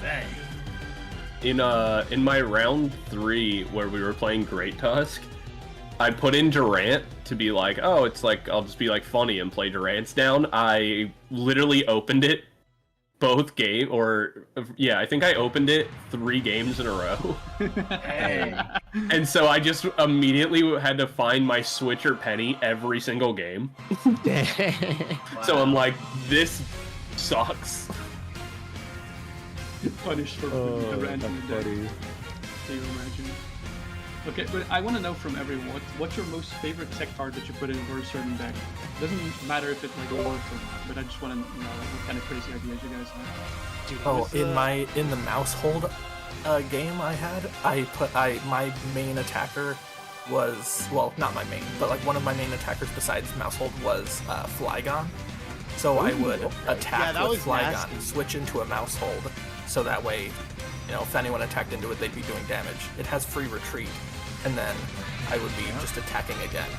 Dang. In my round 3 where we were playing Great Tusk, I put in Durant to be like, oh, it's like I'll just be like funny and play Durant's down. I literally opened it both I think I opened it 3 games in a row. And so I just immediately had to find my switcher penny every single game. So I'm like, this sucks. Punished for the random deck. Can you imagine? Okay, but I want to know from everyone, what's your most favorite tech card that you put in for a certain deck? Doesn't matter if it like worked or not, but I just want to know what kind of crazy ideas you guys have. Dude, in the mouse hold game I had, my main attacker was, well, not my main, but like one of my main attackers besides mouse hold was Flygon. So I would attack that with was Flygon, nasty. switch into a mouse hold, so that way, if anyone attacked into it, they'd be doing damage. It has free retreat, and then I would be just attacking again.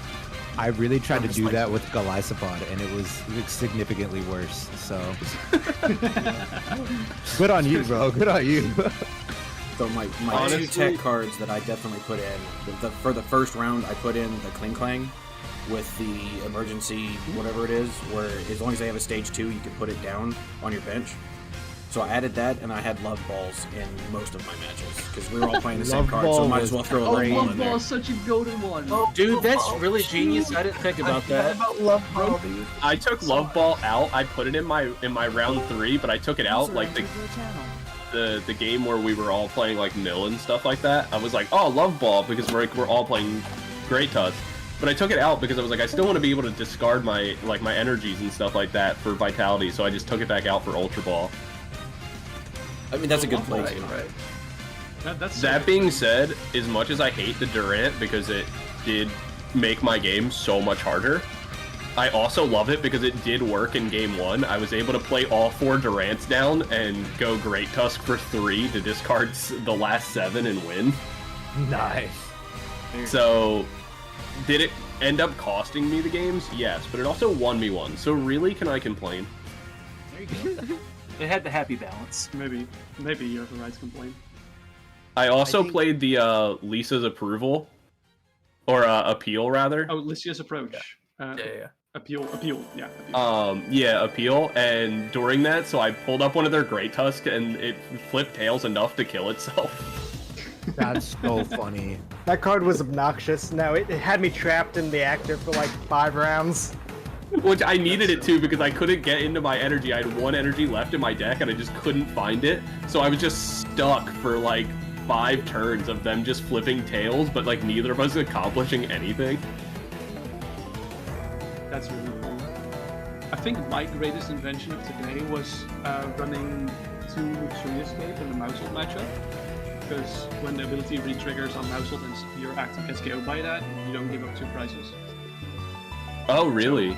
I really tried to just do like- that with Galisapod, and it was significantly worse. So, good on you, bro. Good on you. So my Honestly- 2 tech cards that I definitely put in, for the first round, I put in the Kling Clang with the emergency, whatever it is, where as long as they have a stage 2, you can put it down on your bench. So I added that, and I had Love Balls in most of my matches, because we were all playing the same Love card, so Ball might was as well throw a Oh, Love Ball Love in there. Ball is such a golden one. Dude, that's really genius. I didn't think about that. Love Ball, dude. I took Love Ball out. I put it in my round 3, but I took it out like the game where we were all playing like mill and stuff like that. I was like, oh, Love Ball, because we're all playing Great Tusk. But I took it out because I was like, I still want to be able to discard my energies and stuff like that for Vitality. So I just took it back out for Ultra Ball. I mean, that's a good play, Right, too. right. That being said, as much as I hate the Durant because it did make my game so much harder, I also love it because it did work in game 1. I was able to play all 4 Durants down and go Great Tusk for 3 to discard the last 7 and win. Nice. So, did it end up costing me the games? Yes, but it also won me one. So really, can I complain? There you go. It had the happy balance. Maybe you have the right to complain. I also played the Lisa's Approval, or Appeal rather. Oh, Lycia's Approach. Yeah. Appeal, yeah. Appeal, and during that, so I pulled up one of their Great Tusk, and it flipped tails enough to kill itself. That's so funny. That card was obnoxious. No, it had me trapped in the active for like 5 rounds. Which I needed it to because I couldn't get into my energy. I had 1 energy left in my deck, and I just couldn't find it. So I was just stuck for like 5 turns of them just flipping tails, but like neither of us accomplishing anything. That's really cool. I think my greatest invention of today was running 2 Tree Escape in the Mousehold matchup. Because when the ability re-triggers on Mousehold and your active gets KO'd by that, you don't give up 2 prizes. Oh, really?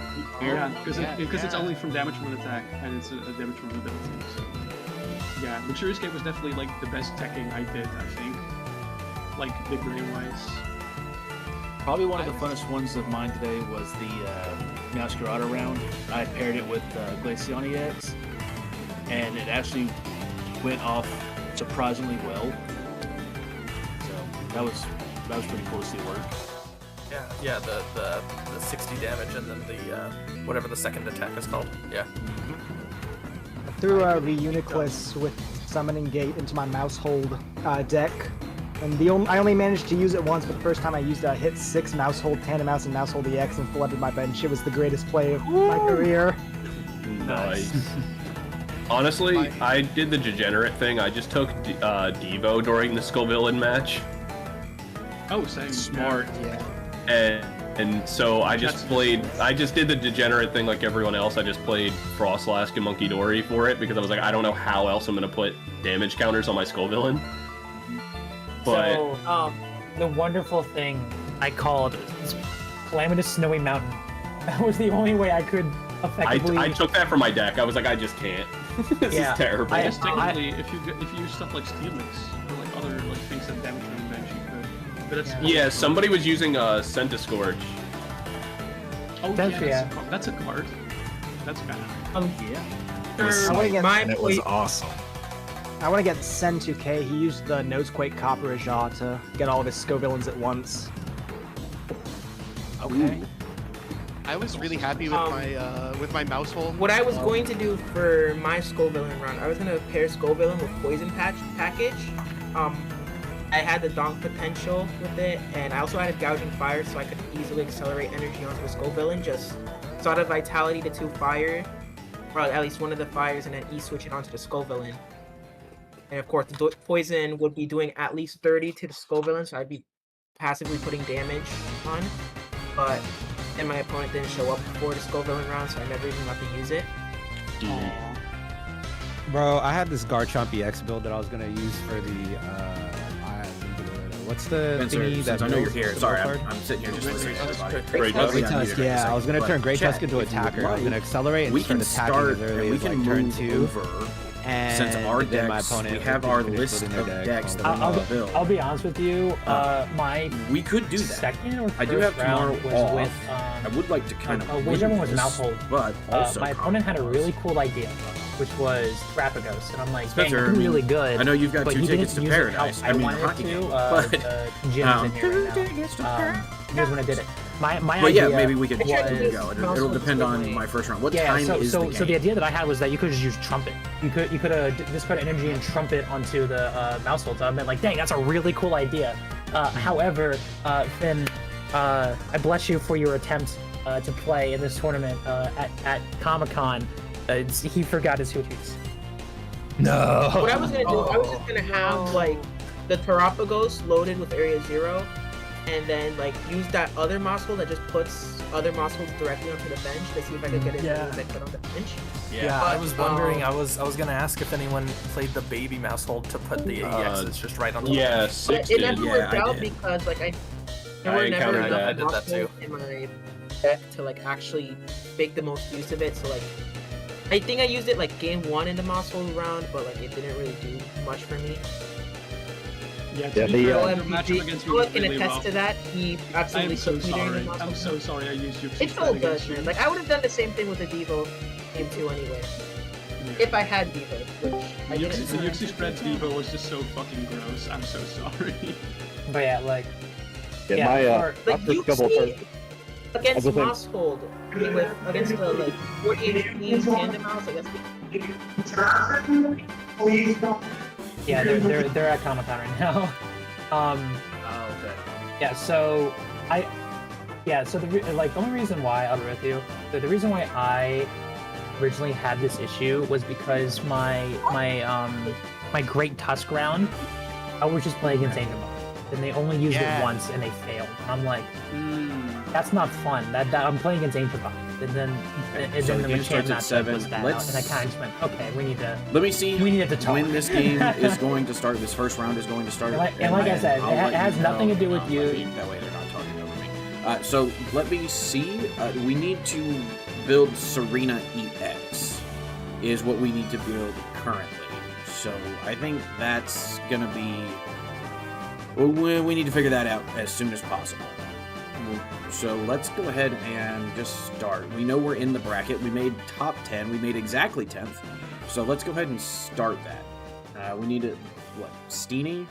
Yeah, because it's only from damage from an attack, and it's a damage from an ability. So, yeah, the Tree Escape was definitely like the best teching I did, I think. Like, big brain wise. Probably one of the funnest ones of mine today was the Masquerada round. I paired it with Glaciani X, and it actually went off surprisingly well. So that was pretty cool to see it work. Yeah, the 60 damage and then the whatever the second attack is called. Yeah. Threw a Reuniquist with Summoning Gate into my Mousehold deck, and I only managed to use it once, but the first time I used it, I hit 6 Mousehold, Tandem Mouse, and Mousehold EX and flooded my bench. It was the greatest play of my career. Nice. Honestly, I did the degenerate thing. I just took Devo during the Skullvillain match. Oh, same. Smart. Yeah. And so I just did the degenerate thing like everyone else. I just played Frostlask and Monkey Dory for it because I was like, I don't know how else I'm gonna put damage counters on my Skullvillain. But So, the wonderful thing I called Calamitous Snowy Mountain. That was the only way I could effectively. I took that for my deck. I was like, I just can't. This is terrible. I guess technically, if you use stuff like Steelix or like other like things that damage your bench, you could. But it's Yeah, somebody was using Centiscourge. Oh That's- that's a card. That's kind of yeah. And it was awesome. I want to get Sen 2K. He used the Nosequake Copper Aja to get all of his Skullvillains at once. Okay. I was really happy with my Mousehold. What I was going to do for my Skullvillain run, I was gonna pair Skullvillain with Poison Package. I had the Donk potential with it, and I also had a Gouging Fire, so I could easily accelerate energy onto a Skullvillain. Just sort of Vitality to 2 fire, or at least one of the fires, and then E-switch it onto the Skullvillain. And of course, the Poison would be doing at least 30 to the Skullvillain, so I'd be passively putting damage on. But then my opponent didn't show up before the Skullvillain round, so I never even got to use it. Bro, I had this Garchomp EX build that I was gonna use for the what's the Spencer, thingy since that I know you're builds here. the Sorry, card? I'm sitting here just listening to everybody. Great Tusk, yeah. I was gonna turn Great Tusk into attacker. I was gonna accelerate and we start can attacking start as early and we as can like turn move 2. over. And Since our then my decks, opponent we have would our finish list building of their decks deck. that we want to build. I'll be honest with you. We could do that. Second or I do have first round tomorrow was off. with, I would like to kind of. whichever one was this, Mousehold. but also my opponent had a really cool idea, which was Thrapagos, and I'm like, dang, Spencer, you're really good. I know you've got but 2 he tickets didn't to use it how Paradise. I wanted hockey to. game, but Jim's in here right now. Here's when I did it. My but idea yeah, maybe we could was, go. It'll depend on my first round. What time is the game? So the idea that I had was that you could just use Trumpet. You could discard energy and Trumpet onto the Mousehold. So I've been like, dang, that's a really cool idea. However, Finn, I bless you for your attempt to play in this tournament at Comic-Con. He forgot his hooties. No. What I was gonna do, I was just gonna have like the Terapagos loaded with Area 0, and then like use that other Mousehold that just puts other Mouseholds directly onto the bench to see if I could get it that put on the bench. Yeah, But, I was wondering. I was gonna ask if anyone played the baby Mousehold to put the EXs just right on the bench. But it never worked out because like there were never enough I did that too. Mouseholds in my deck to like actually make the most use of it. So like I think I used it like game 1 in the Mousehold round, but like it didn't really do much for me. Yeah, Yeah, the MVP, matchup against me Noah was can really attest rough. to that. He absolutely I'm so took me during the sorry. I'm so sorry I used you. It's all good, man. Like I would have done the same thing with the Devo game 2 anyway. If I had Devo, which I The didn't. Yuxi spread Devo was just so fucking gross. I'm so sorry. But yeah, like. Yeah, my Like first couple Yuxi against I was like- Mousehold, against the like 40 HP tandem mouse, I guess. Yeah, they're at Comic-Con right now. okay. Yeah, so the only reason why I'll be with you, the reason why I originally had this issue was because my Great Tusk round, I was just playing against Angel Mode, and they only used it once and they failed. And I'm like, that's not fun. That I'm playing against Angel Mode, and then So the the game Machamp starts at matchup 7. was that, Let's- and I kind of just went, okay, we need to. Let me see We needed to talk. when this game is going to start. This first round is going to start. And like I said, I'll it let has you nothing know. to do with you. That way they're not talking over me. So let me see. We need to build Serena EX is what we need to build currently. So I think that's gonna be. We need to figure that out as soon as possible. So let's go ahead and just start. We know we're in the bracket. We made top 10. We made exactly 10th. So let's go ahead and start that. We need to, what, Steenie?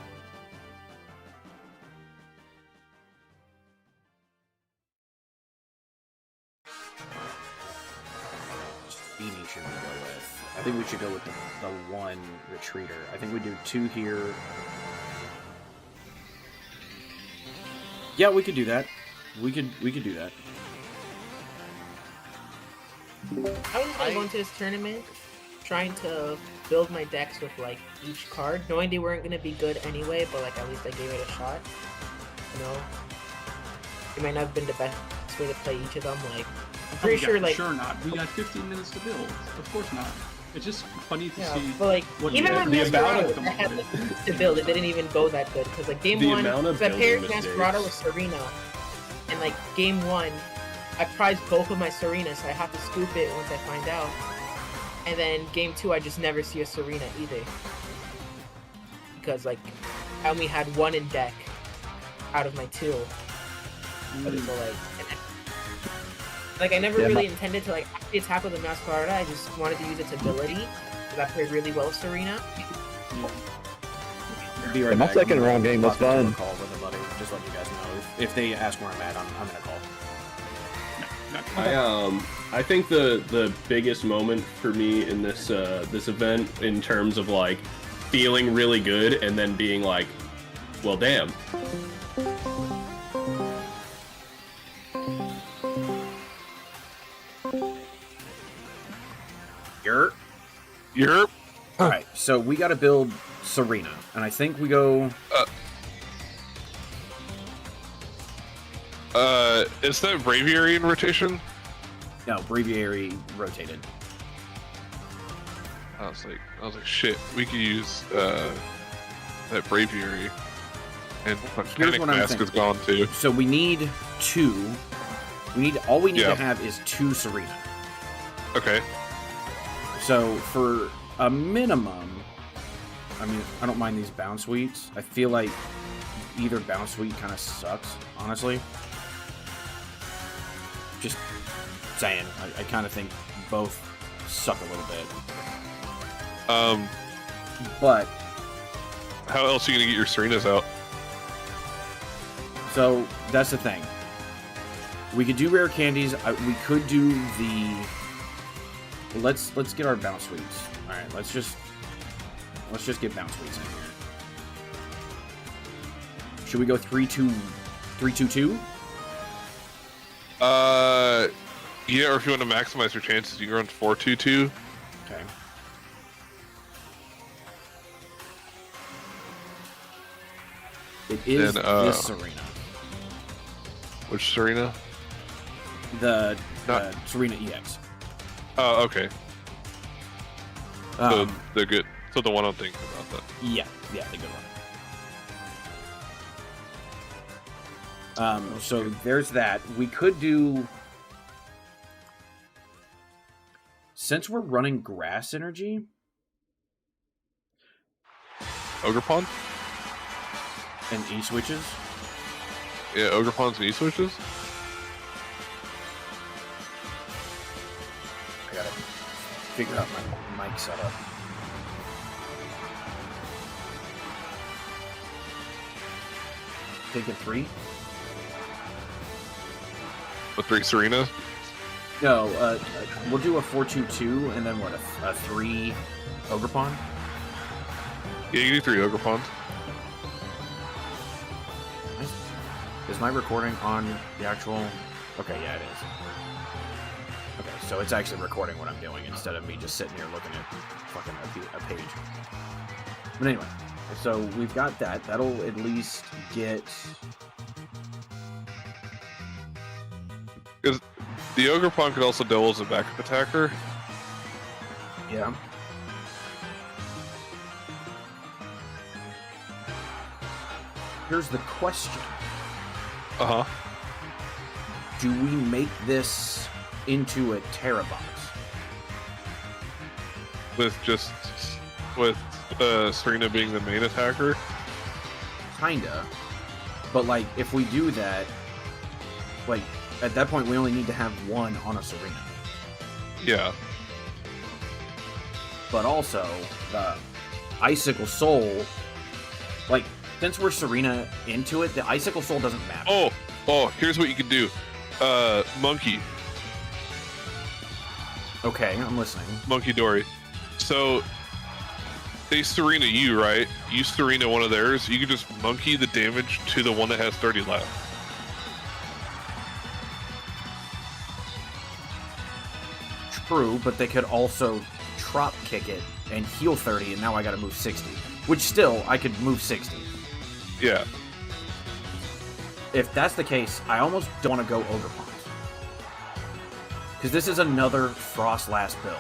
Steenie should we go with? I think we should go with the one retreater. I think we do 2 here. Yeah, we could do that. We could do that. I was gonna go into this tournament trying to build my decks with like each card, knowing they weren't gonna be good anyway, but like at least I gave it a shot. You know, it might not have been the best way to play each of them. Like, I'm pretty sure like sure not. We got 15 minutes to build. Of course not. It's just funny to yeah, see. but like what even when the amount Masquerado, I had like weeks to build, it didn't even go that good because like game The one, amount of I paired building Masquerado mistakes. with Serena, and like game one, I prized both of my Serenas, so I have to scoop it once I find out. And then game 2, I just never see a Serena either. Because, like, I only had 1 in deck out of my 2. But it's like, I never really intended to, like, actually attack with the Masquerada. I just wanted to use its ability. Because I played really well with Serena. Be right Yeah, my back. second I'm round game was about to do a fun. Call with a buddy. Just let you guys know. If they ask where I'm at, I'm gonna call. I think the biggest moment for me in this this event, in terms of like feeling really good and then being like, well, damn. Yerp. All right, so we got to build Serena, and I think we go. Is that Braviary in rotation? No, Breviary rotated. I was like, shit, we could use that Braviary, and Volcanic what I'm Mask is thinking. gone too. So we need 2. All we need Yeah. to have is 2 Serena. Okay. So for a minimum, I mean, I don't mind these bounce suites. I feel like either bounce suite kind of sucks, honestly. Just saying, I kind of think both suck a little bit. But how else are you gonna get your Serenas out? So that's the thing. We could do rare candies. We could do the. Let's get our bounce suites. All right, let's just get bounce suites in here. Should we go 3-2-2? Yeah, or if you want to maximize your chances, you can run 4-2-2. Okay. It is this Serena. Which Serena? The Serena EX. Oh, okay. Um, the good. So the one I'm thinking about that. Yeah, the good one. So there's that. We could do. Since we're running grass energy. Ogre Pawn? And E-switches? Yeah, Ogre Pawns and E-switches? I gotta figure out my mic setup. Take a 3? With 3 Serenas? No, we'll do a 4-2-2 and then what, a 3 Ogre Pawn? Yeah, you do 3 Ogre Pawns. Is my recording on the actual... Okay, yeah, it is. Okay, so it's actually recording what I'm doing instead of me just sitting here looking at fucking a page. But anyway, so we've got that. That'll at least get... Because the Ogre Pawn could also double as a backup attacker. Yeah. Here's the question. Uh-huh. Do we make this into a Terra box? With Serena being the main attacker? Kinda. But like, if we do that, like, at that point, we only need to have one on a Serena. Yeah. But also, the Icicle Soul, like, since we're Serena into it, the Icicle Soul doesn't matter. Oh, here's what you can do. Monkey. Okay, I'm listening. Monkey Dory. So, they Serena you, right? You Serena one of theirs, you can just monkey the damage to the one that has 30 left. True, but they could also trop kick it and heal 30, and now I gotta move 60. Which still, I could move 60. Yeah. If that's the case, I almost don't want to go Ogre Pawns. Because this is another Frost Last build.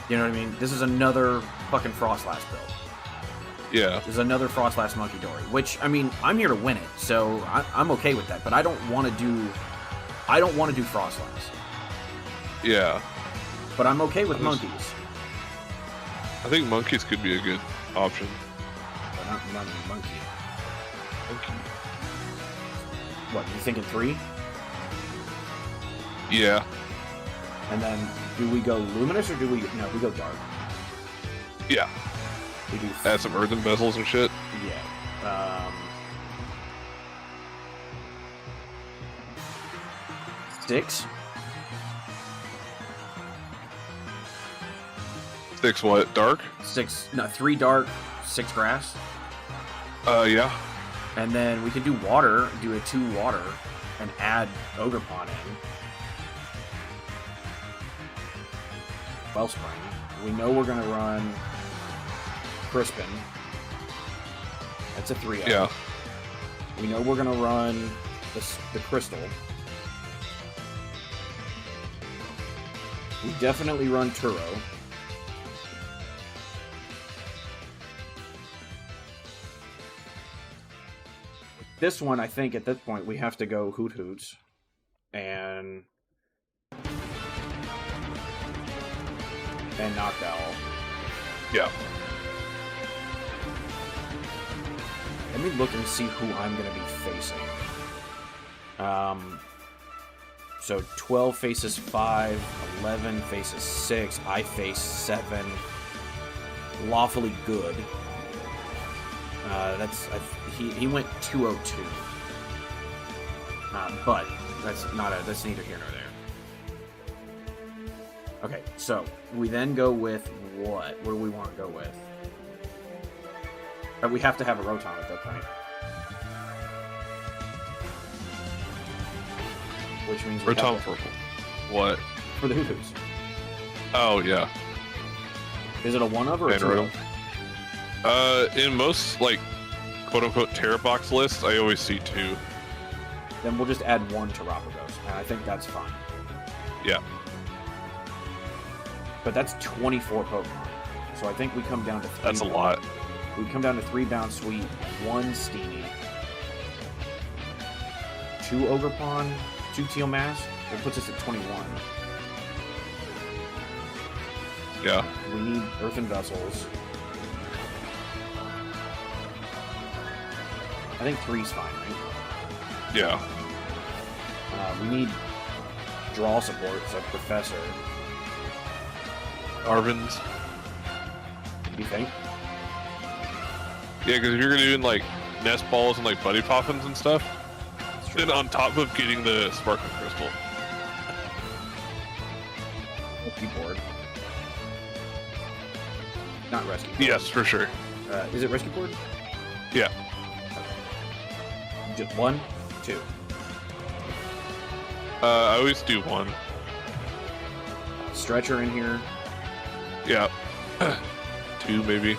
You know what I mean? This is another fucking Frost Last build. Yeah. This is another Frost Last Monkey Dory. Which, I mean, I'm here to win it, so I'm okay with that. But I don't want to do Frost Last. Yeah. But I'm okay with monkeys. I think monkeys could be a good option. But not monkey. What, you thinking 3? Yeah. And then, do we go Luminous or do we... No, we go Dark. Yeah. We do... Add some earthen vessels and shit. Yeah. 6? 6 what? Dark? 6... No, 3 Dark, 6 Grass. Yeah. And then we can do Water, do a 2 Water, and add Ogre Pawn in. Wellspring. We know we're going to run Crispin. That's a 3. Yeah. We know we're going to run the Crystal. We definitely run Turo. This one, I think, at this point, we have to go Hoot Hoots. And Knockdown. Yeah. Let me look and see who I'm going to be facing. So 12 faces 5, 11 faces 6, I face 7. Lawfully Good. He went 202. But that's neither here nor there. Okay, so we then go with what? What do we want to go with? We have to have a Rotom at that point. Which means we Rotom have to... for what? For the Hoot Hoots. Oh, yeah. Is it a 1-of or a 2-of? In most, like, quote-unquote Terra Box lists, I always see 2. Then we'll just add 1 to Terapagos, and I think that's fine. Yeah. But that's 24 Pokemon. So I think we come down to 3. That's a lot. We come down to 3 Bound Sweet, 1 Steenie, 2 Ogerpon, 2 Teal Mask. That puts us at 21. Yeah. We need Earthen Vessels. I think 3's fine, right? Yeah. We need draw support, so Professor. Arvin's. You think? Yeah, because if you're going to do like nest balls and like buddy poppins and stuff, then on top of getting the sparkling crystal. Keyboard. Not rescue board. Yes, for sure. Is it rescue board? Yeah. Just 1, 2. I always do 1. Stretcher in here. Yeah. 2 maybe.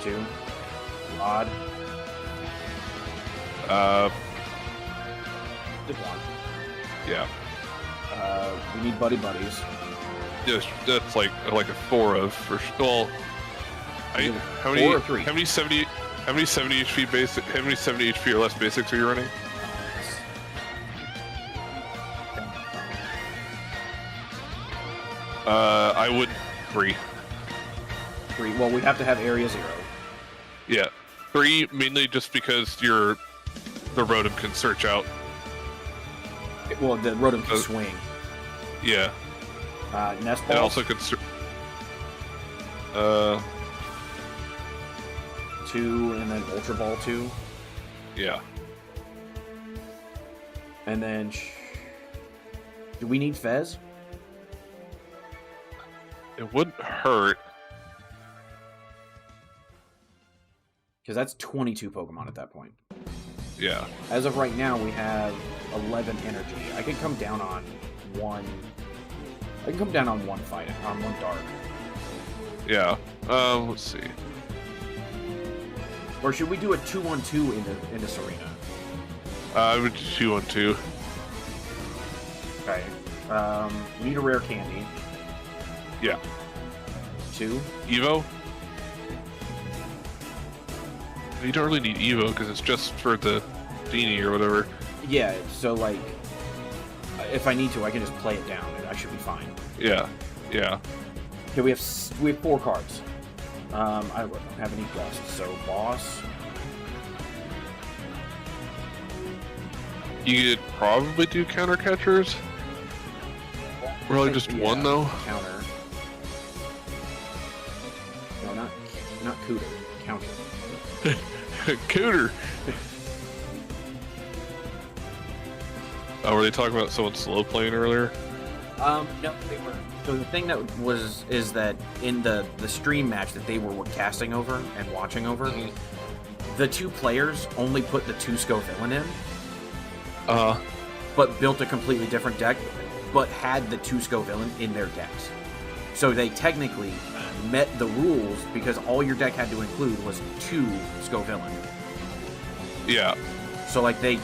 2. Rod. Just 1. Yeah. We need Buddy Buddies. Yes, that's like a 4 of for sure. Well, how many 4 or 3? How many 70 HP basic? How many 70 HP or less basics are you running? I would 3. 3. Well, we have to have Area 0. Yeah. 3 mainly just because the Rotom can search out. Well, the Rotom can swing. Yeah. Nest balls. And also can. 2, and then Ultra Ball 2. Yeah. And then, do we need Fez? It wouldn't hurt. Because that's 22 Pokemon at that point. Yeah. As of right now, we have 11 energy. I can come down on one. I can come down on one fight, on one dark. Yeah. Let's see. Or should we do a 2-1-2 into Serena? I would do 2-1-2. Okay. We need a rare candy. Yeah. 2. Evo? You don't really need Evo because it's just for the Beanie or whatever. Yeah, so like, if I need to, I can just play it down and I should be fine. Yeah. Yeah. Okay, we have 4 cards. I don't have any busts, so boss. You could probably do counter catchers. Really, just one though. Counter. No, not Cooter. Counter. Cooter. Oh, were they talking about someone slow playing earlier? No, they were. So the thing is that in the stream match that they were casting over and watching over, the 2 players only put the 2 Scovillain in. But built a completely different deck, but had the 2 Scovillain in their decks. So they technically met the rules because all your deck had to include was 2 Scovillain. Yeah. So like they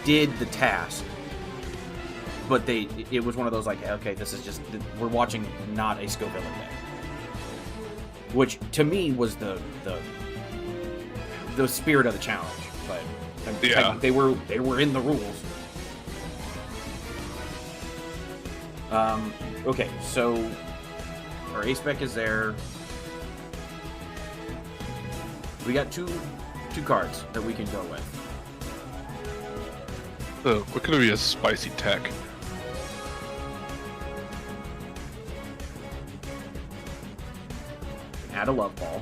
did the task, but it was one of those like, okay, this is just, we're watching not a Scovillain deck, which to me was the spirit of the challenge. But yeah, they were in the rules. Okay, so our ace spec is there. We got two cards that we can go with. Oh, what could be a spicy tech? Add a love ball.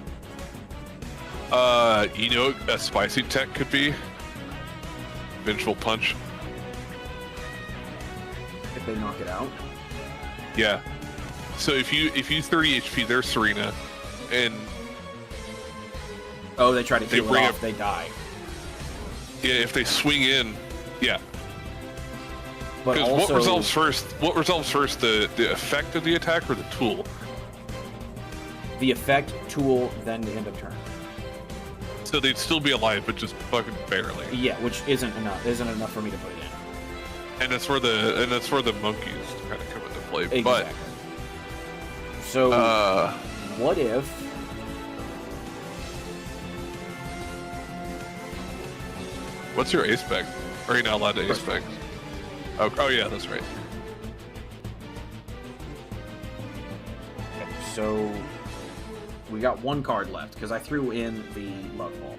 You know what a spicy tech could be? Vengeful Punch. If they knock it out. Yeah. So if you 30 HP, they're Serena, and they try to kill it off, they die. Yeah, if they swing in, yeah. But Because also, what resolves first? What resolves first? The effect of the attack or the tool? The effect, tool, then the end of turn. So they'd still be alive, but just fucking barely. Yeah, which isn't enough for me to put it in. And that's where the monkeys kind of come into play. Exactly. But so what if what's your ace spec? Or are you not allowed to ace spec? Oh yeah, that's right. So we got 1 card left because I threw in the love ball.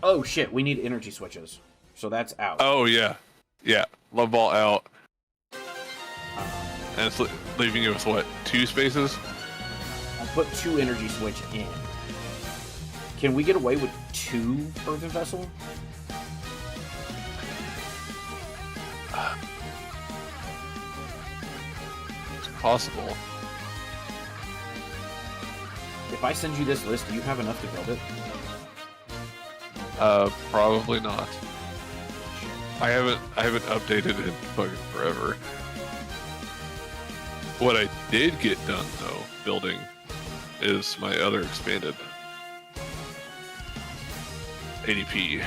Oh shit, we need energy switches. So that's out. Oh yeah. Yeah. Love ball out. And it's leaving you with what? 2 spaces? I put 2 energy switch in. Can we get away with 2 Earthen Vessel? It's possible. If I send you this list, do you have enough to build it? Probably not. I haven't updated it in fucking forever. What I did get done though, building, is my other expanded ADP.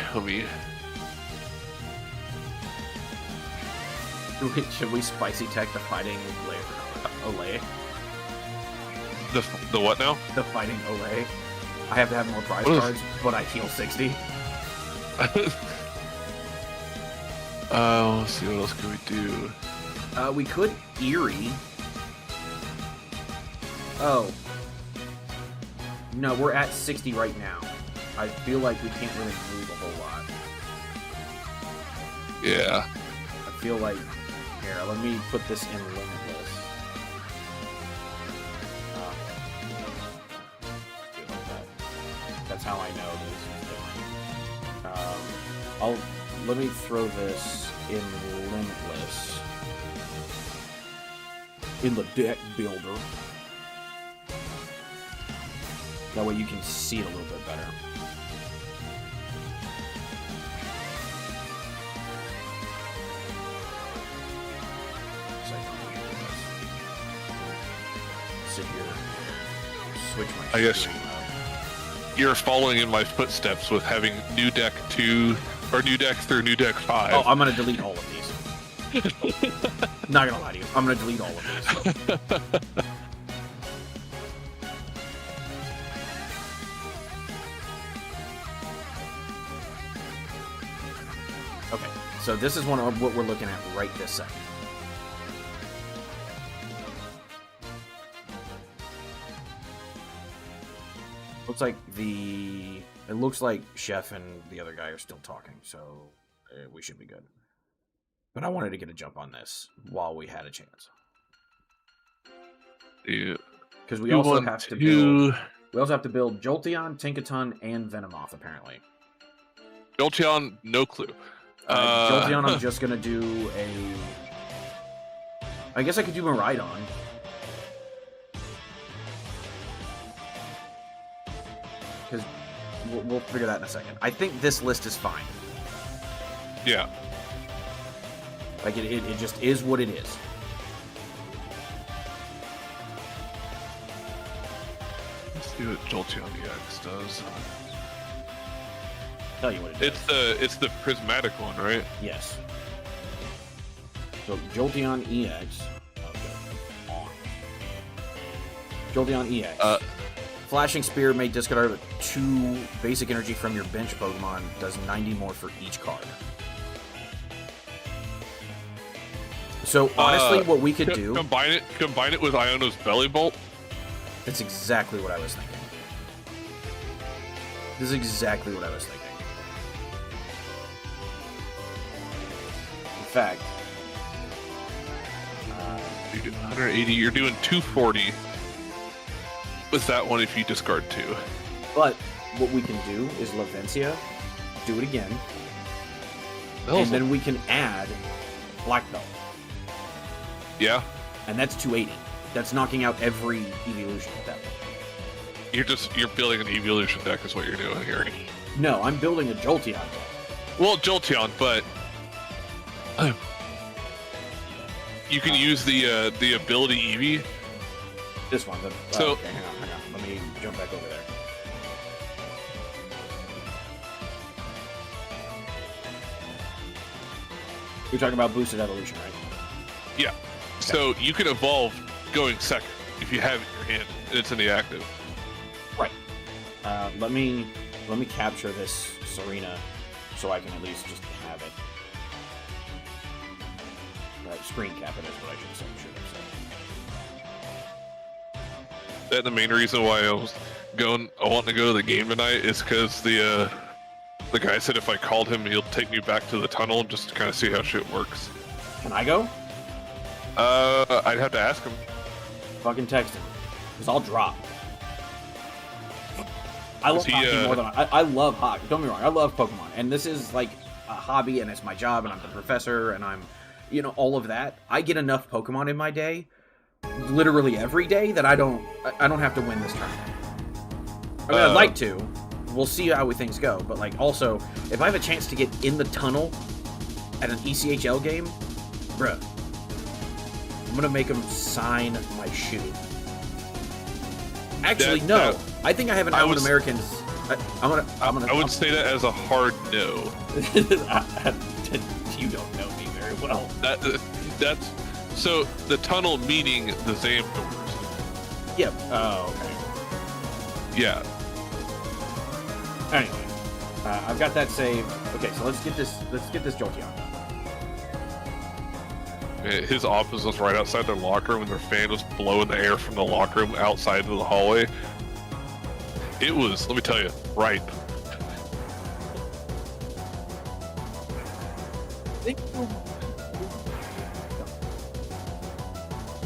Should we spicy tech the fighting Olay? The what now? The fighting Olay. I have to have more prize What is- cards, but I heal 60. Let's see, what else can we do? We could Eerie. Oh. No, we're at 60 right now. I feel like we can't really move a whole lot. Yeah. I feel like... Here, let me put this in limitless. That's how I know this is going. Let me throw this in limitless. In the deck builder. That way you can see it a little bit better. Sit here and switch my I guess screen up. you're following in my footsteps with having new deck 2 or new deck through new deck 5. Oh, I'm gonna delete all of these. Not gonna lie to you, I'm gonna delete all of these. Okay, so this is what we're looking at right this second. It looks like Chef and the other guy are still talking, so we should be good. But I wanted to get a jump on this while we had a chance. Yeah. Because we also have to build. We also have to build Jolteon, Tinkaton, and Venomoth, apparently. Jolteon, no clue. Jolteon, I'm just gonna do a. I guess I could do Miraidon. Because we'll figure that in a second. I think this list is fine. Yeah. Like, it just is what it is. Let's see what Jolteon EX does. Tell you what it does. It's the prismatic one, right? Yes. So Jolteon EX. Okay. Jolteon EX. Flashing Spear may discard 2 basic energy from your bench Pokemon. Does 90 more for each card. So honestly, what we could do... Combine it with Iono's Belly Bolt. That's exactly what I was thinking. This is exactly what I was thinking. In fact... You do 180, you're doing 240 with that one if you discard 2. But what we can do is Lavencia, do it again, and then we can add Black Belt. Yeah. And that's 280. That's knocking out every evolution at that point. You're building an evolution deck is what you're doing here. No, I'm building a Jolteon deck. Well, Jolteon, but you can use the ability Eevee. This one. So okay, hang on. Let me jump back over there. You're talking about boosted evolution, right? Yeah. Okay. So you can evolve going second if you have it in your hand and it's in the active. Right. Let me capture this Serena so I can at least just have it. Screen cap it is what I should have said. That the main reason why I wanting to go to the game tonight is because the guy said if I called him, he'll take me back to the tunnel just to kind of see how shit works. Can I go? I'd have to ask him. Fucking text him, because I'll drop. I love hockey more than I love hockey. Don't get me wrong, I love Pokemon, and this is like a hobby, and it's my job, and I'm the professor, and I'm, all of that. I get enough Pokemon in my day, literally every day, that I don't have to win this tournament. I mean, I'd like to. We'll see how things go, but like also, if I have a chance to get in the tunnel at an ECHL game, bruh, I'm gonna make him sign my shoe. Actually, no. I think I have an Americans. I would say that as a hard no. You don't know me very well. That's so the tunnel meaning the Zam doors. Yep. Oh, okay. Yeah. Anyway, I've got that saved. Okay, so let's get this Jolteon. His office was right outside their locker room, and their fan was blowing the air from the locker room outside to the hallway. it was, let me tell you, right.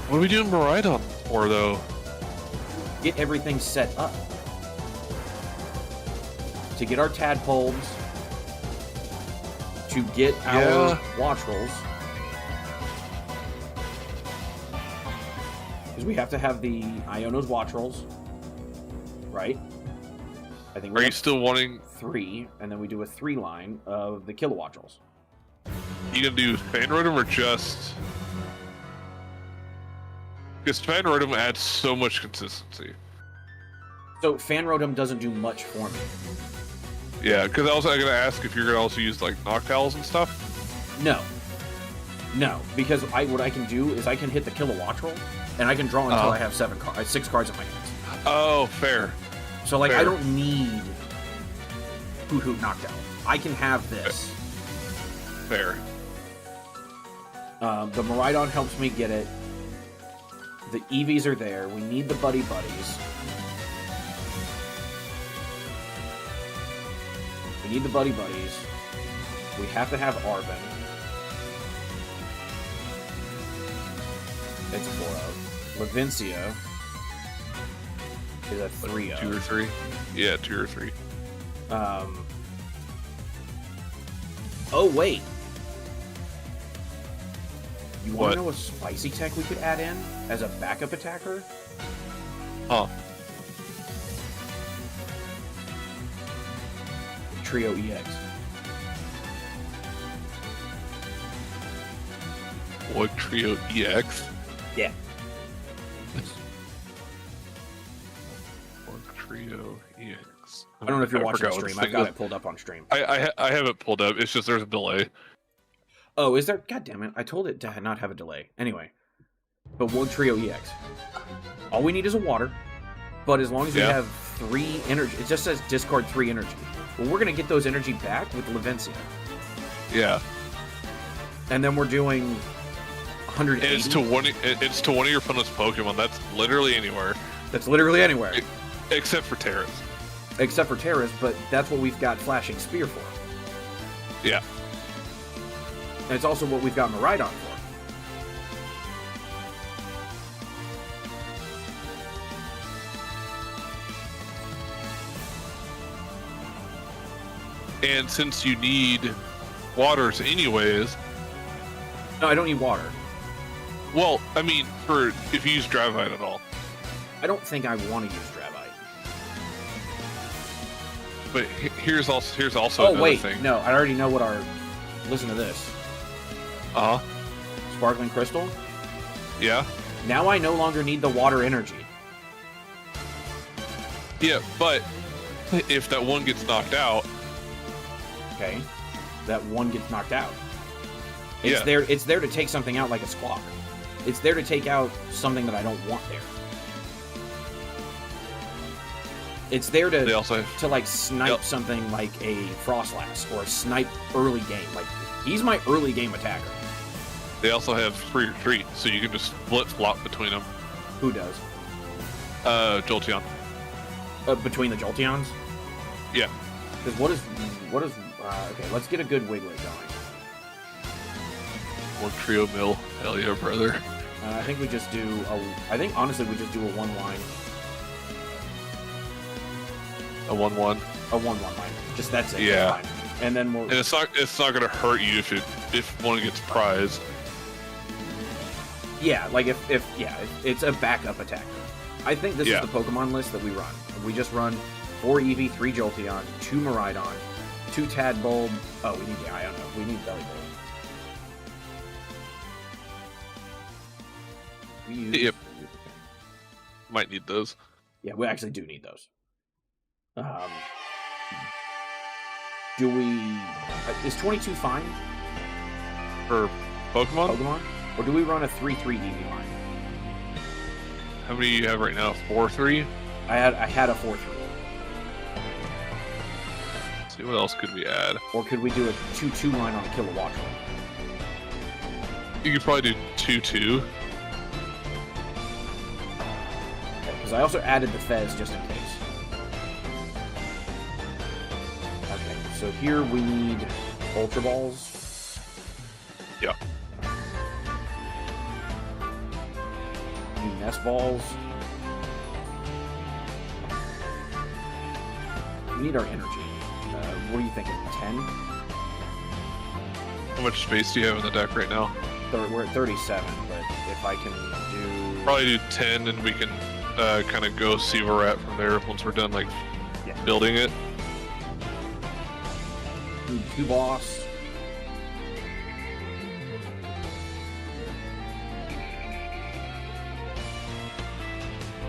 What are we doing Maridon for, though? Get everything set up. To get our tadpoles. To get our watch rolls. Because we have to have the Iono's watch rolls. Right? I think. Are you still wanting 3, and then we do a 3 line of the kilowatt rolls. You gonna do Fan Rotom or just? Because Fan Rotom adds so much consistency. So Fan Rotom doesn't do much for me. Yeah, because I was gonna ask if you're gonna also use like Noctowls and stuff. No. No, because what I can do is I can hit the kilowatt roll, and I can draw until I have 6 cards in my hands. Oh, fair. So like fair. I don't need Hoot Hoot Noctowl. I can have this. Fair. The Maridon helps me get it. The Eevees are there. We need the Buddy Buddies. We need the Buddy Buddies. We have to have Arven. It's a 4-0. Levincia is a 3-0. 2 or 3? Yeah, 2 or 3. Oh, wait. You want What? to know a spicy tech we could add in as a backup attacker? Huh. Trio EX. What Trio EX? Yeah. What Trio EX? I don't know if you're watching the forgot what stream. this I've thing got is. it pulled up on stream. I have it pulled up. It's just there's a delay. Oh, is there? God damn it. I told it to not have a delay. Anyway. But one Trio EX. All we need is a water. But as long as we Yeah. have 3 energy, it just says discard 3 energy. Well, we're going to get those energy back with Levincia. Yeah. And then we're doing 180. It's to one of your opponent's Pokemon. That's literally anywhere. That's literally anywhere. Except for Terras. Except for Terras, but that's what we've got Flashing Spear for. Yeah. And it's also what we've got Maridon for. And since you need waters anyways... No, I don't need water. Well, I mean, for if you use Dravite at all. I don't think I want to use Dravite. But here's also Oh, another wait. thing. No, I already know what our... Listen to this. Uh-huh. Sparkling Crystal? Yeah. Now I no longer need the water energy. Yeah, but if that one gets knocked out... Okay. That one gets knocked out. It's Yeah. It's there to take something out like a Squawk. It's there to take out something that I don't want there. It's there to They also to like snipe something like a Frostlass or snipe early game. Like he's my early game attacker. They also have free retreat, so you can just flip-flop between them. Who does? Jolteon. Between the Jolteons? Yeah. Because what is okay, let's get a good Wiglet going. One Trio Mill. Hell yeah, brother. I think we just do I think honestly we just do a 1 line. A 1/1. A 1/1 line. Just that's it. Yeah. That's fine. And then we'll And it's not gonna hurt you if one gets prized. Yeah, like if it's a backup attacker. I think this is the Pokemon list that we run. We just run 4 Eevee, 3 Jolteon, 2 Maridon, 2 Tadbulb. Oh, we need I don't know. We need Bellibolt. Yep. Might need those. Yeah, we actually do need those. Do we? Is 22 fine for Pokemon? Pokemon, or do we run a 3/3 Eevee line? How many do you have right now? 4/3? I had a 4/3. Let's see, what else could we add? Or could we do a 2/2 line on a Kilowatt? You could probably do 2/2. Because I also added the Fez just in case. so here we need Ultra Balls. Yeah. We need Nest Balls. We need our energy. What are you thinking? 10? How much space do you have in the deck right now? We're at 37, but if I can do... Probably do 10, and we can kind of go see where we're at from there once we're done, like, building it. Need 2 boss.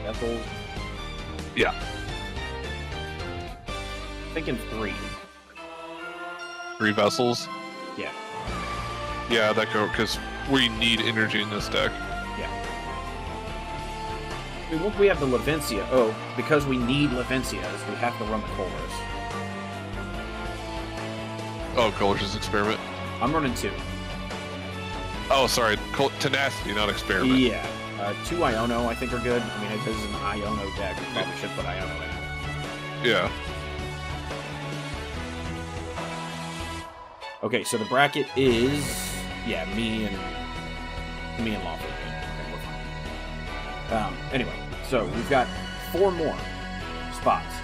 Vessels. Yeah. Thinking 3. 3 vessels? Yeah. Yeah, that go, because we need energy in this deck. Yeah. I mean, once we have the Levencia, because we need Levencias, we have to run the Colors. Oh, Colors' Experiment? I'm running 2. Oh, sorry, Tenacity, not Experiment. Yeah. 2 Iono, I think, are good. I mean, if this is an Iono deck, we probably should put Iono in. Yeah. Okay, so the bracket is, me and Lawful. Okay, we're fine. Anyway, so we've got 4 more spots.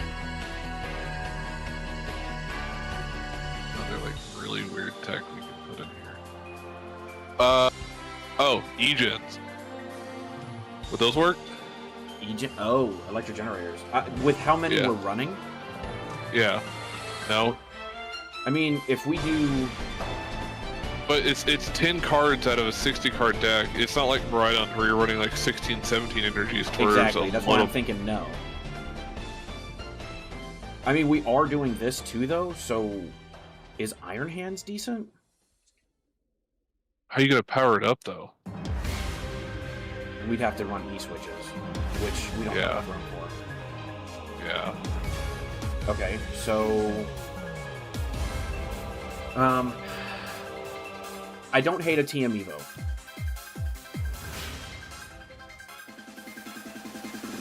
Another like really weird tech we can put in here. E-gens. Would those work? Electric generators. With how many we're running? Yeah. No. I mean, if we do... But it's 10 cards out of a 60 card deck. It's not like Maridon where you're running like 16, 17 energies towards Exactly, that's why I'm thinking no. I mean, we are doing this too, though, so is Iron Hands decent? How are you going to power it up, though? We'd have to run E-switches, which we don't have enough room for. Yeah. Okay, so... I don't hate a TM Evo.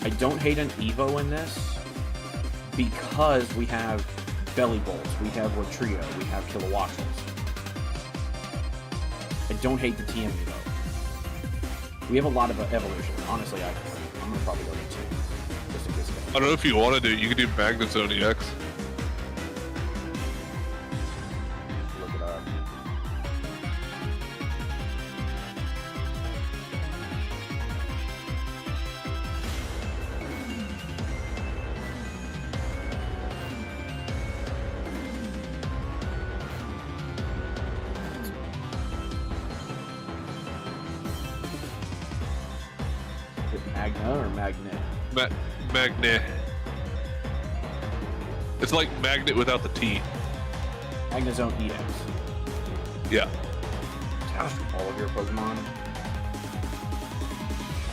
I don't hate an Evo in this because we have Belly Bolts, we have Rotrio, we have Kilowattrels. I don't hate the TM Evo. We have a lot of evolution. Honestly, I'm gonna probably go to 2. Just in case. I don't know if you want to do it. You can do Magnezone EX. Look it up. Is it Magna or Magnet? Magnet. It's like Magnet without the T. Magnezone EX. Yeah. All of your Pokemon.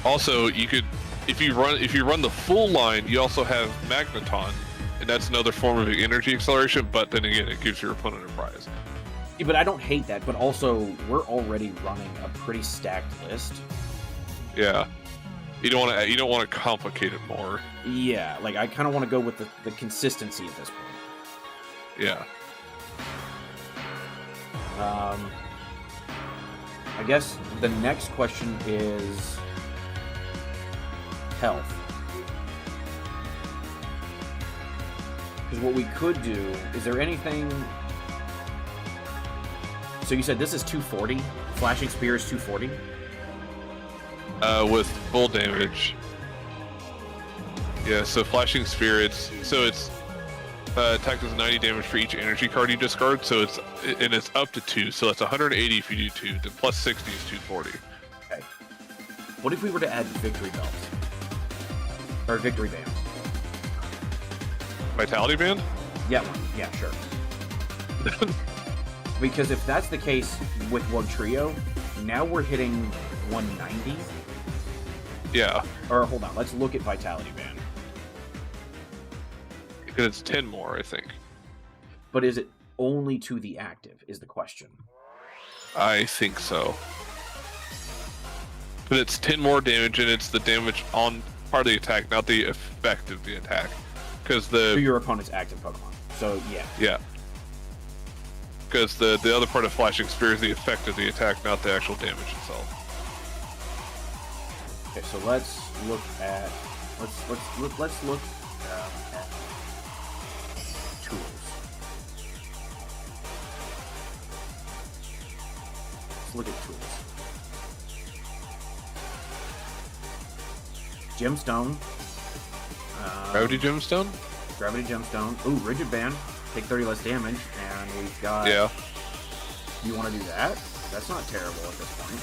Also, you could, if you run the full line, you also have Magneton, and that's another form of energy acceleration. But then again, it gives your opponent a prize. Yeah, but I don't hate that. But also, we're already running a pretty stacked list. Yeah. You don't want to complicate it more. Yeah, like I kind of want to go with the consistency at this point. Yeah. I guess the next question is health. Because what we could do, is there anything... So you said this is 240? Flashing Spear is 240? With full damage. Yeah, so Flashing Spear, it's attack does 90 damage for each energy card you discard, so it's up to 2, so that's 180 if you do 2, then plus 60 is 240. Okay. What if we were to add Victory Belts? Or Victory Bands? Vitality Band? Yeah, sure. Because if that's the case with Trio, now we're hitting 190. Yeah. Or hold on, let's look at Vitality Band. Because it's 10 more, I think. But is it only to the active, is the question. I think so. But it's 10 more damage, and it's the damage on part of the attack, not the effect of the attack. Because to your opponent's active Pokemon. So, yeah. Yeah. Because the other part of Flashing Spear is the effect of the attack, not the actual damage itself. Okay, so let's look at at tools. Let's look at tools. Gemstone. Gravity Gemstone? Gravity Gemstone. Ooh, Rigid Band. Take 30 less damage, and we've got... Yeah. You want to do that? That's not terrible at this point.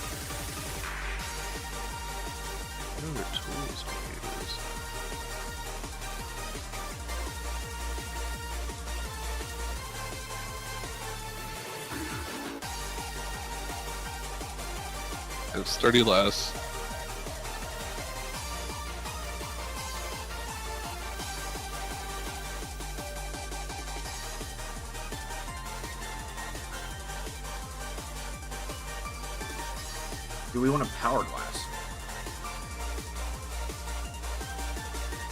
What other tools can we use? It's 30 less. Do we want a power glass?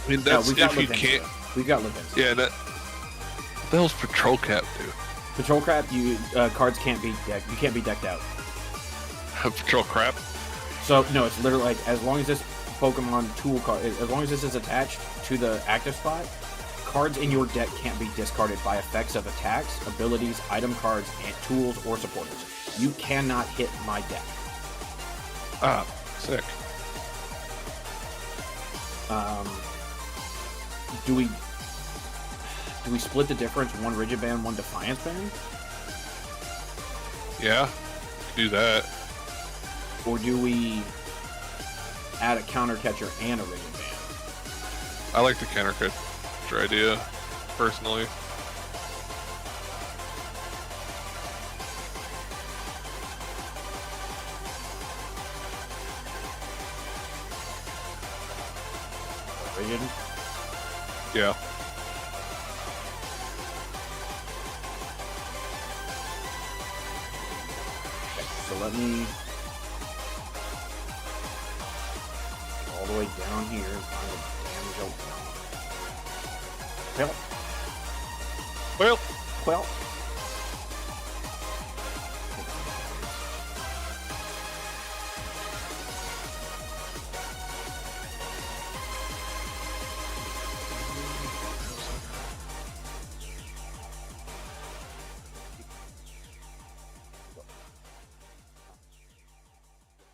I mean, that's we've got if you Levincia. can't. We've got Levincia. Yeah, that. What the hell's Patrol Cap do? Patrol Crap, you cards can't be decked. You can't be decked out. Patrol Crap? So no, it's literally like as long as this Pokemon tool card, as long as this is attached to the active spot, cards in your deck can't be discarded by effects of attacks, abilities, item cards, and tools or supporters. You cannot hit my deck. Ah, sick. Do we split the difference? One Rigid Band, one Defiance Band? Yeah, do that. Or do we add a Counter Catcher and a Rigid Band? I like the counter catcher idea, personally. Rigid? Yeah. Okay, so let me go all the way down here and find a damn joke. Well.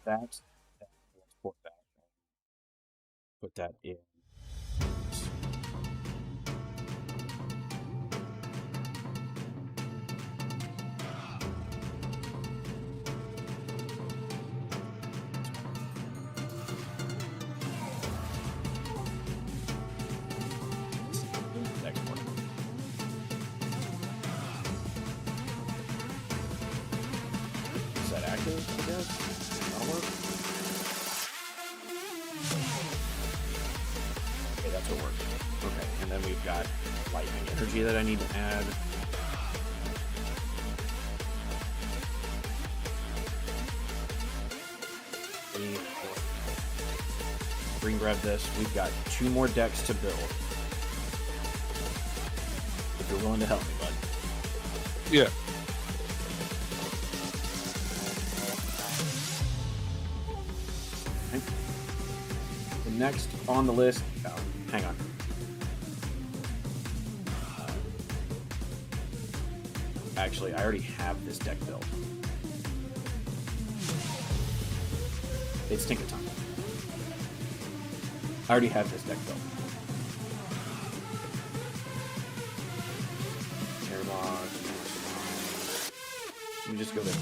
Let's put that. Put that in. Export. Is that active, I guess? Okay, that's what works. Okay, and then we've got lightning energy that I need to add. Green grab this. We've got 2 more decks to build. If you're willing to help me, bud. Yeah. Next On the list, oh, hang on. Actually, I already have this deck built. It's Tinkaton. I already have this deck built. Let me just go there.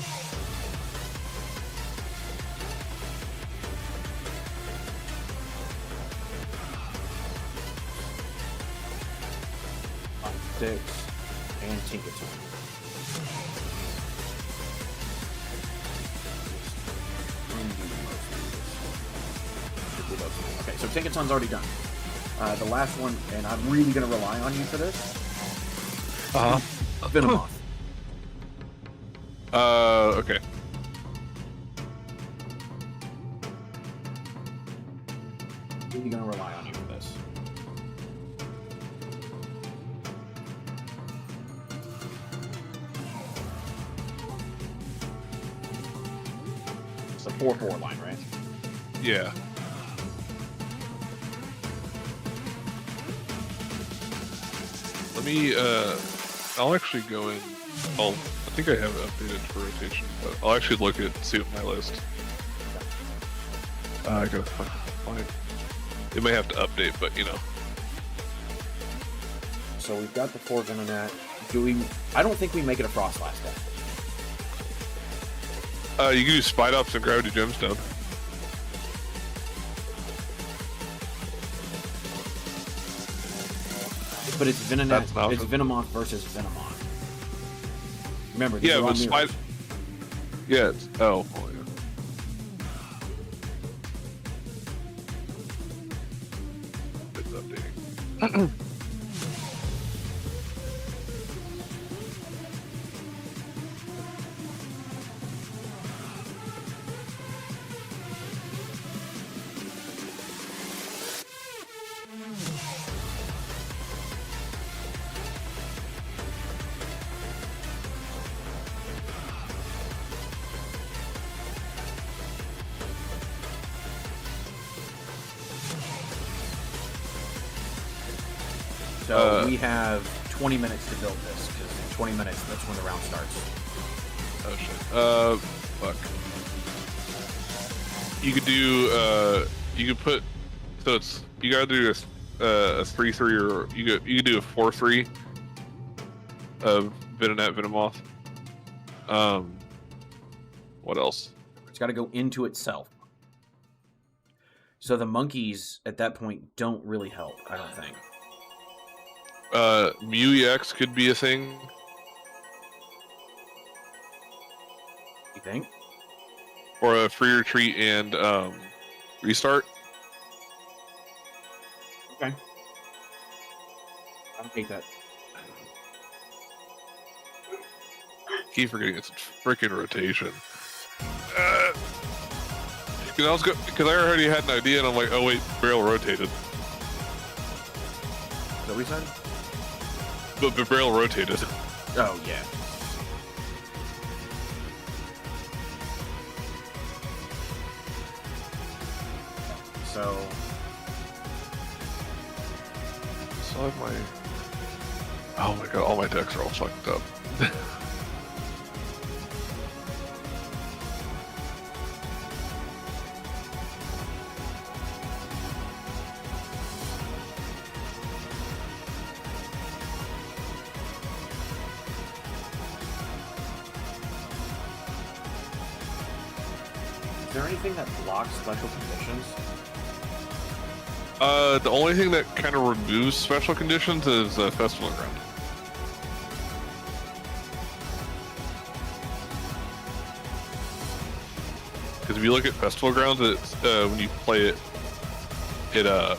Six and Tinkaton. Okay, so Tinkaton's already done. The last one, and I'm really going to rely on you for this. Venomoth. Okay. Really going to rely on you for this. 4/4 line, right? Yeah. Let me, I'll actually go in. I think I have it updated for rotation, but I'll actually look at, see what my list. I gotta find. It may have to update, but you know. So we've got the Forge Internet. I don't think we make it a Frost last day. You can do Spite Ops and Gravity Gemstone. But it's Venomoth. It's Venomoth versus Venomoth. Remember, these Yeah, are all but mirrors. Spite. Yeah. Oh yeah. It's updating. So we have 20 minutes to build this, because in 20 minutes, that's when the round starts. Oh shit. Fuck. You could do, you could put, so it's, you gotta do a 3/3 or you could do a 4/3 of Venonet, Venomoth. What else? It's got to go into itself. So the monkeys at that point don't really help, I don't think. Mew EX could be a thing. You think? Or a free retreat and restart. Okay. I'll take that. Keep forgetting it's freaking rotation. Because I already had an idea and I'm like, oh wait, barrel rotated. So we said? But the barrel rotated. Oh yeah. So I have my. Oh my god, all my decks are all fucked up. is there anything that blocks special conditions? The only thing that kind of removes special conditions is Festival Ground. Because if you look at Festival Grounds, it's when you play it, And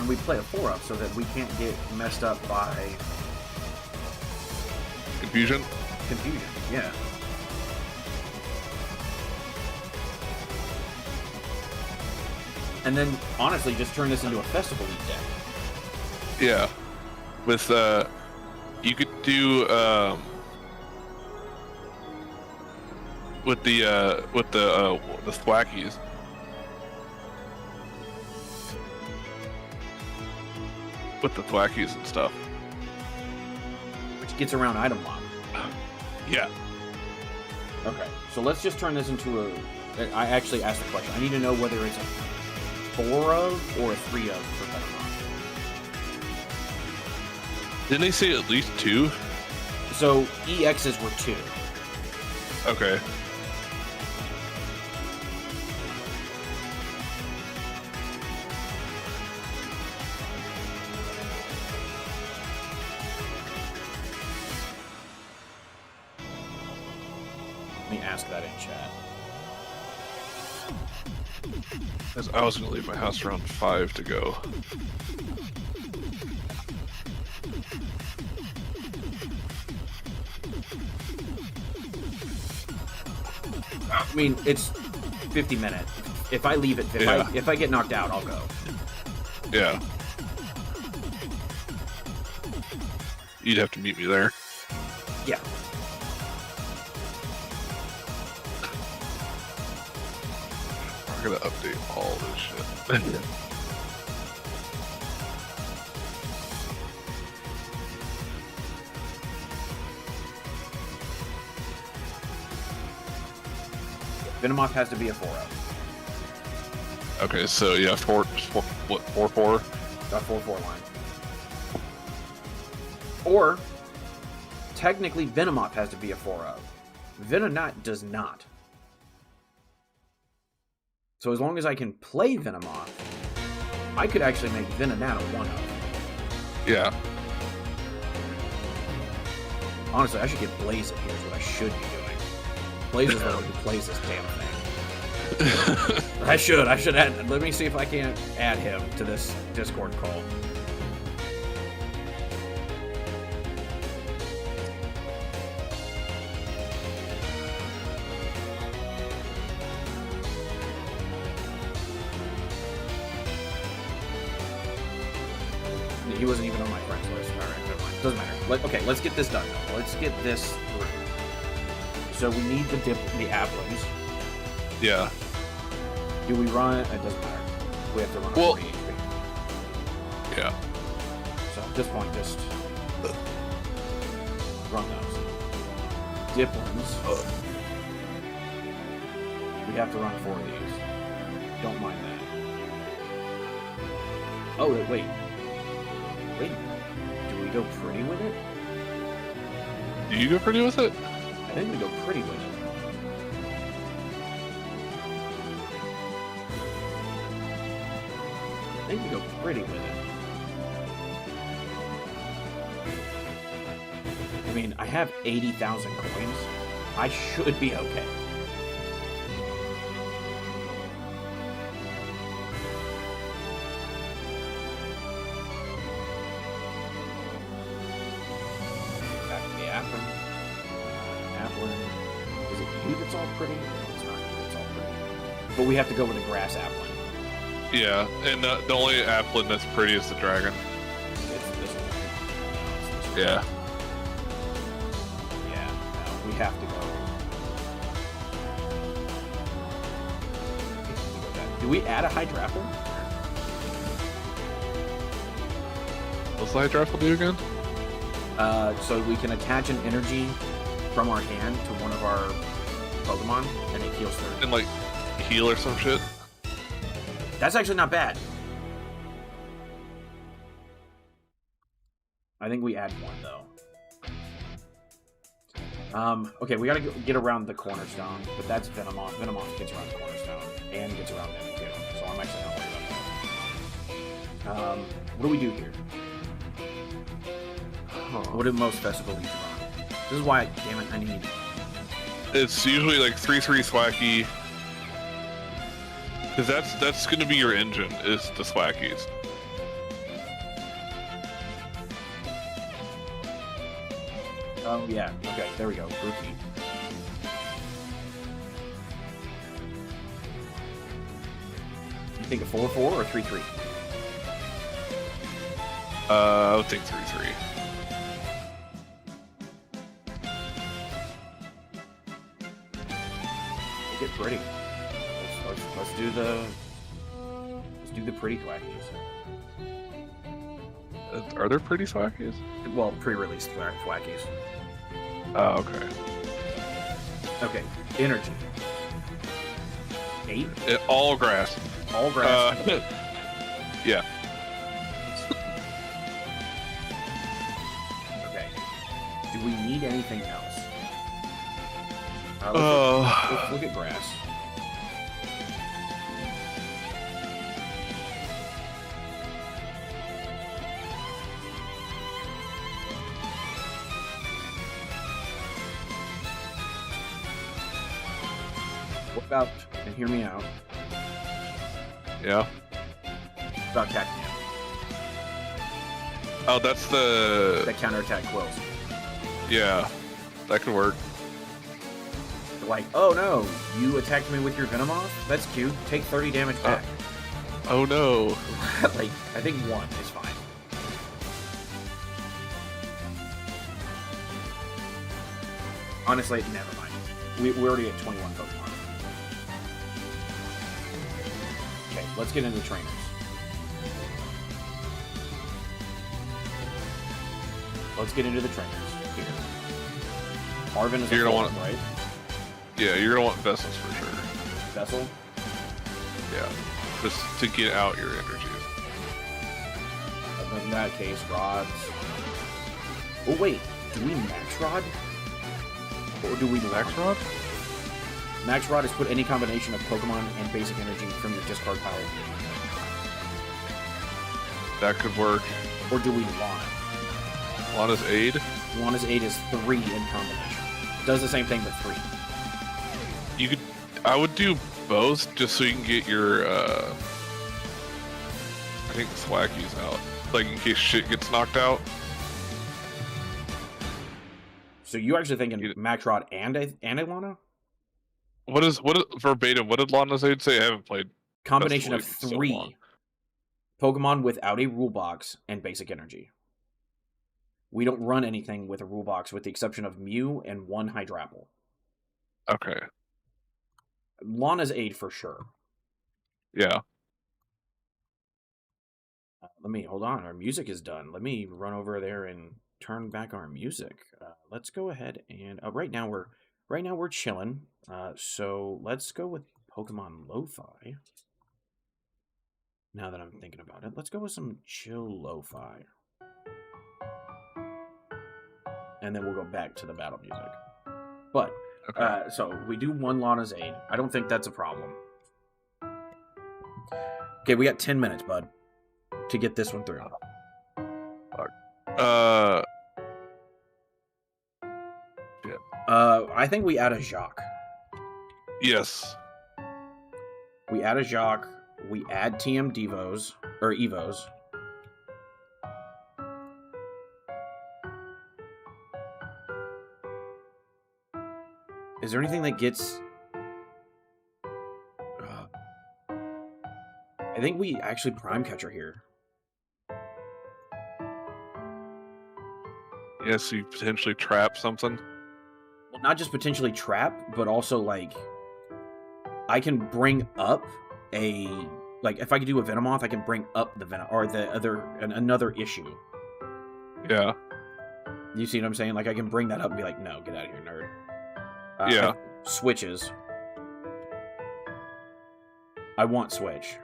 we play a 4-up so that we can't get messed up by confusion. Confusion, yeah. And then, honestly, just turn this into a Festival League deck. Yeah, with you could do with the Thwackies. With the Thwackies and stuff. Which gets around item lock. Yeah. Okay, so let's just turn this into a... I actually asked the question. I need to know whether it's a 4 of or a 3 of for Venomoth. Didn't they say at least 2? So EXs were 2. Okay. Let me ask that in chat. As I was gonna leave my house around 5 to go. I mean, it's 50 minutes. If I leave it, if I get knocked out, I'll go. Yeah. You'd have to meet me there. Yeah. We're gonna update all this shit. Venomoth has to be a 4-0. Okay, so yeah, 4-4. Got 4-4 line. Or, technically, Venomoth has to be a 4-0. Venonat does not. So as long as I can play Venomoth, I could actually make Venonat a 1-0. Yeah. Honestly, I should get Blaze in here is what I should be doing. Blaze is the one who plays this damn thing. I should add, let me see if I can't add him to this Discord call. He wasn't even on my friends list. Alright, never mind. Doesn't matter. Okay, let's get this done though. Let's get this through. So we need the applings. Yeah. Do we run? It doesn't matter. We have to run a 40 HP. Yeah. So at this point, just run those. Diplins. We have to run 4 of these. Don't mind that. Oh, wait. Wait. Do we go pretty with it? Do you go pretty with it? I think we go pretty with it. I think we go pretty with it. I mean, I have 80,000 coins. I should be okay. Back to the Applin. Is it you that's all pretty? No, it's not you that's all pretty. But we have to go with a grass Applin. Yeah, and the only Applin that's pretty is the dragon. It's this one. Yeah. Yeah, no, we have to go. Do we add a Hydrapple? What's the Hydrapple do again? So we can attach an energy from our hand to one of our Pokemon, and it heals 30. And like heal or some shit? That's actually not bad. I think we add one though. Okay, we gotta get around the Cornerstone, but that's Venomoth. Venomoth gets around the Cornerstone and gets around them too, so I'm actually not worried about that. What do we do here? What do most festival leagues run? This is why, damn it, I need. It's usually like 3/3 Thwacky. Because that's going to be your engine, is the Swackies. Oh, yeah. Okay, there we go. Groupie. You think a 4-4 or 3-3? I would think 3/3. Get pretty. Let's do the pretty Thwackies. Are there pretty Thwackies? Well, pre-release Thwackies. Oh, okay. Okay, energy. 8? All grass. All grass. Yeah. Okay. Do we need anything else? Let's look at grass. What about, and hear me out, Yeah. about Cacnea? Oh, that's the... That counterattack quills. Yeah. That could work. Like, oh no, you attacked me with your Venomoth? That's cute. Take 30 damage back. Oh no. Like, I think 1 is fine. Honestly, never mind. We already at 21 Pokemon. let's get into trainers. Let's get into the trainers here. Arvin is You're a gonna full, want right? Yeah, you're gonna want vessels for sure. Vessel? Yeah, just to get out your energy. In that case, rods. Oh wait, do we max rod? Or do we max rod? Max rod is put any combination of Pokemon and basic energy from your discard pile. That could work. Or do we Lana? Lana's aid? Lana's aid is 3 in combination. Does the same thing but 3. You could. I would do both just so you can get your. I think Swacky's out, like in case shit gets knocked out. So you actually thinking max rod and a Lana? What is verbatim? What did Lana's aid say? I haven't played. Combination of Festival in so 3 long. Pokemon without a rule box and basic energy. We don't run anything with a rule box with the exception of Mew and 1 Hydrapple. Okay. Lana's aid for sure. Yeah. Let me hold on. Our music is done. Let me run over there and turn back our music. Let's go ahead and right now we're chilling. So let's go with Pokemon Lo-Fi. Now that I'm thinking about it, let's go with some chill Lo-Fi. And then we'll go back to the battle music. But, so we do 1 Lana's aid. I don't think that's a problem. Okay, we got 10 minutes, bud, to get this one through. I think we add a Jacques. Yes. We add a Jacques. We add TM Devos, or Evos. Is there anything that gets... I think we actually Prime Catcher here. Yeah, so you potentially trap something. Well, not just potentially trap, but also, like... I can bring up a... Like, if I could do a Venomoth, I can bring up the Venom... Or the other... another issue. Yeah. You see what I'm saying? Like, I can bring that up and be like, no, get out of here, nerd. Yeah. Switches. I want Switch.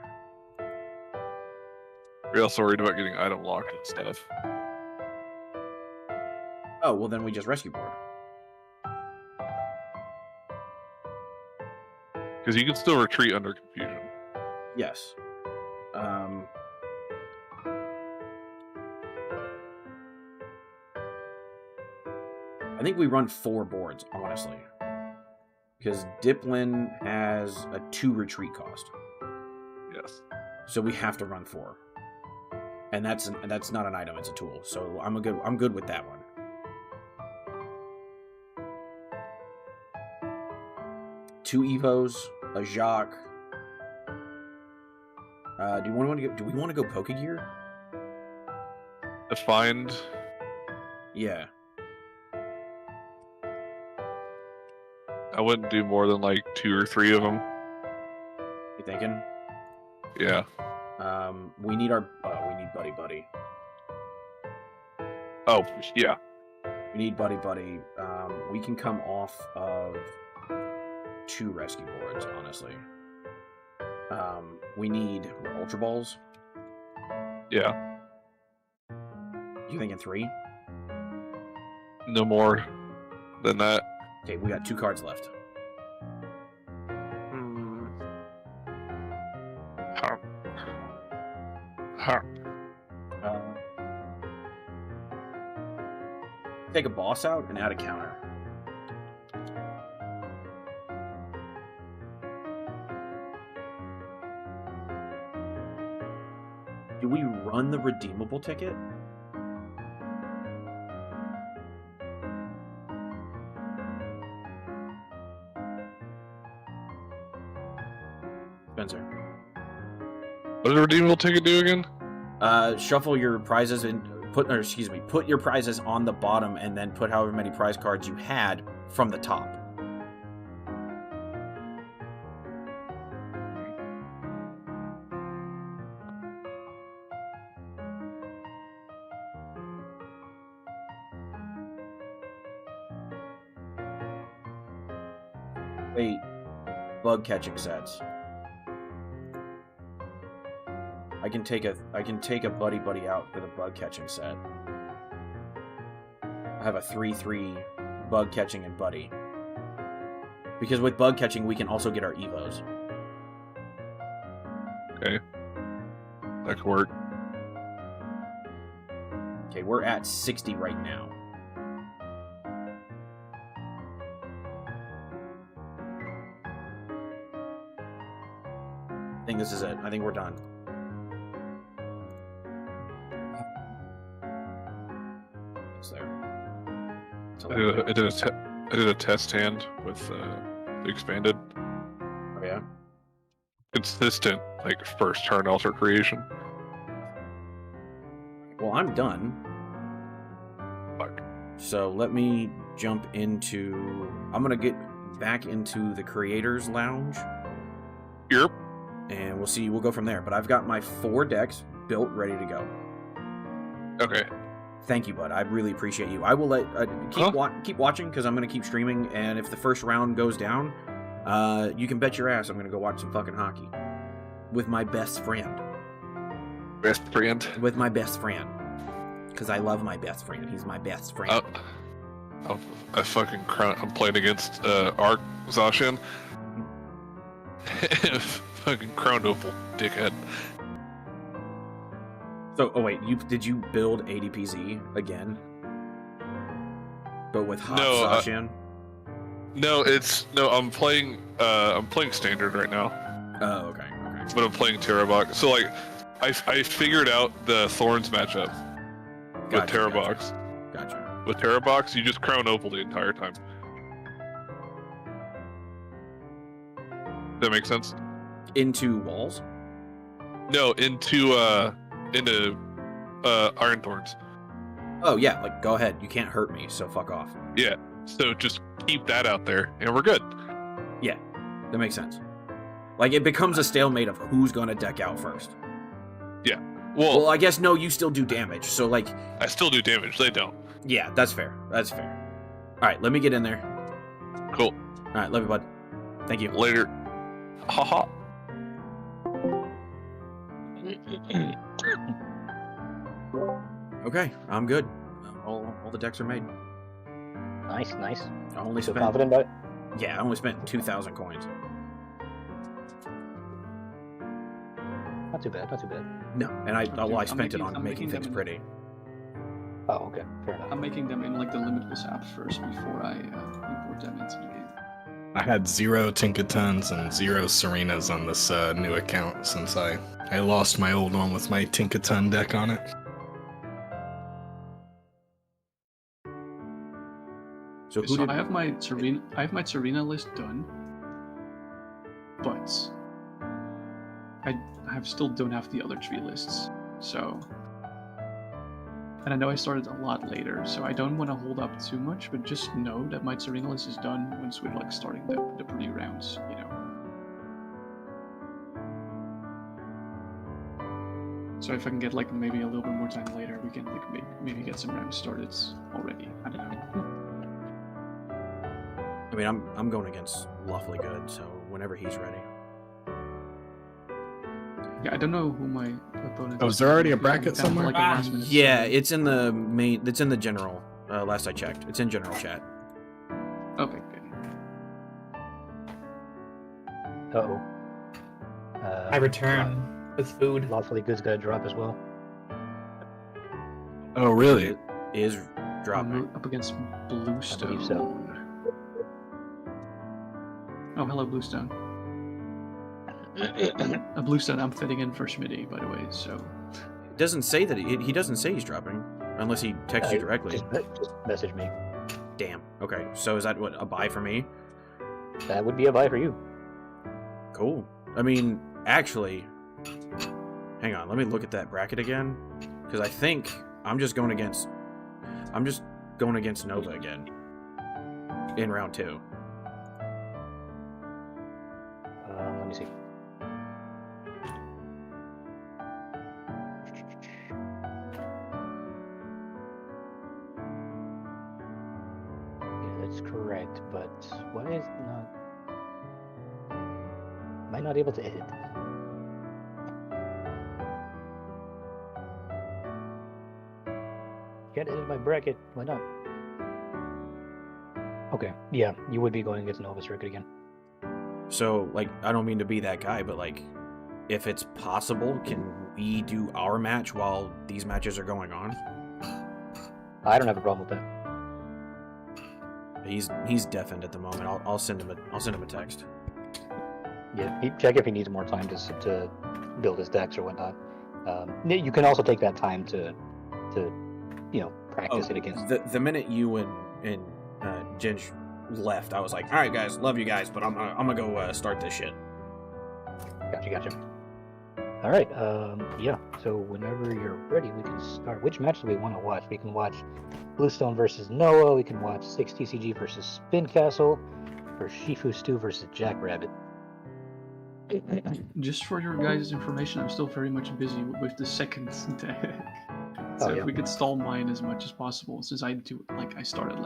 You're also worried about getting item locked and stuff. Oh, well then we just rescue board. Because you can still retreat under confusion. Yes. I think we run 4 boards, honestly. Because Diplin has a 2 retreat cost. Yes. So we have to run 4. And that's not an item, it's a tool. So I'm good with that one. Two Evos, a Jacques. Do we want to go Pokegear? Defined. Yeah. I wouldn't do more than like 2 or 3 of them. You thinking? Yeah. We need Buddy Buddy. Oh, yeah. We need Buddy Buddy. We can come off of 2 rescue boards, honestly. We need Ultra Balls. Yeah. You thinking 3? No more than that. Okay, we got 2 cards left. Take a boss out and add a counter. Do we run the redeemable ticket? Spencer. What did a redeemable ticket do again? Shuffle your prizes and put your prizes on the bottom and then put however many prize cards you had from the top. Wait, bug catching sets. I can take a buddy out for the bug catching set. I have a 3/3 bug catching and buddy. Because with bug catching we can also get our evos. Okay. That could work. Okay, we're at 60 right now. I think this is it. I think we're done. It's there. I did a test hand with the expanded. Oh yeah. Consistent, like first turn altar creation. Well, I'm done. Fuck. So let me jump into. I'm gonna get back into the creators lounge. Yep. And we'll see. We'll go from there. But I've got my 4 decks built, ready to go. Okay. Thank you, bud. I really appreciate you. I will let keep watching because I'm gonna keep streaming. And if the first round goes down, you can bet your ass I'm gonna go watch some fucking hockey with my best friend. Best friend. With my best friend, because I love my best friend. He's my best friend. I fucking I'm playing against Arc Zashin. Fucking crowned opal, dickhead. So, oh wait, did you build ADPZ again? But with Hot Zashin? No, I'm playing standard right now. Oh, okay. But I'm playing Terrorbox. So like I figured out the Thorns matchup with Terrorbox. Gotcha. With Terrorbox, you just crown opal the entire time. Does that make sense? Into walls? No, into Iron Thorns. Oh yeah, like go ahead. You can't hurt me, so fuck off. Yeah. So just keep that out there, and we're good. Yeah, that makes sense. Like it becomes a stalemate of who's gonna deck out first. Yeah. Well, I guess no, you still do damage. So like, I still do damage. They don't. Yeah, that's fair. That's fair. All right, let me get in there. Cool. All right, love you, bud. Thank you. Later. Haha. Okay, I'm good. All the decks are made. Nice. I only So spent. confident about it? Yeah, I only spent 2,000 coins. Not too bad. No, and I I'm spent it on making things them in- pretty. Oh, okay. Fair enough. I'm making them in like the Limitless app first before I import them into the game. I had 0 Tinkatons and 0 Serenas on this new account since I lost my old one with my Tinkaton deck on it. So I have my Serena list done, but I still don't have the other 3 lists. So, and I know I started a lot later, so I don't want to hold up too much. But just know that my Serena list is done once we're like starting the pretty rounds, you know. So if I can get like maybe a little bit more time later, we can like maybe get some rounds started already. I don't know. I mean, I'm going against Lawfully Good, so whenever he's ready. Yeah, I don't know who my opponent. Oh, is there already a bracket somewhere? Yeah, it's in the main. It's in the general. Last I checked, it's in general chat. Okay, good. Uh-oh. I return with food. Lawfully Good's gonna drop as well. Oh, really? It is dropping. Up against Bluestone. I believe so. Oh, hello, Bluestone. Bluestone, I'm fitting in for Schmitty, by the way, so... It doesn't say that he doesn't say he's dropping, unless he texts you directly. Just message me. Damn. Okay, so is that what, a buy for me? That would be a buy for you. Cool. I mean, actually, hang on, let me look at that bracket again, because I think I'm just going against Nova again in round 2. Let me see. Yeah, that's correct, but why is not... I not able to edit? Can't edit my bracket. Why not? Okay, yeah, you would be going against Nova's record again. So, like, I don't mean to be that guy, but like, if it's possible, can we do our match while these matches are going on? I don't have a problem with that. He's deafened at the moment. I'll send him a text. Yeah, check if he needs more time to build his decks or whatnot. You can also take that time to practice it against. The minute you and Ginge left, I was like, all right, guys, love you guys, but I'm gonna go start this shit. Gotcha. All right, yeah. So whenever you're ready, we can start. Which match do we want to watch? We can watch Bluestone versus Noah. We can watch 6 TCG versus Spin Castle, or Shifu Stew versus Jackrabbit. Just for your guys' information, I'm still very much busy with the second deck. So if we could stall mine as much as possible, since I started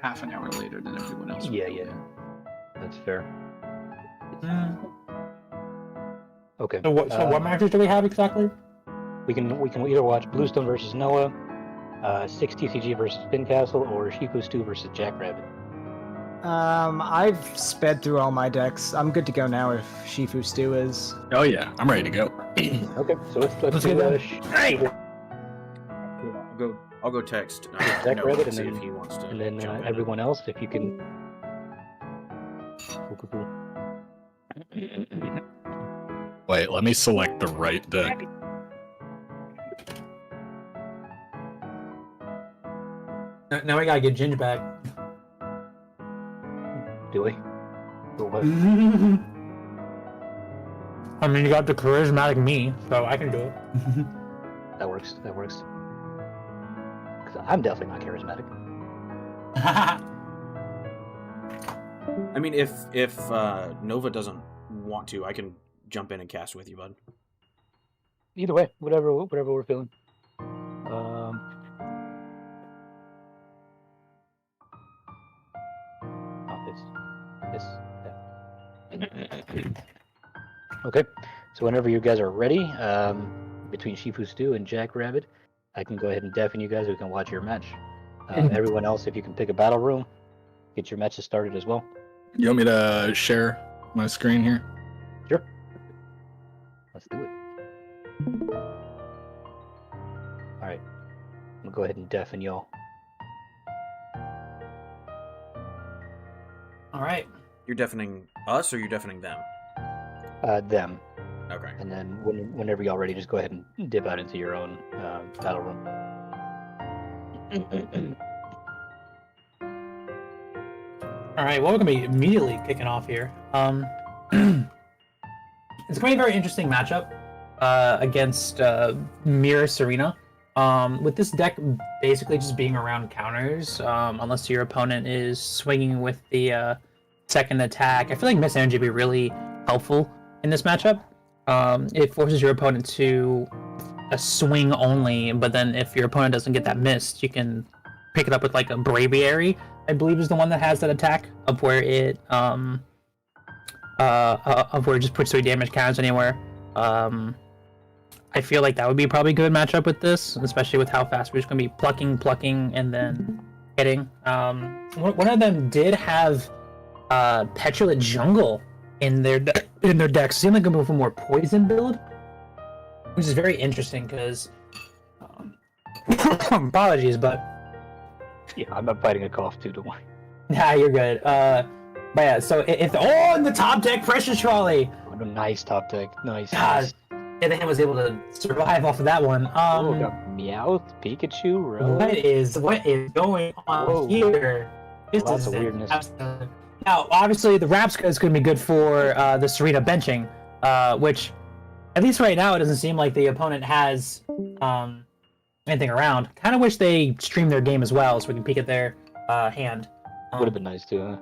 half an hour later than everyone else. Yeah, that's fair. Okay. So what matches do we have exactly? We can either watch Bluestone versus Noah, 6 TCG versus Spin Castle, or Shifu Stew versus Jackrabbit. I've sped through all my decks. I'm good to go now if Shifu Stew is. Oh yeah, I'm ready to go. Okay, so let's do Hey! I'll go text Jackrabbit, see if he wants to. and then jump in. everyone else, if you can. Cool. Wait, let me select the right deck. Now we gotta get Ginge back. Do we? I mean, you got the charismatic me, so I can do it. That works. 'Cause I'm definitely not charismatic. I mean, if Nova doesn't want to, I can jump in and cast with you, bud. Either way, whatever we're feeling. Okay, so whenever you guys are ready, between Shifu Stew and Jackrabbit, I can go ahead and deafen you guys. We can watch your match. Everyone else, if you can pick a battle room, get your matches started as well. You want me to share my screen here? Sure. Let's do it. All right, I'm gonna go ahead and deafen y'all. All right. You're deafening us, or you're deafening them? Them. Okay. And then whenever y'all ready, just go ahead and dip out into your own battle room. All right, well, we're gonna be immediately kicking off here. It's gonna be a very interesting matchup against Mirror Serena. With this deck basically just being around counters, unless your opponent is swinging with the second attack. I feel like Miss Energy would be really helpful in this matchup. It forces your opponent to a swing only, but then if your opponent doesn't get that missed, you can pick it up with like a Braviary, I believe is the one that has that attack of where it of where it just puts 3 damage counters anywhere. I feel like that would be probably a good matchup with this, especially with how fast we're just gonna be plucking, and then hitting. One of them did have Petulant Jungle in their deck. It seemed like a move for more poison build, which is very interesting because apologies, but yeah, I'm not fighting a cough too, don't worry. Nah, you're good. But yeah, so if in the top deck Precious Trolley. Oh, nice top deck, nice. God, Ethan was able to survive off of that one. Got Meowth, Pikachu, Rose. What is going on here? This Lots is of weirdness. absolute- Now, obviously, the Rapska is going to be good for the Serena benching, which, at least right now, it doesn't seem like the opponent has anything around. Kind of wish they streamed their game as well, so we can peek at their hand. Would have been nice too, huh?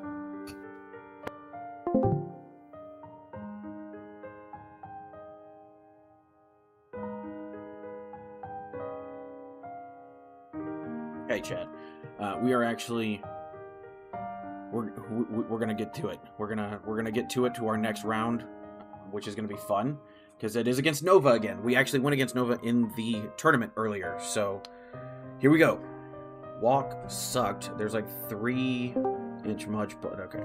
Hey, Chad. We are actually we're gonna get to it. We're gonna get to it to our next round, which is gonna be fun because it is against Nova again. We actually went against Nova in the tournament earlier, so here we go. Walk sucked. There's like 3-inch much, but okay.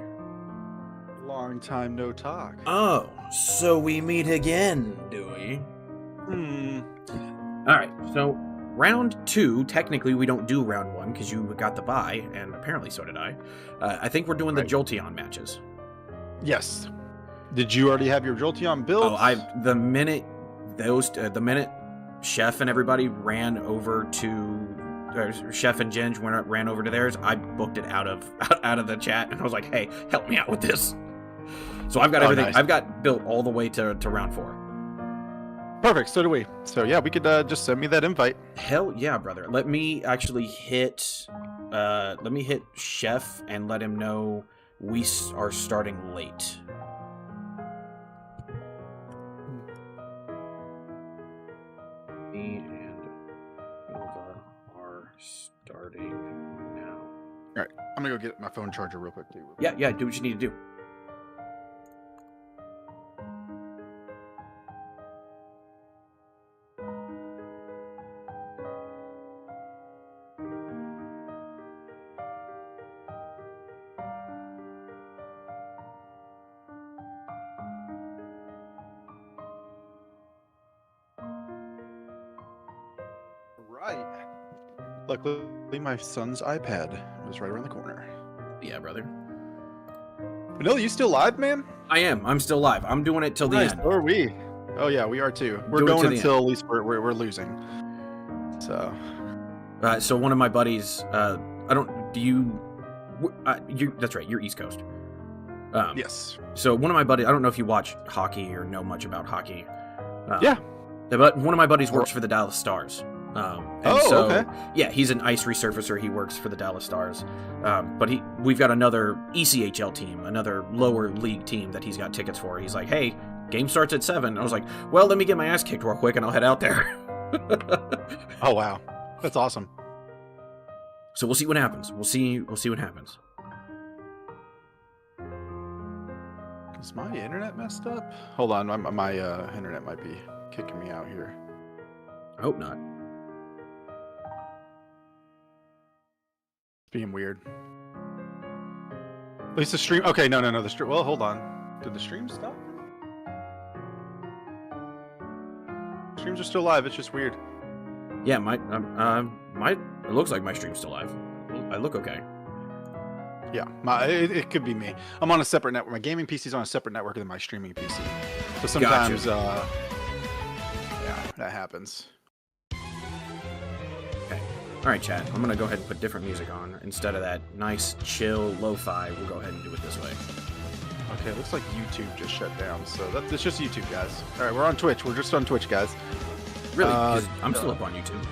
Long time no talk. Oh, so we meet again, do we? All right, so round 2, technically we don't do round 1 because you got the bye, and apparently so did I. I think we're doing the Jolteon matches. Yes. Did you already have your Jolteon build? Oh, the minute Chef and everybody ran over to Chef and Ginge ran over to theirs, I booked it out of the chat, and I was like, "Hey, help me out with this." So I've got everything. Nice. I've got built all the way to round 4. Perfect. So do we. So yeah, we could just send me that invite. Hell yeah, brother. Let me actually hit. Let me hit Chef and let him know we are starting late. Me and Nova are starting now. All right, I'm gonna go get my phone charger real quick too. Yeah. Do what you need to do. Luckily, my son's iPad was right around the corner. Yeah, brother. Vanilla, you still live, man? I am. I'm still live. I'm doing it till the end. So are we. Oh yeah, we are too. We're going until at least we're losing. So. So one of my buddies. That's right. You're East Coast. Yes. So one of my buddies. I don't know if you watch hockey or know much about hockey. Yeah. But one of my buddies works for the Dallas Stars. Okay. Yeah, he's an ice resurfacer. He works for the Dallas Stars. But we've got another ECHL team, another lower league team that he's got tickets for. He's like, "Hey, game starts at 7." I was like, "Well, let me get my ass kicked real quick and I'll head out there." Oh wow, that's awesome. So we'll see what happens. We'll see what happens. Is my internet messed up? Hold on, my internet might be kicking me out here. I hope not. Being weird. At least the stream. Okay, no. The stream. Well, hold on. Did the stream stop? Streams are still live. It's just weird. Yeah, it looks like my stream's still live. I look okay. Yeah, it could be me. I'm on a separate network. My gaming PC's on a separate network than my streaming PC. So sometimes, yeah, that happens. All right, chat. I'm gonna go ahead and put different music on instead of that nice, chill, lo-fi. We'll go ahead and do it this way. Okay, looks like YouTube just shut down. So it's just YouTube, guys. All right, we're on Twitch. We're just on Twitch, guys. Really? 'Cause I'm still up on YouTube.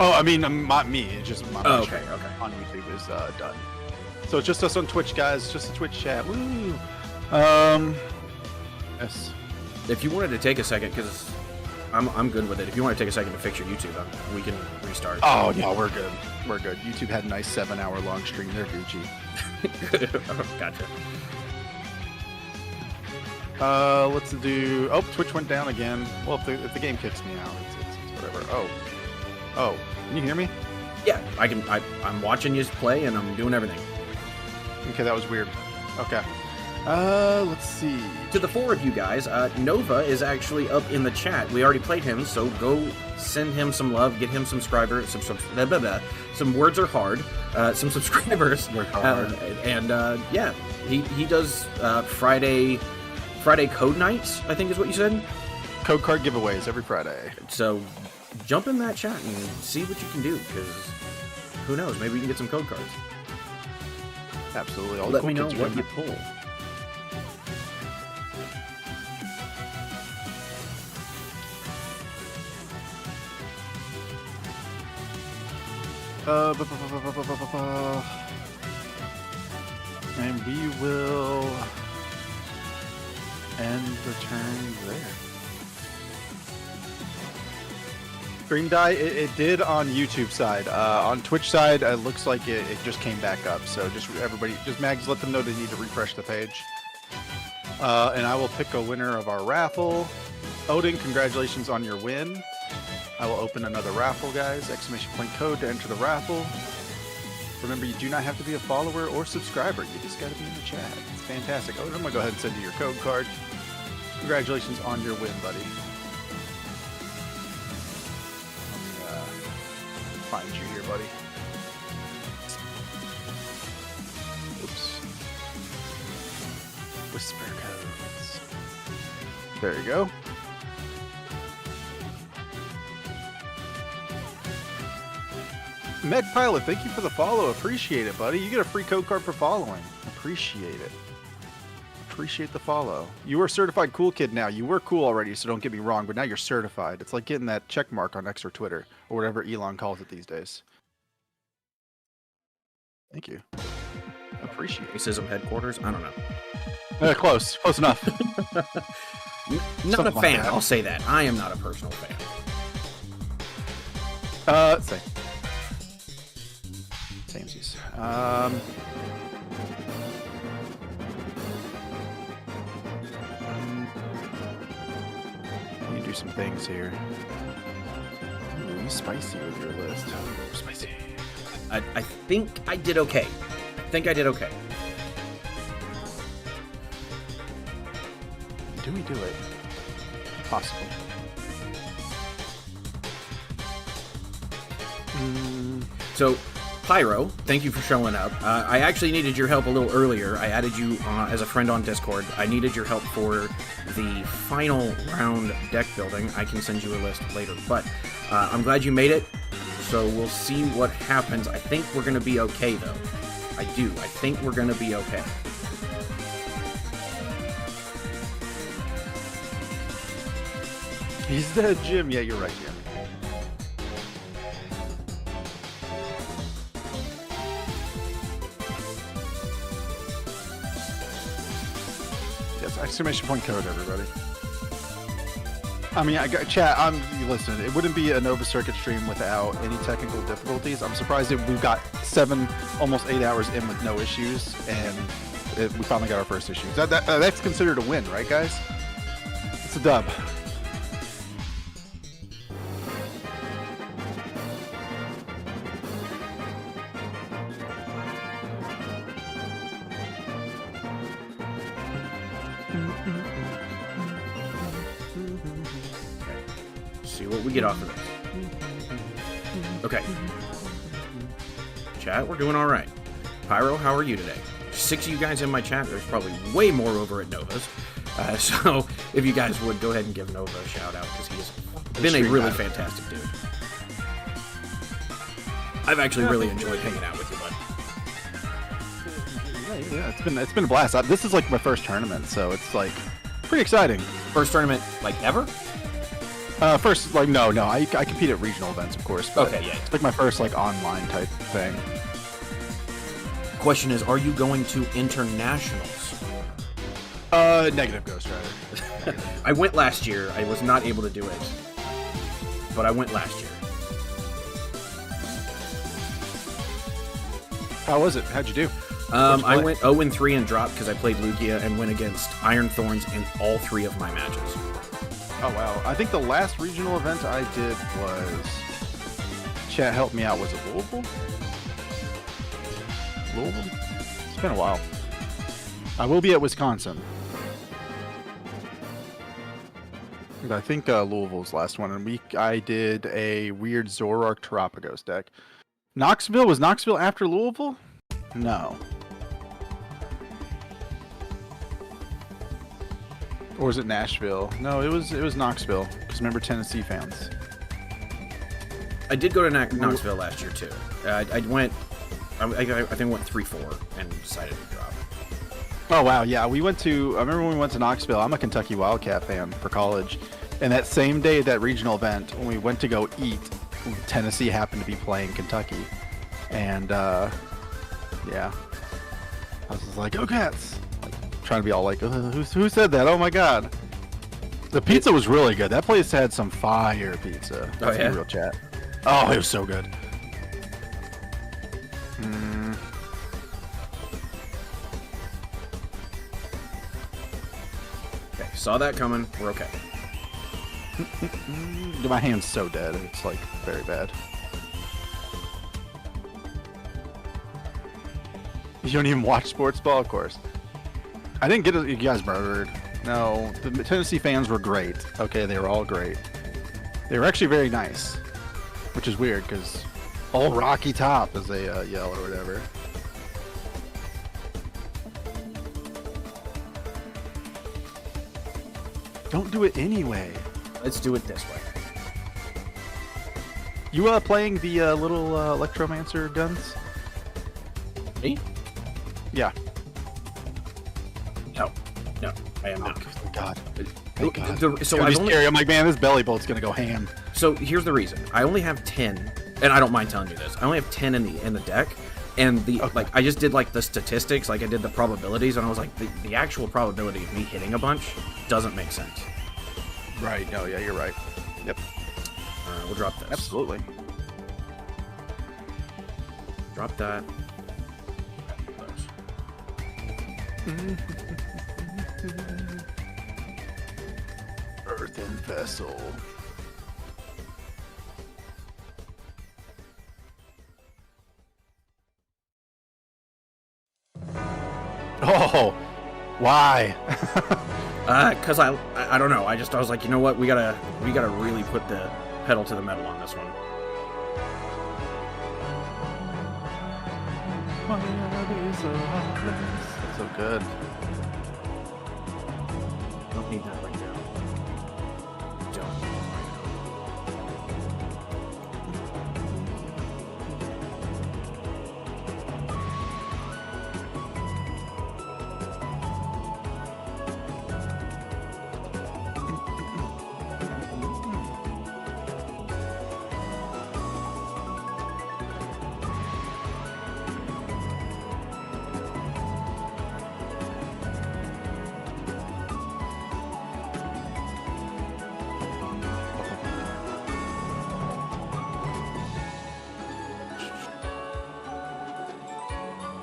Oh, I mean, not me. It's just my okay. On YouTube is done. So it's just us on Twitch, guys. Just a Twitch chat. Woo. Yes. If you wanted to take a second, because I'm good with it. If you want to take a second to fix your YouTube, we can restart. Oh no, we're good. We're good. YouTube had a nice 7-hour long stream. They're Gucci. Gotcha. Let's do. Oh, Twitch went down again. Well, if the game kicks me out, it's whatever. Oh, can you hear me? Yeah, I can. I'm watching you play and I'm doing everything. Okay, that was weird. Okay. Let's see. To the 4 of you guys, Nova is actually up in the chat. We already played him, so go send him some love, get him some subscribers. Some words are hard. Some subscribers. Yeah, he does Friday code nights, I think is what you said. Code card giveaways every Friday. So jump in that chat and see what you can do, because who knows? Maybe we can get some code cards. Absolutely. Let me know what you pull. And we will end the turn there. stream die? It did on YouTube side. On Twitch side, it looks like it just came back up. So just everybody, just Mags, let them know they need to refresh the page. And I will pick a winner of our raffle. Odin, congratulations on your win. I will open another raffle, guys. Exclamation point code to enter the raffle. Remember, you do not have to be a follower or subscriber. You just got to be in the chat. It's fantastic. Odin, I'm going to go ahead and send you your code card. Congratulations on your win, buddy. Let me find you here, buddy. Oops. Whisper codes. There you go. Med Pilot, thank you for the follow. Appreciate it, buddy. You get a free code card for following. Appreciate it. Appreciate the follow. You are certified cool kid now. You were cool already, so don't get me wrong, but now you're certified. It's like getting that check mark on X or Twitter, or whatever Elon calls it these days. Thank you. Appreciate it. Racism headquarters? I don't know. Close. Close enough. Not a fan, I'll say that. I am not a personal fan. Same. Samesies. Let me do some things here. Ooh, you spicy with your list. Spicy. I think I did okay. Do we do it? Possible. So, Pyro, thank you for showing up. I actually needed your help a little earlier. I added you as a friend on Discord. I needed your help for the final round deck building. I can send you a list later, but I'm glad you made it. So we'll see what happens. I think we're going to be okay, though. I do. I think we're going to be okay. He's the Jim. Yeah, you're right, Jim. Yes, exclamation point code, everybody. I mean, chat. Listen. It wouldn't be a Nova Circuit stream without any technical difficulties. I'm surprised that we've got almost 8 hours in with no issues, and we finally got our first issues. That's considered a win, right, guys? It's a dub. See what we get off of this. Okay. Chat, we're doing all right. Pyro, how are you today? 6 of you guys in my chat. There's probably way more over at Nova's. So if you guys would, go ahead and give Nova a shout out, because he's been a really fantastic dude. I've actually really enjoyed hanging out with you, bud. Yeah, it's been a blast. This is like my first tournament, so it's like pretty exciting. First tournament like ever? First, like no, I compete at regional events, of course. But okay, yeah. It's like my first like online type thing. Question is, are you going to internationals? Negative Ghost Rider. I went last year. I was not able to do it, but I went last year. How was it? How'd you do? I went 0-3 and dropped because I played Lugia and went against Iron Thorns in all 3 of my matches. Oh wow! I think the last regional event I did was. Chat, help me out. Was it Louisville? Louisville? It's been a while. I will be at Wisconsin. But I think Louisville's last one, and I did a weird Zoroark Terapagos deck. Knoxville? Was Knoxville after Louisville? No. Or was it Nashville? No, it was Knoxville. Because remember Tennessee fans. I did go to Knoxville last year too. I think I went 3-4 and decided to drop. Oh wow, yeah. I remember when we went to Knoxville. I'm a Kentucky Wildcat fan for college. And that same day at that regional event, when we went to go eat, Tennessee happened to be playing Kentucky. And yeah. I was just like, "Go Cats!" Like, trying to be all like, who said that? Oh my god. The pizza was really good. That place had some fire pizza. That's yeah? real chat. Oh, it was so good. Mm. Okay, saw that coming. We're okay. My hand's so dead. It's like very bad. You don't even watch sports ball, of course. I didn't get you guys murdered. No, the Tennessee fans were great. Okay, they were all great. They were actually very nice, which is weird because all Rocky Top, as they yell or whatever. Don't do it anyway. Let's do it this way. You playing the little electromancer guns? Me? Yeah. No, I am not. Thank God. Thank God. So It's I've gonna be only, scary. I'm like, man, this belly bolt's gonna go ham. So here's the reason. I only have 10, and I don't mind telling you this. I only have 10 in the deck, and like I just did like the statistics, like I did the probabilities, and I was like, the actual probability of me hitting a bunch doesn't make sense. Right. No. Yeah, you're right. Yep. We'll drop this. Absolutely. Drop that. Earthen vessel. Oh, why? Cause I don't know. I was like, you know what? We gotta really put the pedal to the metal on this one. So good. Don't need that right now. Don't.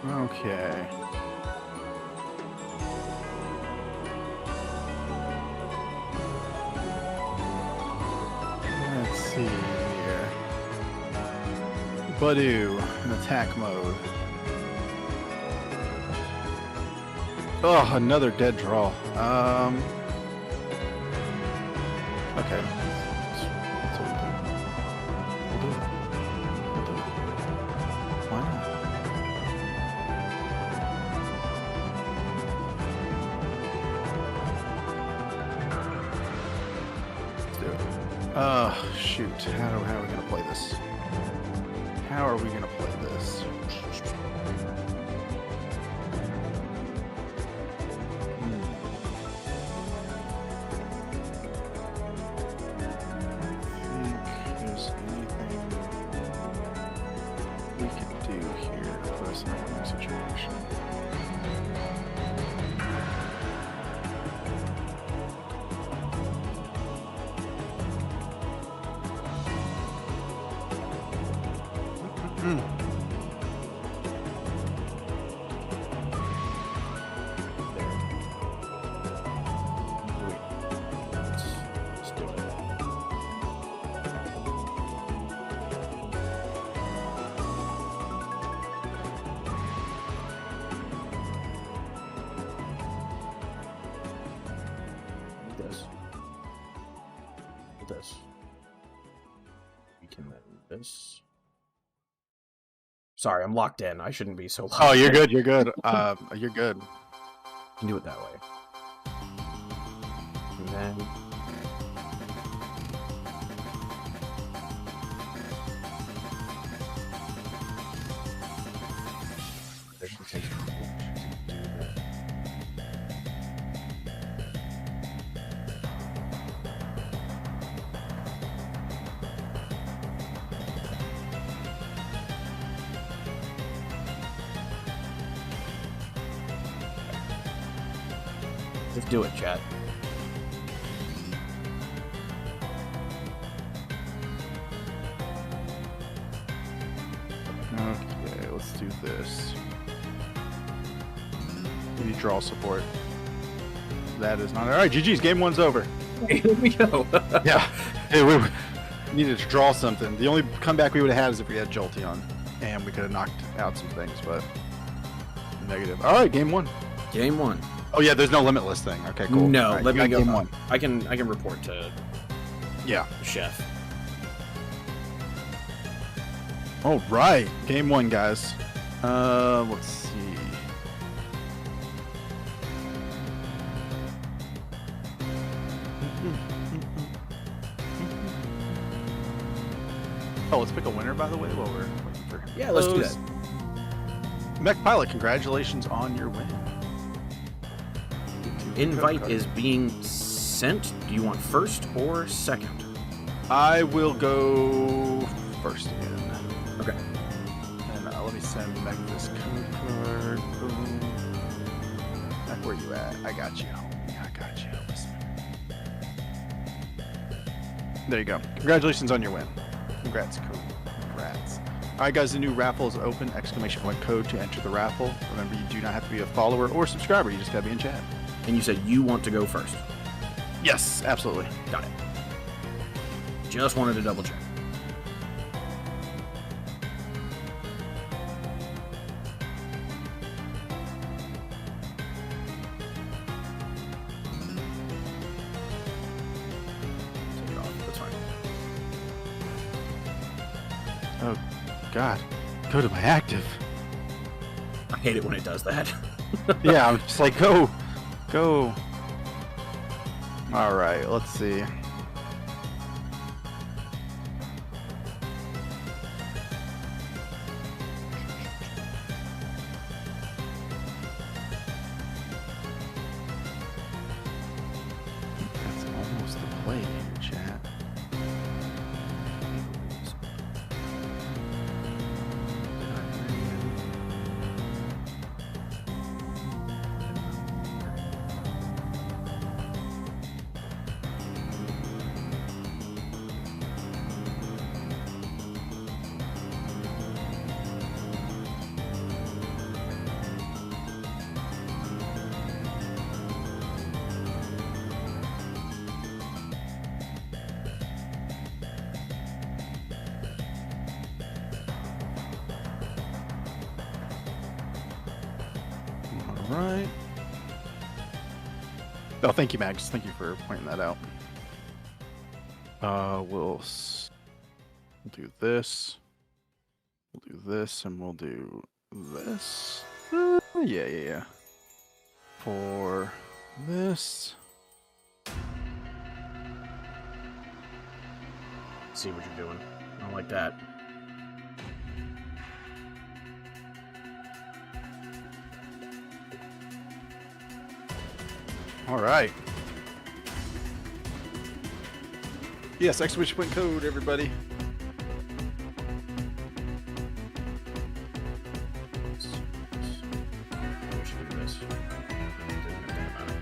Okay. Let's see here. Badoo in attack mode. Oh, another dead draw. Okay. That's what we'll do. We'll do it. Why not? Let's do it. Oh, shoot. How are we going to play this? How are we going to play this? This. We can then this. Sorry, I'm locked in. I shouldn't be so locked Oh, you're in. good. You're good. You're good. You can do it that way. And then. There's some things we can do there. Let's do it, chat. Okay, let's do this. We need draw support. That is not alright. GG's, game one's over. Here we go. Yeah. Hey, we needed to draw something. The only comeback we would have had is if we had Jolteon, and we could have knocked out some things, but negative. Alright, game one. Game one. Oh yeah, there's no limitless thing. Okay, cool. No, right, let me go. Game one. I can report to Yeah. Chef. All right, game one, guys. Let's see. Oh, let's pick a winner, by the way, while we're waiting for him. Yeah, let's do that. Mech Pilot, congratulations on your win. Invite is being sent. Do you want first or second? I will go first again. Okay. And let me send Mech this code card. Boom. Mech, where you at? I got you. Yeah, I got you. Listen. There you go. Congratulations on your win. Congrats, code. Congrats. All right, guys, the new raffle is open. Exclamation point code to enter the raffle. Remember, you do not have to be a follower or subscriber. You just got to be in chat. And you said you want to go first. Yes, absolutely. Got it. Just wanted to double check. Take it off. That's fine. Oh, God. Go to my active. I hate it when it does that. Yeah, I'm just like, go. Go. All right, let's see. That's almost the play here, chat. Right. Oh, thank you, Max. Thank you for pointing that out. We'll do this. We'll do this, and we'll do this. Yeah. For this. See what you're doing. I don't like that. All right. Yes, exclamation point code, everybody. We should do this. Didn't think about it.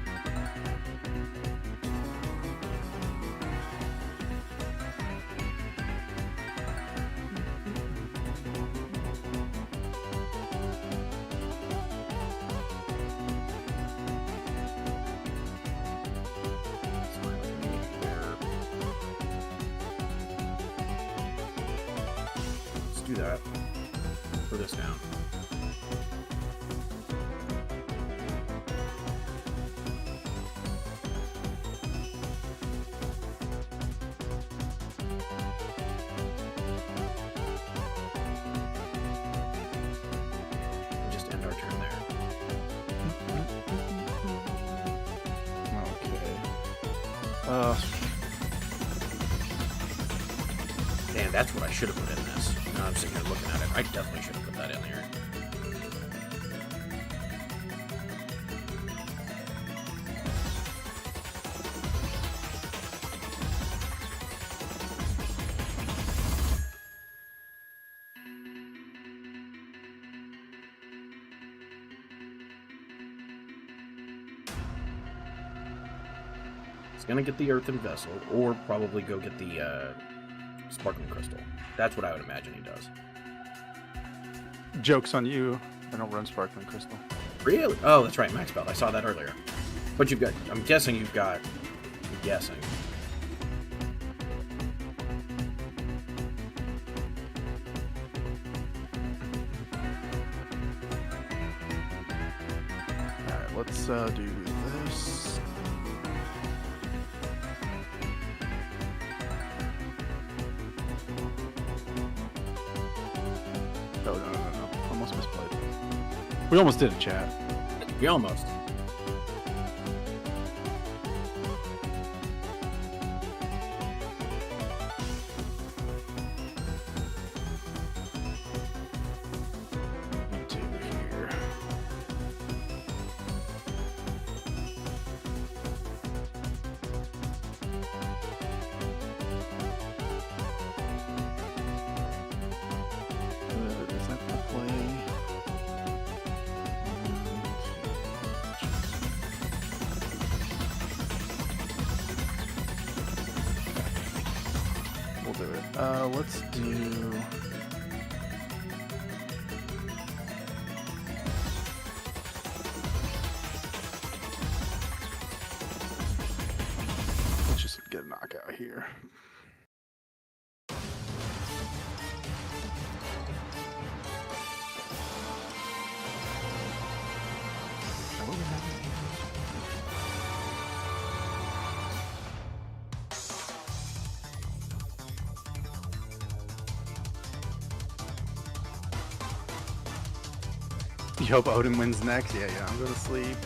Let's do that. Put this down. Just end our turn there. Okay. Damn, that's what I should have put in this. Now I'm sitting here looking at it. I definitely should have put that in there. It's gonna get the earthen vessel, or probably go get the sparkling crystal. That's what I would imagine he does. Joke's on you. I don't run Sparkling Crystal. Really? Oh, that's right, max belt. I saw that earlier. But you've got. I'm guessing you've got. I'm guessing. Alright, let's do this. No. Almost misplayed. We almost did it, chat. We almost. Is that the play? We'll do it. Let's do. Let's just get a knockout here. You hope Odin wins next? Yeah, I'm going to sleep.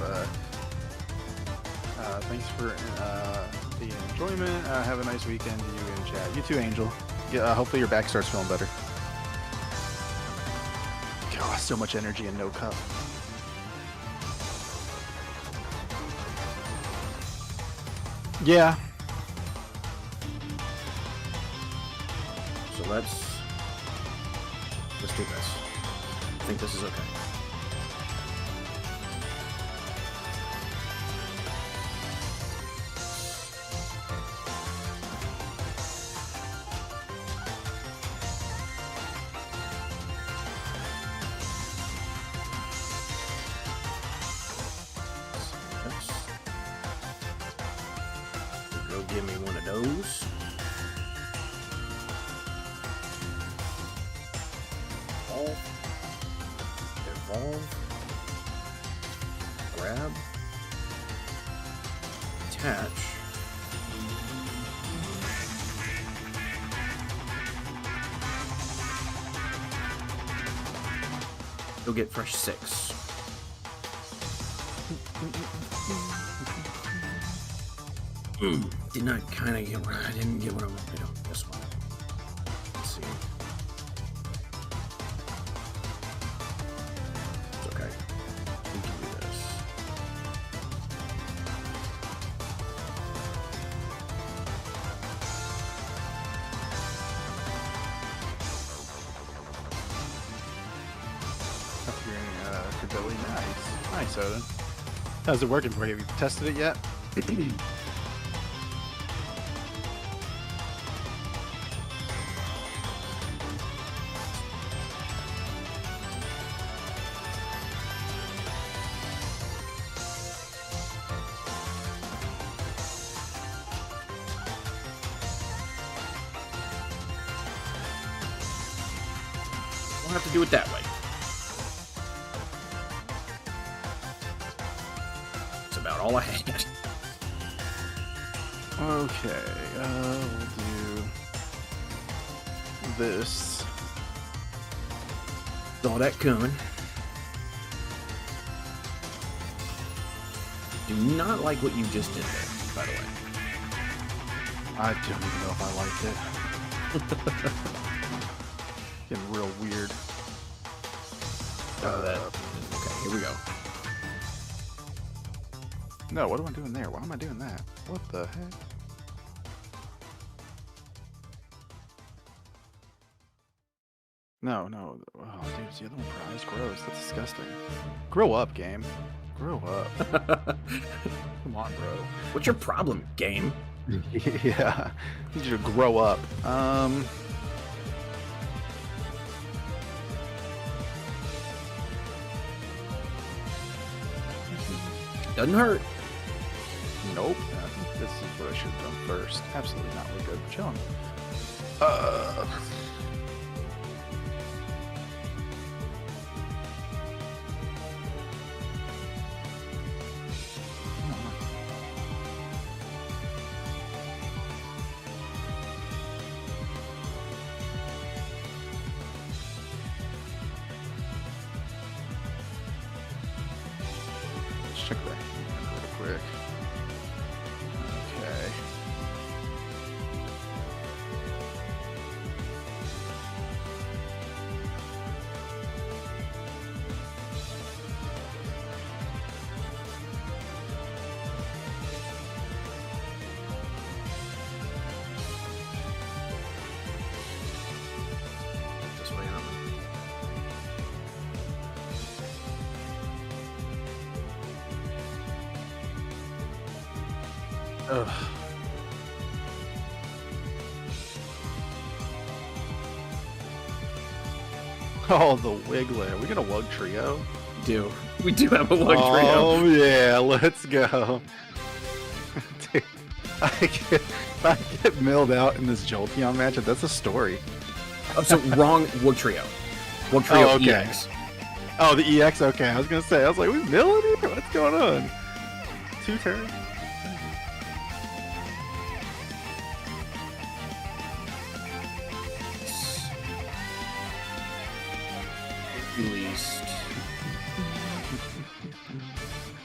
Thanks for the enjoyment. Have a nice weekend, you in chat. You too, Angel. Yeah, hopefully your back starts feeling better. God, so much energy and no cup. Yeah. So let's do this. I think this is okay. Go give me one of those. Evolve. Grab. Attach. Go get fresh 6. Did not kind of get what I didn't get what I wanted on this one. Let's see. It's okay. We can do this. Cabilly, nice, Odin. How's it working for you? Have you tested it yet? We'll have to do it that way. That's about all I had. Okay, we'll do this. Saw that coming. Do not like what you just did there, by the way. I don't even know if I like it. Getting real weird. Okay, here we go. No, what am I doing there? Why am I doing that? What the heck? No. Oh, dude, is the other one prize? Gross. That's disgusting. Grow up, game. Grow up. Come on, bro. What's your problem, game? Yeah. I need you to grow up. Doesn't hurt. Nope. I think this is what I should have done first. Absolutely not. We're good. We're chilling. Let's check that real quick. Okay. This way up. Ugh. Oh, the Wiggler. Are we gonna Wug Trio? We do have a Wug Trio. Oh, yeah, let's go. Dude, I get milled out in this Jolteon matchup. That's a story. Oh, so wrong Wug Trio. Wug Trio Oh, okay. EX. Oh, the EX? Okay, I was gonna say. I was like, we milling here? What's going on? 2 turns? Released.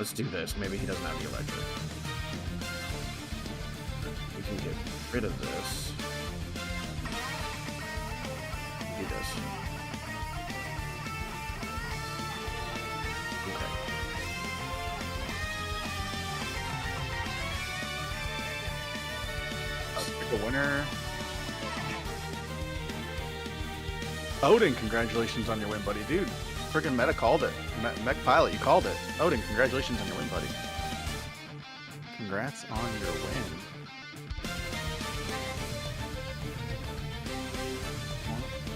Let's do this. Maybe he doesn't have the electric. We can get rid of this. Do this. Okay. Let's pick a winner. Odin, congratulations on your win, buddy. Dude, friggin' Meta called it. Mech Pilot, you called it. Odin, congratulations on your win, buddy. Congrats on your win.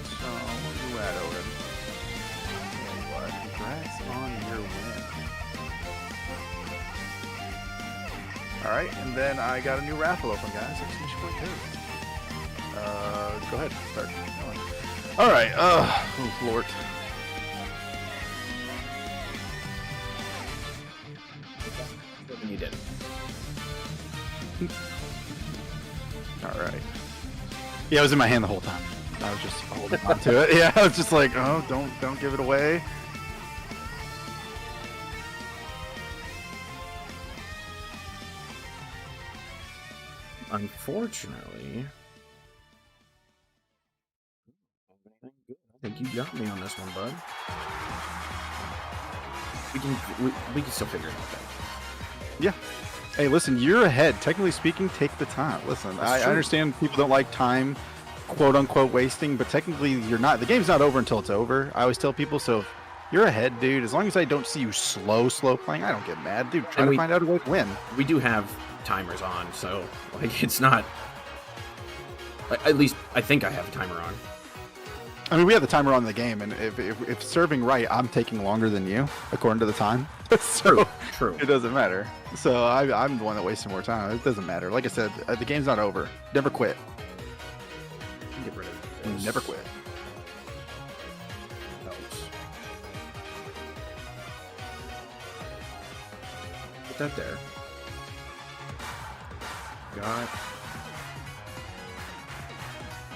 So, where you at, Odin? There you are. Congrats on your win. Alright, and then I got a new raffle open, guys. Exclamation point 2. Go ahead, start going. Alright, oh, Lord. You did. Alright. Yeah, it was in my hand the whole time. I was just holding on to it. Yeah, I was just like, oh, don't give it away. Unfortunately, I think you got me on this one, bud. We can still figure it out. Though. Yeah. Hey, listen, you're ahead. Technically speaking, take the time. Listen, I understand people don't like time, quote unquote, wasting, but technically you're not. The game's not over until it's over. I always tell people, so if you're ahead, dude. As long as I don't see you slow playing, I don't get mad, dude. Try to find out a way to win. We do have timers on, so like it's not. At least I think I have a timer on. I mean, we have the timer on the game, and if serving right, I'm taking longer than you, according to the time. So True. It doesn't matter. So I'm the one that wasted more time. It doesn't matter. Like I said, the game's not over. Never quit. Get rid of this. Never quit. Helps. Put that there. Got.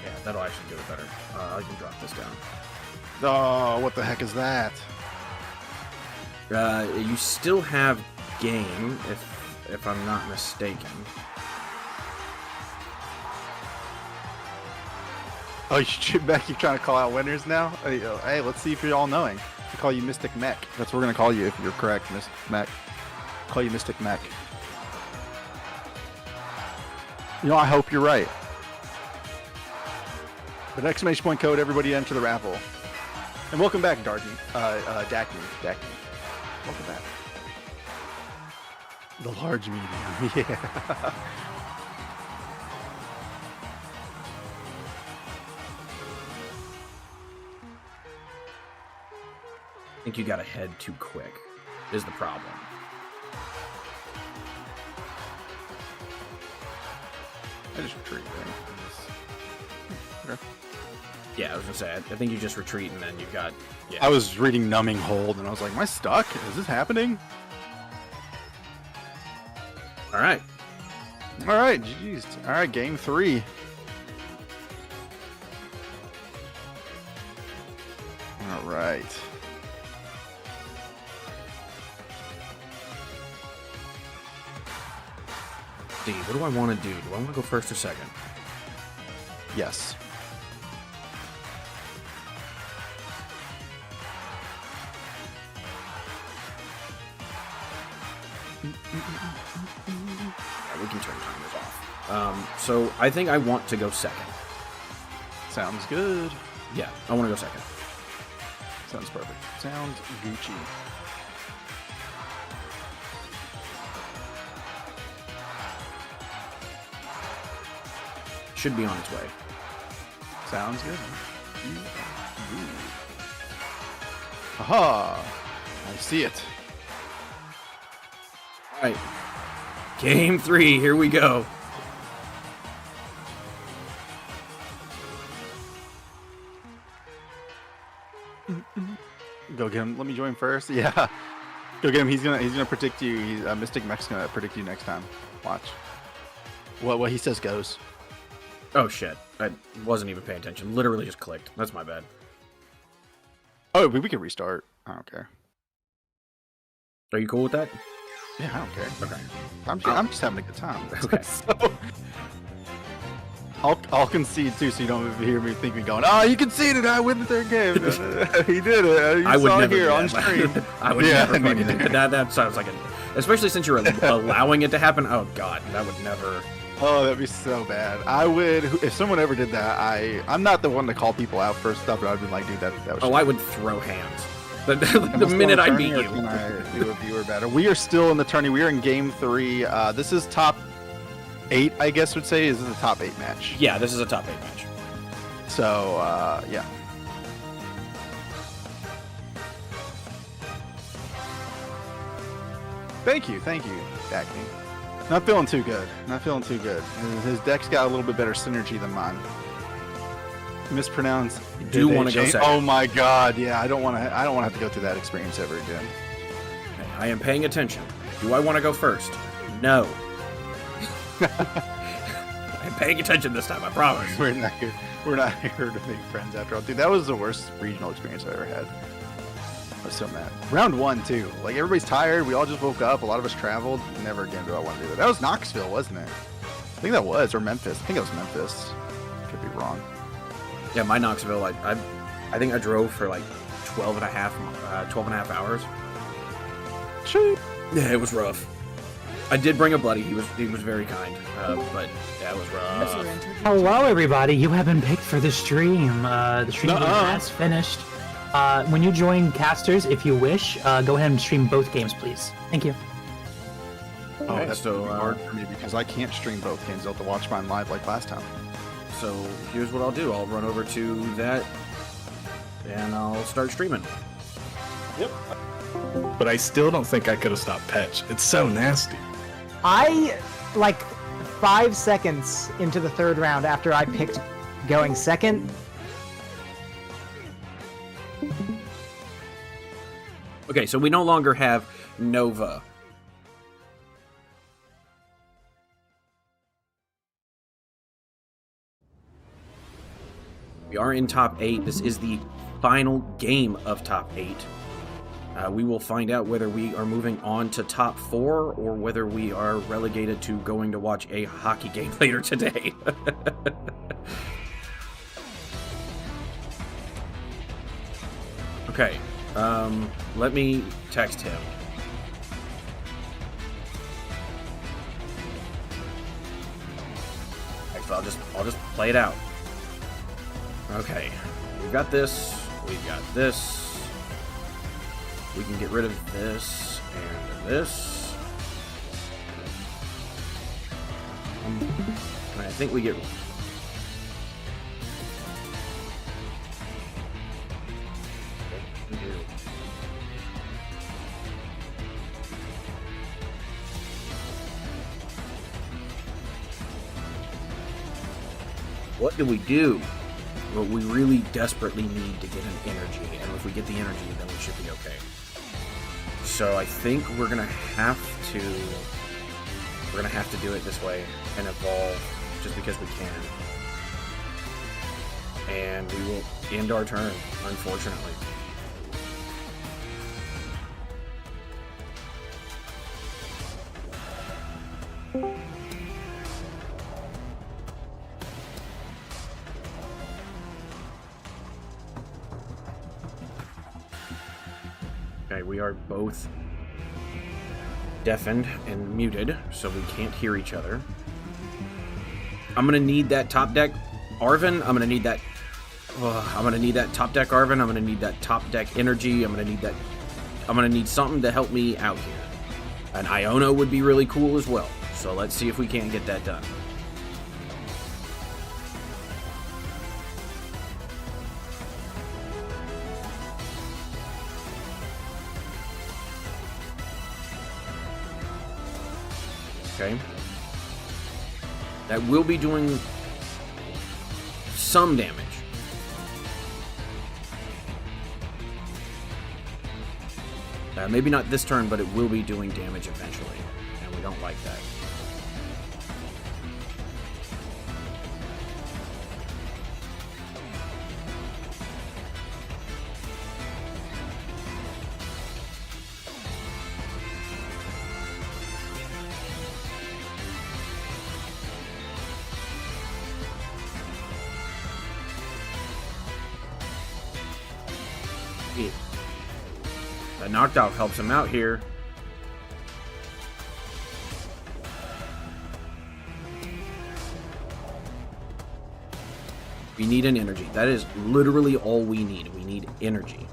Yeah, that'll actually do it better. I can drop this down. Oh, what the heck is that? You still have game, if I'm not mistaken. Oh, you're back. You're trying to call out winners now? Hey, let's see if you're all knowing. We call you Mystic Mech. That's what we're gonna call you if you're correct, Miss Mech. Call you Mystic Mech. You know, I hope you're right. But exclamation point code, everybody enter the raffle. And welcome back, Darky. Dackney. Welcome back. The large medium, yeah. I think you got ahead too quick, is the problem. I just retreat, right? Okay. Yeah, I was gonna say. I think you just retreat and then you've got. Yeah. I was reading Numbing Hold and I was like, am I stuck? Is this happening? All right. All right, jeez. All right, game 3. All right. D, what do I want to do? Do I want to go first or second? Yes. Yeah, we can turn timers off. So I think I want to go second. Sounds good. Yeah, I want to go second. Sounds perfect. Sounds Gucci. Should be on its way. Sounds good. Aha! I see it. All right. Game 3, here we go. Go get him. Let me join first. Yeah. Go get him. He's gonna predict you. Mystic Mech's gonna predict you next time. Watch. What he says goes. Oh shit! I wasn't even paying attention. Literally just clicked. That's my bad. Oh, we can restart. I don't care. Are you cool with that? Yeah, I don't care. Okay. I'm just having a good time. Okay. So, I'll concede too, so you don't hear me think me going, "Oh, you conceded. I win the third game." He did it. You I would saw never it here do on that. stream. I would Yeah, never. me Fucking, neither. that sounds like especially since you're allowing it to happen. Oh god, that would never. Oh, that'd be so bad. I would, if someone ever did that, I'm not the one to call people out for stuff, but I'd be like, dude, that was. Oh, I would throw hands. The minute I beat you. Can I do a viewer better? We are still in the tourney. We are in game 3. This is top 8, I guess would say. Is this a top 8 match? Yeah, this is a top 8 match. So, yeah. Thank you, Acme. Not feeling too good. His deck's got a little bit better synergy than mine. Mispronounce. You do want to go second. Oh my god, yeah. I don't want to have to go through that experience ever again. I am paying attention. Do I want to go first? No. I'm paying attention this time. I promise. We're not here to make friends after all. Dude, that was the worst regional experience I've ever had. I was so mad. Round 1 too. Like everybody's tired. We all just woke up. A lot of us traveled. Never again do I want to do that. That was Knoxville, wasn't it? I think that was, or Memphis. I think it was Memphis. Could be wrong. Yeah, my Knoxville. I think I drove for like 12 and a half hours. Shoot. Yeah, it was rough. I did bring a buddy. He was very kind. But yeah, it was rough. Hello, everybody. You have been picked for the stream. The stream has finished. When you join casters, if you wish, go ahead and stream both games, please. Thank you. Oh, that's so hard for me because I can't stream both games. I'll have to watch mine live like last time. So here's what I'll do. I'll run over to that, and I'll start streaming. Yep. But I still don't think I could have stopped Petch. It's so nasty. I, like, 5 seconds into the third round after I picked going second. Okay, so we no longer have Nova. We are in top 8. This is the final game of top 8. We will find out whether we are moving on to top 4 or whether we are relegated to going to watch a hockey game later today. Okay, let me text him. Actually, I'll just play it out. Okay, we've got this. We've got this. We can get rid of this and this. And I think we get. What do we do? Well, we really desperately need to get an energy, and if we get the energy, then we should be okay. So I think we're gonna have to do it this way and evolve just because we can. And we will end our turn, unfortunately. Okay, we are both deafened and muted, so we can't hear each other. I'm gonna need that top deck Arvin. I'm gonna need that top deck Arvin. I'm gonna need that top deck energy. I'm gonna need something to help me out here. An Iono would be really cool as well. So let's see if we can't get that done. Okay. That will be doing some damage. Maybe not this turn, but it will be doing damage eventually. And we don't like that. That knockdown helps him out here. We need an energy. That is literally all we need. We need energy.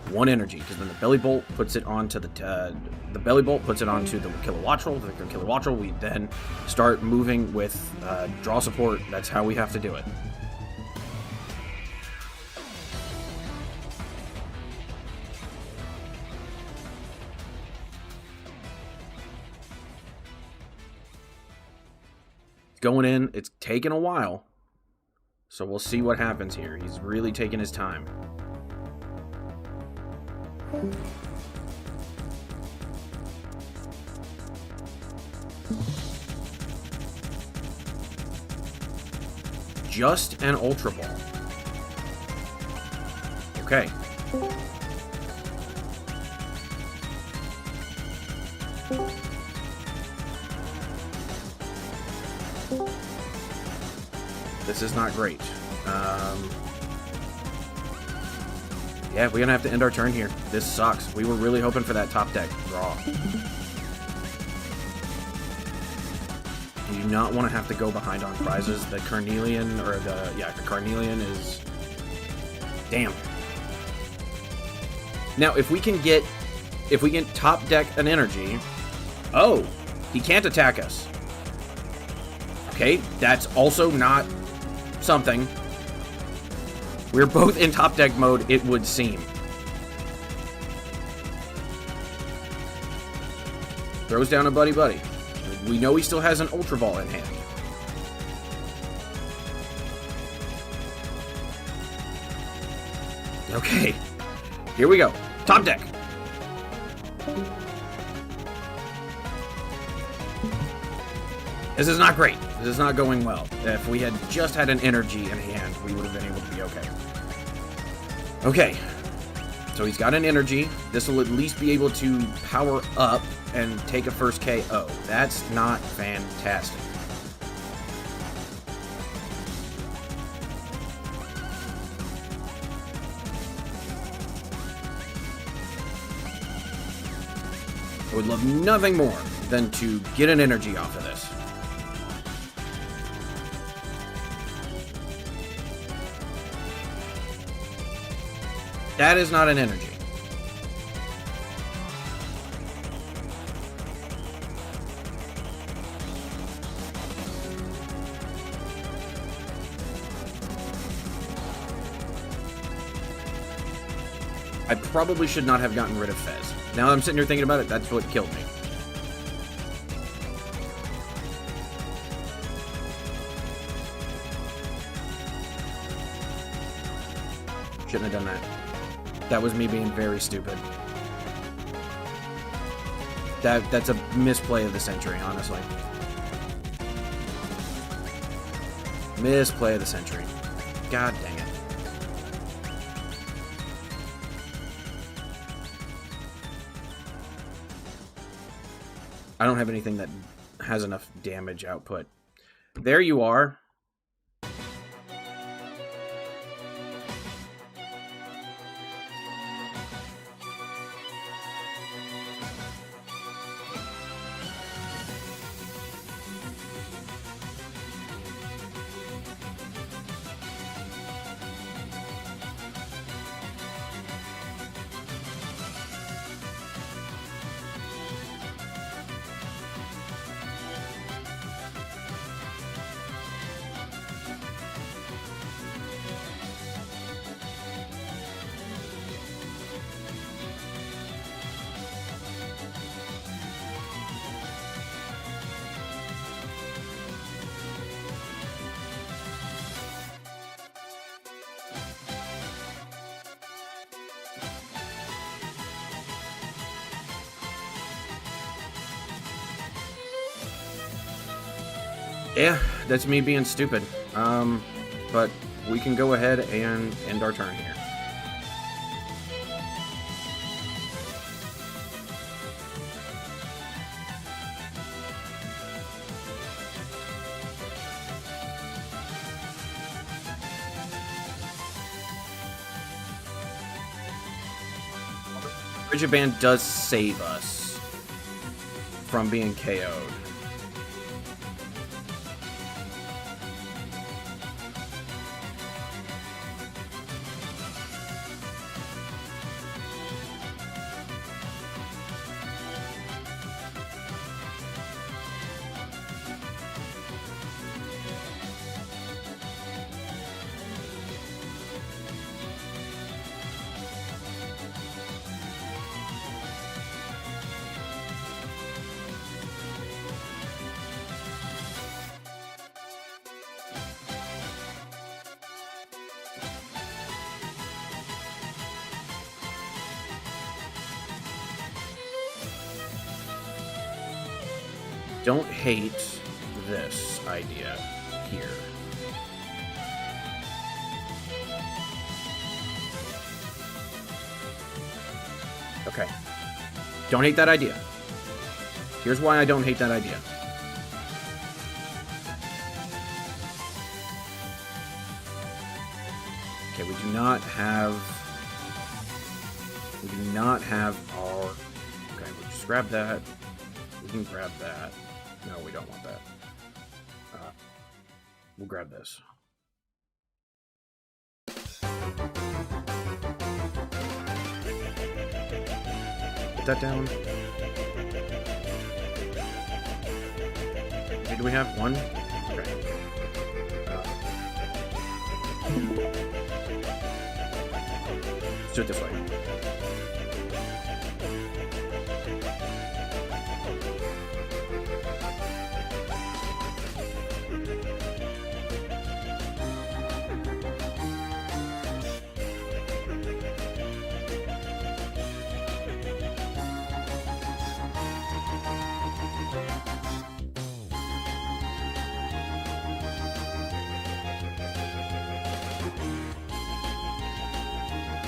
One energy, because then the belly bolt puts it onto the Kilowattrel. The Kilowattrel, we then start moving with draw support. That's how we have to do it. Going in, it's taken a while, so we'll see what happens here. He's really taking his time. Just an Ultra Ball. Okay. This is not great. Yeah, we're gonna have to end our turn here. This sucks. We were really hoping for that top deck draw. We do not want to have to go behind on prizes. The Carnelian, or the Carnelian is... Damn. Now, if we can get top deck an energy... Oh! He can't attack us. Okay, that's also not something. We're both in top deck mode, it would seem. Throws down a buddy. We know he still has an Ultra Ball in hand. Okay. Here we go. Top deck. This is not great. This is not going well. If we had just had an energy in hand, we would have been able to be okay. Okay. So he's got an energy. This will at least be able to power up and take a first KO. That's not fantastic. I would love nothing more than to get an energy off of this. That is not an energy. I probably should not have gotten rid of Fez. Now that I'm sitting here thinking about it, that's what killed me. Shouldn't have done that. That was me being very stupid. That's a misplay of the century, honestly. Misplay of the century. God dang it. I don't have anything that has enough damage output. There you are. Yeah, that's me being stupid. But we can go ahead and end our turn here. Rigid Band does save us from being KO'd. Don't hate this idea here. Okay. Don't hate that idea. Here's why I don't hate that idea. Okay, we do not have our... Okay, we'll just grab that. We can grab that. No, we don't want that. We'll grab this. Put that down. Okay, do we have one? Okay. Let's do it this way.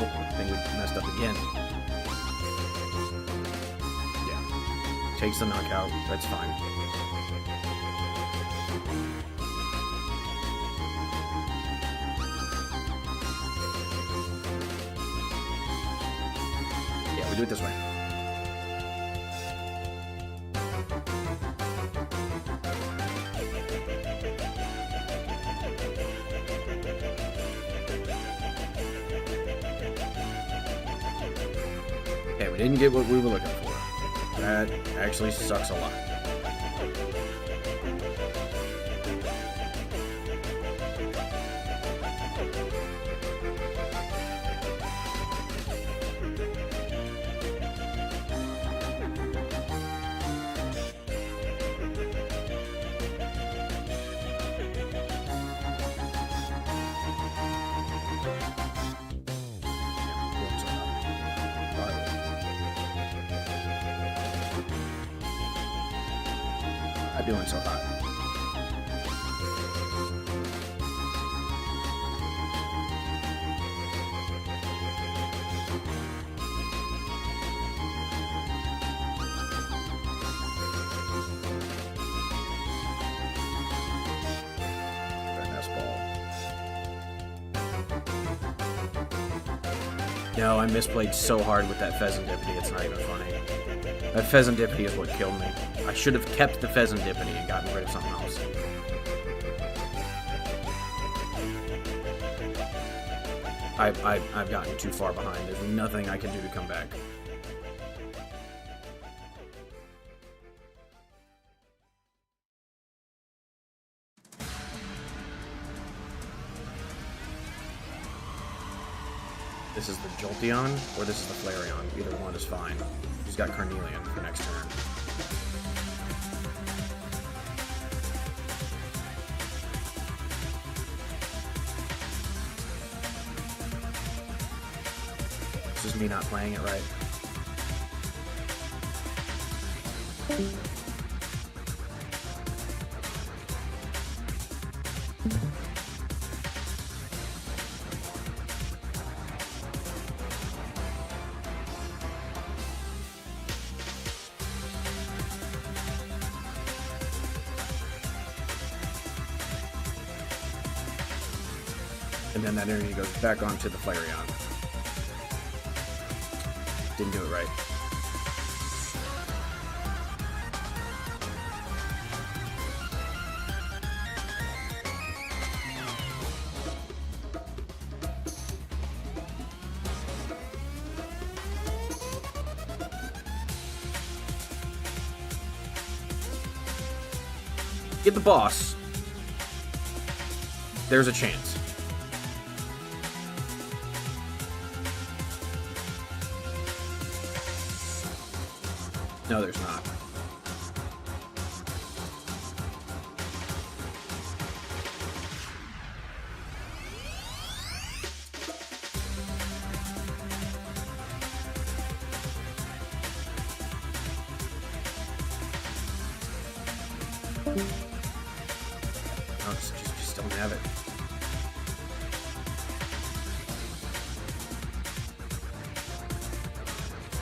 I think we messed up again. Yeah. Takes the knockout. That's fine. Yeah, we do it this way. Okay, we didn't get what we were looking for. That actually sucks a lot. Not doing so hot. No, I misplayed so hard with that Pheasantipity, it's not even funny. That Pheasantipity is what killed me. I should have kept the Pheasantipity and gotten rid of something else. I've gotten too far behind. There's nothing I can do to come back. This is the Jolteon, or this is the Flareon. Either one is fine. He's got Carnelian for next turn. This is me not playing it right. And then that energy goes back onto the Flareon. Didn't do it right. Get the boss. There's a chance. No, there's not. No, just don't have it.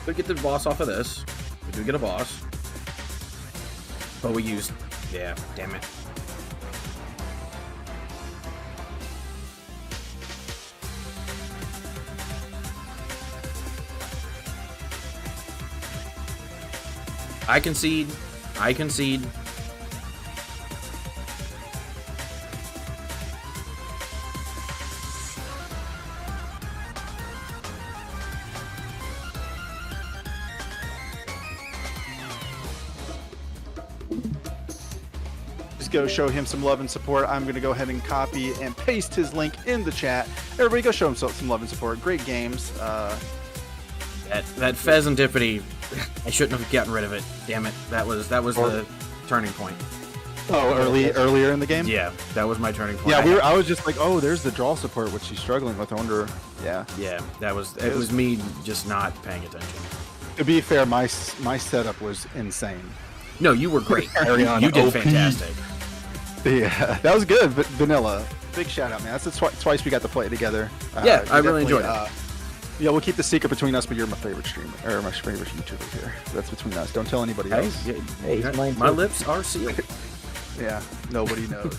Could get the boss off of this. We do get a boss. But we used... Yeah, damn it. I concede. I concede. Go show him some love and support. I'm going to go ahead and copy and paste his link in the chat. Everybody go show him some love and support. Great games. That Pheasantipity, I shouldn't have gotten rid of it. Damn it. That was the turning point. Oh, earlier in the game? Yeah, that was my turning point. Yeah, I was just like, oh, there's the draw support, which he's struggling with. I wonder, yeah. Yeah, it was me just not paying attention. To be fair, my setup was insane. No, you were great. You did fantastic. Yeah, that was good. But Vanilla, big shout out, man. That's twice we got to play together. Yeah, I really enjoyed it. Yeah, we'll keep the secret between us, but you're my favorite streamer, or my favorite YouTuber here. That's between us. Don't tell anybody else. Hey, my lips are sealed. Yeah, nobody knows.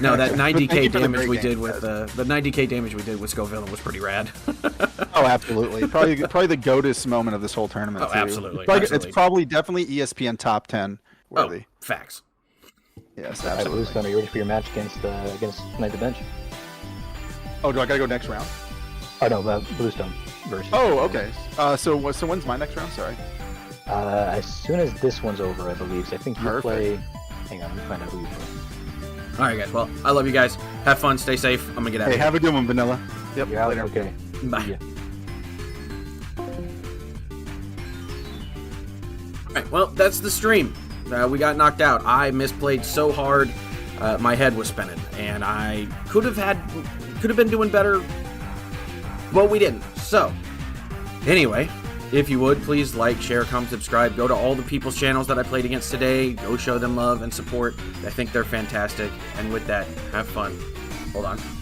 No, that 90k damage we did with the 90k damage we did with Scoville was pretty rad. Oh, absolutely. Probably the GOATest moment of this whole tournament. Oh, too. absolutely. It's probably definitely ESPN top 10 worthy. Oh, facts. Yes, All right, absolutely. Bluestone, are you ready for your match against Knight the Bench? Oh, do I gotta go next round? Oh no, Bluestone versus. Oh, okay. So when's my next round? Sorry. As soon as this one's over, I believe. So I think you play. Hang on, let me find out who you play. All right, guys. Well, I love you guys. Have fun. Stay safe. I'm gonna get out. Hey, of here. have a good one, Vanilla. Yep. You're out. Later. Okay. Bye. Alright, well, that's the stream. We got knocked out. I misplayed so hard, my head was spinning, and I could have been doing better. Well, we didn't. So, anyway, If you would, please like, share, comment, subscribe. Go to all the people's channels that I played against today. Go show them love and support. I think they're fantastic. And with that, have fun. Hold on.